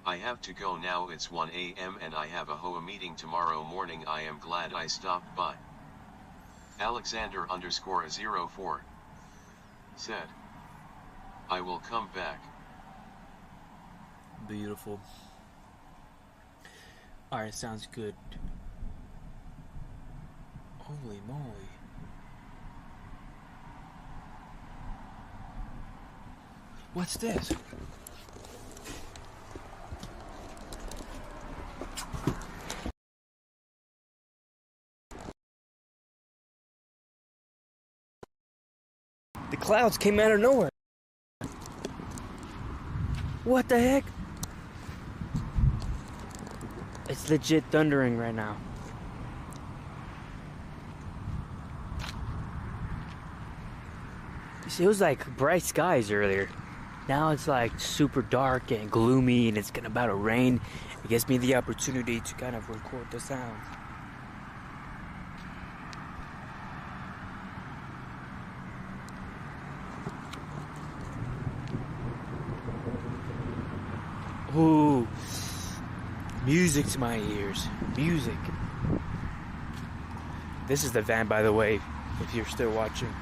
I have to go now, it's 1 a.m. and I have a HOA meeting tomorrow morning. I am glad I stopped by. Alexander_04 said, I will come back. Beautiful. Alright, sounds good. Holy moly. What's this? The clouds came out of nowhere. What the heck? It's legit thundering right now. You see, it was like bright skies earlier. Now it's like super dark and gloomy and it's about to rain. It gives me the opportunity to kind of record the sounds. Ooh, music to my ears. Music. This is the van, by the way, if you're still watching.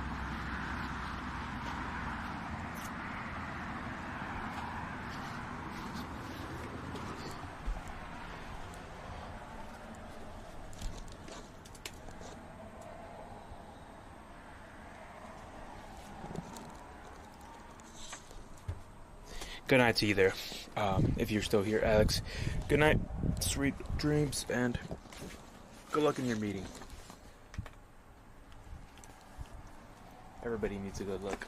Good night to you there. if you're still here, Alex. Good night, sweet dreams, and good luck in your meeting. Everybody needs a good luck.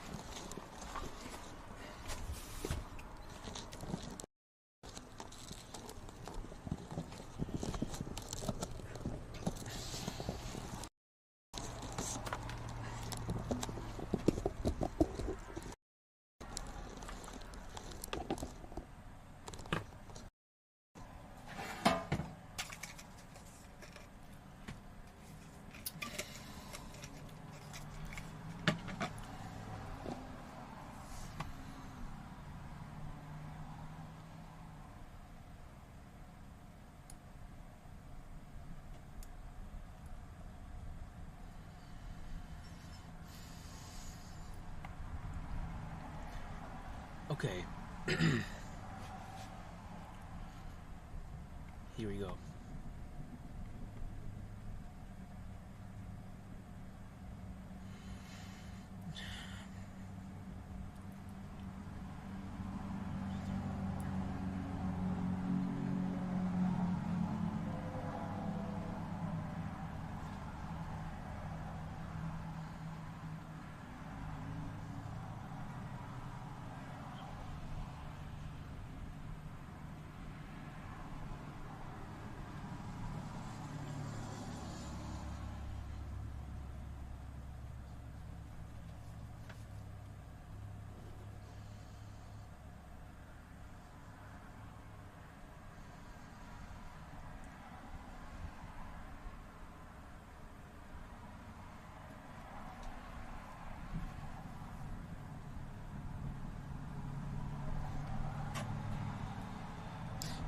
Okay. Here we go.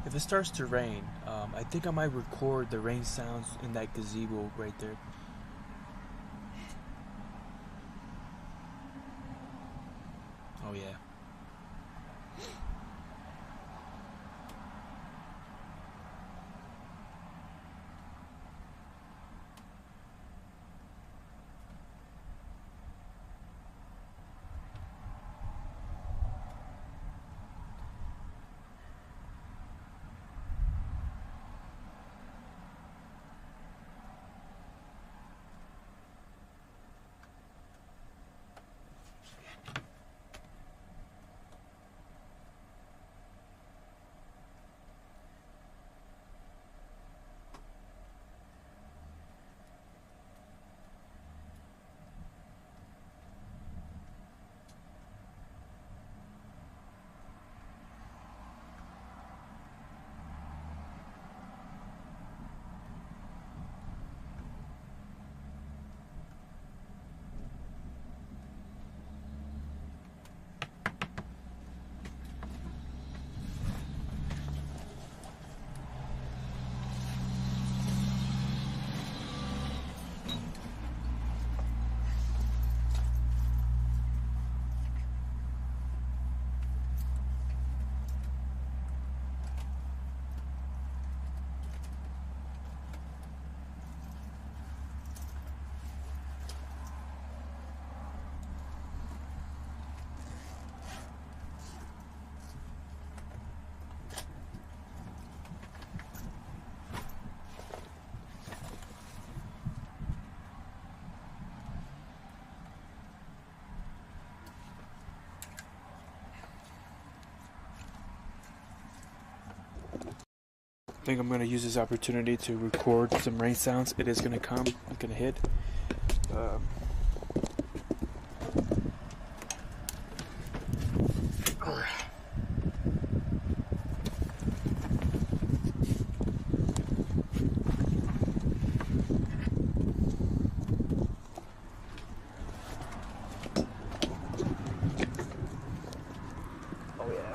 If it starts to rain, I think I might record the rain sounds in that gazebo right there. Oh yeah. I think I'm going to use this opportunity to record some rain sounds. It is going to come. It's going to hit. Oh yeah.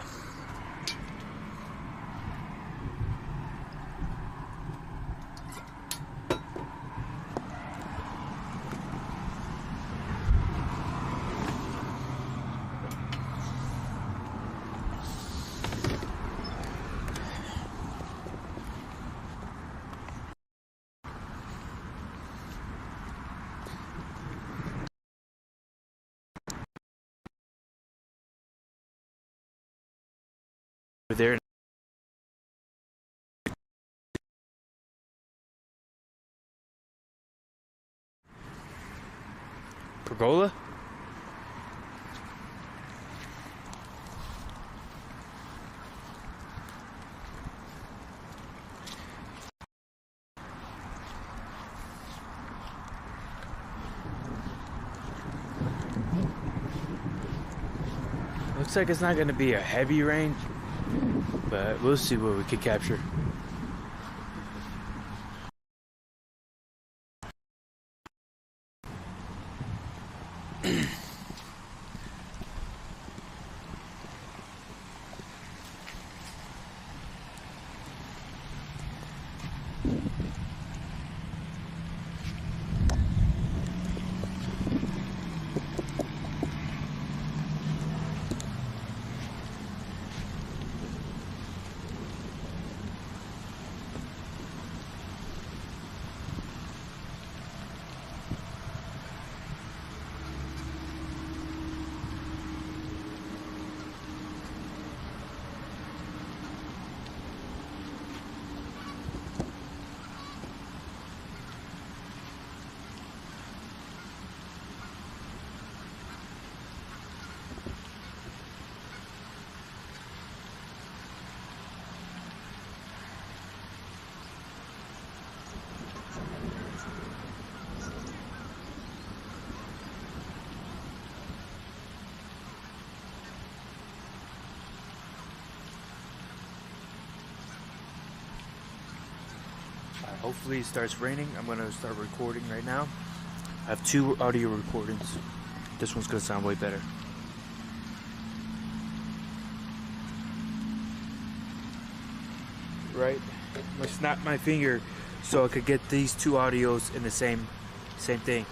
There Pergola? Looks like it's not going to be a heavy rain, but we'll see what we can capture. Hopefully it starts raining. I'm gonna start recording right now. I have 2 audio recordings. This one's gonna sound way better. Right? I'm gonna snap my finger so I could get these 2 audios in the same thing.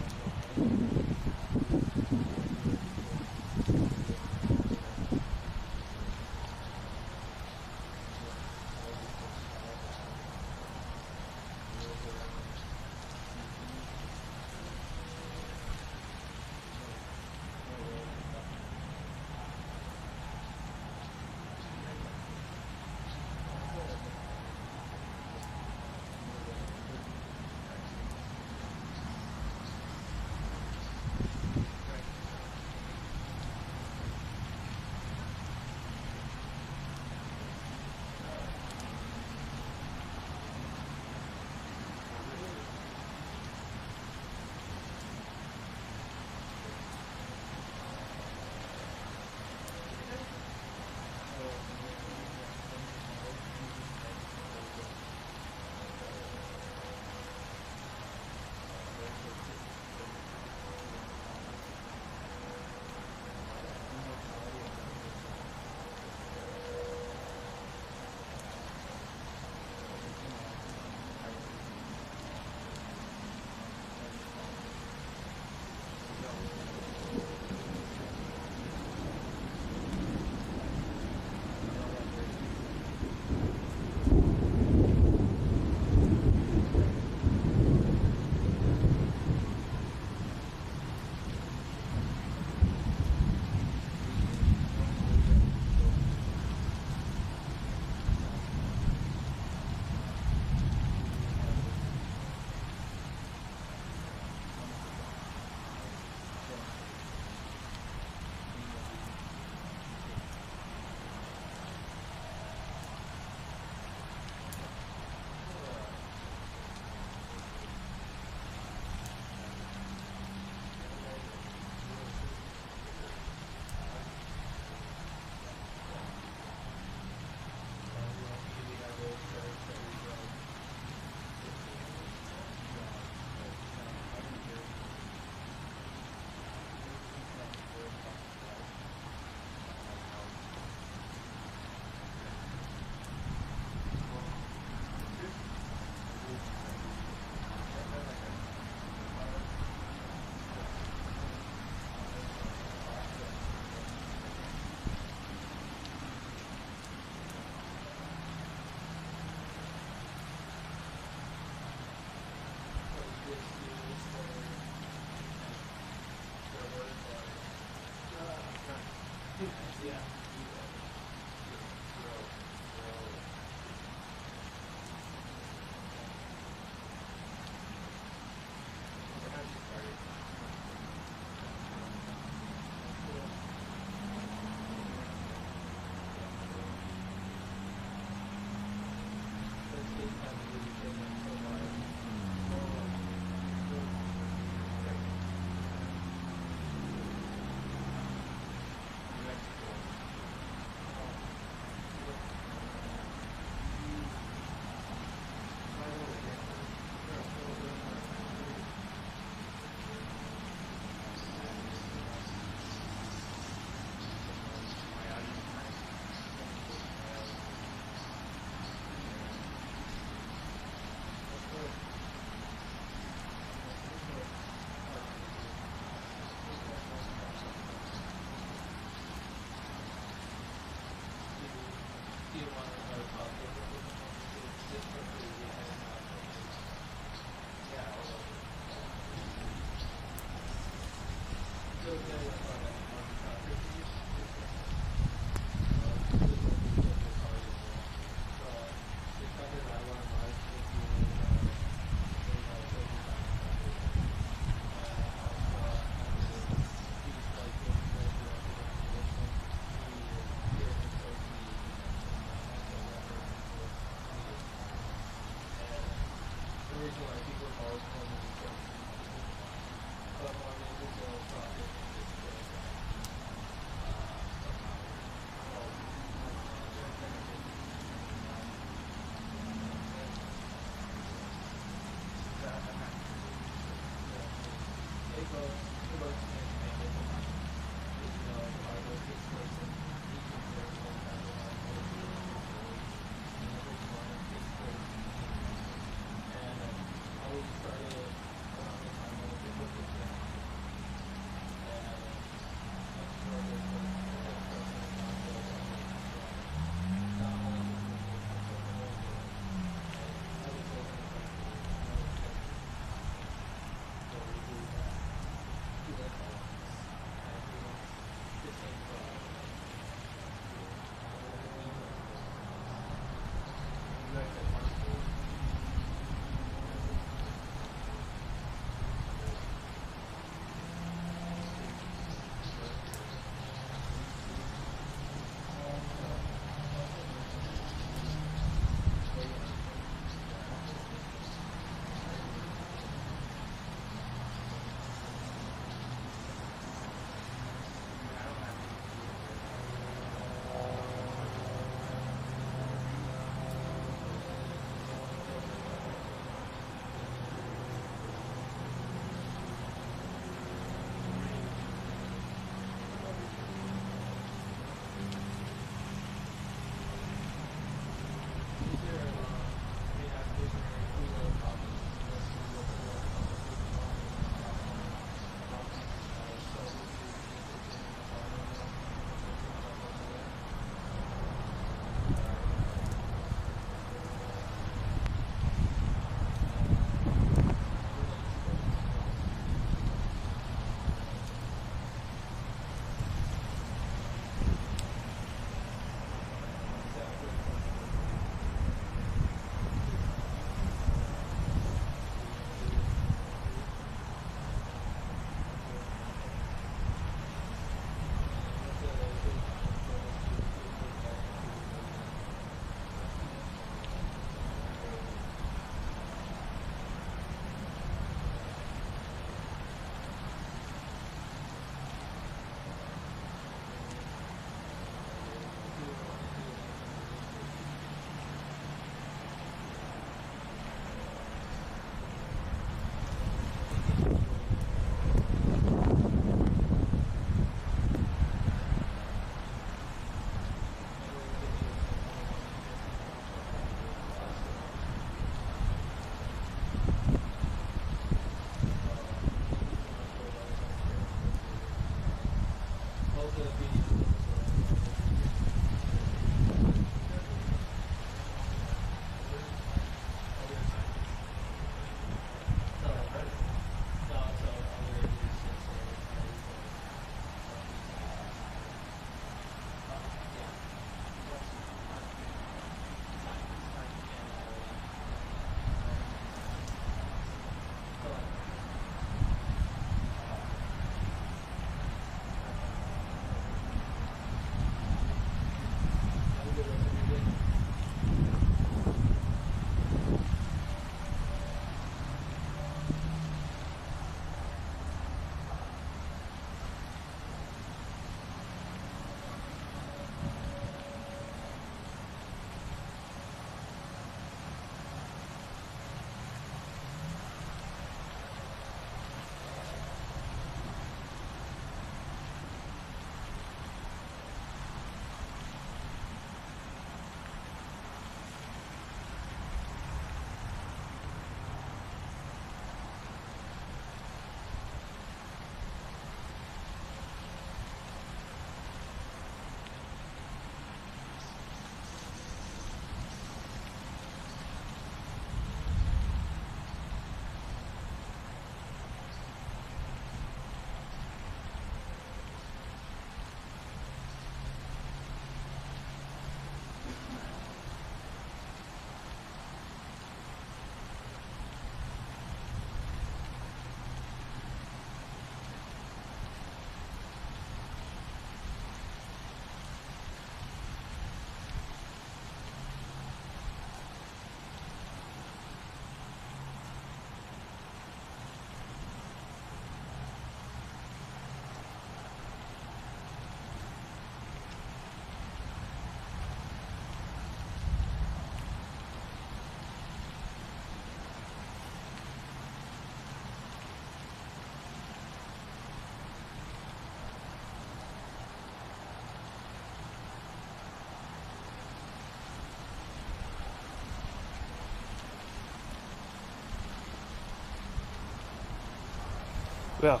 Well,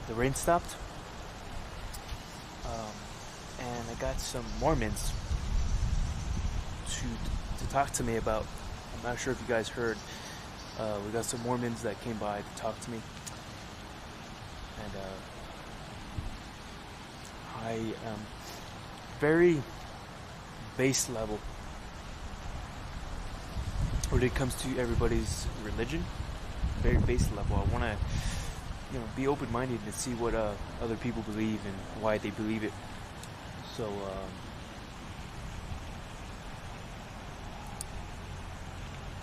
the rain stopped, and I got some Mormons to talk to me about. I'm not sure if you guys heard. We got some Mormons that came by to talk to me, and I am very base level when it comes to everybody's religion. Very base level. I want to, be open-minded and see what other people believe and why they believe it. So,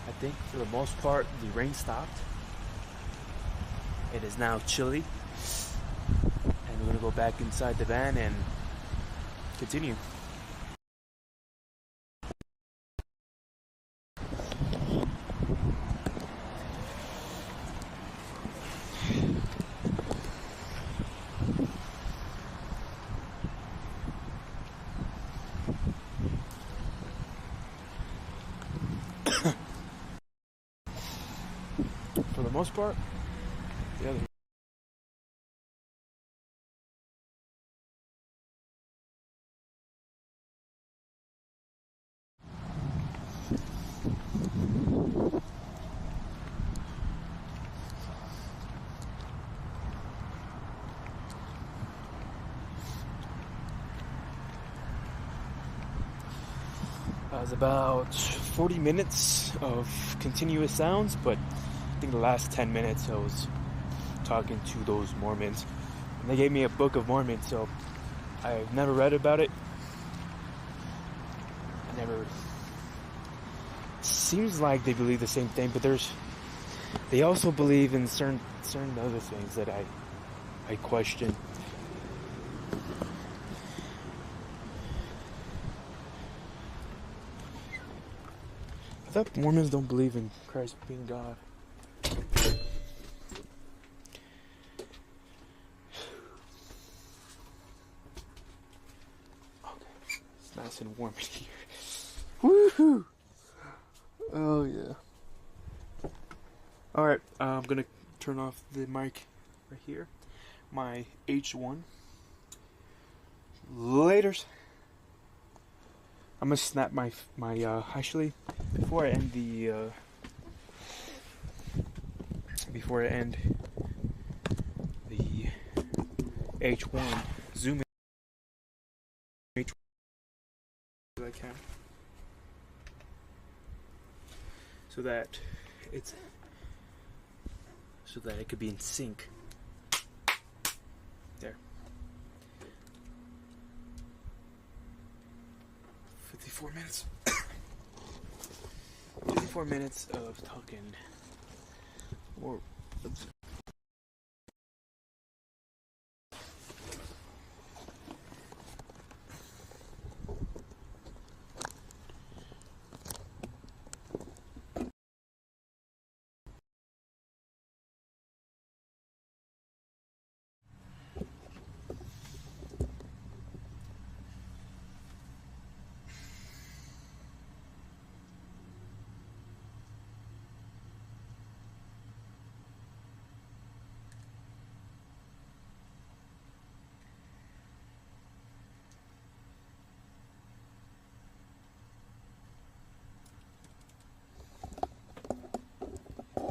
I think for the most part, the rain stopped. It is now chilly, and we're gonna go back inside the van and continue. For the most part, the other. It was about 40 minutes of continuous sounds, but I think the last 10 minutes I was talking to those Mormons. And they gave me a Book of Mormon, so I've never read about it. Seems like they believe the same thing, but they also believe in certain other things that I question. I thought Mormons don't believe in Christ being God. Okay, it's nice and warm in here. Woohoo! Oh yeah. Alright, I'm gonna turn off the mic right here. My H1. Laters. I'm gonna snap my actually before I end the H1 zoom in H1 as I can, so that it could be in sync. There. 54 minutes. 54 minutes of talking.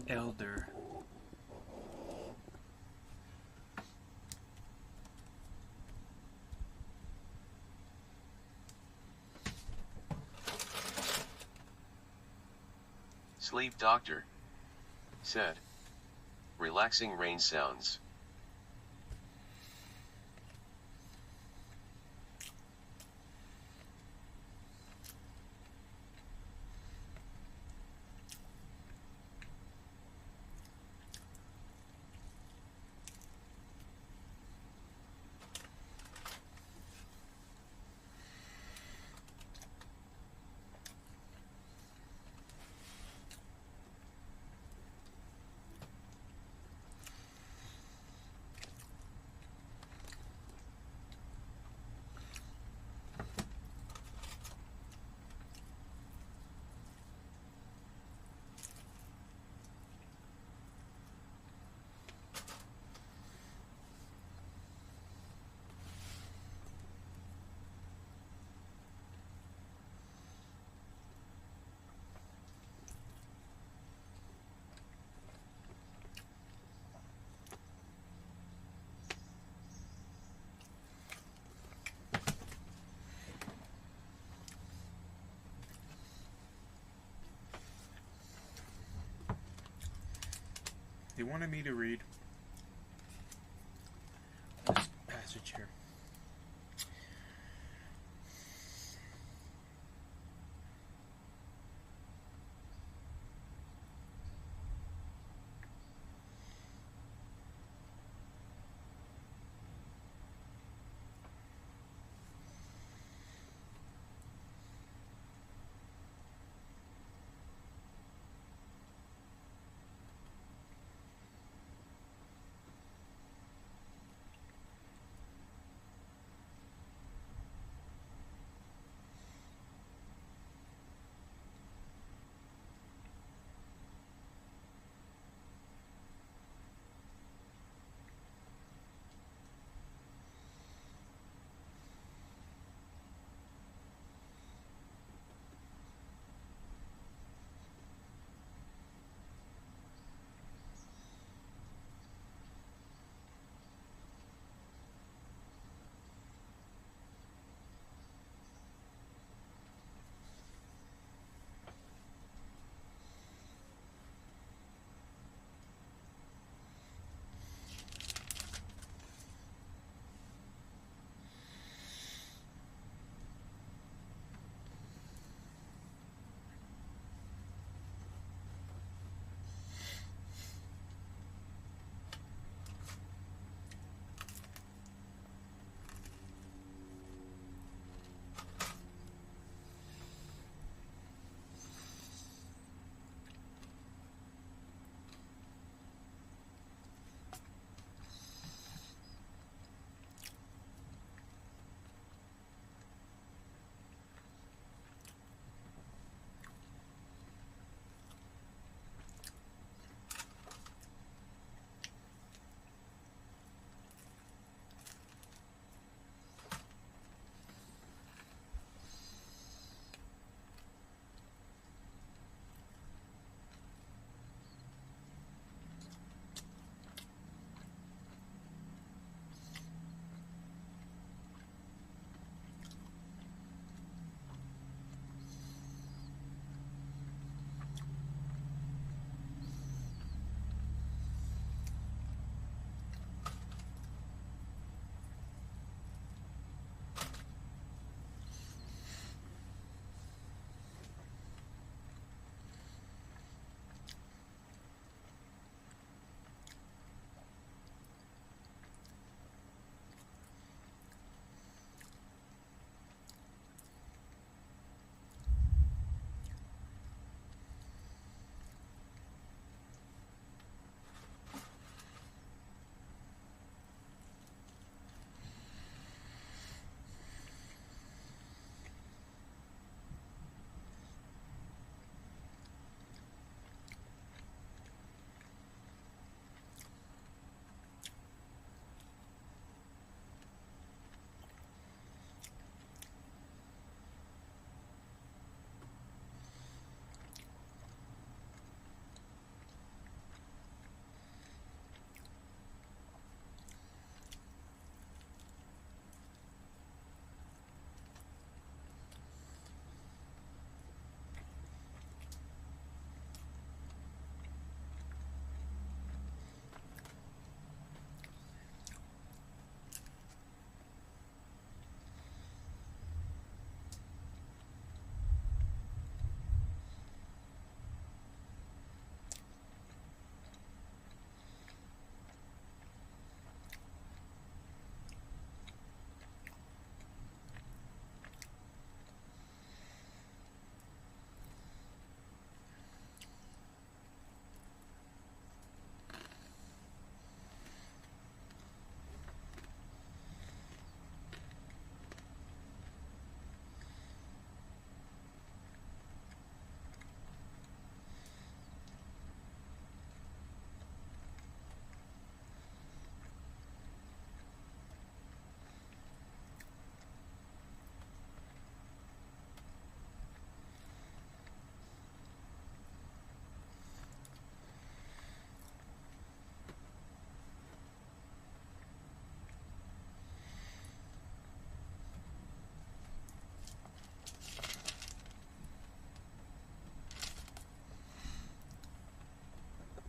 Elder. Sleep doctor. Said. Relaxing rain sounds. They wanted me to read this passage here.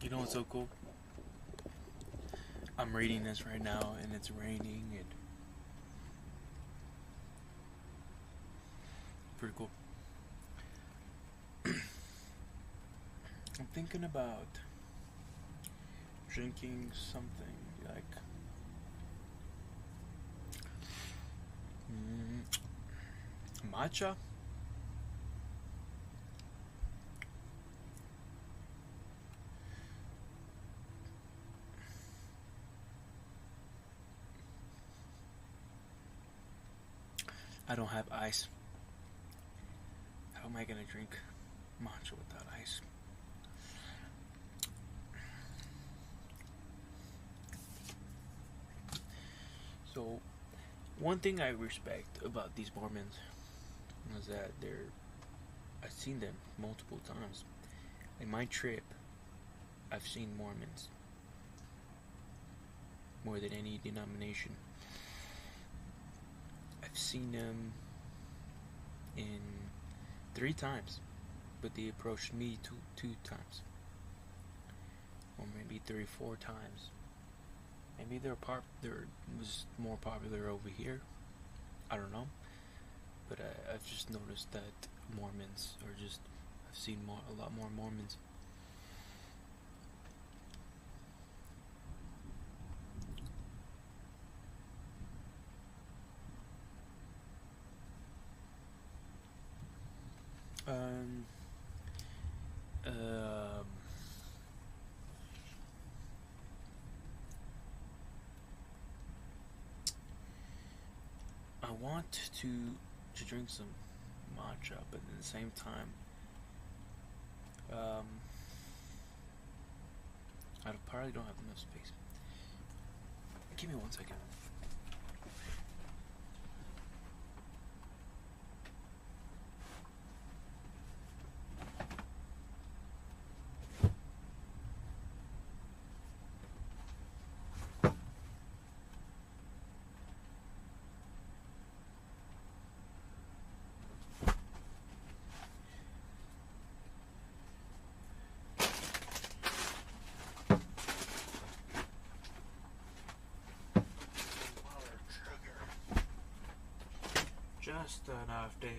You know what's so cool? I'm reading this right now and it's raining and pretty cool. I'm thinking about drinking something like matcha. I don't have ice. How am I gonna drink matcha without ice? So, one thing I respect about these Mormons is that I've seen them multiple times. In my trip, I've seen Mormons more than any denomination. I've seen them in 3 times, but they approached me two times, or maybe 3, 4 times. Maybe they're was more popular over here. I don't know, but I've just noticed that Mormons are just. I've seen a lot more Mormons. I want to drink some matcha, but at the same time, I probably don't have enough space. Give me 1 second. Just enough, dude.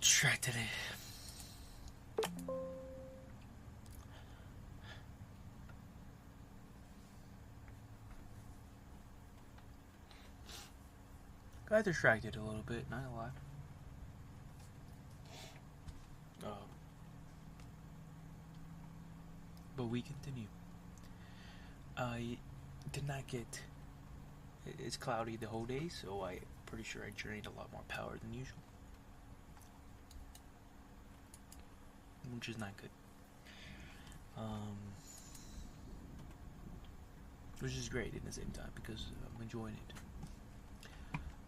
Distracted. Got distracted a little bit, not a lot. But we continue. I did not get. It's cloudy the whole day, so I'm pretty sure I drained a lot more power than usual, which is not good. Which is great at the same time because I'm enjoying it.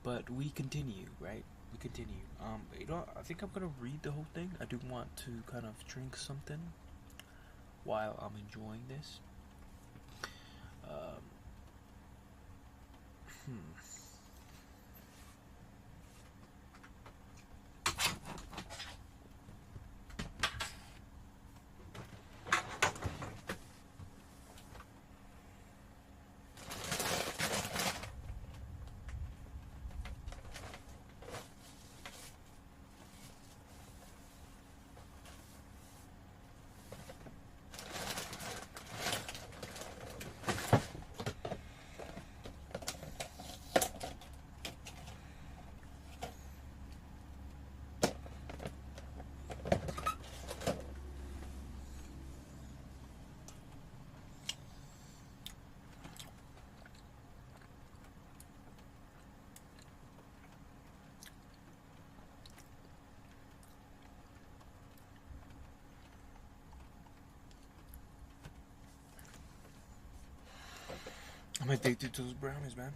But we continue, right? We continue. I think I'm gonna read the whole thing. I do want to kind of drink something while I'm enjoying this. I'm addicted to those brownies, man.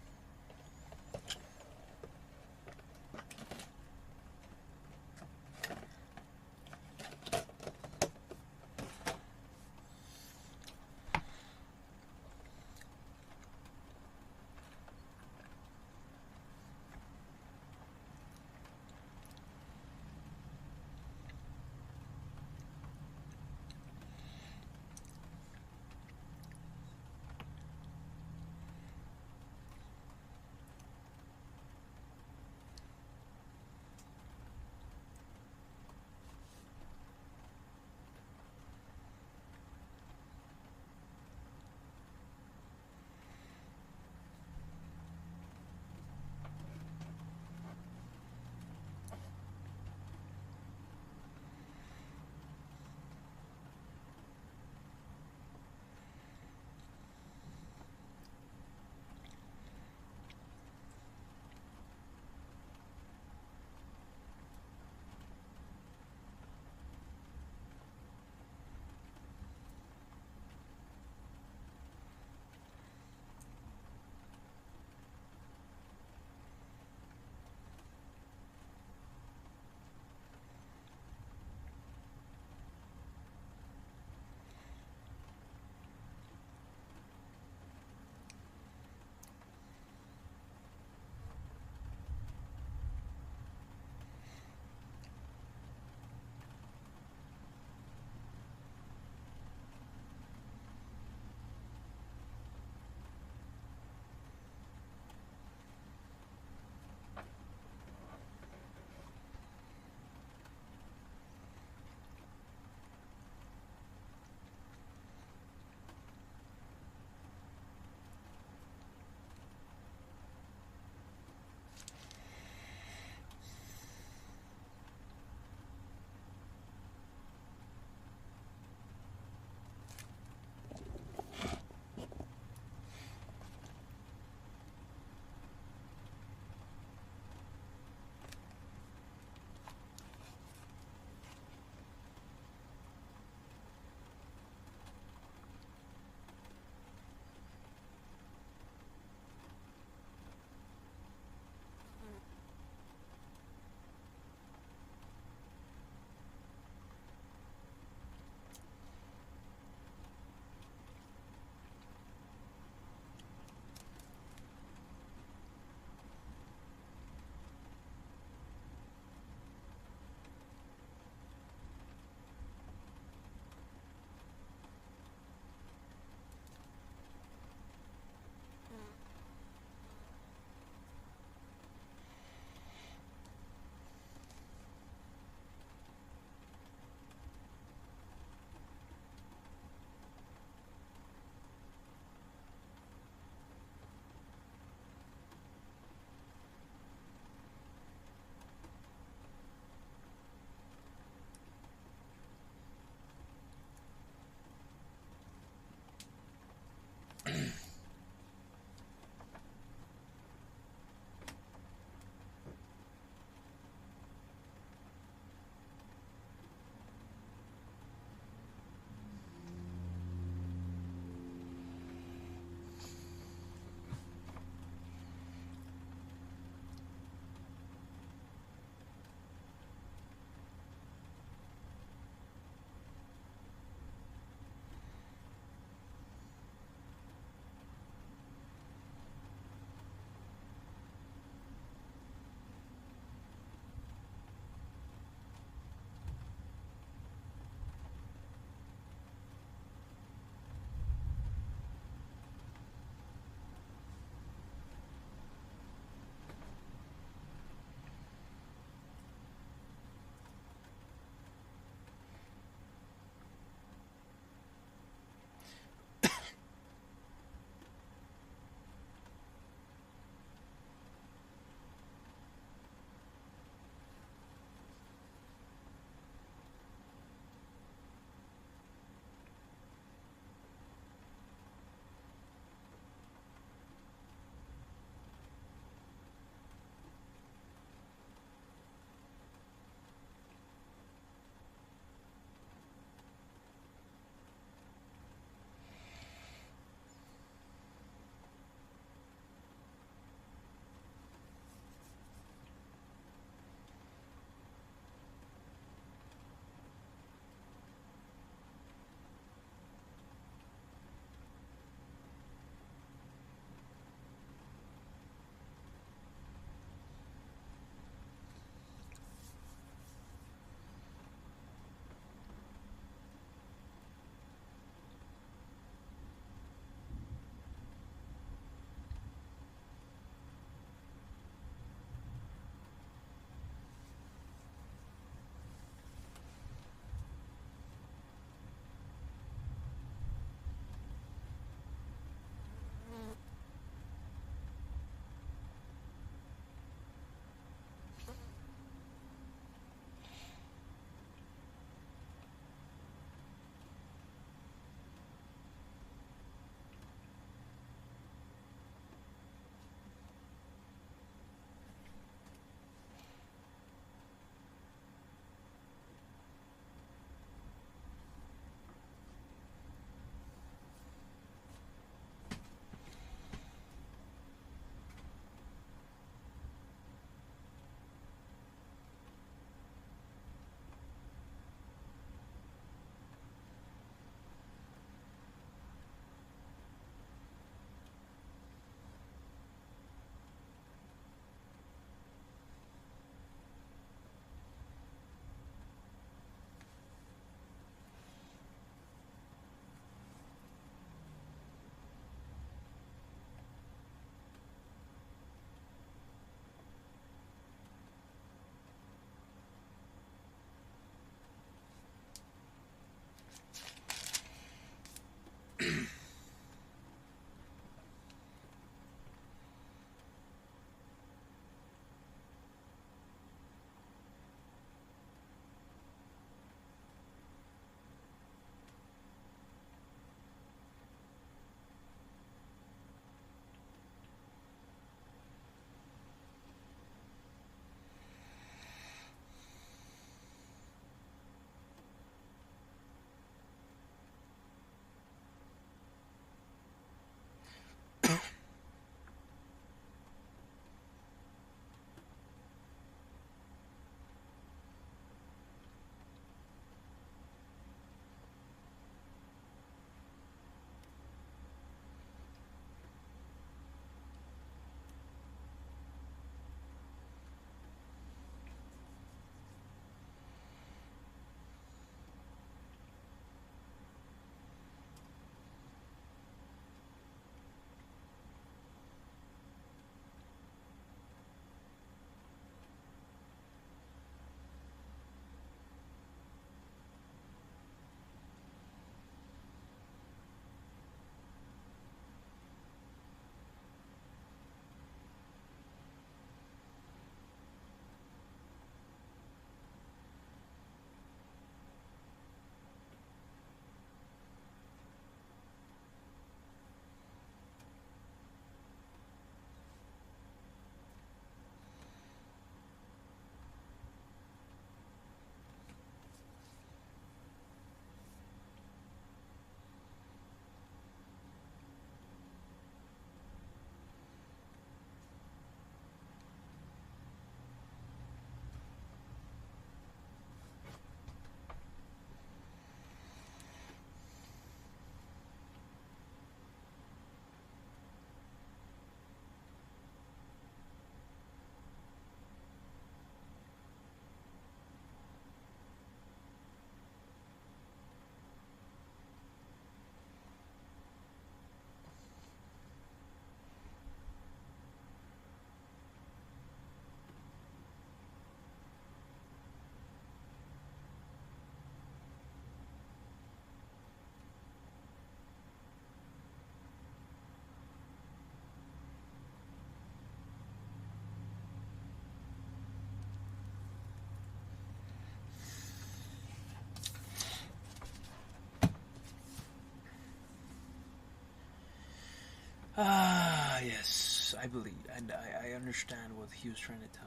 Ah, yes, I believe, and I understand what he was trying to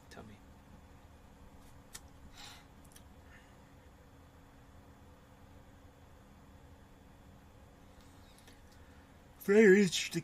tell me. Very interesting.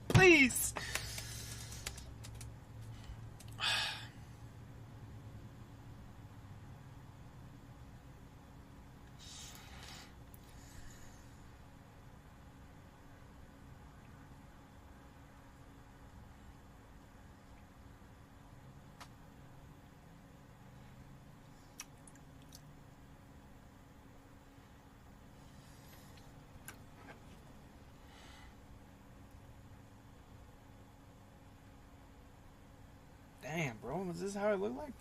Please. Damn, bro, is this how it looked like?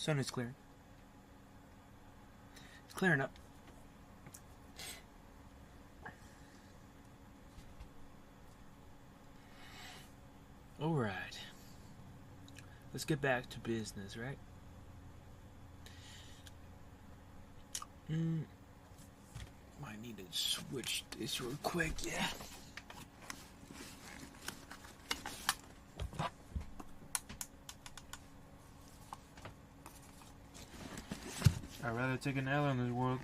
Sun is clearing. It's clearing up. Alright. Let's get back to business, right? Might need to switch this real quick, yeah. I'd rather take an L in this world.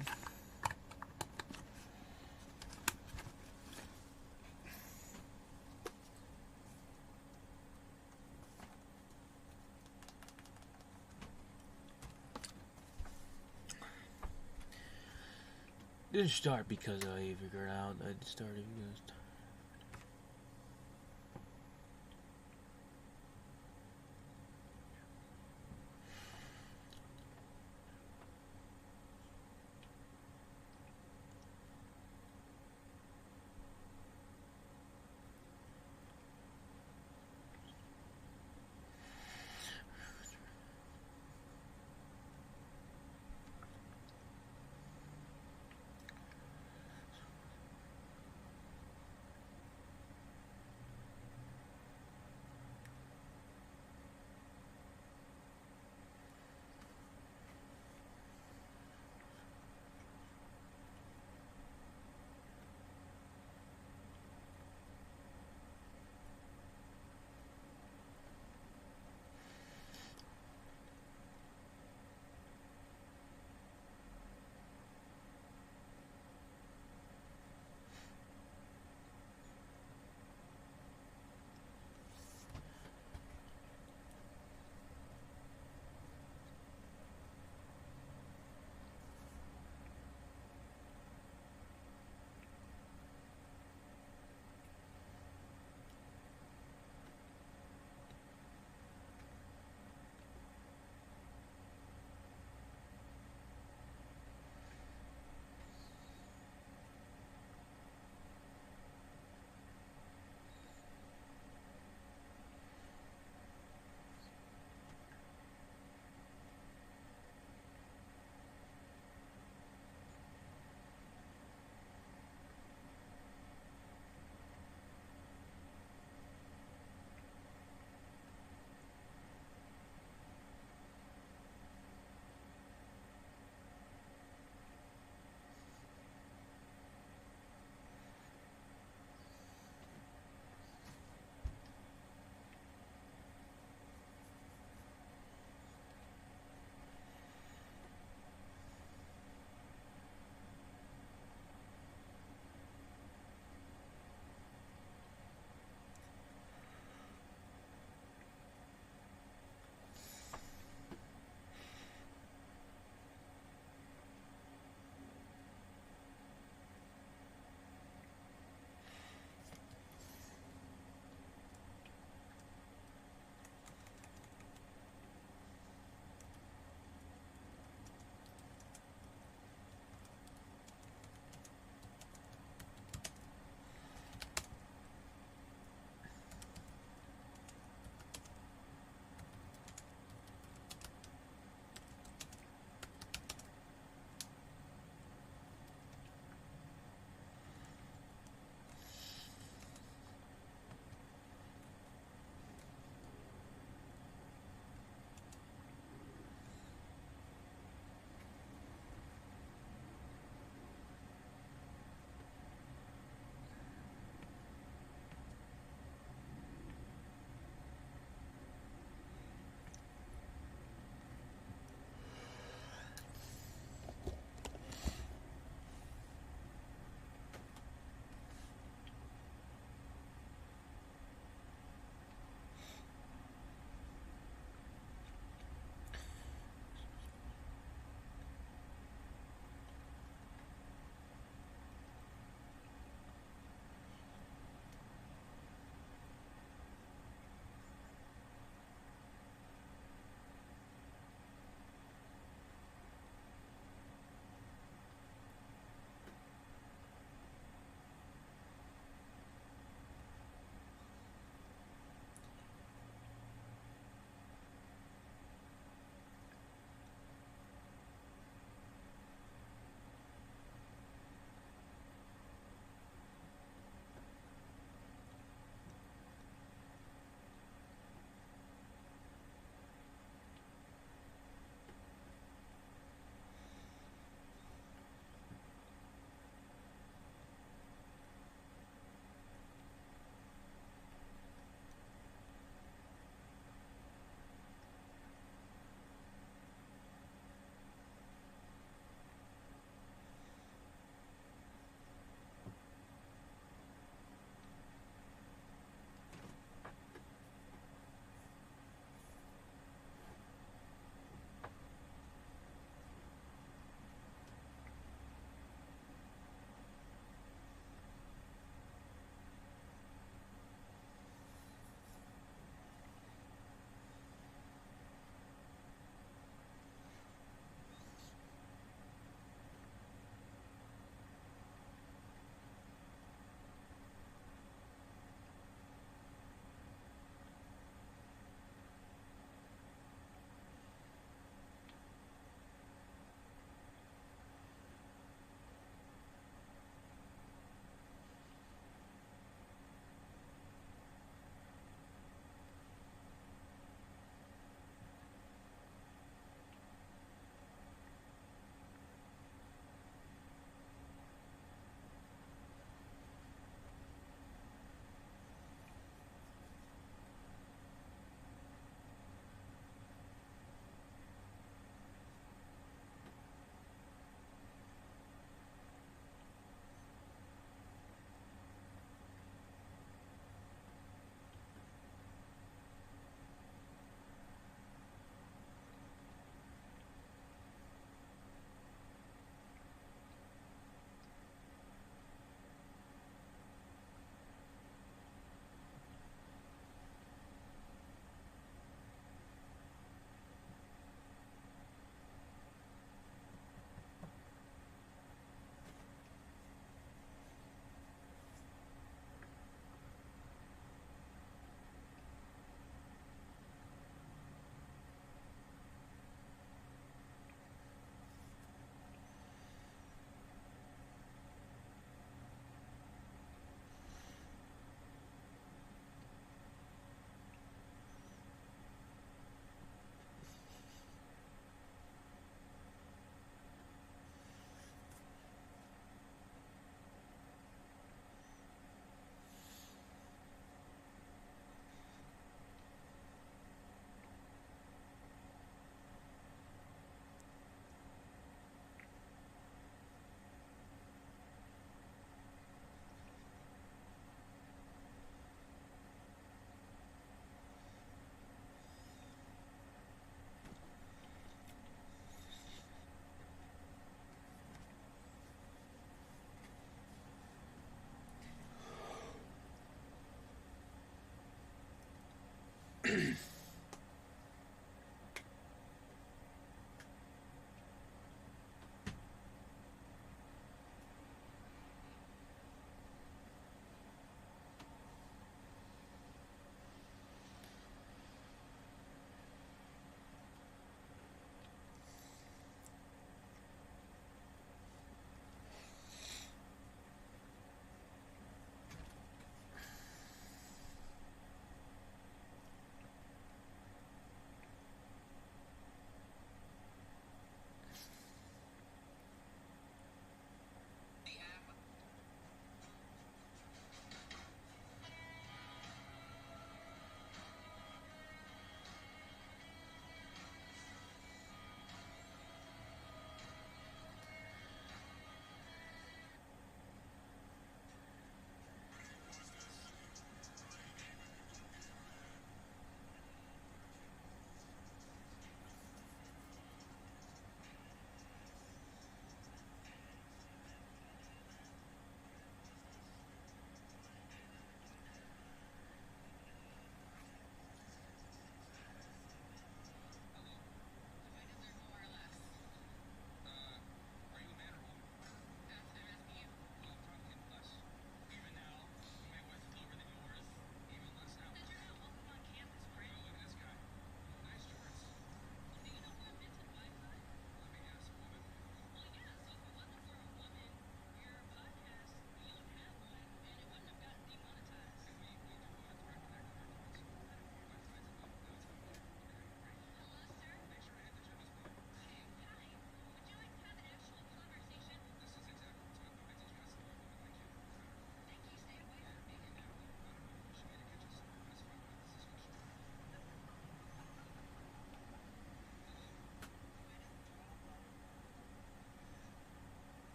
Didn't start because I figured out. I started because.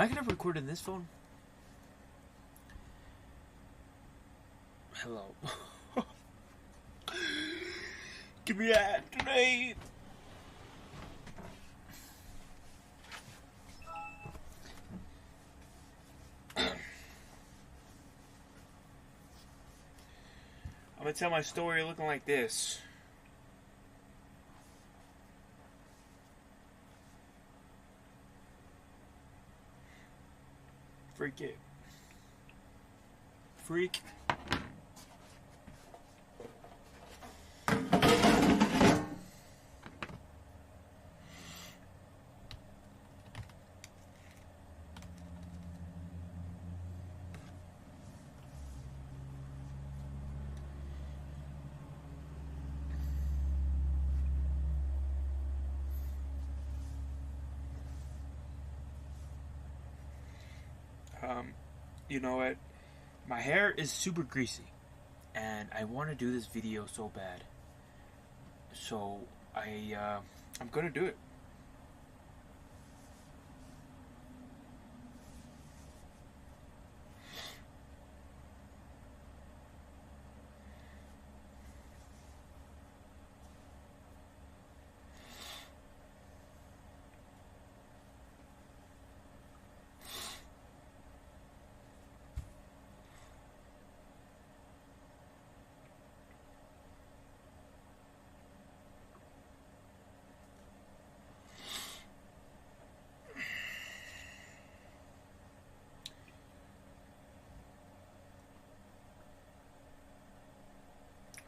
I gonna record in this phone? Hello. Give me that tonight. I'm gonna tell my story looking like this. Freak it. Freak. You know what? My hair is super greasy, and I want to do this video so bad. So I'm gonna do it.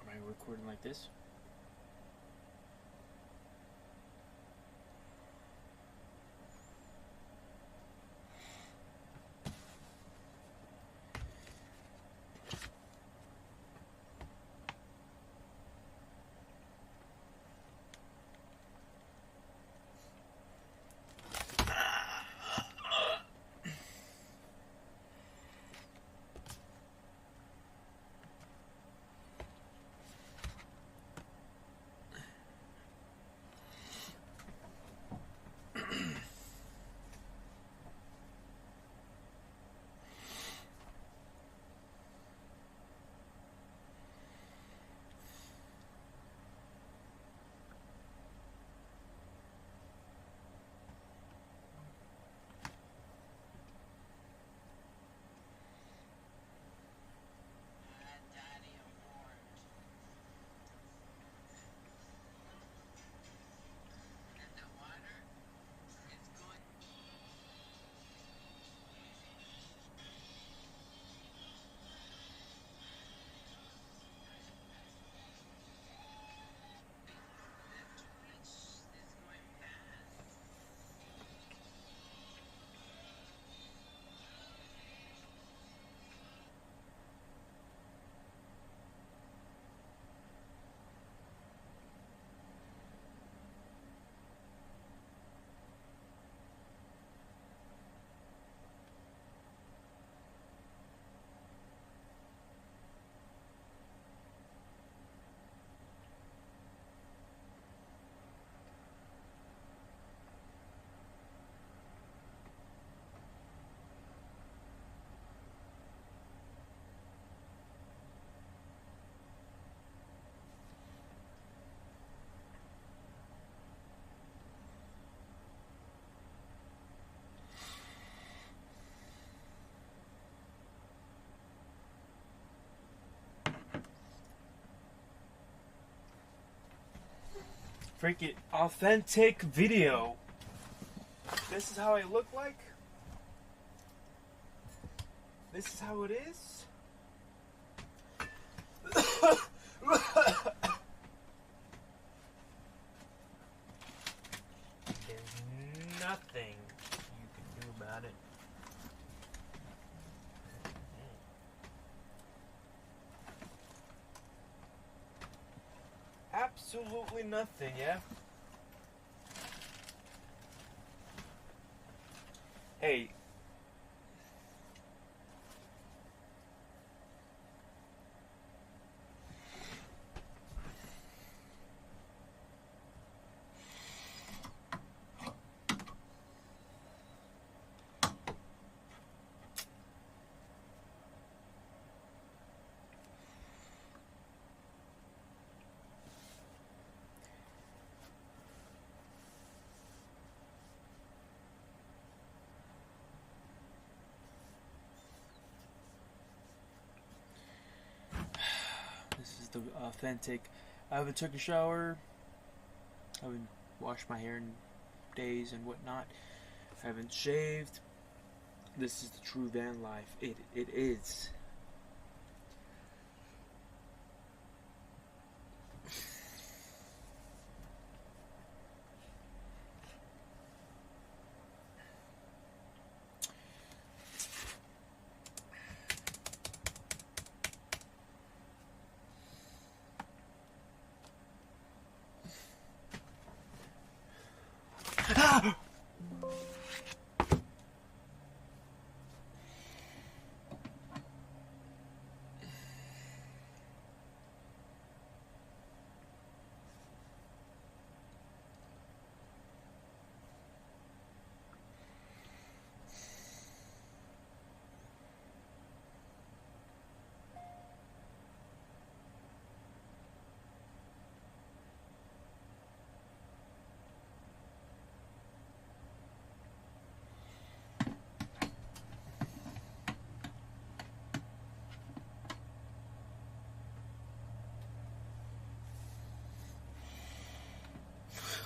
Am I recording like this? Freaking authentic video. This is how I look like. This is how it is. There's nothing you can do about it. Absolutely nothing, yeah? Hey. the authentic. I haven't took a shower. I haven't washed my hair in days and whatnot. I haven't shaved. This is the true van life. It is.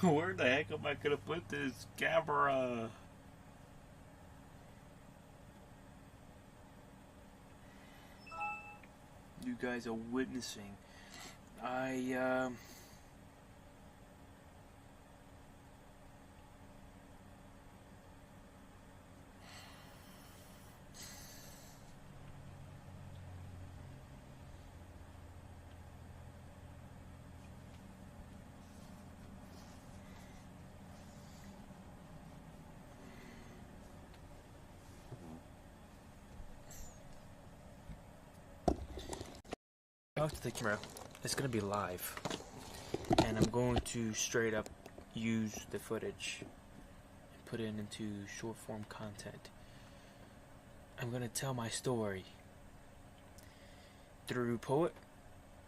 Where the heck am I gonna put this camera? You guys are witnessing. Talk to the camera. It's gonna be live, and I'm going to straight up use the footage and put it into short form content. I'm gonna tell my story through poet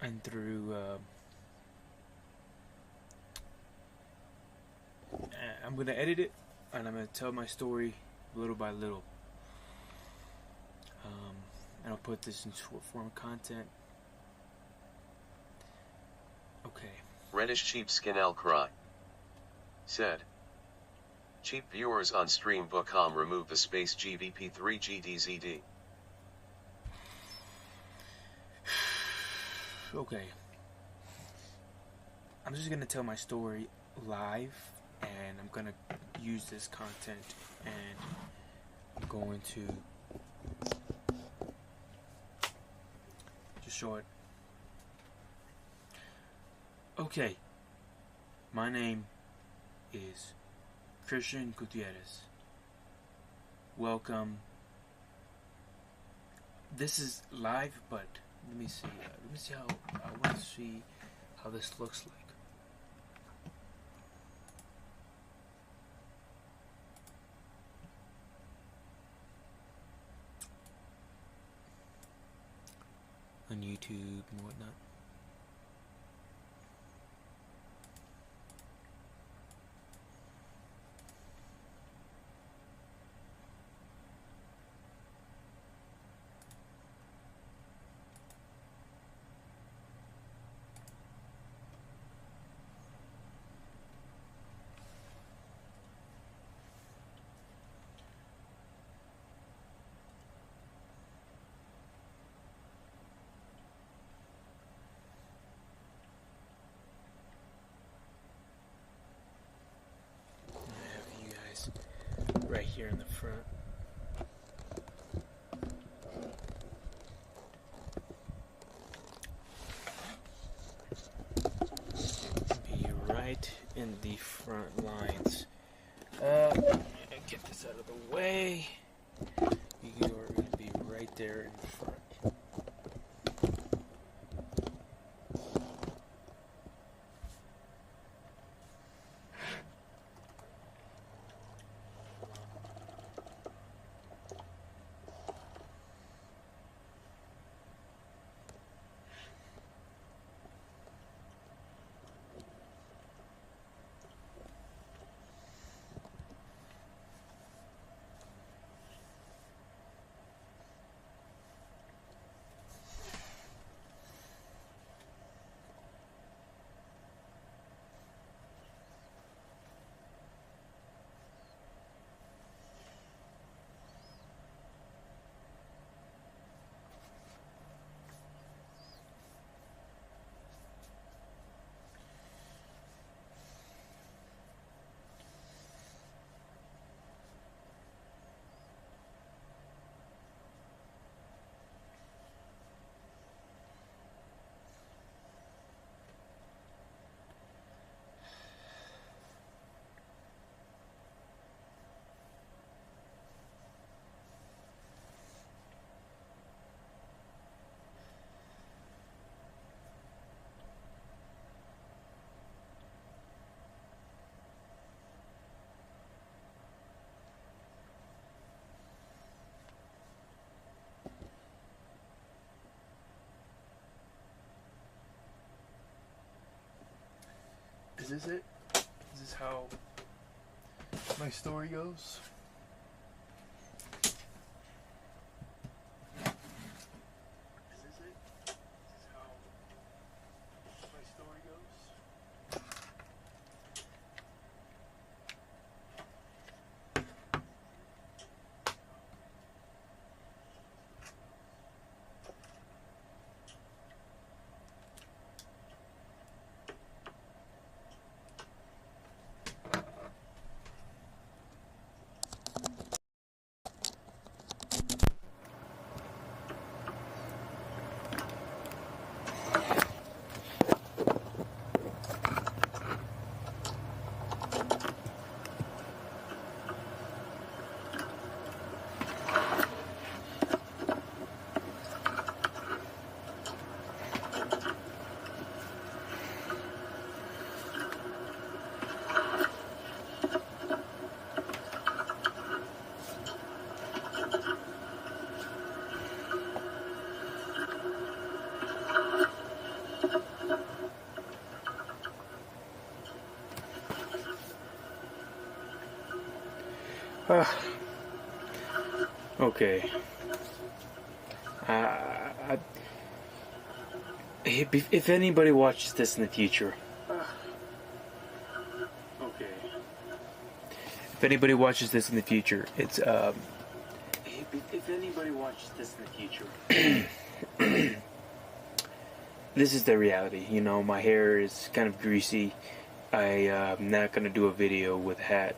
and through I'm gonna edit it, and I'm gonna tell my story little by little, and I'll put this in short form content. Okay. Reddish sheepskin Al Cry said, cheap viewers on stream.com remove the space GVP3 GDZD. Okay. I'm just gonna tell my story live, and I'm gonna use this content, and I'm going to just show it. Okay, my name is Christian Gutierrez. Welcome. This is live, but let me see how I want to see how this looks like. On YouTube and whatnot. Right here in the front. Be right in the front lines. Get this out of the way. You are going to be right there in the front. this it? Is this how my story goes? Is this it? Is this how my story goes? Okay. If anybody watches this in the future, okay. If anybody watches this in the future, it's If anybody watches this in the future, this is the reality. You know, my hair is kind of greasy. I'm not gonna do a video with a hat.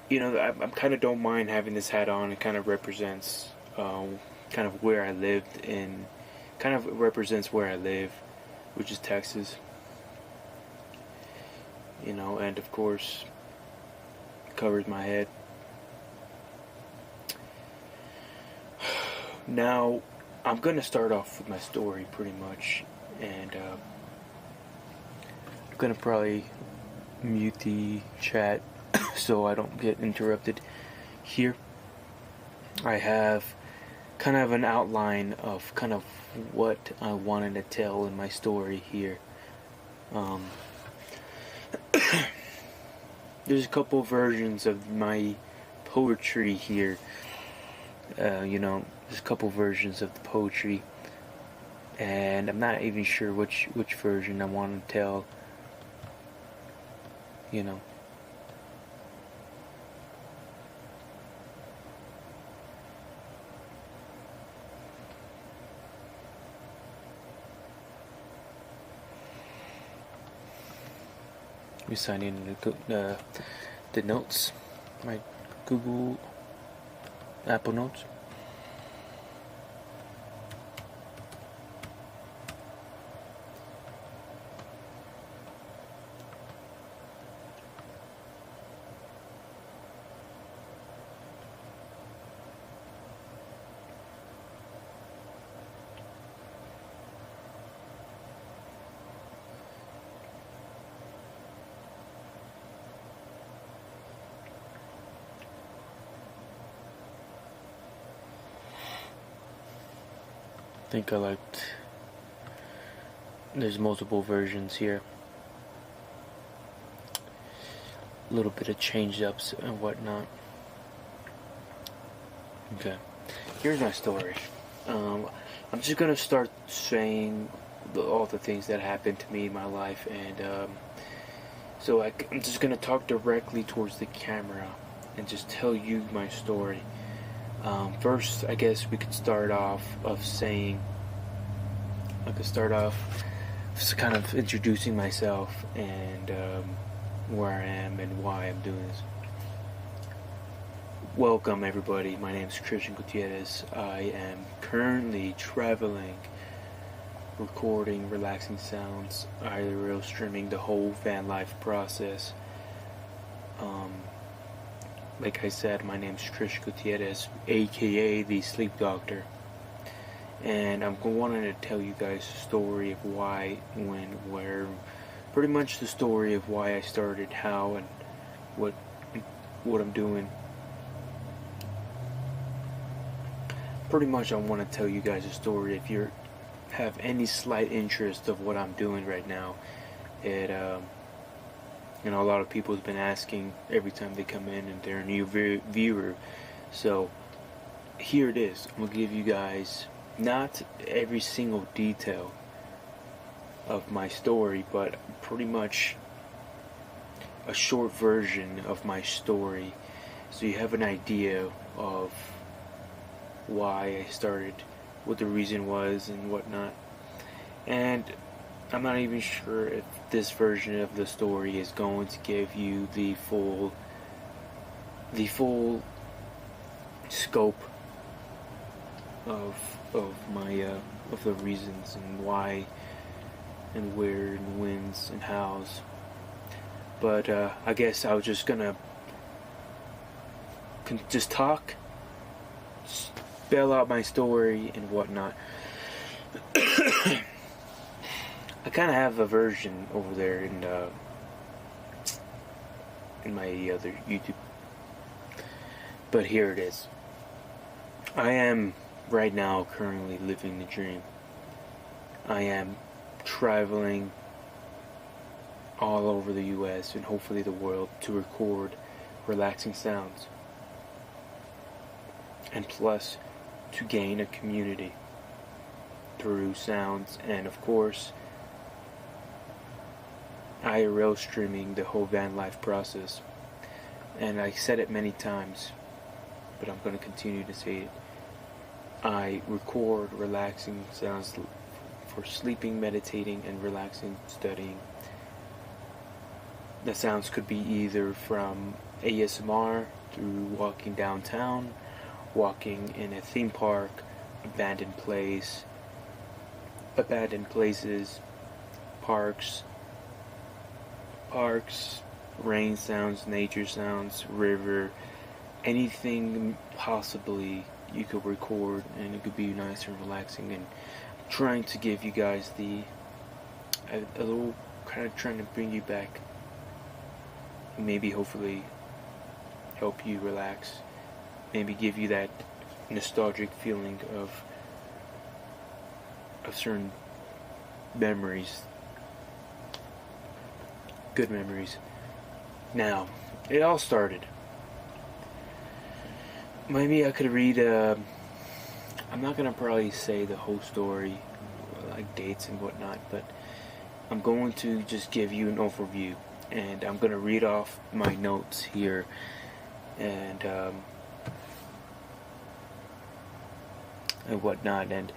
You know, I kind of don't mind having this hat on. It kind of represents kind of where I lived and kind of represents where I live, which is Texas. You know, and of course, covers my head. Now, I'm going to start off with my story pretty much, and I'm going to probably mute the chat so I don't get interrupted here. I have kind of an outline of kind of what I wanted to tell in my story here. There's a couple versions of my poetry here. You know, there's a couple versions of the poetry, and I'm not even sure which version I want to tell. You know. We sign in the notes, my Google, Apple Notes. I think I liked, there's multiple versions here, a little bit of change ups and whatnot. Okay, here's my story. I'm just gonna start saying all the things that happened to me in my life, and so I'm just gonna talk directly towards the camera and just tell you my story. First, I guess we could start off saying, just kind of introducing myself and where I am and why I'm doing this. Welcome everybody, my name is Christian Gutierrez. I am currently traveling, recording relaxing sounds, IRL streaming the whole van life process. Like I said, my name is Trish Gutierrez, aka the Sleep Doctor, and I'm wanting to tell you guys the story of why, when, where, pretty much the story of why I started, how, and what I'm doing. Pretty much I want to tell you guys a story. If you have any slight interest of what I'm doing right now, You know, a lot of people have been asking every time they come in, and they're a new viewer. So here it is. I'm gonna give you guys not every single detail of my story, but pretty much a short version of my story, so you have an idea of why I started, what the reason was, and whatnot. And I'm not even sure if this version of the story is going to give you the full scope of my of the reasons and why and where and whens and hows. But I guess I was just gonna just talk, spell out my story and whatnot. I kind of have a version over there in my other YouTube, but here it is. I am right now currently living the dream. I am traveling all over the US and hopefully the world to record relaxing sounds, and plus to gain a community through sounds, and of course IRL streaming the whole van life process. And I said it many times, but I'm going to continue to say it. I record relaxing sounds for sleeping, meditating, and relaxing studying. The sounds could be either from ASMR through walking downtown, walking in a theme park, abandoned places, parks, rain sounds, nature sounds, river, anything possibly you could record, and it could be nice and relaxing. And trying to give you guys a little, kind of trying to bring you back, maybe hopefully help you relax, maybe give you that nostalgic feeling of certain memories, good memories. Now, it all started. Maybe I could read, I'm not going to probably say the whole story, like dates and whatnot, but I'm going to just give you an overview, and I'm going to read off my notes here, and whatnot. And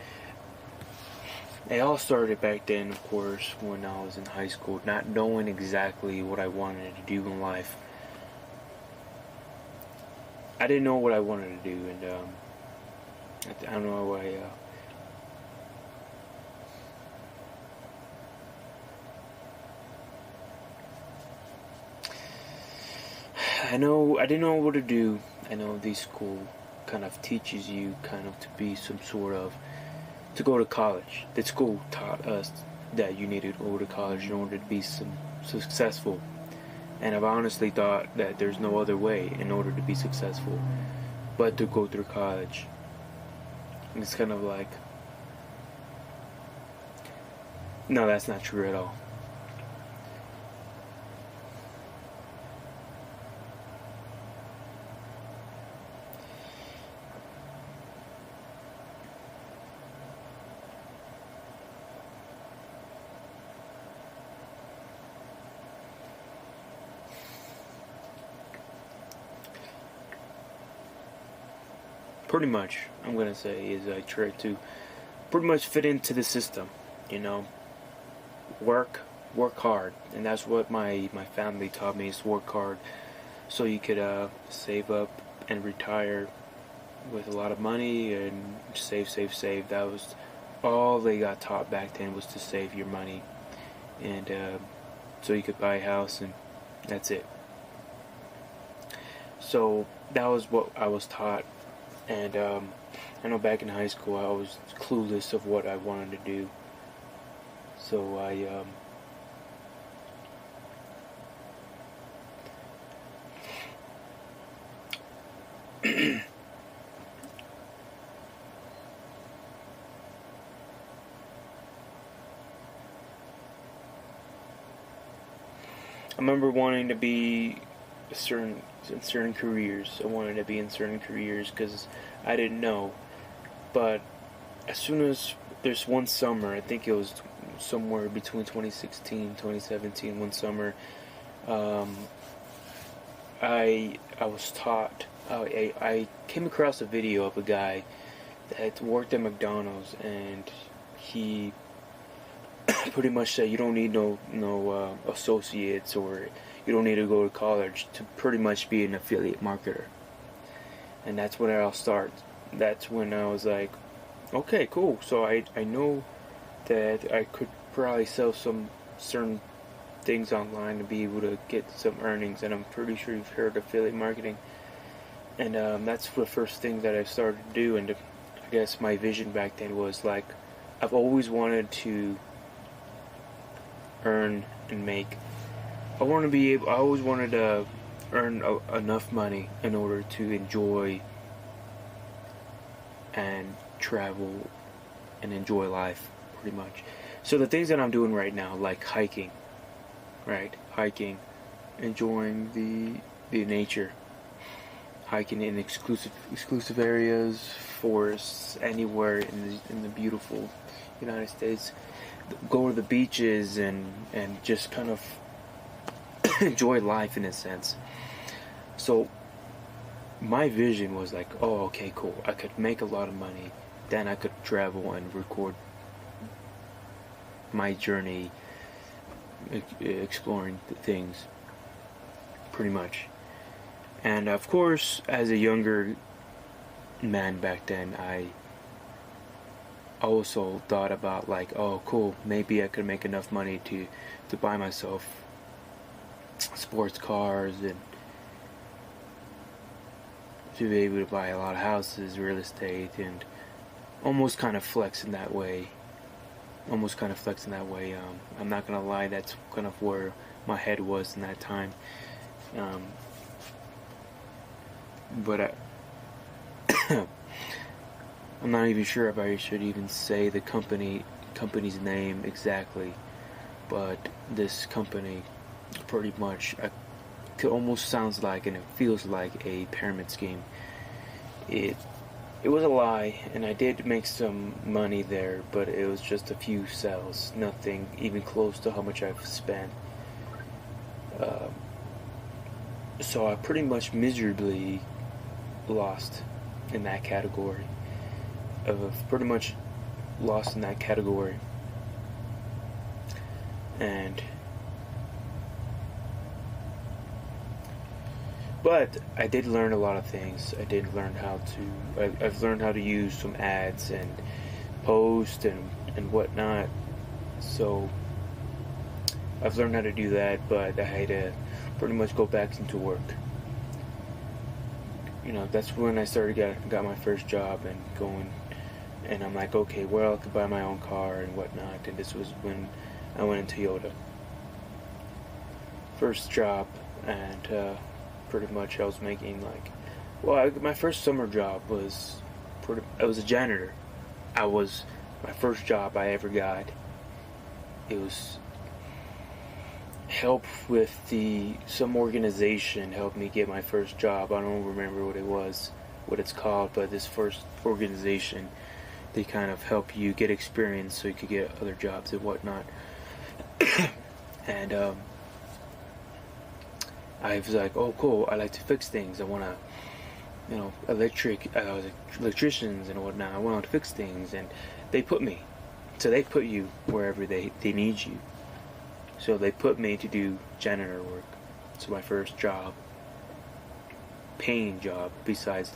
it all started back then, of course, when I was in high school, not knowing exactly what I wanted to do in life. I didn't know what I wanted to do, and I don't know why. I didn't know what to do. I know this school kind of teaches you kind of to be some sort of, to go to college. The school taught us that you needed to go to college in order to be successful. And I've honestly thought that there's no other way in order to be successful but to go through college. And it's kind of like, no, that's not true at all. Pretty much, I'm gonna say, is I try to pretty much fit into the system, you know, work hard, and that's what my family taught me, is work hard, so you could save up and retire with a lot of money, and save. That was all they got taught back then, was to save your money, and so you could buy a house, and that's it. So that was what I was taught. And I know back in high school I was clueless of what I wanted to do. So I I remember wanting to be in certain careers. I wanted to be in certain careers because I didn't know. But as soon as there's one summer, I think it was somewhere between 2016 2017, one summer, I was taught. I came across a video of a guy that worked at McDonald's, and he pretty much said you don't need no associates, or you don't need to go to college to pretty much be an affiliate marketer. And that's when I'll start. That's when I was like, okay, cool. So I know that I could probably sell some certain things online to be able to get some earnings, and I'm pretty sure you've heard of affiliate marketing. And that's the first thing that I started to do. And I guess my vision back then was like, I've always wanted to earn and make. I always wanted to earn enough money in order to enjoy and travel and enjoy life, pretty much. So the things that I'm doing right now, like hiking, enjoying the nature, hiking in exclusive areas, forests, anywhere in the beautiful United States. Go to the beaches and just kind of enjoy life in a sense. So my vision was like, oh, okay, cool. I could make a lot of money. Then I could travel and record my journey, exploring things, pretty much. And of course, as a younger man back then, I also thought about like, oh, cool, maybe I could make enough money to buy myself sports cars and to be able to buy a lot of houses, real estate, and almost kind of flex in that way. I'm not gonna lie, that's kind of where my head was in that time. But I'm not even sure if I should even say the company's name exactly. But this company, pretty much, it almost sounds like, and it feels like, a pyramid scheme. It was a lie, and I did make some money there, but it was just a few sales, nothing even close to how much I've spent. So I pretty much miserably lost in that category. Pretty much lost in that category. But I did learn a lot of things. I've learned how to use some ads and post and whatnot. So I've learned how to do that, but I had to pretty much go back into work. That's when I got my first job and going, and I'm like, okay, well, I could buy my own car and whatnot. And this was when I went in Toyota. First job, and pretty much I was making my first summer job was I was a janitor. My first job I ever got. It was help with some organization helped me get my first job. I don't remember what it's called, but this first organization, they kind of help you get experience so you could get other jobs and whatnot. And I was like, oh, cool, I like to fix things. I want to, electricians and whatnot. I want to fix things, and they put you wherever they need you. So they put me to do janitor work. So my first job, paying job, besides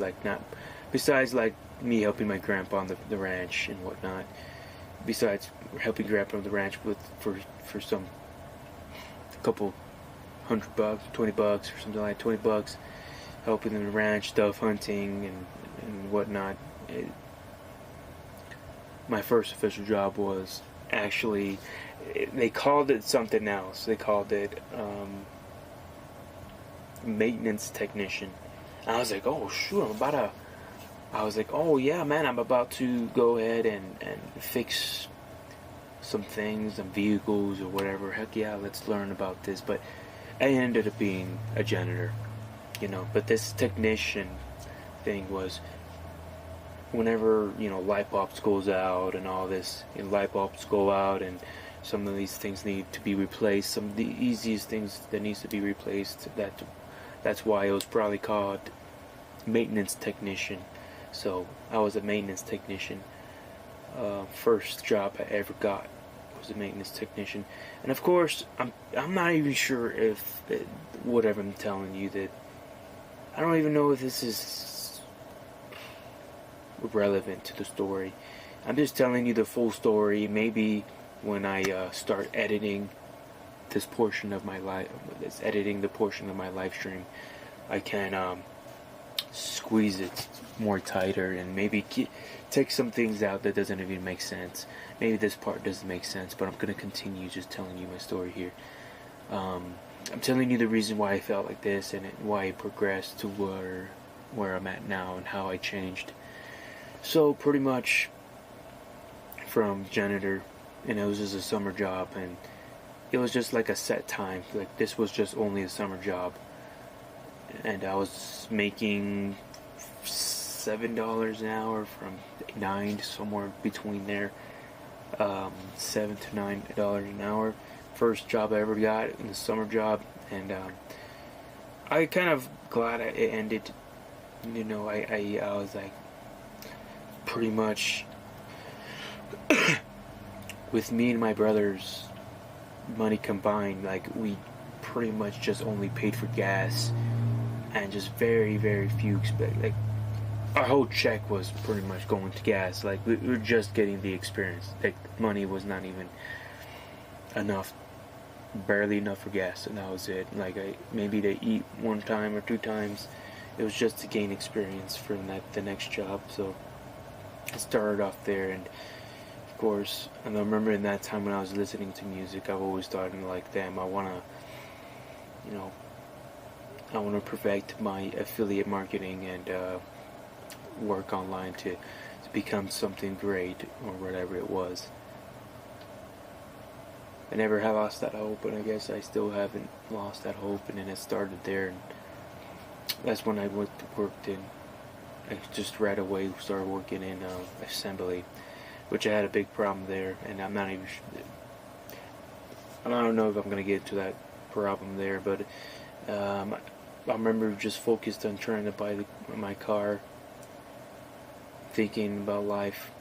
me helping my grandpa on the ranch and whatnot. Besides helping grandpa on the ranch for some couple $100, $20 or something like $20, helping them ranch stuff, hunting and whatnot. My first official job was actually, they called it something else. They called it maintenance technician. And I was like, oh shoot, I was like, oh yeah, man, I'm about to go ahead and fix some things, some vehicles or whatever. Heck yeah, let's learn about this. But I ended up being a janitor, you know. But this technician thing was, whenever, you know, light bulbs goes out and all this, and light bulbs go out and some of these things need to be replaced, some of the easiest things that needs to be replaced, that's why it was probably called maintenance technician. So I was a maintenance technician. First job I ever got was a maintenance technician. And of course, I'm not even sure if whatever I'm telling you, that I don't even know if this is relevant to the story. I'm just telling you the full story. Maybe when I start editing this portion of my life, editing the portion of my live stream, I can squeeze it more tighter and maybe take some things out that doesn't even make sense. Maybe this part doesn't make sense, but I'm going to continue just telling you my story here. I'm telling you the reason why I felt like this and why I progressed to where I'm at now and how I changed. So pretty much from janitor, and it was just a summer job, and it was just like a set time. Like this was just only a summer job, and I was making $7 an hour, from 9 to somewhere between there, $7 to $9 an hour. First job I ever got in the summer job, and I kind of glad it ended. You know, I was like pretty much with me and my brother's money combined, like we pretty much just only paid for gas and just very, very few like our whole check was pretty much going to gas. Like we were just getting the experience. Like money was not even enough, barely enough for gas, and that was it. Like maybe to eat one time or two times. It was just to gain experience for the next job. So I started off there, and of course, and I remember in that time when I was listening to music, I've always thought, like, damn, I want to perfect my affiliate marketing and work online to become something great, or whatever it was. I never have lost that hope, and I guess I still haven't lost that hope, and then it started there, and that's when I worked in, I just right away started working in assembly, which I had a big problem there, and I'm not even I don't know if I'm going to get into that problem there, but I remember just focused on trying to buy my car, thinking about life.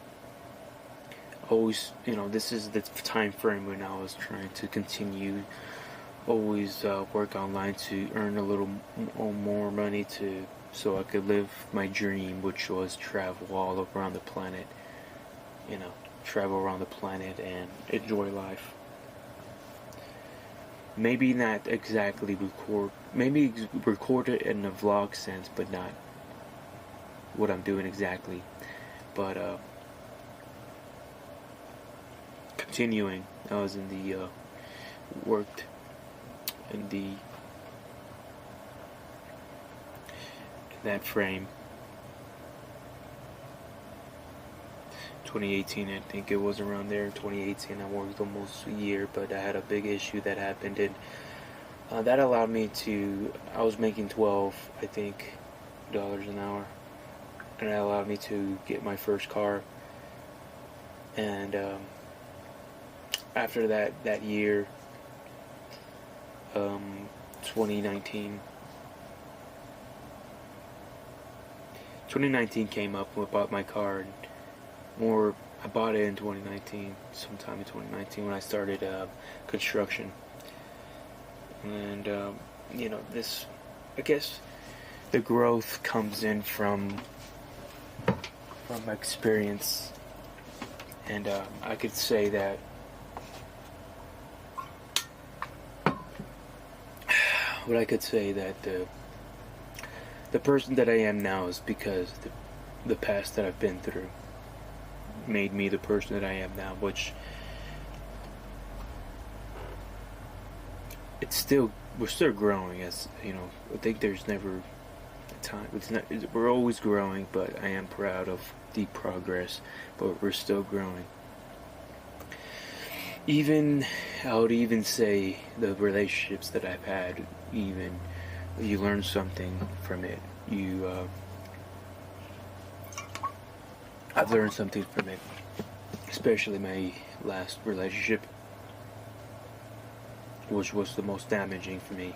Always, this is the time frame when I was trying to continue, always work online to earn a little more money so I could live my dream, which was travel all around the planet. Travel around the planet and enjoy life. Maybe not exactly record it in a vlog sense, but not what I'm doing exactly. But continuing, I was in the worked in that frame. 2018, I think it was around there. 2018, I worked almost a year, but I had a big issue that happened, and that allowed me to. I was making $12, I think, an hour, and that allowed me to get my first car. And after that year, 2019 came up. I bought my car, and I bought it in 2019, sometime in 2019 when I started construction. And this, I guess, the growth comes in from experience, and I could say that the person that I am now is because the past that I've been through made me the person that I am now, which we're still growing, as I think there's never a time. We're always growing, but I am proud of the progress, but we're still growing. even I would even say the relationships that I've had, even you learn something from it. I've learned something from it, especially my last relationship, which was the most damaging for me.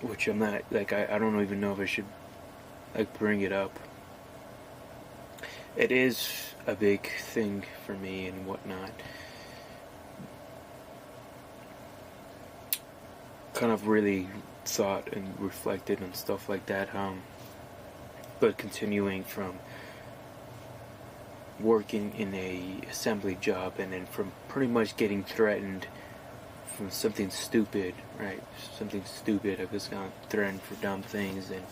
Which I'm not, like, I don't even know if I should, like, bring it up. It is a big thing for me and whatnot. Kind of really thought and reflected on stuff like that, but continuing from working in a assembly job and then from pretty much getting threatened from something stupid, right? Something stupid. I was got threatened for dumb things, and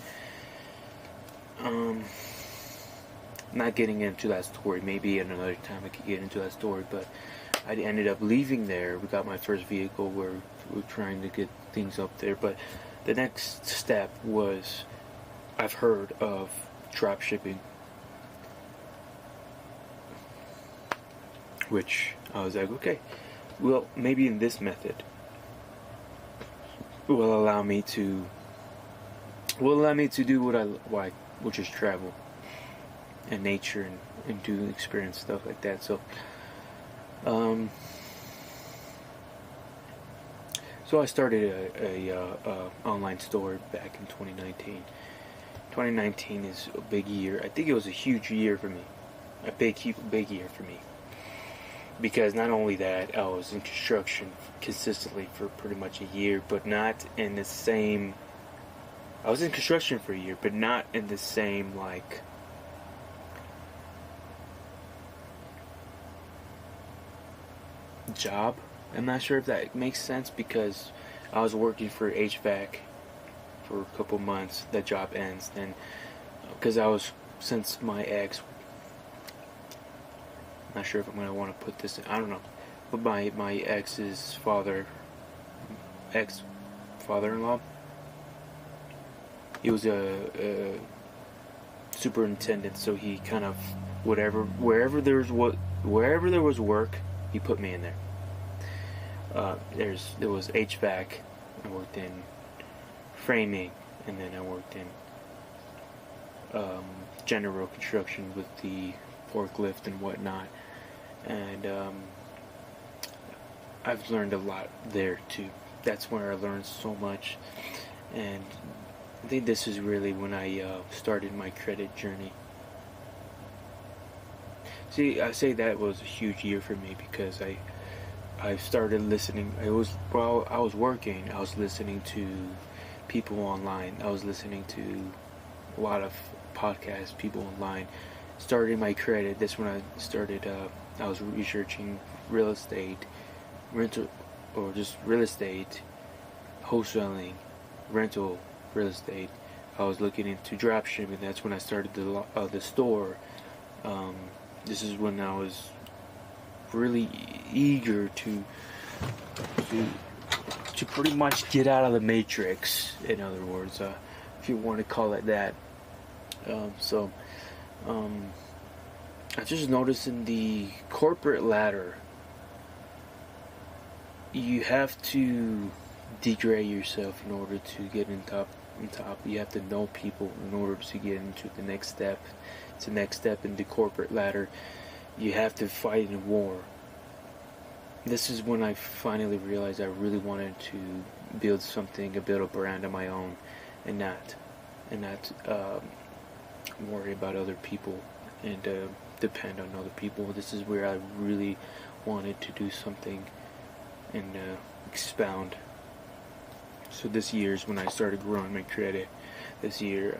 not getting into that story. Maybe another time I could get into that story, but I ended up leaving there. We got my first vehicle. We're trying to get things up there, but the next step was, I've heard of drop shipping, which I was like, okay, well, maybe in this method will allow me to do what I like, which is travel and nature and do experience stuff like that. So so I started a online store back in 2019. 2019 is a big year. I think it was a huge year for me. A big year for me. Because not only that, I was in construction consistently for pretty much a year, but not in the same... I was in construction for a year, but not in the same, like... job. I'm not sure if that makes sense, because I was working for HVAC for a couple months. That job ends then, because since my ex, I'm not sure if I'm going to want to put this in, I don't know, but my ex's father-in-law, he was a superintendent, so he kind of, wherever there was work, he put me in there. There was HVAC. I worked in framing, and then I worked in general construction with the forklift and whatnot. And I've learned a lot there too. That's where I learned so much. And I think this is really when I started my credit journey. See, I say that was a huge year for me because I started listening. While I was working, I was listening to people online. I was listening to a lot of podcasts, people online. Starting my credit. That's when I started. I was researching real estate, rental, or just real estate, wholesaling, rental real estate. I was looking into dropshipping. That's when I started the store. This is when I was really eager to pretty much get out of the matrix, in other words, if you want to call it that. I just noticed in the corporate ladder, you have to degrade yourself in order to get in top. You have to know people in order to get into the next step. It's the next step in the corporate ladder. You have to fight in a war. This is when I finally realized I really wanted to build a brand of my own, and not worry about other people and depend on other people. This is where I really wanted to do something and expound. So this year is when I started growing my credit. This year,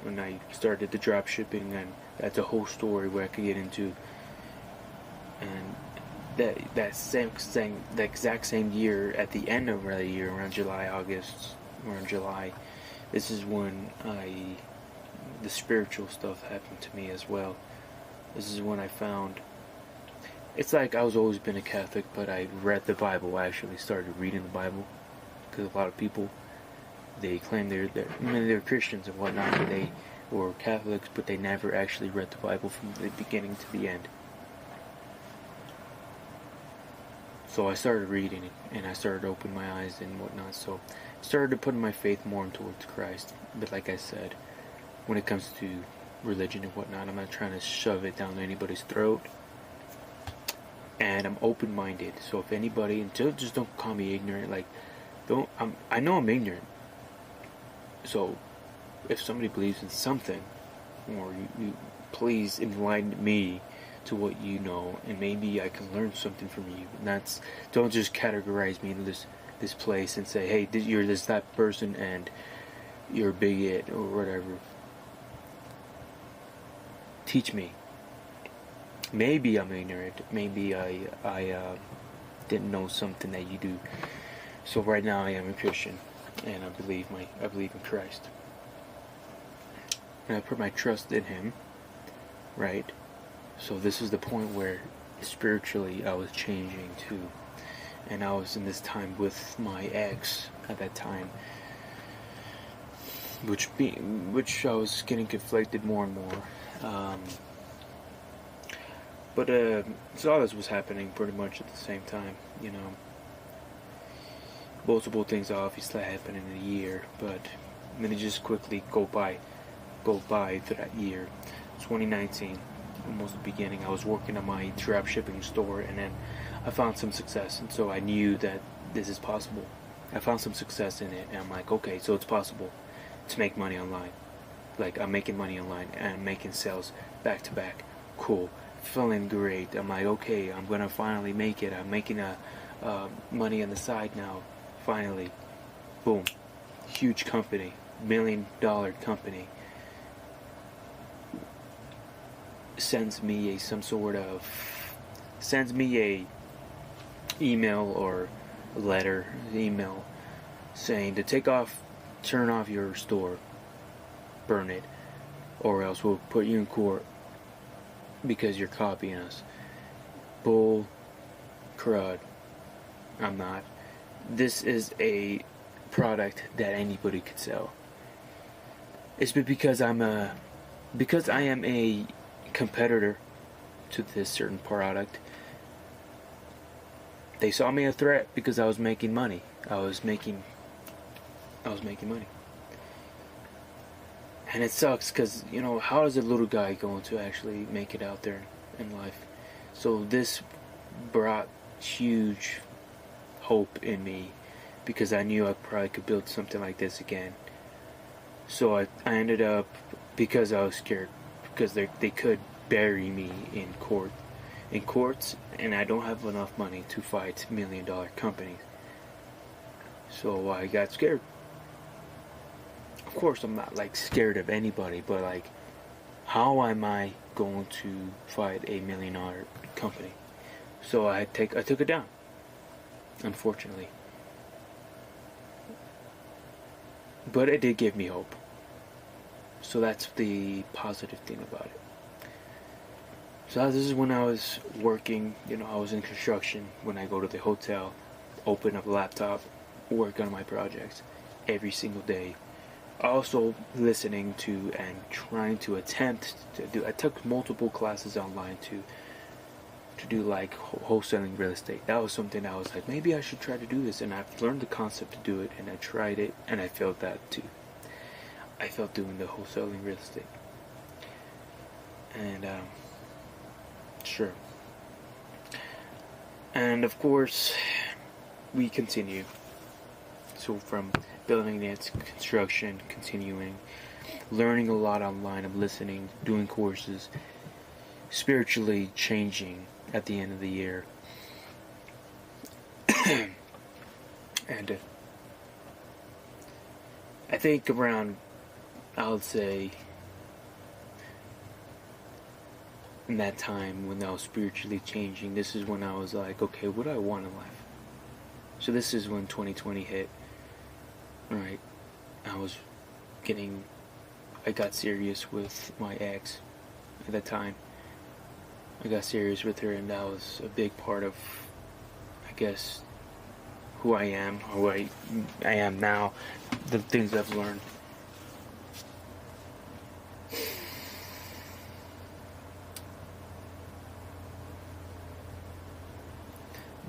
when I started the drop shipping, and that's a whole story where I could get into. And the exact same year, at the end of the year, around July, this is when the spiritual stuff happened to me as well. This is when I found, it's like I was always been a Catholic, but I read the Bible. I actually started reading the Bible, because a lot of people, they claim they're Christians and whatnot, but they were Catholics, but they never actually read the Bible from the beginning to the end. So I started reading it, and I started opening my eyes and whatnot. So I started putting my faith more towards Christ. But like I said, when it comes to religion and whatnot, I'm not trying to shove it down anybody's throat. And I'm open-minded. So if anybody, just don't call me ignorant. Like, I know I'm ignorant. So if somebody believes in something, or you please enlighten me to what you know, and maybe I can learn something from you. And don't just categorize me into this place and say, hey, you're that person and you're a bigot or whatever. Teach me. Maybe I'm ignorant. Maybe I didn't know something that you do. So right now I am a Christian, and I believe in Christ, and I put my trust in Him. Right. So this is the point where spiritually I was changing too, and I was in this time with my ex at that time, which I was getting conflicted more and more. But so all this was happening pretty much at the same time, you know. Multiple things obviously happen in a year, but let me just quickly go by to that year. 2019, almost the beginning. I was working at my drop shipping store, and then I found some success, and so I knew that this is possible. I found some success in it, and I'm like, okay, so it's possible to make money online. Like, I'm making money online, and I'm making sales back to back. Cool. Feeling great. I'm like, okay, I'm gonna finally make it. I'm making money on the side now. Finally, boom, huge company, $1 million company, sends me a email or a letter, email saying to turn off your store, burn it, or else we'll put you in court because you're copying us. Bull crud. I'm not. This is a product that anybody could sell. It's because I am a competitor to this certain product. They saw me a threat because I was making money. I was making money. And it sucks because, you know, how is a little guy going to actually make it out there in life? So this brought huge hope in me, because I knew I probably could build something like this again. So I ended up, because I was scared, because they could bury me in courts, and I don't have enough money to fight $1 million companies. So I got scared. Of course, I'm not like scared of anybody, but like, how am I going to fight a $1 million company? So I took it down, unfortunately. But it did give me hope. So that's the positive thing about it. So this is when I was working, you know, I was in construction. When I go to the hotel, open up a laptop, work on my projects every single day. Also listening to and trying to attempt to do, I took multiple classes online to do like wholesaling real estate. That was something I was like, maybe I should try to do this, and I've learned the concept to do it, and I tried it, and I felt that too. I felt doing the wholesaling real estate. And sure. And of course, we continue. So from building it, construction, continuing, learning a lot online, I'm listening, doing courses, spiritually changing at the end of the year. And I think around, I would say, in that time when I was spiritually changing, this is when I was like, okay, what do I want in life? So this is when 2020 hit. Right. I got serious with my ex at that time. I got serious with her, and that was a big part of, I guess, who I am, who I am now, the things I've learned.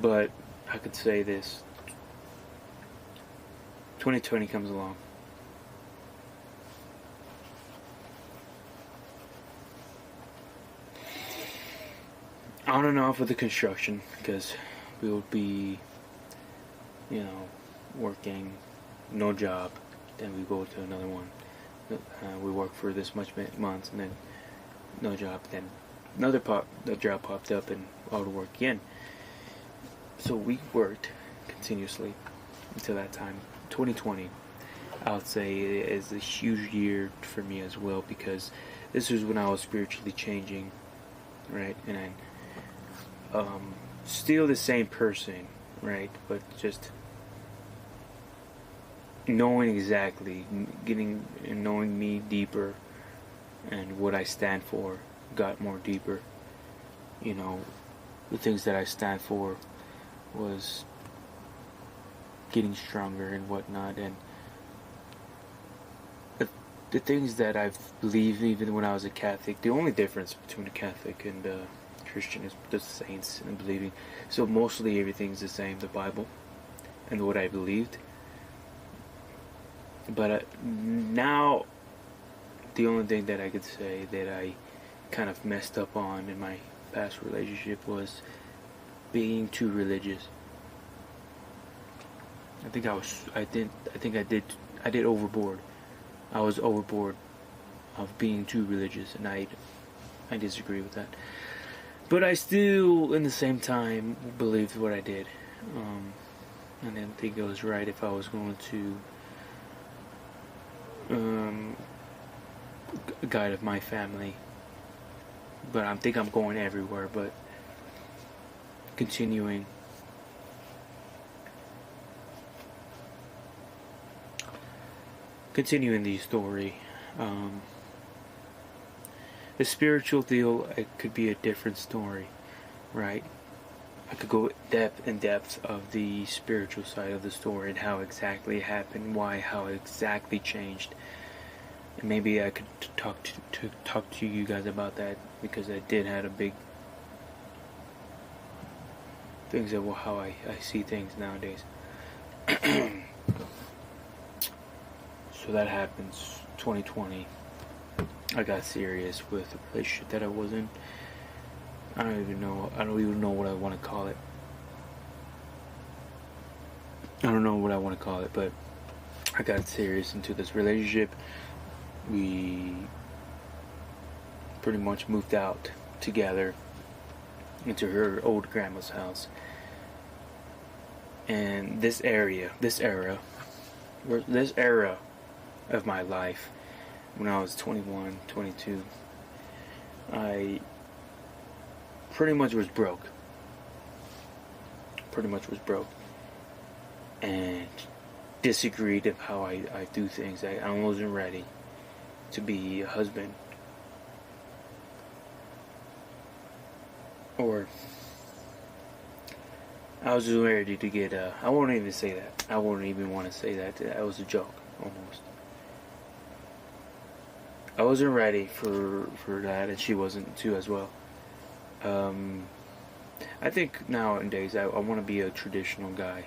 But I could say this. 2020 comes along. On and off with the construction, because we would be, working, no job, then we go to another one. We work for this much months, and then no job, then the job popped up, and I would work again. So we worked continuously until that time. 2020, I would say, is a huge year for me as well, because this was when I was spiritually changing, right? And I'm still the same person, right? But just knowing exactly, knowing me deeper, and what I stand for got more deeper. The things that I stand for was getting stronger and whatnot, and the things that I've believed even when I was a Catholic. The only difference between a Catholic and a Christian is the saints and believing. So mostly everything's the same, the Bible and what I believed. But now, the only thing that I could say that I kind of messed up on in my past relationship was being too religious. I did overboard. I was overboard of being too religious, and I disagree with that. But I still, in the same time, believed what I did. I didn't think it was right if I was going to guide of my family. But I think I'm going everywhere, but continuing the story. The spiritual deal, it could be a different story, right? I could go in depth of the spiritual side of the story and how exactly it happened, how it exactly changed. And maybe I could talk to you guys about that, because I did have a big things of how I see things nowadays. So that happens 2020. I got serious with a relationship that I was in. I don't even know what I want to call it. But I got serious into this relationship. We pretty much moved out together into her old grandma's house. And this era of my life, when I was 21, 22, I pretty much was broke. And disagreed of how I do things. I wasn't ready to be a husband. Or I was ready to get I won't even say that. I wouldn't even want to say that. That was a joke, almost. I wasn't ready for that, and she wasn't too as well. I think nowadays I want to be a traditional guy.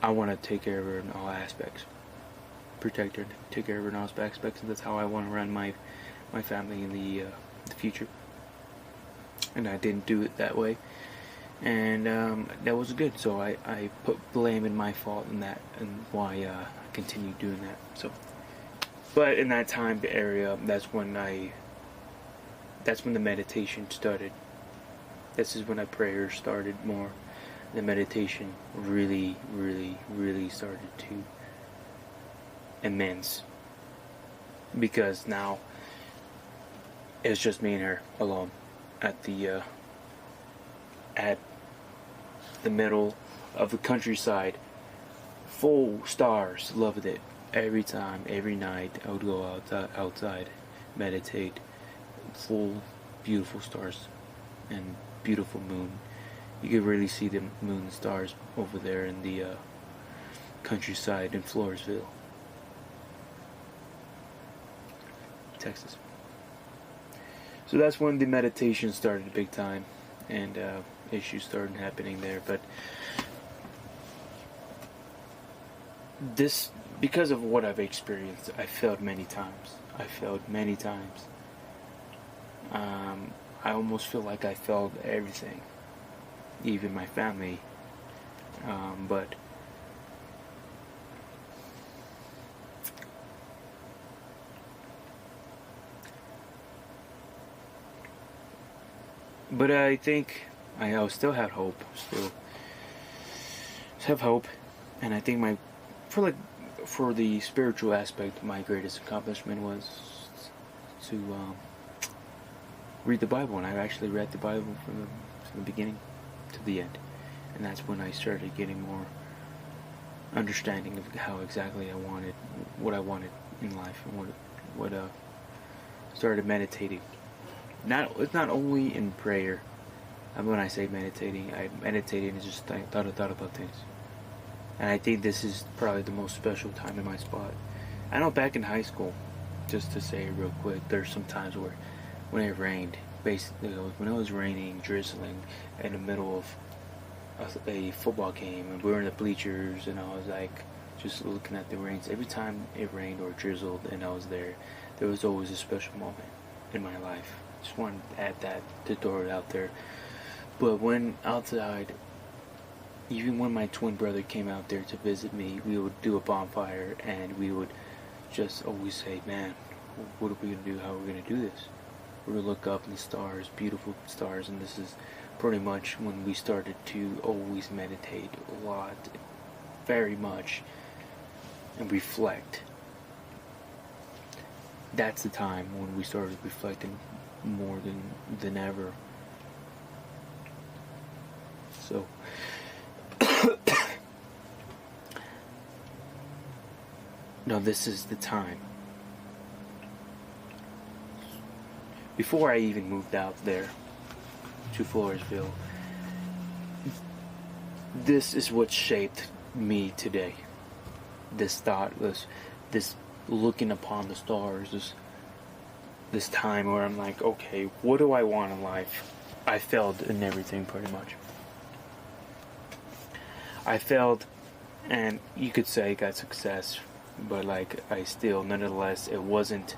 I want to take care of her in all aspects. Protect her, take care of her in all aspects, and that's how I want to run my family in the future. And I didn't do it that way. And that was good, so I put blame in my fault in that, and why I continued doing that. So, but in that time area, that's when the meditation started. This is when the prayer started more. The meditation really, really, really started to immense, because now it's just me and her alone at the middle of the countryside. Full stars, loved it. Every time, every night, I would go outside, meditate. Full, beautiful stars and beautiful moon. You could really see the moon and stars over there in the countryside in Floresville, Texas. So that's when the meditation started big time, and issues started happening there. But this, because of what I've experienced, I failed many times. I almost feel like I failed everything, even my family. But I think I still have hope. Still have hope, and I think for the spiritual aspect, my greatest accomplishment was to read the Bible, and I actually read the Bible from the beginning to the end, and that's when I started getting more understanding of how exactly what I wanted in life, and what started meditating. It's not only in prayer. And when I say meditating, is just thought about things. And I think this is probably the most special time in my spot. I know back in high school, just to say it real quick, there's some times where when it rained, basically when it was raining, drizzling, in the middle of a football game, and we were in the bleachers, and I was like just looking at the rains. Every time it rained or drizzled and I was there was always a special moment in my life. Just wanted to add that, to throw it out there. But when outside, even when my twin brother came out there to visit me, we would do a bonfire, and we would just always say, man, what are we going to do? How are we going to do this? We would look up in the stars, beautiful stars, and this is pretty much when we started to always meditate a lot, very much, and reflect. That's the time when we started reflecting more than ever. So now this is the time. Before I even moved out there to Floresville, this is what shaped me today. This thought, this looking upon the stars, this time where I'm like, okay, what do I want in life? I failed in everything pretty much. I failed, and you could say got success, but like I still, nonetheless, it wasn't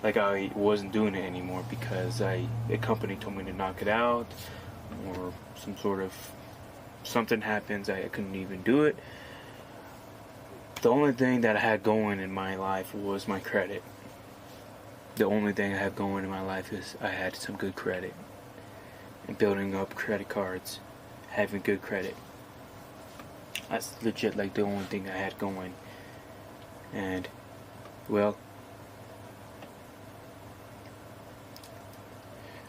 like I wasn't doing it anymore because a company told me to knock it out, or something happens, I couldn't even do it. The only thing that I had going in my life was my credit. The only thing I have going in my life is I had some good credit. And building up credit cards, having good credit. That's legit like the only thing I had going. And, well,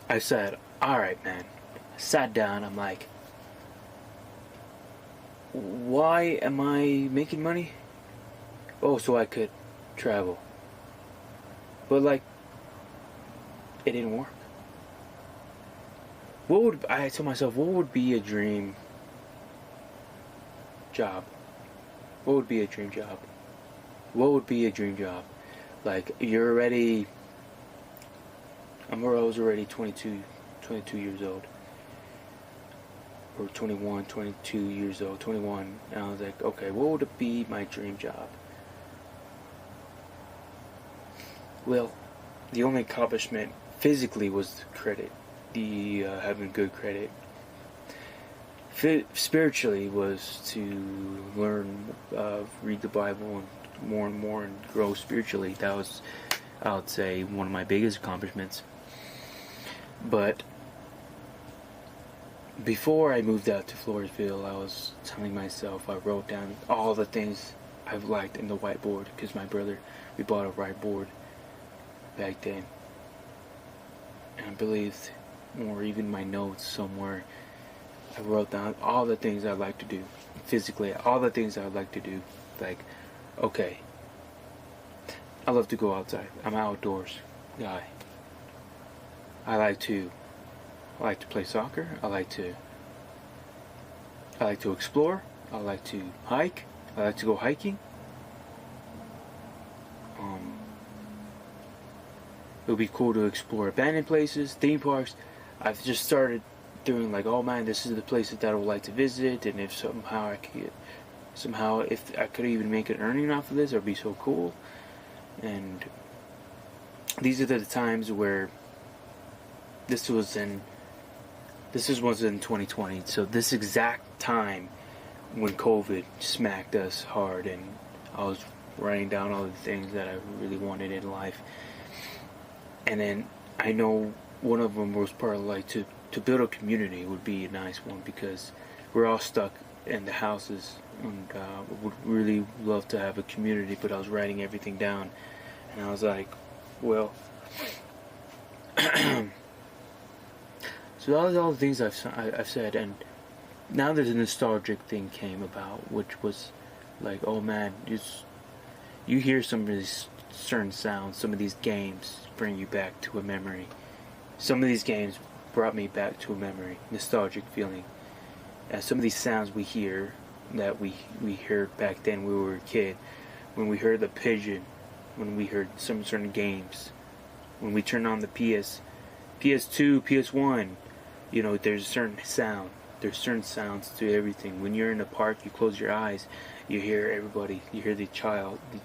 I said, alright, man. I sat down, I'm like, why am I making money? Oh, so I could travel. But like, it didn't work. I told myself, what would be a dream job? What would be a dream job? What would be a dream job? Like, you're already, I was already 22 years old. Or 21, 22 years old, 21. And I was like, okay, what would it be my dream job? Well, the only accomplishment physically was credit. The having good credit. Spiritually was to learn, read the Bible and more and grow spiritually. That was, I would say, one of my biggest accomplishments. But before I moved out to Floresville, I was telling myself, I wrote down all the things I've liked in the whiteboard, because my brother, we bought a whiteboard back then. And I believe, or even my notes somewhere, I wrote down all the things I'd like to do. Physically, all the things I'd like to do. Like, okay, I love to go outside. I'm an outdoors guy. I like to play soccer. I like to explore. I like to hike. I like to go hiking. It would be cool to explore abandoned places, theme parks. I've just started doing like, oh man, this is the places that I would like to visit, and if if I could even make an earning off of this, it would be so cool. And these are the times where this was in 2020. So this exact time when COVID smacked us hard, and I was writing down all the things that I really wanted in life. And then I know one of them was part of like to build a community would be a nice one, because we're all stuck in the houses, and would really love to have a community. But I was writing everything down, and I was like, well, so that was all the things I've said. And now there's a nostalgic thing came about, which was like, oh man, you hear some of these certain sounds, some of these games bring you back to a memory. Some of these games brought me back to a memory, nostalgic feeling. And some of these sounds we hear that we heard back then when we were a kid, when we heard the pigeon, when we heard some certain games, when we turned on the PS2, PS1, you know, there's a certain sound. There's certain sounds to everything. When you're in a park, you close your eyes, you hear everybody, you hear the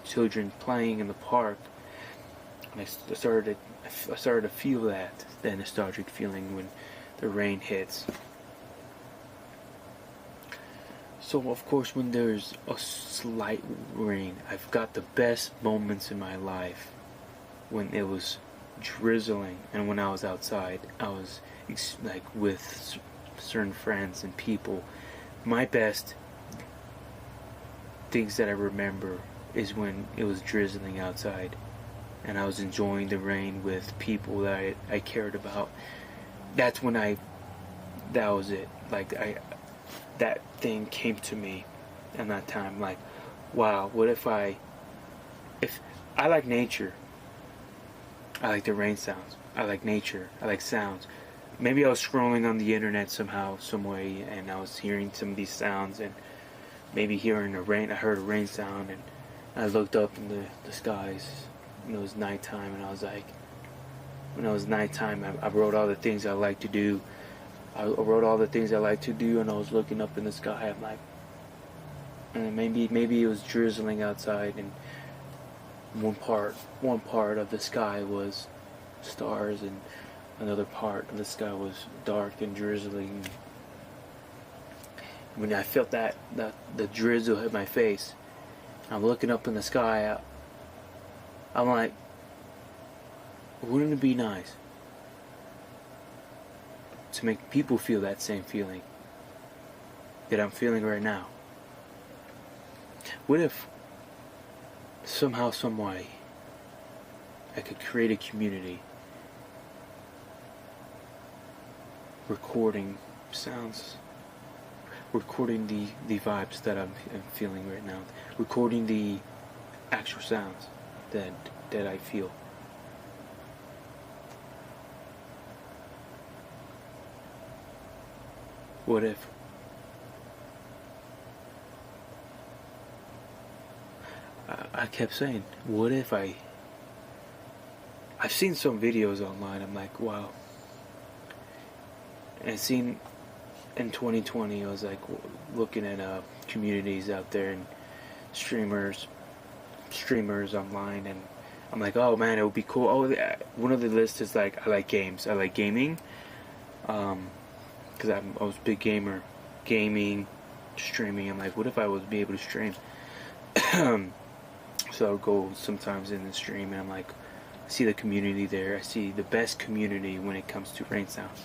children playing in the park. And I started to feel that nostalgic feeling when the rain hits. So of course, when there's a slight rain, I've got the best moments in my life when it was drizzling, and when I was outside, I was like with certain friends and people. My best things that I remember is when it was drizzling outside, and I was enjoying the rain with people that I cared about. That's when that was it. Like that thing came to me in that time. Like, wow, what if I like nature. I like the rain sounds. I like nature. I like sounds. Maybe I was scrolling on the internet somehow, some way, and I was hearing some of these sounds, and maybe hearing the rain. I heard a rain sound, and I looked up in the skies, and it was nighttime, and I was like, when it was nighttime, I wrote all the things I like to do. I wrote all the things I like to do, and I was looking up in the sky. I'm like, and maybe it was drizzling outside, and one part of the sky was stars, and another part of the sky was dark and drizzling. When I felt that the drizzle hit my face, I'm looking up in the sky. I'm like, wouldn't it be nice to make people feel that same feeling that I'm feeling right now? What if somehow, some way, I could create a community recording sounds, recording the vibes that I'm feeling right now, recording the actual sounds that I feel. What if I kept saying, what if I've seen some videos online, I'm like, wow. And I've seen in 2020, I was like looking at communities out there and streamers online, and I'm like, oh man, it would be cool. Oh, one of the lists is like, I like games. I like gaming. Because I was a big gamer. Gaming, streaming. I'm like, what if I was be able to stream? So I'll go sometimes in the stream, and I'm like, I see the community there. I see the best community when it comes to rain sounds.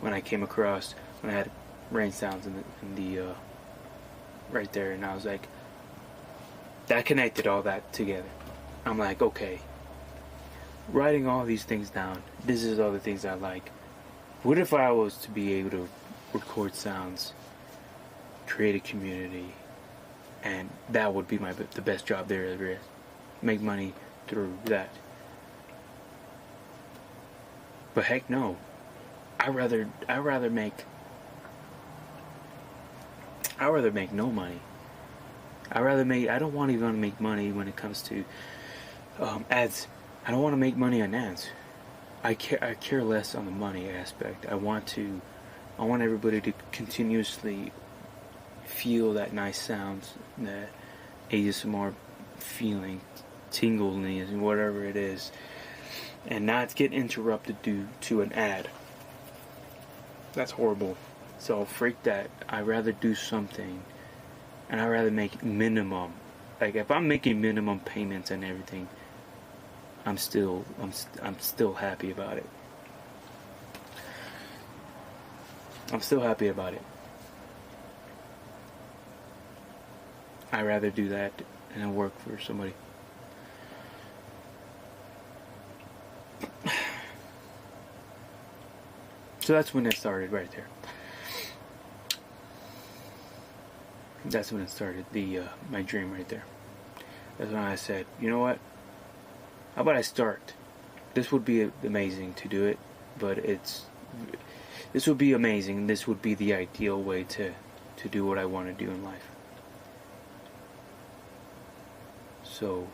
When I came across, when I had rain sounds in the right there, and I was like, that connected all that together. I'm like, okay, writing all these things down, this is all the things I like. What if I was to be able to record sounds, create a community, and that would be the best job there ever is. Make money through that. But heck no. I'd rather make no money. I don't want to even make money when it comes to ads. I don't want to make money on ads. I care less on the money aspect. I want everybody to continuously feel that nice sounds, that ASMR feeling, tingliness, whatever it is, and not get interrupted due to an ad. That's horrible. So freak that. I'd rather do something, and I'd rather make minimum. Like if I'm making minimum payments and everything, I'm still happy about it. I'm still happy about it. I'd rather do that than work for somebody. So that's when it started right there. That's when it started, my dream right there. That's when I said, you know what? How about I start? This would be amazing to do it, but this would be amazing. This would be the ideal way to do what I want to do in life. So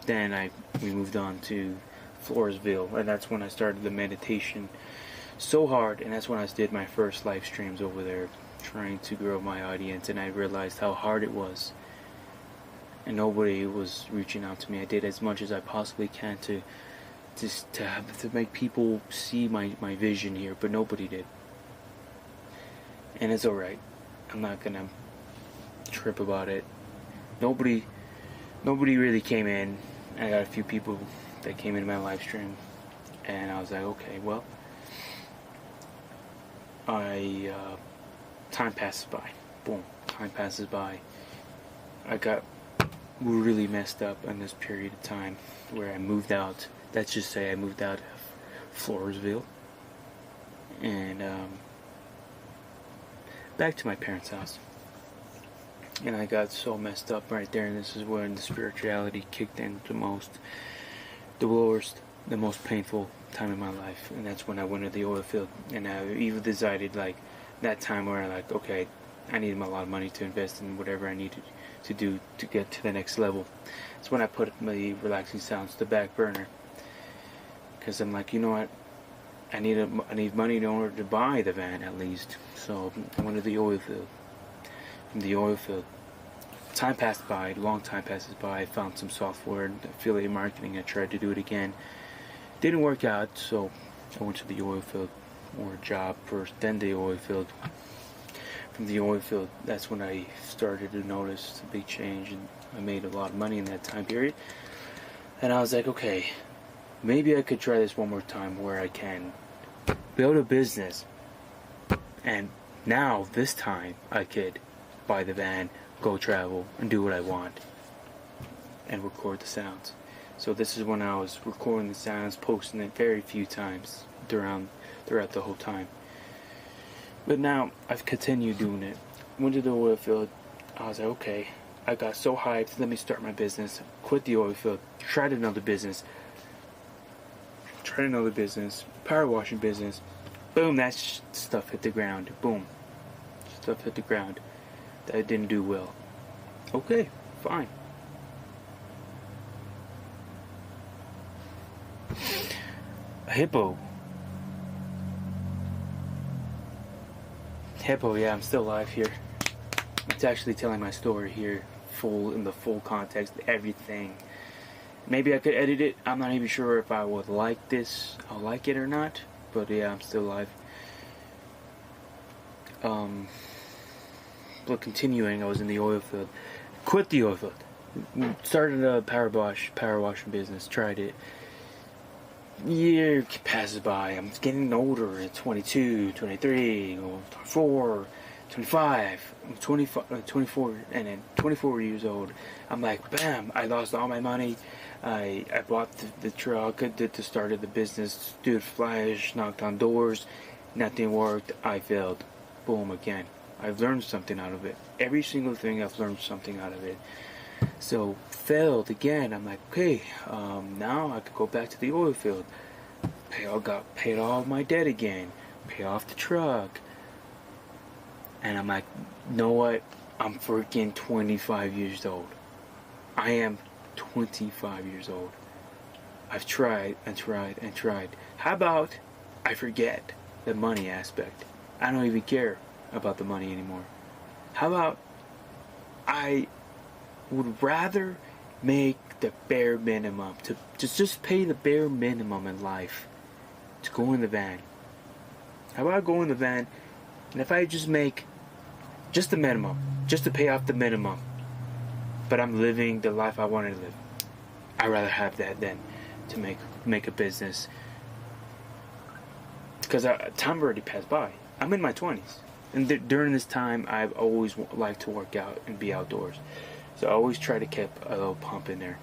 then we moved on to Floresville, and that's when I started the meditation so hard, and that's when I did my first live streams over there, trying to grow my audience, and I realized how hard it was, and nobody was reaching out to me. I did as much as I possibly can to make people see my vision here, but nobody did, and it's alright. I'm not gonna trip about it. Nobody really came in. I got a few people that came into my live stream, and I was like, okay, well, time passes by. Boom, time passes by. I got really messed up in this period of time where I moved out. Let's just say I moved out of Floresville and back to my parents' house. And I got so messed up right there, and this is when the spirituality kicked in the most, the worst, the most painful time in my life, and that's when I went to the oil field. And I even decided, like, that time where okay, I needed a lot of money to invest in whatever I needed to do to get to the next level. That's when I put my relaxing sounds to the back burner, because I'm like, you know what, I need money in order to buy the van at least. So I went to the oil field. From the oil field, time passed by, long time passes by. I found some software and affiliate marketing. I tried to do it again, didn't work out, so I went to the oil field, or job first, then the oil field. From the oil field, that's when I started to notice a big change, and I made a lot of money in that time period. And I was like, okay, maybe I could try this one more time where I can build a business, and now this time I could buy the van, go travel, and do what I want, and record the sounds. So this is when I was recording the sounds, posting it very few times throughout the whole time. But now I've continued doing it. Went to the oil field. I was like, okay, I got so hyped, let me start my business. Quit the oil field, tried another business, power washing business. Boom, that stuff hit the ground. Boom, stuff hit the ground. That didn't do well. Okay, fine. A hippo, yeah, I'm still alive here. It's actually telling my story here, in the full context, everything. Maybe I could edit it. I'm not even sure if I would like this. I'll like it or not. But yeah, I'm still alive. But continuing, I was in the oil field. Quit the oil field. Started a power washing business. Tried it. Year passes by. I'm getting older. At 22, 23, 24, 25. I'm 24, and then 24 years old. I'm like, bam! I lost all my money. I bought the truck. I started the business. Dude, flash, knocked on doors. Nothing worked. I failed. Boom, again. I've learned something out of it. Every single thing, I've learned something out of it. So, failed again. I'm like, okay, now I could go back to the oil field. Paid all my debt again. Pay off the truck. And I'm like, you know what? I'm freaking 25 years old. I am 25 years old. I've tried and tried and tried. How about I forget the money aspect? I don't even care about the money anymore. How about I would rather make the bare minimum, to just pay the bare minimum in life to go in the van. How about I go in the van, and if I just make just the minimum, just to pay off the minimum, but I'm living the life I wanted to live. I'd rather have that than to make a business. Because time already passed by. I'm in my 20s. And during this time, I've always liked to work out and be outdoors. So I always try to keep a little pump in there.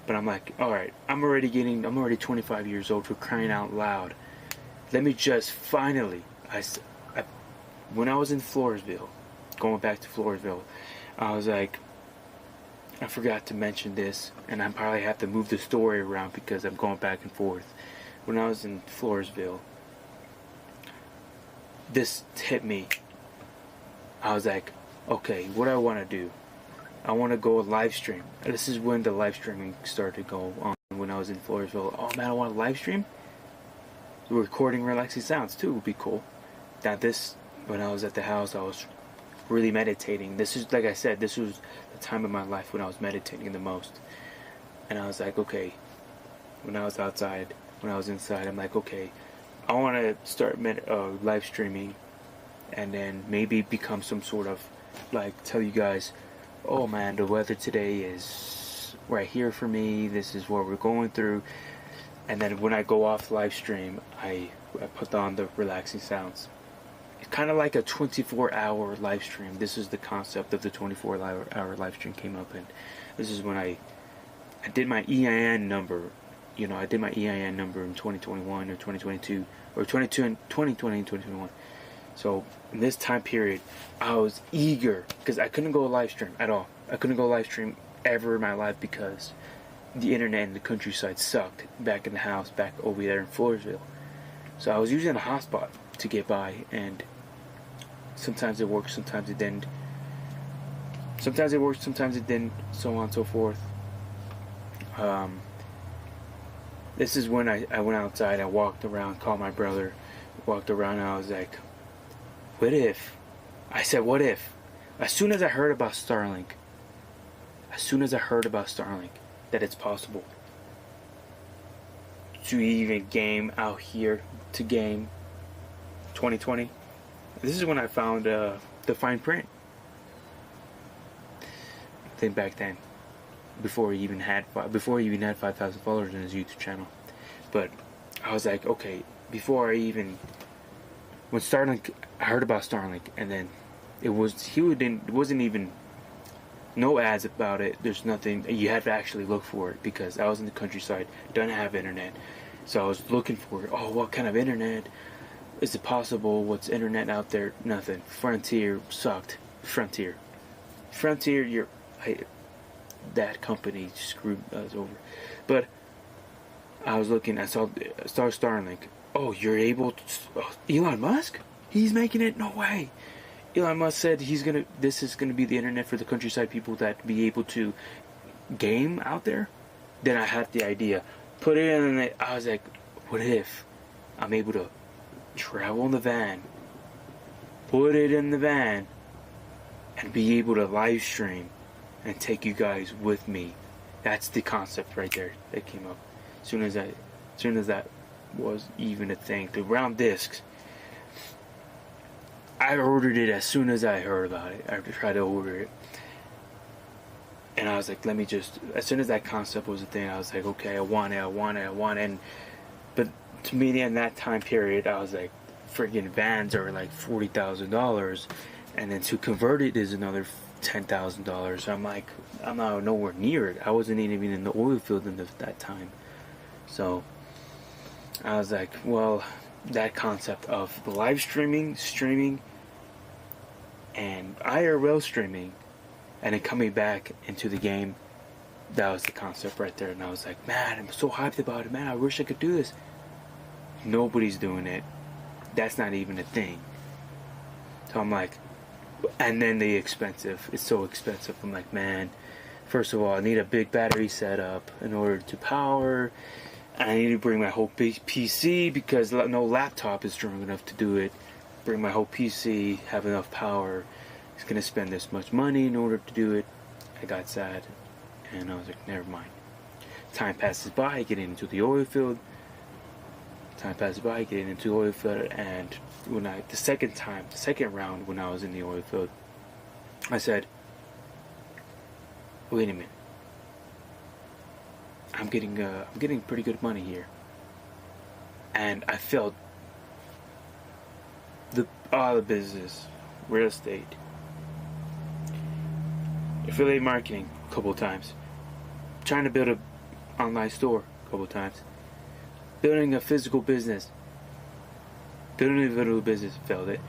But I'm like, alright, I'm already 25 years old, for crying out loud. Let me just finally, when I was in Floresville, going back to Floresville, I was like, I forgot to mention this, and I probably have to move the story around because I'm going back and forth. When I was in Floresville, this hit me. I was like, okay, what do I want to do? I want to go live stream. This is when the live streaming started to go on, when I was in Floresville. Oh man, I want to live stream? Recording relaxing sounds too would be cool. Now when I was at the house, I was really meditating. This is, like I said, this was the time of my life when I was meditating the most. And I was like, okay, when I was outside, when I was inside, I'm like, okay, I want to start live streaming, and then maybe become some sort of, like, tell you guys, oh man, the weather today is right here for me, this is what we're going through. And then when I go off live stream, I put on the relaxing sounds. It's kind of like a 24-hour live stream. This is the concept of the 24-hour live stream came up, and this is when I did my EIN number. You know, I did my EIN number in 2021 or 2022, or 2020 and 2021. So in this time period, I was eager, because I couldn't go live stream at all. I couldn't go live stream ever in my life because the internet in the countryside sucked back in the house, back over there in Floresville. So I was using a hotspot to get by, and sometimes it worked, sometimes it didn't. Sometimes it worked, sometimes it didn't, so on and so forth. This is when I went outside, I walked around, called my brother, walked around, and I was like, what if? I said, what if? As soon as I heard about Starlink, that it's possible to even game out here, to game 2020, this is when I found the fine print. I think back then, before he even had 5,000 followers on his YouTube channel. But I was like, okay, when Starlink, I heard about Starlink, and then it wasn't even no ads about it. There's nothing. You had to actually look for it, because I was in the countryside, didn't have internet, so I was looking for it. Oh, what kind of internet? Is it possible? What's internet out there? Nothing. Frontier sucked. Frontier, that company screwed us over. But I was looking, I saw Starlink. Oh, you're able to, Elon Musk? He's making it? No way. Elon Musk said this is gonna be the internet for the countryside people that be able to game out there. Then I had the idea. Put it in the, I was like, what if I'm able to travel in the van, put it in the van, and be able to live stream and take you guys with me. That's the concept right there that came up. As soon as that was even a thing. The round discs, I ordered it as soon as I heard about it. I tried to order it, and I was like, as soon as that concept was a thing, I was like, okay, I want it. But to me, in that time period, I was like, freaking vans are like $40,000, and then to convert it is another $10,000. So I'm like, I'm not nowhere near it. I wasn't even in the oil field in that time. So I was like, well, that concept of live streaming, and IRL streaming, and then coming back into the game, that was the concept right there. And I was like, man, I'm so hyped about it, man. I wish I could do this. Nobody's doing it. That's not even a thing. So I'm like, and then it's so expensive. I'm like, man, First of all, I need a big battery setup in order to power. And I need to bring my whole PC because no laptop is strong enough to do it. Bring my whole PC, have enough power. It's going to spend this much money in order to do it. I got sad. And I was like, never mind. Time passes by, getting into the oil field. Time passes by, getting into the oil field. And when the second round when I was in the oil field, I said, wait a minute. I'm getting pretty good money here. And I felt all the business, real estate, affiliate marketing a couple of times, trying to build an online store a couple of times, building a physical business, failed it.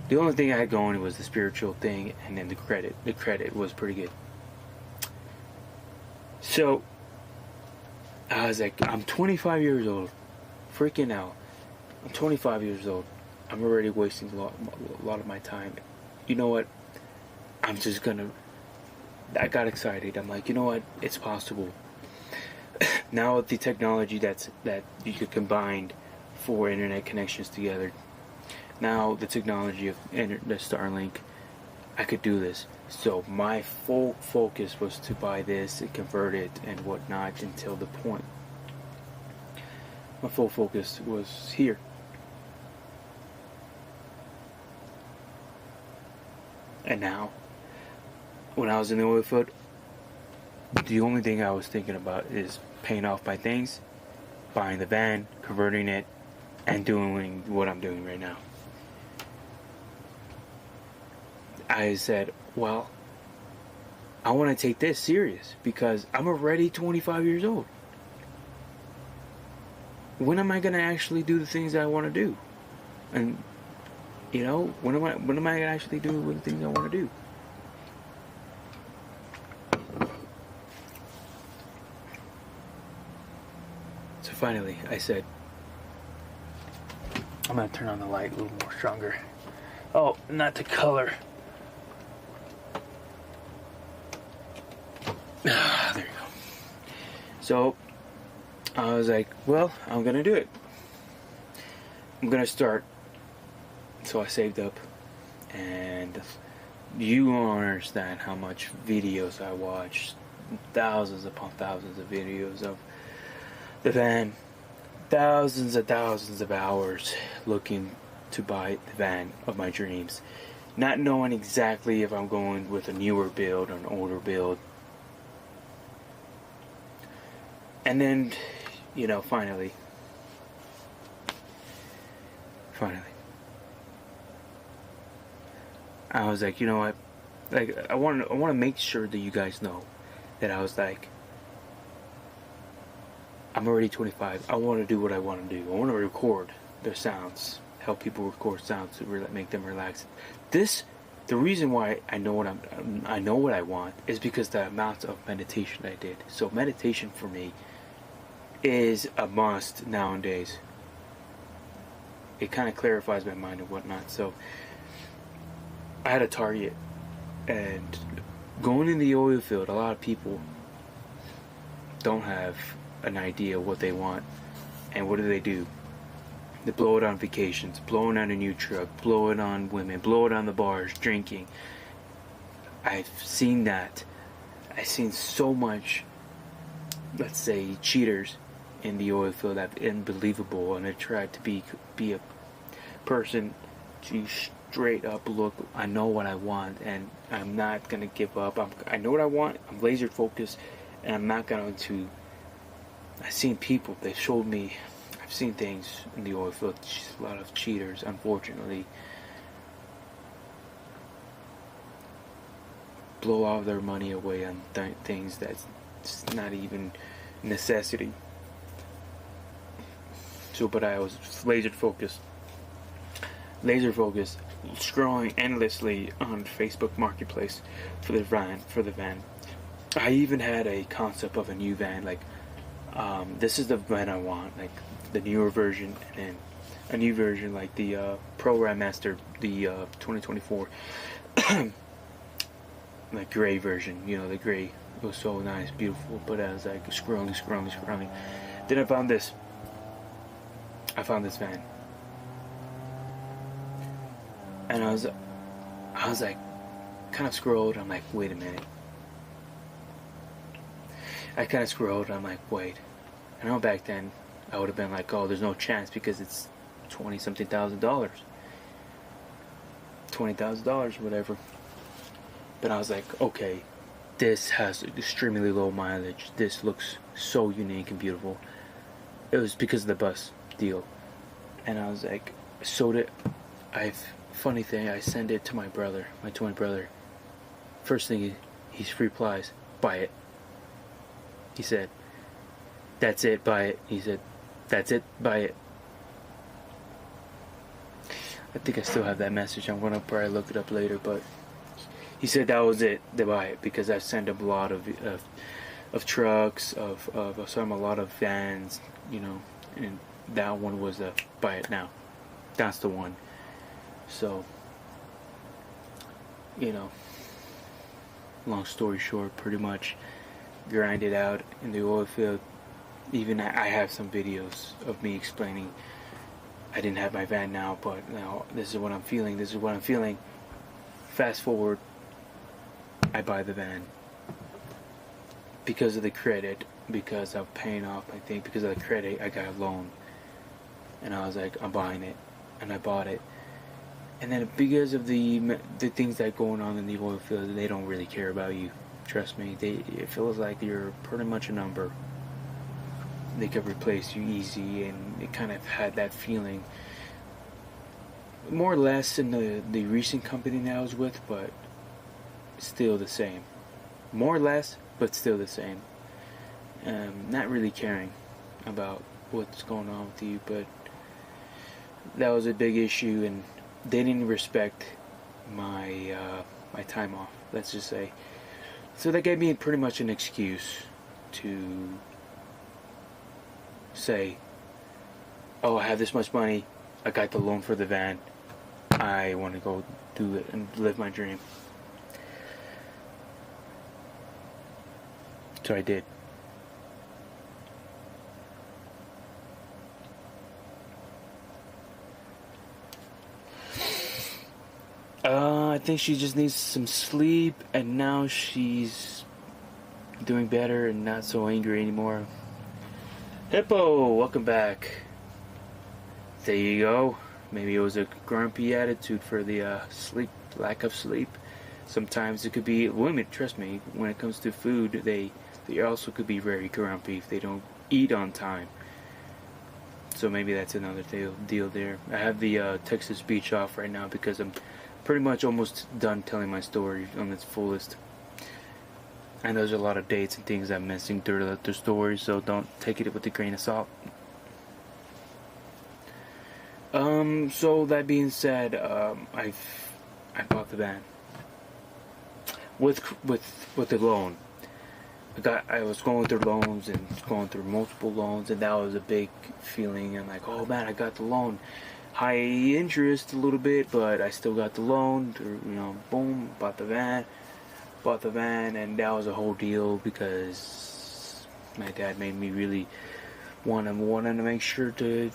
The only thing I had going was the spiritual thing, and then the credit. The credit was pretty good. So I was like, I'm 25 years old. Freaking out. I'm 25 years old. I'm already wasting a lot of my time. You know what? I got excited. I'm like, you know what? It's possible. Now with the technology that you could combine for internet connections together. Now the technology of the Starlink, I could do this. So my full focus was to buy this and convert it and whatnot until the point. My full focus was here. And now, when I was in the oil field, the only thing I was thinking about is paying off my things, buying the van, converting it, and doing what I'm doing right now. I said, well, I want to take this serious because I'm already 25 years old. When am I going to actually do the things that I want to do? And, you know, when am I going to actually do the things I want to do? So finally, I said, I'm going to turn on the light a little more stronger. Oh, not the color. There you go. So I was like, well, I'm gonna do it. I'm gonna start. So I saved up, and you won't understand how much videos I watched. Thousands upon thousands of videos of the van. Thousands of hours looking to buy the van of my dreams. Not knowing exactly if I'm going with a newer build or an older build. And then, you know, finally, I was like, you know what? Like, I want to make sure that you guys know that I was like, I'm already 25. I want to do what I want to do. I want to record their sounds, help people record sounds to make them relax. The reason why I know what I want is because the amount of meditation I did. So meditation for me is a must nowadays. It kind of clarifies my mind and whatnot. So I had a target, and going in the oil field, a lot of people don't have an idea what they want. And what do? They blow it on vacations, blow it on a new truck, blow it on women, blow it on the bars, drinking. I've seen that. I've seen so much, let's say, cheaters in the oil field that unbelievable, and I tried to be a person to straight up look, I know what I want, and I'm not gonna give up. I know what I want. I'm laser focused, and I'm not going to. I've seen people. They showed me. I've seen things in the oil field. A lot of cheaters, unfortunately, blow all their money away on things that's not even necessity. So, but I was laser focused, scrolling endlessly on Facebook Marketplace for the van. I even had a concept of a new van, like, this is the van I want, like the newer version, and then a new version like the Program Master, the 2024. like gray version, you know, the gray. It was so nice, beautiful, but I was like scrolling. Then I found this van. And I was like, kind of scrolled, I'm like, wait a minute. I kind of scrolled, I'm like, wait. I know back then, I would have been like, oh, there's no chance because it's $20-something thousand. $20,000, whatever. But I was like, okay, this has extremely low mileage. This looks so unique and beautiful. It was because of the bus deal. And I was like, funny thing, I sent it to my brother, my twin brother. First thing he replies, buy it. He said, that's it, buy it. He said, that's it, buy it. I think I still have that message. I'm gonna probably look it up later, but he said that was it, to buy it, because I sent him a lot of trucks, of a lot of vans, you know, and that one was a buy it now. That's the one. So, you know, long story short, pretty much grind it out in the oil field. Even I have some videos of me explaining I didn't have my van now, but now this is what I'm feeling. Fast forward, I buy the van because of the credit, because of paying off, I think because of the credit, I got a loan, and I was like, I'm buying it, and I bought it. And then because of the things that are going on in the oil field, they don't really care about you. Trust me, it feels like you're pretty much a number. They could replace you easy, and it kind of had that feeling. More or less in the recent company that I was with, but still the same. More or less, but still the same. Not really caring about what's going on with you, but that was a big issue, and they didn't respect my my time off, let's just say. So that gave me pretty much an excuse to say, oh, I have this much money, I got the loan for the van, I want to go do it and live my dream. So I did. I think she just needs some sleep, and now she's doing better and not so angry anymore. Hippo, welcome back. There you go. Maybe it was a grumpy attitude for the lack of sleep. Sometimes it could be women. Trust me, when it comes to food, they also could be very grumpy if they don't eat on time. So maybe that's another deal there. I have the Texas beach off right now because I'm pretty much almost done telling my story on its fullest. And there's a lot of dates and things I'm missing through the story, so don't take it with a grain of salt. So that being said, I bought the van with the loan. I was going through loans and going through multiple loans, and that was a big feeling. I'm like, oh man, I got the loan. High interest a little bit, but I still got the loan. You know, boom, bought the van, and that was a whole deal because my dad made me really wanted to make sure to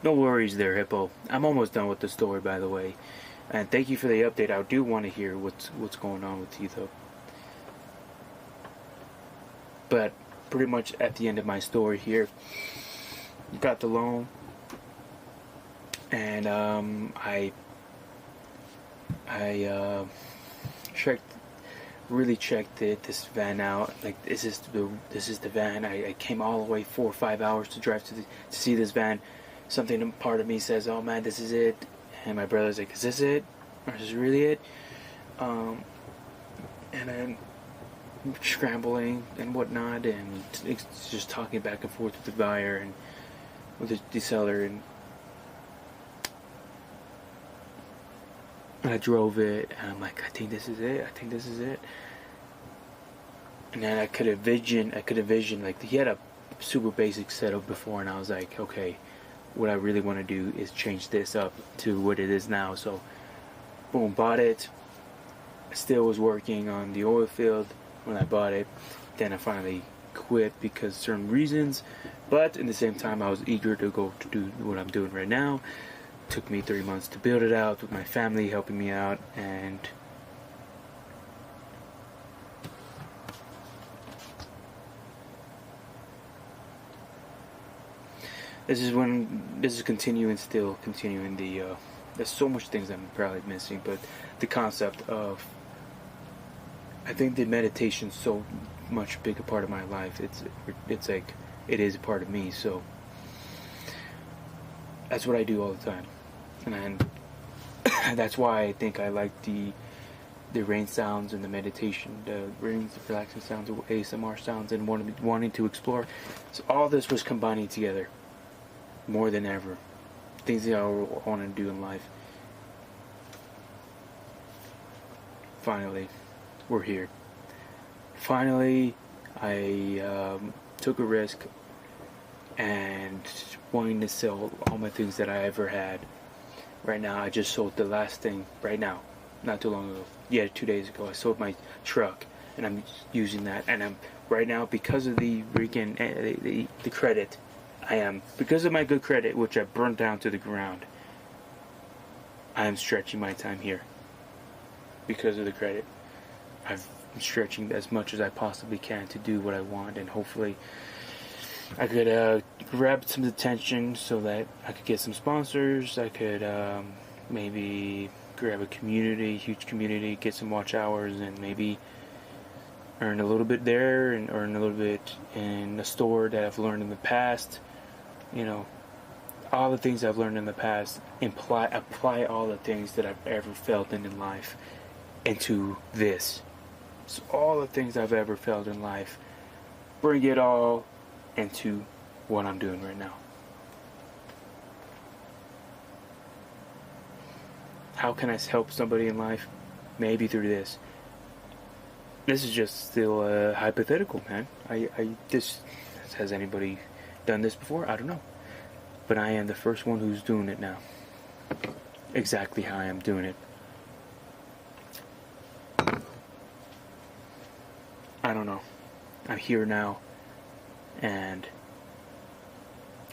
No worries there, Hippo. I'm almost done with the story, by the way. And thank you for the update. I do want to hear what's going on with you, though. But pretty much at the end of my story here, got the loan, and I checked this van out. Like, this is the van. I came all the way 4 or 5 hours to drive to see this van. Something part of me says, oh man, this is it. And my brother's like, is this it? Or is this really it? And then scrambling and whatnot, and it's just talking back and forth with the buyer and with the seller, and I drove it, and I'm like, I think this is it. And then I could envision, like, he had a super basic setup before, and I was like, okay, what I really want to do is change this up to what it is now. So, boom, bought it. Still was working on the oil field when I bought it. Then I finally quit because of certain reasons. But in the same time, I was eager to go to do what I'm doing right now. Took me 3 months to build it out with my family helping me out, and this is continuing the there's so much things I'm probably missing, but the concept of, I think the meditation's so much bigger part of my life. It's like it is a part of me, so that's what I do all the time. And that's why I think I like the rain sounds and the meditation, the rain, the relaxing sounds, the ASMR sounds, and wanting to explore. So all this was combining together more than ever. Things that I want to do in life. Finally, we're here. Finally, I took a risk and wanting to sell all my things that I ever had. Right now, I just sold the last thing right now, not too long ago. Yeah, 2 days ago, I sold my truck, and I'm using that. And I'm right now, because of the freaking the credit, because of my good credit, which I burned down to the ground. I am stretching my time here because of the credit. I'm stretching as much as I possibly can to do what I want, and hopefully I could grab some attention so that I could get some sponsors. I could maybe grab a huge community, get some watch hours, and maybe earn a little bit there and earn a little bit in a store that I've learned in the past. You know, all the things I've learned in the past, apply all the things that I've ever felt in life into this. So all the things I've ever felt in life, bring it all into what I'm doing right now. How can I help somebody in life? Maybe through this. This is just still hypothetical, man. Has anybody done this before? I don't know. But I am the first one who's doing it now. Exactly how I am doing it. I don't know. I'm here now. And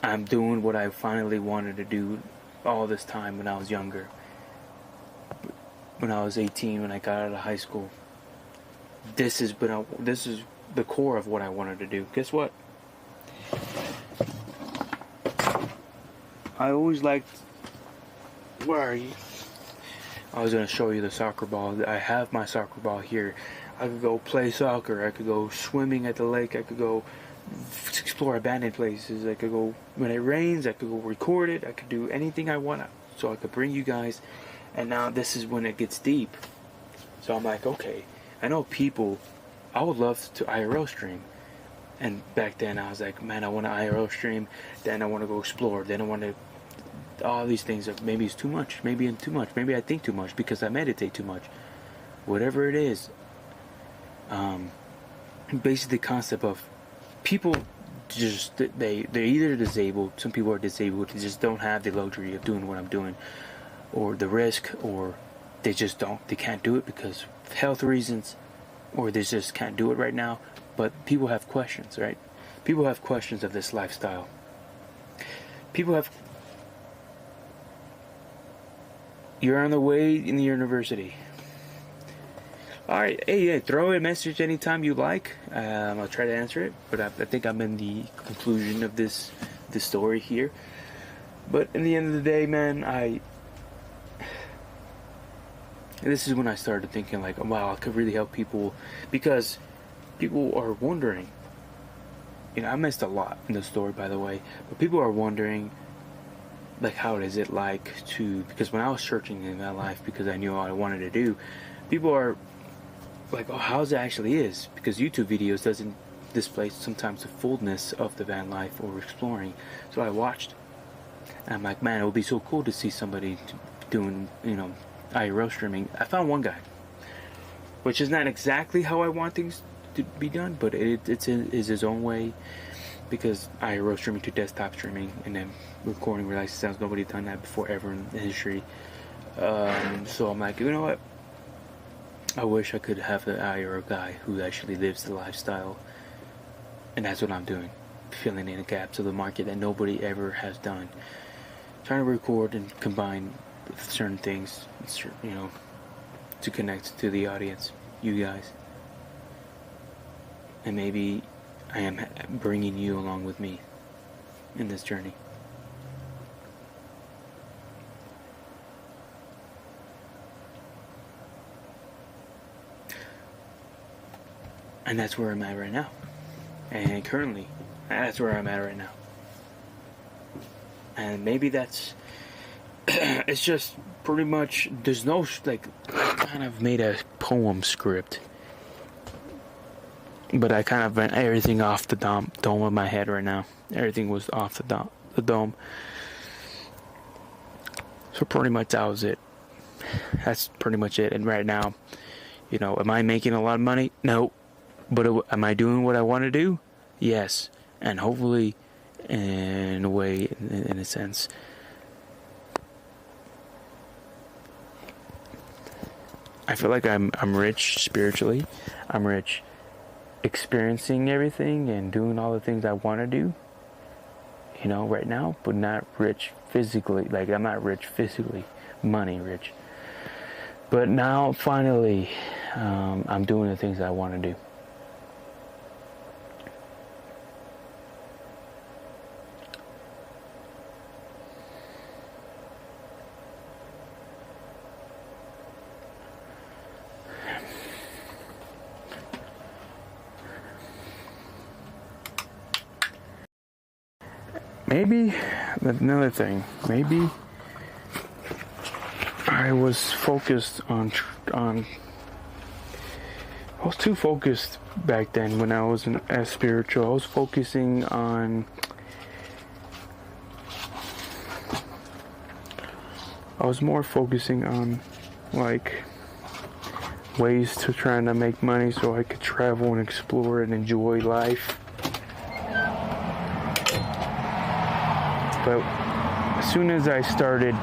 I'm doing what I finally wanted to do all this time when I was younger. When I was 18, when I got out of high school. This is the core of what I wanted to do. Guess what? I always liked... Where are you? I was going to show you the soccer ball. I have my soccer ball here. I could go play soccer. I could go swimming at the lake. I could go explore abandoned places. I could go, when it rains, I could go record it. I could do anything I want, so I could bring you guys. And now this is when it gets deep. So I'm like, okay, I know people, I would love to IRL stream. And back then I was like, man, I want to IRL stream. Then I want to go explore. Then I want to, all these things. Maybe it's too much. Maybe it's too much. Maybe I think too much because I meditate too much. Whatever it is. Basically the concept of people just, they're either disabled. Some people are disabled. They just don't have the luxury of doing what I'm doing. Or the risk. Or they can't do it because of health reasons. Or they just can't do it right now. But people have questions, right? People have questions of this lifestyle. You're on the way in the university. Alright, hey, throw a message anytime you like. I'll try to answer it. But I think I'm in the conclusion of this story here. But in the end of the day, man, this is when I started thinking like, wow, I could really help people. Because people are wondering, I missed a lot in the story, by the way, but people are wondering, like, how is it like because when I was searching in my life, because I knew what I wanted to do, people are like, oh, how it actually is, because YouTube videos doesn't display sometimes the fullness of the van life or exploring. So I watched, and I'm like, man, it would be so cool to see somebody doing, IRL streaming. I found one guy, which is not exactly how I want things to be done, but it's his own way. because IRL streaming to desktop streaming and then recording relaxing sounds. Nobody's done that before ever in history. So I'm like, you know what? I wish I could have the IRL guy who actually lives the lifestyle. And that's what I'm doing. Filling in the gaps of the market that nobody ever has done. Trying to record and combine certain things, you know, to connect to the audience, you guys. And maybe I am bringing you along with me in this journey. And that's where I'm at right now. And currently, that's where I'm at right now. And maybe that's... it's just pretty much... There's no... Like, I kind of made a poem script. But I kind of ran everything off the dome of my head right now. Everything was off the dome. So pretty much that was it. That's pretty much it. And right now, you know, am I making a lot of money? No. But am I doing what I want to do? Yes. And hopefully, in a way, in a sense, I feel like I'm rich spiritually. I'm rich experiencing everything and doing all the things I want to do, you know, right now, but not rich physically. Like, I'm not rich physically, money rich. But now, finally, I'm doing the things I want to do. Maybe another thing. Maybe I was focused on. I was too focused back then when I wasn't as spiritual. I was focusing on. I was more focusing on, like, ways to trying to make money so I could travel and explore and enjoy life. But as soon as I started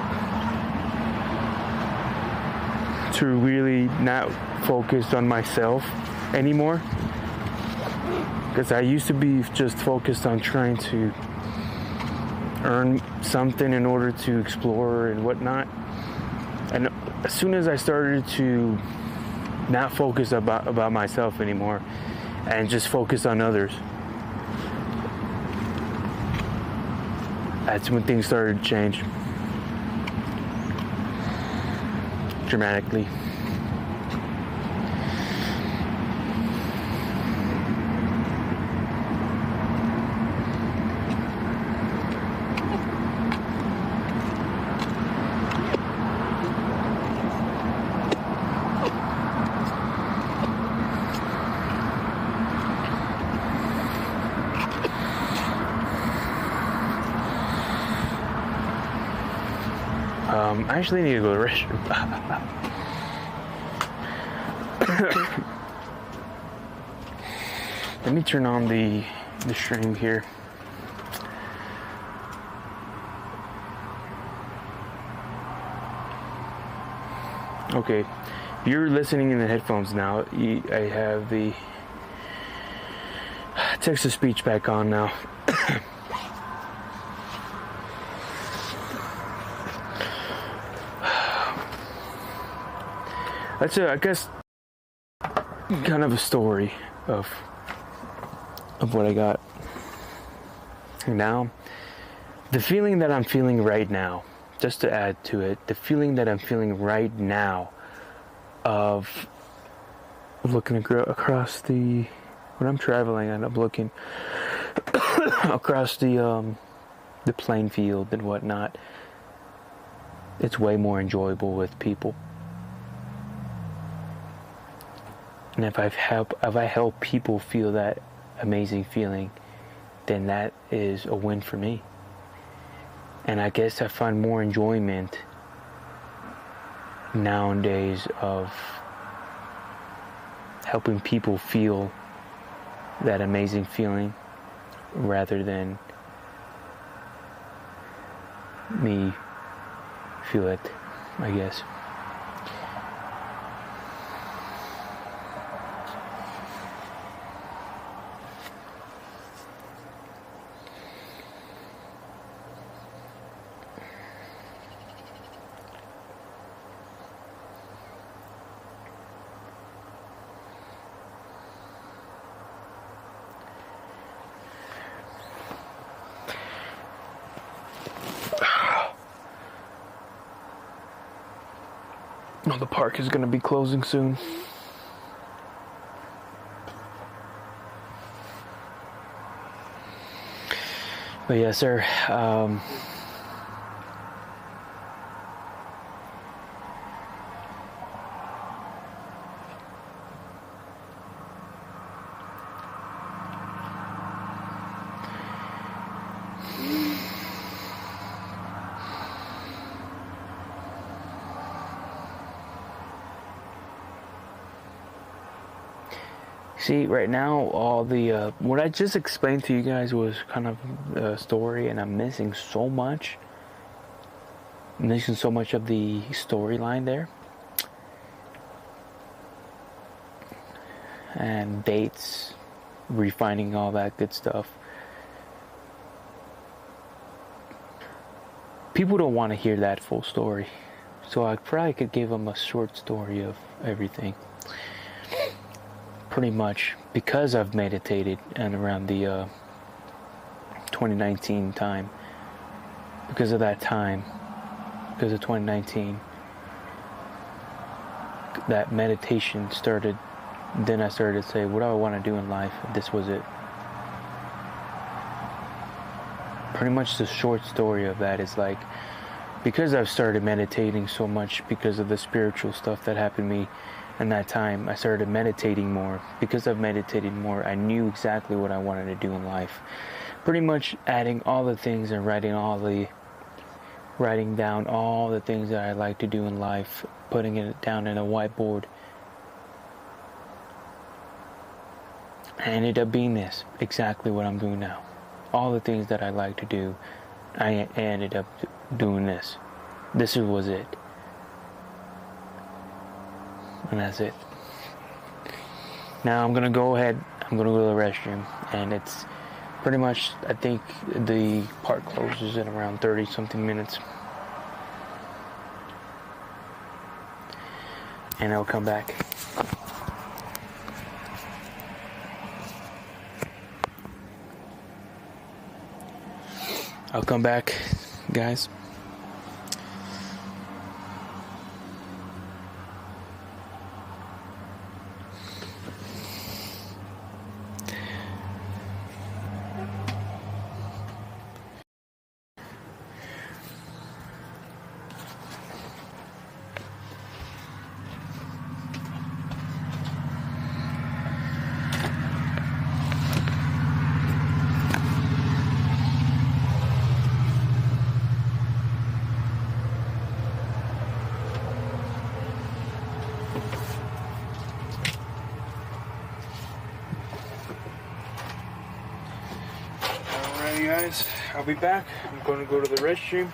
to really not focus on myself anymore, because I used to be just focused on trying to earn something in order to explore and whatnot, and as soon as I started to not focus about myself anymore and just focus on others, that's when things started to change dramatically. I actually need to go to the restroom. Let me turn on the stream here. Okay, if you're listening in the headphones now, I have the text-to-speech back on now. That's I guess, kind of a story of what I got. Now, the feeling that I'm feeling right now, just to add to it, the feeling that I'm feeling right now of looking across the, when I'm traveling and I'm looking across the playing field and whatnot, it's way more enjoyable with people. And if I help people feel that amazing feeling, then that is a win for me. And I guess I find more enjoyment nowadays of helping people feel that amazing feeling rather than me feel it, I guess. No, the park is going to be closing soon. But yes, sir. See, right now, all the, what I just explained to you guys was kind of a story, and I'm missing so much. I'm missing so much of the storyline there. And dates, refining all that good stuff. People don't want to hear that full story. So I probably could give them a short story of everything. Pretty much because I've meditated and around the 2019 time, because of that time, because of 2019, that meditation started. Then I started to say, what do I want to do in life? This was it. Pretty much the short story of that is like, because I've started meditating so much because of the spiritual stuff that happened to me. In that time, I started meditating more. Because I've meditated more, I knew exactly what I wanted to do in life. Pretty much adding all the things and writing down all the things that I like to do in life, putting it down in a whiteboard. I ended up being this, exactly what I'm doing now. All the things that I like to do, I ended up doing this. This was it. And that's it. Now I'm gonna go ahead, I'm gonna go to the restroom, and it's pretty much, I think the park closes in around 30 something minutes. And I'll come back. I'll come back, guys. Alright guys, I'll be back. I'm going to go to the restroom.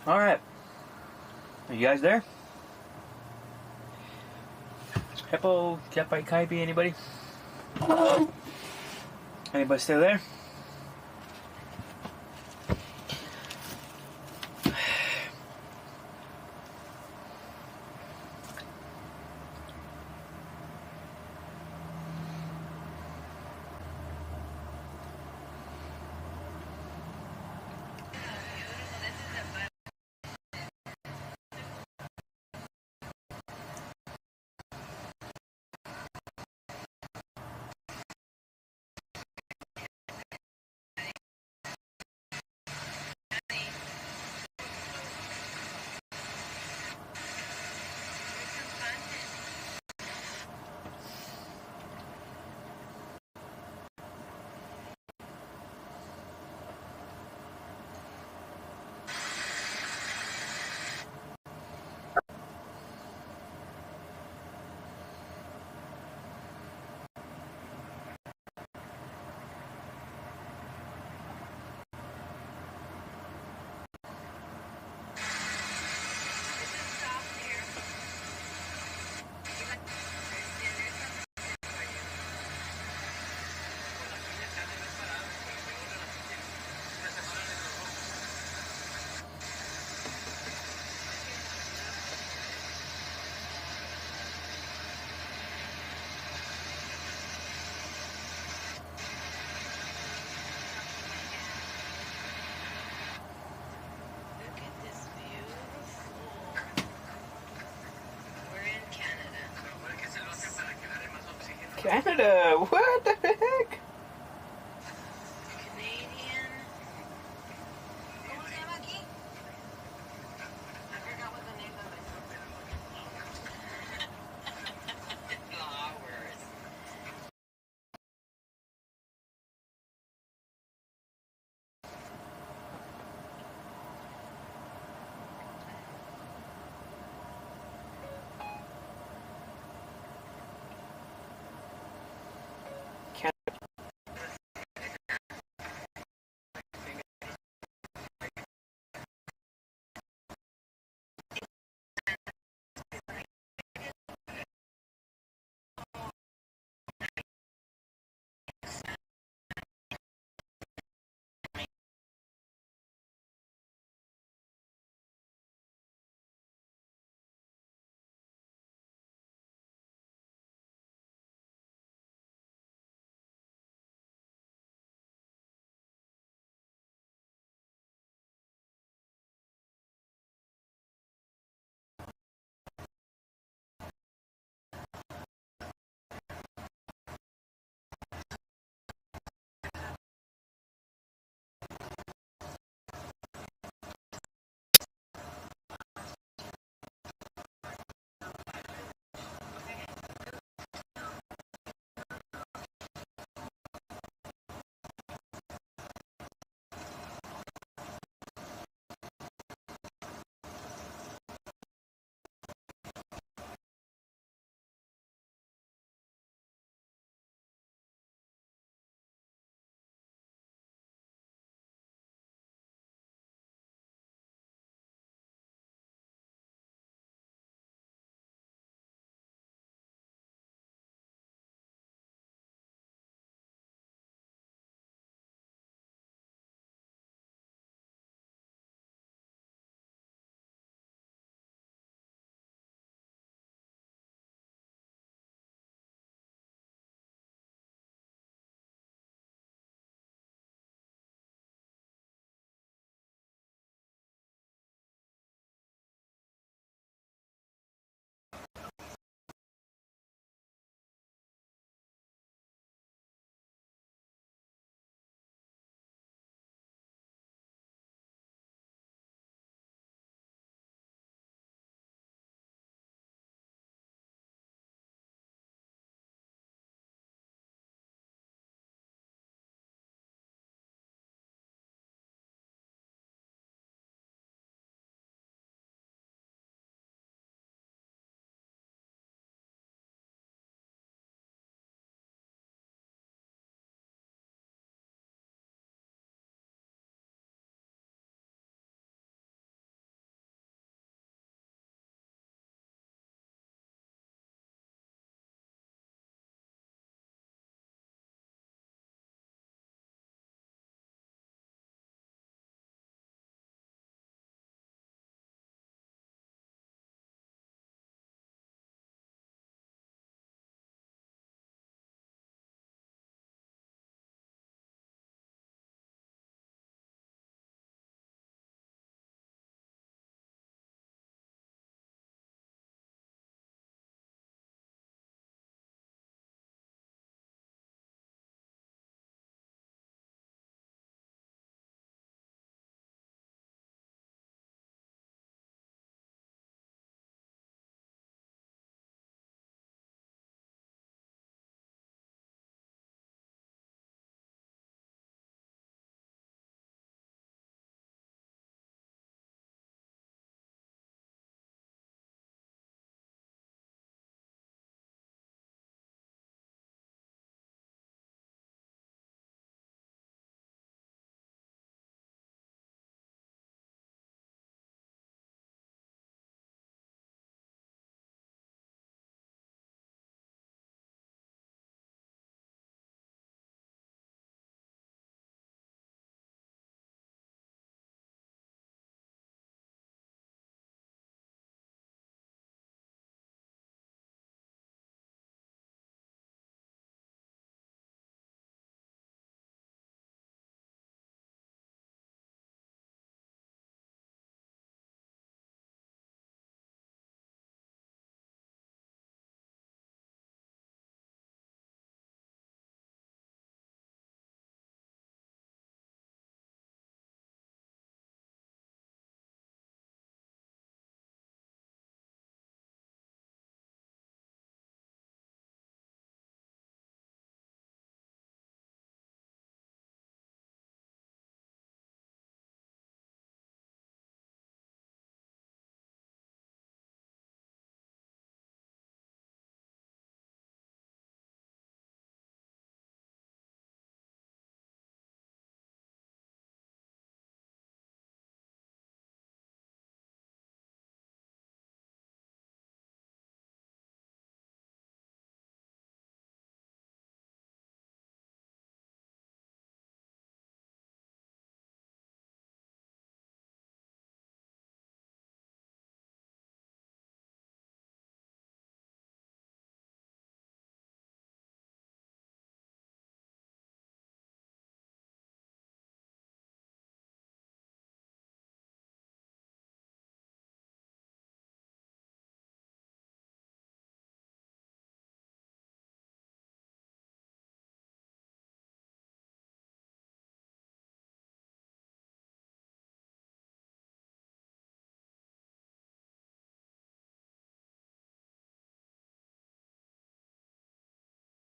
Alright. Are you guys there? Hippo, Jepai, Kaibi, anybody? Anybody still there? Look at this beautiful. We're in Canada. Canada! What the heck?